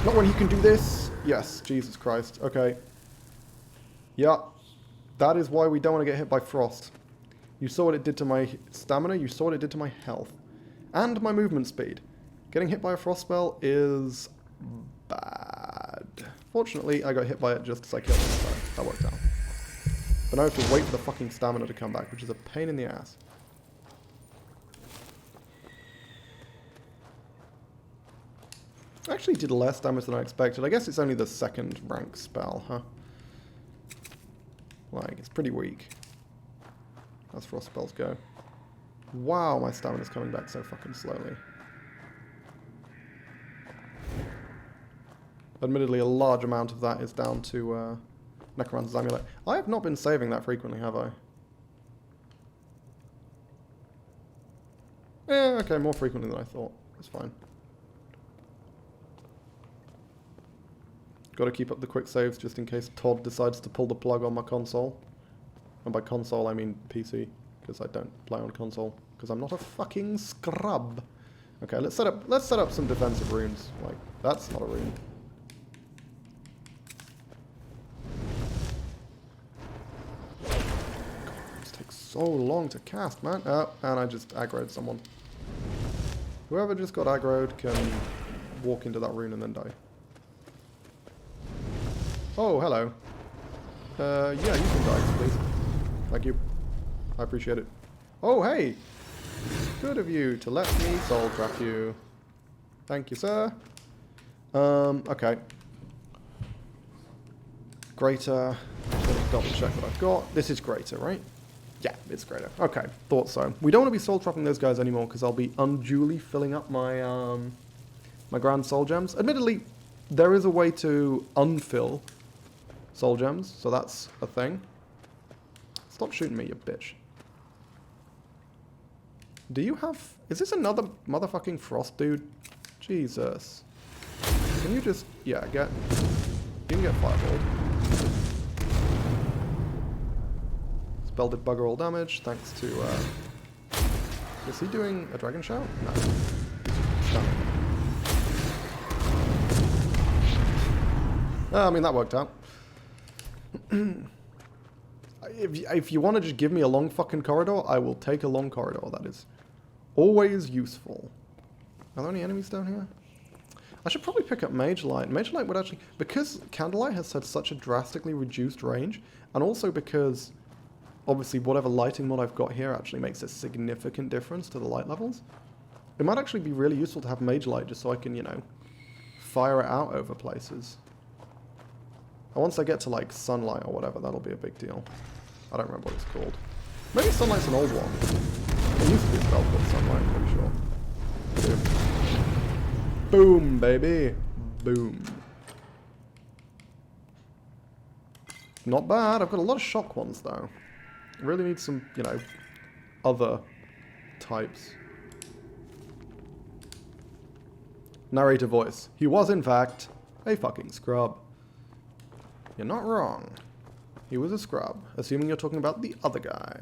Not when he can do this. Yes, Jesus Christ. Okay. Yeah. That is why we don't want to get hit by frost. You saw what it did to my stamina, you saw what it did to my health. And my movement speed. Getting hit by a frost spell is bad. Fortunately, I got hit by it just as I killed him, so that worked out. But now I have to wait for the fucking stamina to come back, which is a pain in the ass. Actually did less damage than I expected. I guess it's only the second rank spell, huh? Like, it's pretty weak. As frost spells go. Wow, my stamina's coming back so fucking slowly. Admittedly, a large amount of that is down to Necromancer's Amulet. I have not been saving that frequently, have I? Yeah, okay, more frequently than I thought. That's fine. Got to keep up the quick saves just in case Todd decides to pull the plug on my console. And by console I mean PC, because I don't play on console, because I'm not a fucking scrub. Okay, let's set up some defensive runes. Like, that's not a rune. God, this takes so long to cast, man. Oh, and I just aggroed someone. Whoever just got aggroed can walk into that rune and then die. Oh, hello. Yeah, you can die, please. Thank you. I appreciate it. Oh, hey! Good of you to let me soul trap you. Thank you, sir. Okay. Greater. Just going to double check what I've got. This is greater, right? Yeah, it's greater. Okay, thought so. We don't want to be soul trapping those guys anymore because I'll be unduly filling up my my grand soul gems. Admittedly, there is a way to unfill soul gems, so that's a thing. Stop shooting me, you bitch. Do you have... Is this another motherfucking frost dude? Jesus. Can you just... Yeah, get... You can get fireballed. Spell did bugger all damage, thanks to... Is he doing a dragon shout? No. I mean, that worked out. If you want to just give me a long fucking corridor, I will take a long corridor. That is always useful. Are there any enemies down here? I should probably pick up Mage Light. Mage Light would actually... Because Candlelight has had such a drastically reduced range, and also because, obviously, whatever lighting mod I've got here actually makes a significant difference to the light levels, it might actually be really useful to have Mage Light just so I can, you know, fire it out over places. And once I get to, like, sunlight or whatever, that'll be a big deal. I don't remember what it's called. Maybe Sunlight's an old one. It used to be a spell called Sunlight, I'm pretty sure. Boom, baby. Boom. Not bad. I've got a lot of shock ones, though. I really need some, you know, other types. Narrator voice. He was, in fact, a fucking scrub. You're not wrong. He was a scrub, assuming you're talking about the other guy.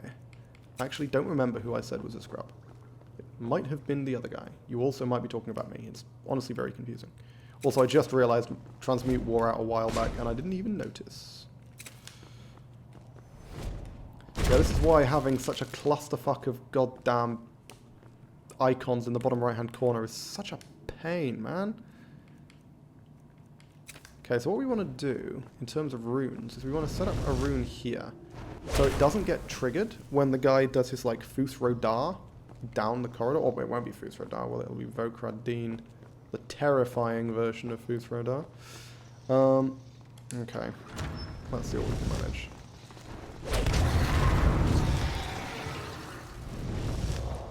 I actually don't remember who I said was a scrub. It might have been the other guy. You also might be talking about me. It's honestly very confusing. Also, I just realized Transmute wore out a while back, and I didn't even notice. Yeah, this is why having such a clusterfuck of goddamn icons in the bottom right-hand corner is such a pain, man. Okay, so what we want to do in terms of runes is we want to set up a rune here so it doesn't get triggered when the guy does his like Fus Rodar down the corridor. Oh, it won't be Fus Rodar, well, it'll be Vokradin, the terrifying version of Fus Rodar. Okay, let's see what we can manage.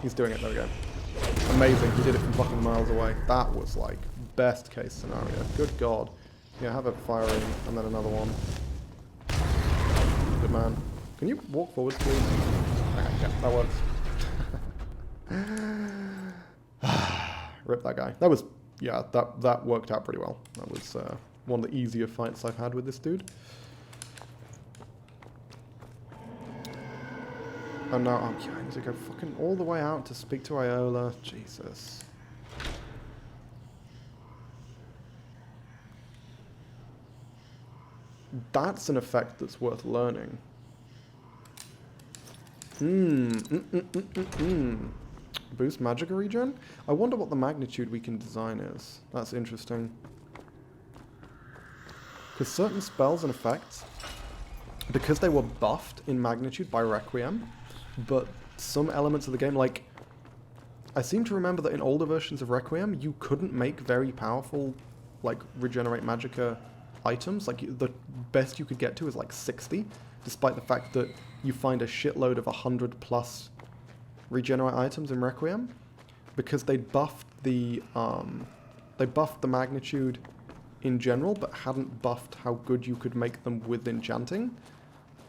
He's doing it, there we go. Amazing, he did it from fucking miles away. That was like best case scenario. Good God. Yeah, have a fire ring and then another one. Good man. Can you walk forwards, please? Okay, yeah, that works. Rip that guy. That was, yeah, that worked out pretty well. That was one of the easier fights I've had with this dude. And now, oh yeah, I need to go fucking all the way out to speak to Iola. Jesus. That's an effect that's worth learning. Boost magic regen? I wonder what the magnitude we can design is. That's interesting. Because certain spells and effects, because they were buffed in magnitude by Requiem, but some elements of the game, like, I seem to remember that in older versions of Requiem, you couldn't make very powerful, like, regenerate magicka items. Like, the best you could get to is like 60, despite the fact that you find a shitload of 100+ regenerate items in Requiem, because they buffed the magnitude in general, but hadn't buffed how good you could make them with enchanting.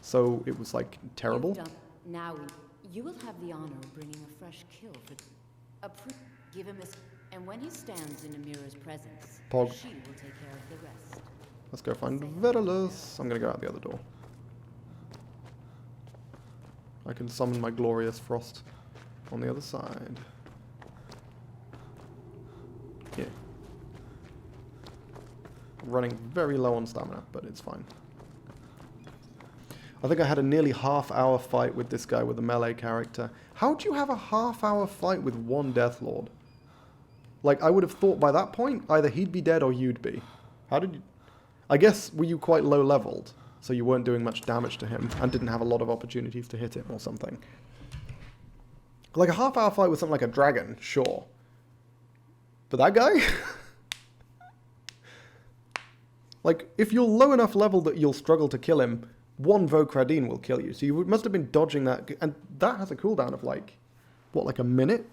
So it was like terrible. Now you will have the honor of bringing a fresh kill for give him this, and when he stands in Amira's presence, Pog. she will take care of the rest. Let's go find Vedalus. I'm gonna go out the other door. I can summon my glorious frost on the other side. Yeah. Running very low on stamina, but it's fine. I think I had a nearly half-hour fight with this guy with a melee character. How do you have a half-hour fight with one Deathlord? Like, I would have thought by that point, either he'd be dead or you'd be. How did you... I guess, were you quite low-leveled, so you weren't doing much damage to him, and didn't have a lot of opportunities to hit him or something? Like, a half-hour fight with something like a dragon, sure. But that guy? Like, if you're low enough level that you'll struggle to kill him, one Vokradin will kill you. So you must have been dodging that. And that has a cooldown of like, what, like a minute?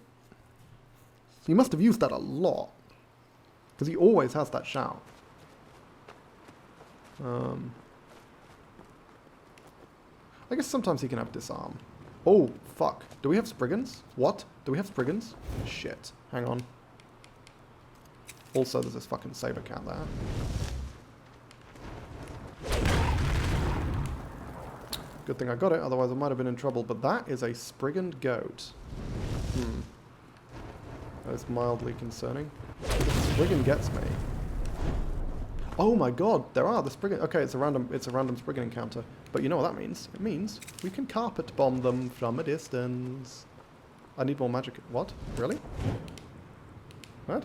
So you must have used that a lot. Because he always has that shout. I guess sometimes he can have disarm. Oh, fuck. Do we have Spriggans? What? Do we have Spriggans? Shit. Hang on. Also, there's this fucking saber cat there. Good thing I got it, otherwise I might have been in trouble. But that is a Spriggan goat. That is mildly concerning. If Spriggan gets me. Oh my god, there are the Spriggan. Okay, it's a random Spriggan encounter. But you know what that means? It means we can carpet bomb them from a distance. I need more magic. What? Really? What?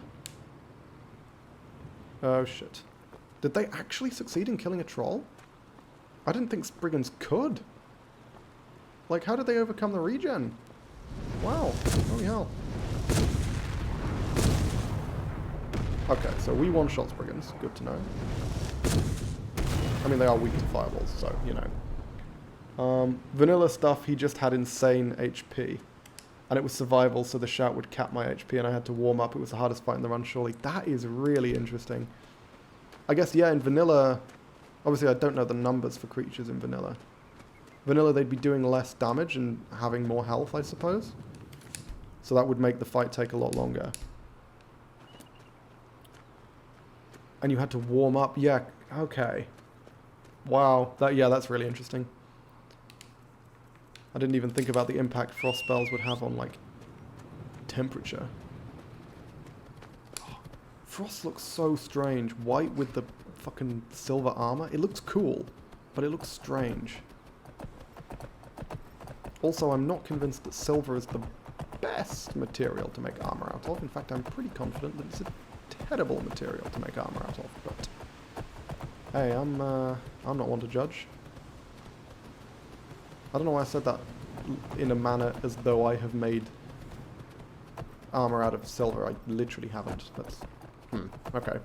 Oh shit. Did they actually succeed in killing a troll? I didn't think Spriggans could. Like, how did they overcome the regen? Wow. Holy hell. Okay, so we one-shot Spriggans. Good to know. I mean, they are weak to fireballs, so, you know. Vanilla stuff, he just had insane HP. And it was survival, so the shout would cap my HP and I had to warm up. It was the hardest fight in the run, surely. That is really interesting. I guess, yeah, in vanilla... Obviously, I don't know the numbers for creatures in vanilla. Vanilla, they'd be doing less damage and having more health, I suppose. So that would make the fight take a lot longer. And you had to warm up. Yeah, okay. Wow. That's really interesting. I didn't even think about the impact frost spells would have on, like, temperature. Oh, frost looks so strange. White with the fucking silver armor. It looks cool, but it looks strange. Also, I'm not convinced that silver is the best material to make armor out of. In fact, I'm pretty confident that it's a terrible material to make armor out of. But hey, I'm not one to judge. I don't know why I said that in a manner as though I have made armor out of silver. I literally haven't. That's okay.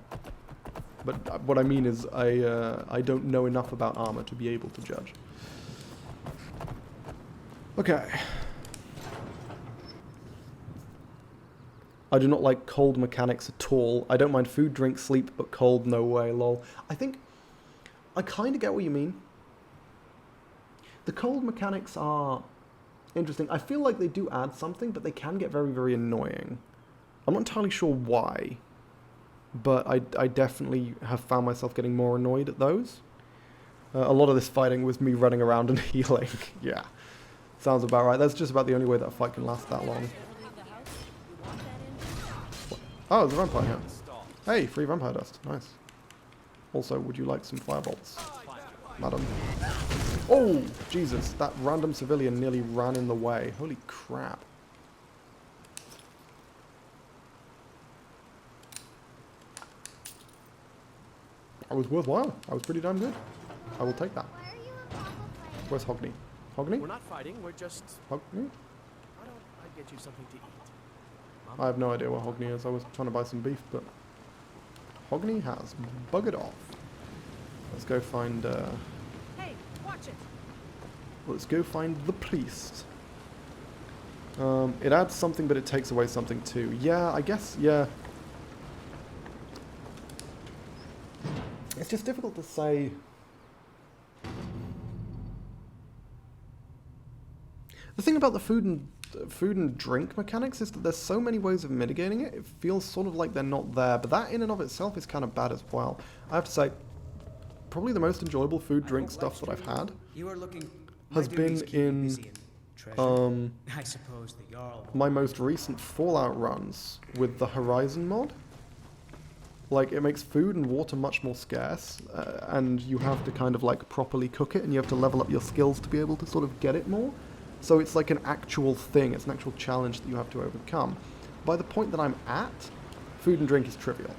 But what I mean is I don't know enough about armor to be able to judge. Okay. I do not like cold mechanics at all. I don't mind food, drink, sleep, but cold, no way, lol. I think I kind of get what you mean. The cold mechanics are interesting. I feel like they do add something, but they can get very, very annoying. I'm not entirely sure why, but I definitely have found myself getting more annoyed at those. A lot of this fighting was me running around and healing. Yeah, sounds about right. That's just about the only way that a fight can last that long. Oh, there's a vampire here. Hey, free vampire dust. Nice. Also, would you like some firebolts, madam? Oh, Jesus. That random civilian nearly ran in the way. Holy crap. That was worthwhile. That was pretty damn good. I will take that. Where's Hogney? Hogney? We're not fighting, we're just... Hogney? Why don't I get you something to eat? I have no idea where Hogney is. I was trying to buy some beef, but Hogney has buggered off. Let's go find... Hey, watch it. Let's go find the priest. It adds something, but it takes away something too. Yeah, I guess, yeah. It's just difficult to say. The thing about the food and drink mechanics is that there's so many ways of mitigating it. It feels sort of like they're not there, but that in and of itself is kind of bad as well. I have to say, probably the most enjoyable food drink stuff that I've had has been in I suppose the Jarl. My most recent Fallout runs with the Horizon mod. Like, it makes food and water much more scarce, and you have to kind of like properly cook it, and you have to level up your skills to be able to sort of get it more. So it's like an actual thing, it's an actual challenge that you have to overcome. By the point that I'm at, food and drink is trivial.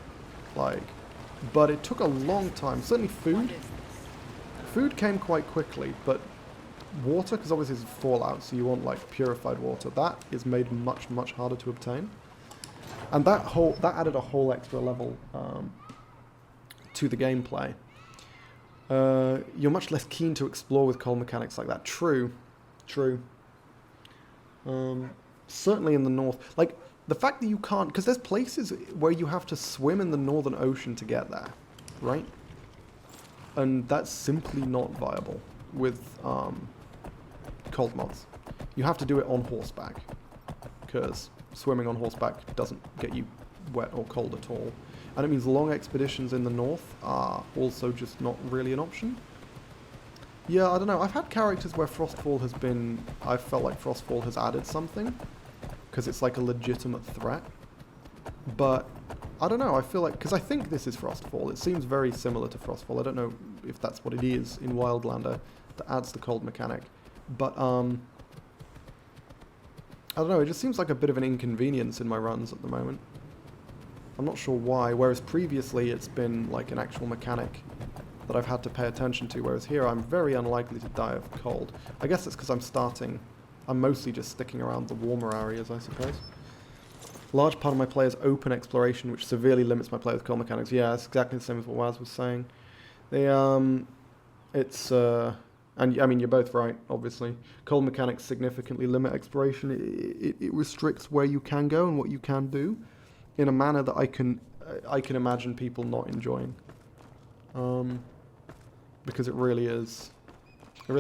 Like, but it took a long time. Certainly food. Food came quite quickly, but water, because obviously it's Fallout, so you want like purified water, that is made much, much harder to obtain. And that added a whole extra level to the gameplay. You're much less keen to explore with cold mechanics like that. True. Certainly in the north. Like, the fact that you can't... Because there's places where you have to swim in the Northern Ocean to get there, right? And that's simply not viable with cold mods. You have to do it on horseback, because swimming on horseback doesn't get you wet or cold at all. And it means long expeditions in the north are also just not really an option. Yeah, I don't know. I've had characters where Frostfall has been... I felt like Frostfall has added something, because it's like a legitimate threat. But I don't know. I feel like... Because I think this is Frostfall. It seems very similar to Frostfall. I don't know if that's what it is in Wildlander that adds the cold mechanic. But, I don't know, it just seems like a bit of an inconvenience in my runs at the moment. I'm not sure why, whereas previously it's been like an actual mechanic that I've had to pay attention to, whereas here I'm very unlikely to die of cold. I guess it's because I'm mostly just sticking around the warmer areas, I suppose. Large part of my play is open exploration, which severely limits my play with cold mechanics. Yeah, it's exactly the same as what Waz was saying. And I mean, you're both right, obviously. Cold mechanics significantly limit exploration. It restricts where you can go and what you can do in a manner that I can imagine people not enjoying. Because it really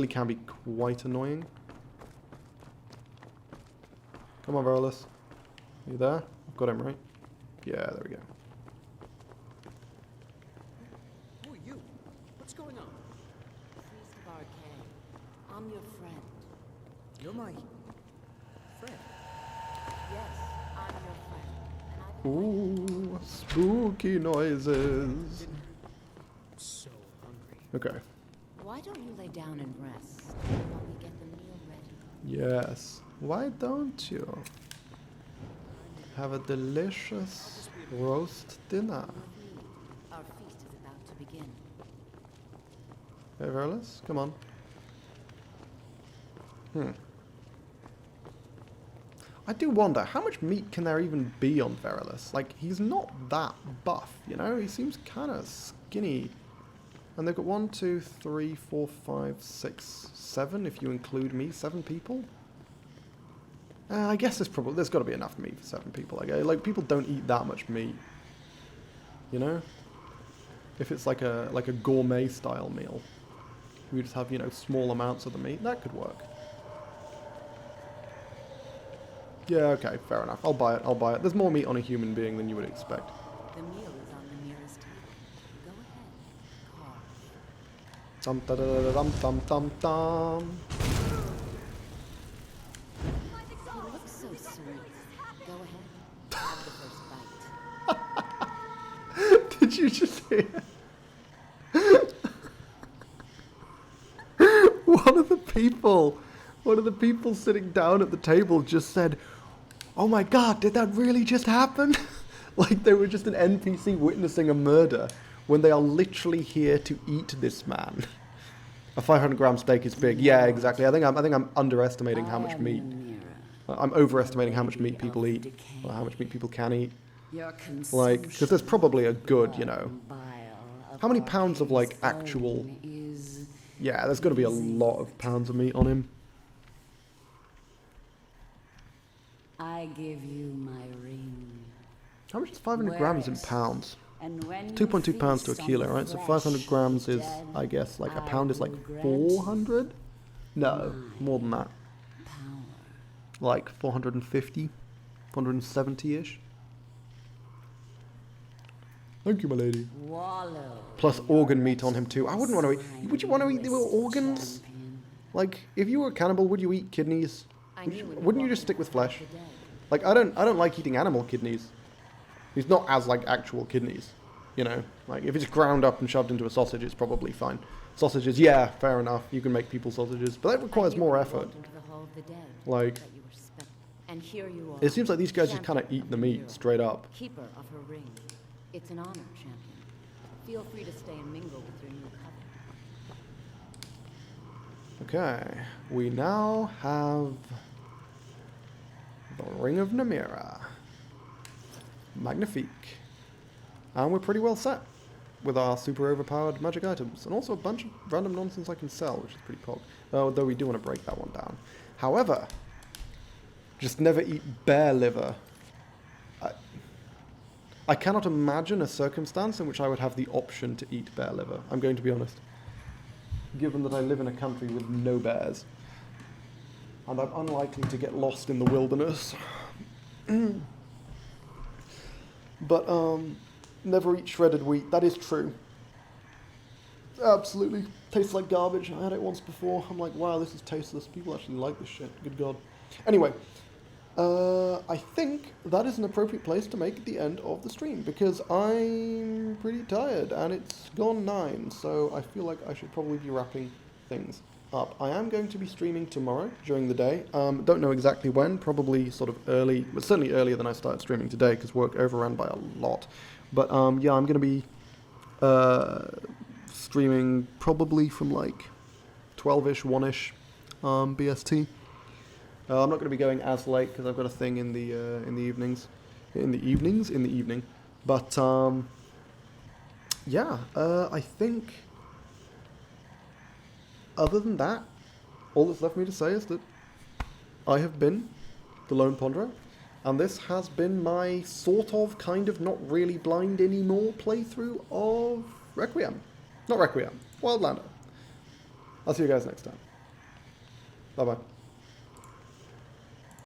can be quite annoying. Come on, Varolus. You there? I've got him, right? Yeah, there we go. Who are you? What's going on? Priest of Arcane. I'm your friend. You're my friend. Yes, I'm your friend. Ooh, spooky noises. So hungry. Okay. Why don't you lay down and rest while we get the meal ready? Yes. Why don't you have a delicious roast dinner? Our feast is about to begin. Hey, Varolus, come on. I do wonder, how much meat can there even be on Varolus? Like, he's not that buff, you know? He seems kind of skinny. And they've got 1, 2, 3, 4, 5, 6, 7, if you include me. 7 people? I guess there's got to be enough meat for 7 people. Like, people don't eat that much meat. You know? If it's like a gourmet style meal. We just have, you know, small amounts of the meat. That could work. Yeah, okay, fair enough. I'll buy it. There's more meat on a human being than you would expect. The meal is on the nearest table. Go ahead. Dum da da da dum dum dum dum. You look so sweet. Go ahead. Have the first bite. Did you just hear? One of the people sitting down at the table just said, "Oh my god, did that really just happen?" Like they were just an NPC witnessing a murder when they are literally here to eat this man. A 500-gram steak is big. Yeah, exactly. I think I'm underestimating how much meat. I'm overestimating how much meat people eat, or how much meat people can eat. Like, because there's probably a good, you know, how many pounds of like actual? Yeah, there's got to be a lot of pounds of meat on him. I give you my ring. How much is 500 grams in pounds? 2.2 pounds to a kilo, right? So 500 grams is, I guess, like a pound is like 400? No, more than that. Like 450, 470-ish. Thank you, my lady. Plus organ meat on him too. I wouldn't want to eat. Would you want to eat the organs? Like, if you were a cannibal, would you eat kidneys? Wouldn't you just stick with flesh? Like, I don't like eating animal kidneys. It's not as like actual kidneys, you know. Like if it's ground up and shoved into a sausage, it's probably fine. Sausages, yeah, fair enough. You can make people sausages, but that requires more effort. Like, and here you are, it seems like these guys just kind of eat the meat straight up. Keeper of her ring. It's an honor, champion. Feel free to stay and mingle with your new coven. Okay, we now have the Ring of Namira. Magnifique. And we're pretty well set with our super overpowered magic items. And also a bunch of random nonsense I can sell, which is pretty pog. Though we do want to break that one down. However, just never eat bear liver. I cannot imagine a circumstance in which I would have the option to eat bear liver. I'm going to be honest. Given that I live in a country with no bears. And I'm unlikely to get lost in the wilderness. But, never eat shredded wheat. That is true. Absolutely. Tastes like garbage. I had it once before. I'm like, wow, this is tasteless. People actually like this shit. Good God. Anyway, I think that is an appropriate place to make the end of the stream, because I'm pretty tired, and it's gone 9, so I feel like I should probably be wrapping things up. I am going to be streaming tomorrow during the day. Don't know exactly when, probably sort of early, but certainly earlier than I started streaming today, because work overran by a lot. But yeah, I'm going to be streaming probably from like 12-ish, 1-ish BST. I'm not going to be going as late because I've got a thing in the evenings. In the evening. But yeah, I think other than that, all that's left for me to say is that I have been the Lone Ponderer, and this has been my sort of, kind of, not really blind anymore playthrough of Requiem. Not Requiem, Wildlander. I'll see you guys next time. Bye-bye.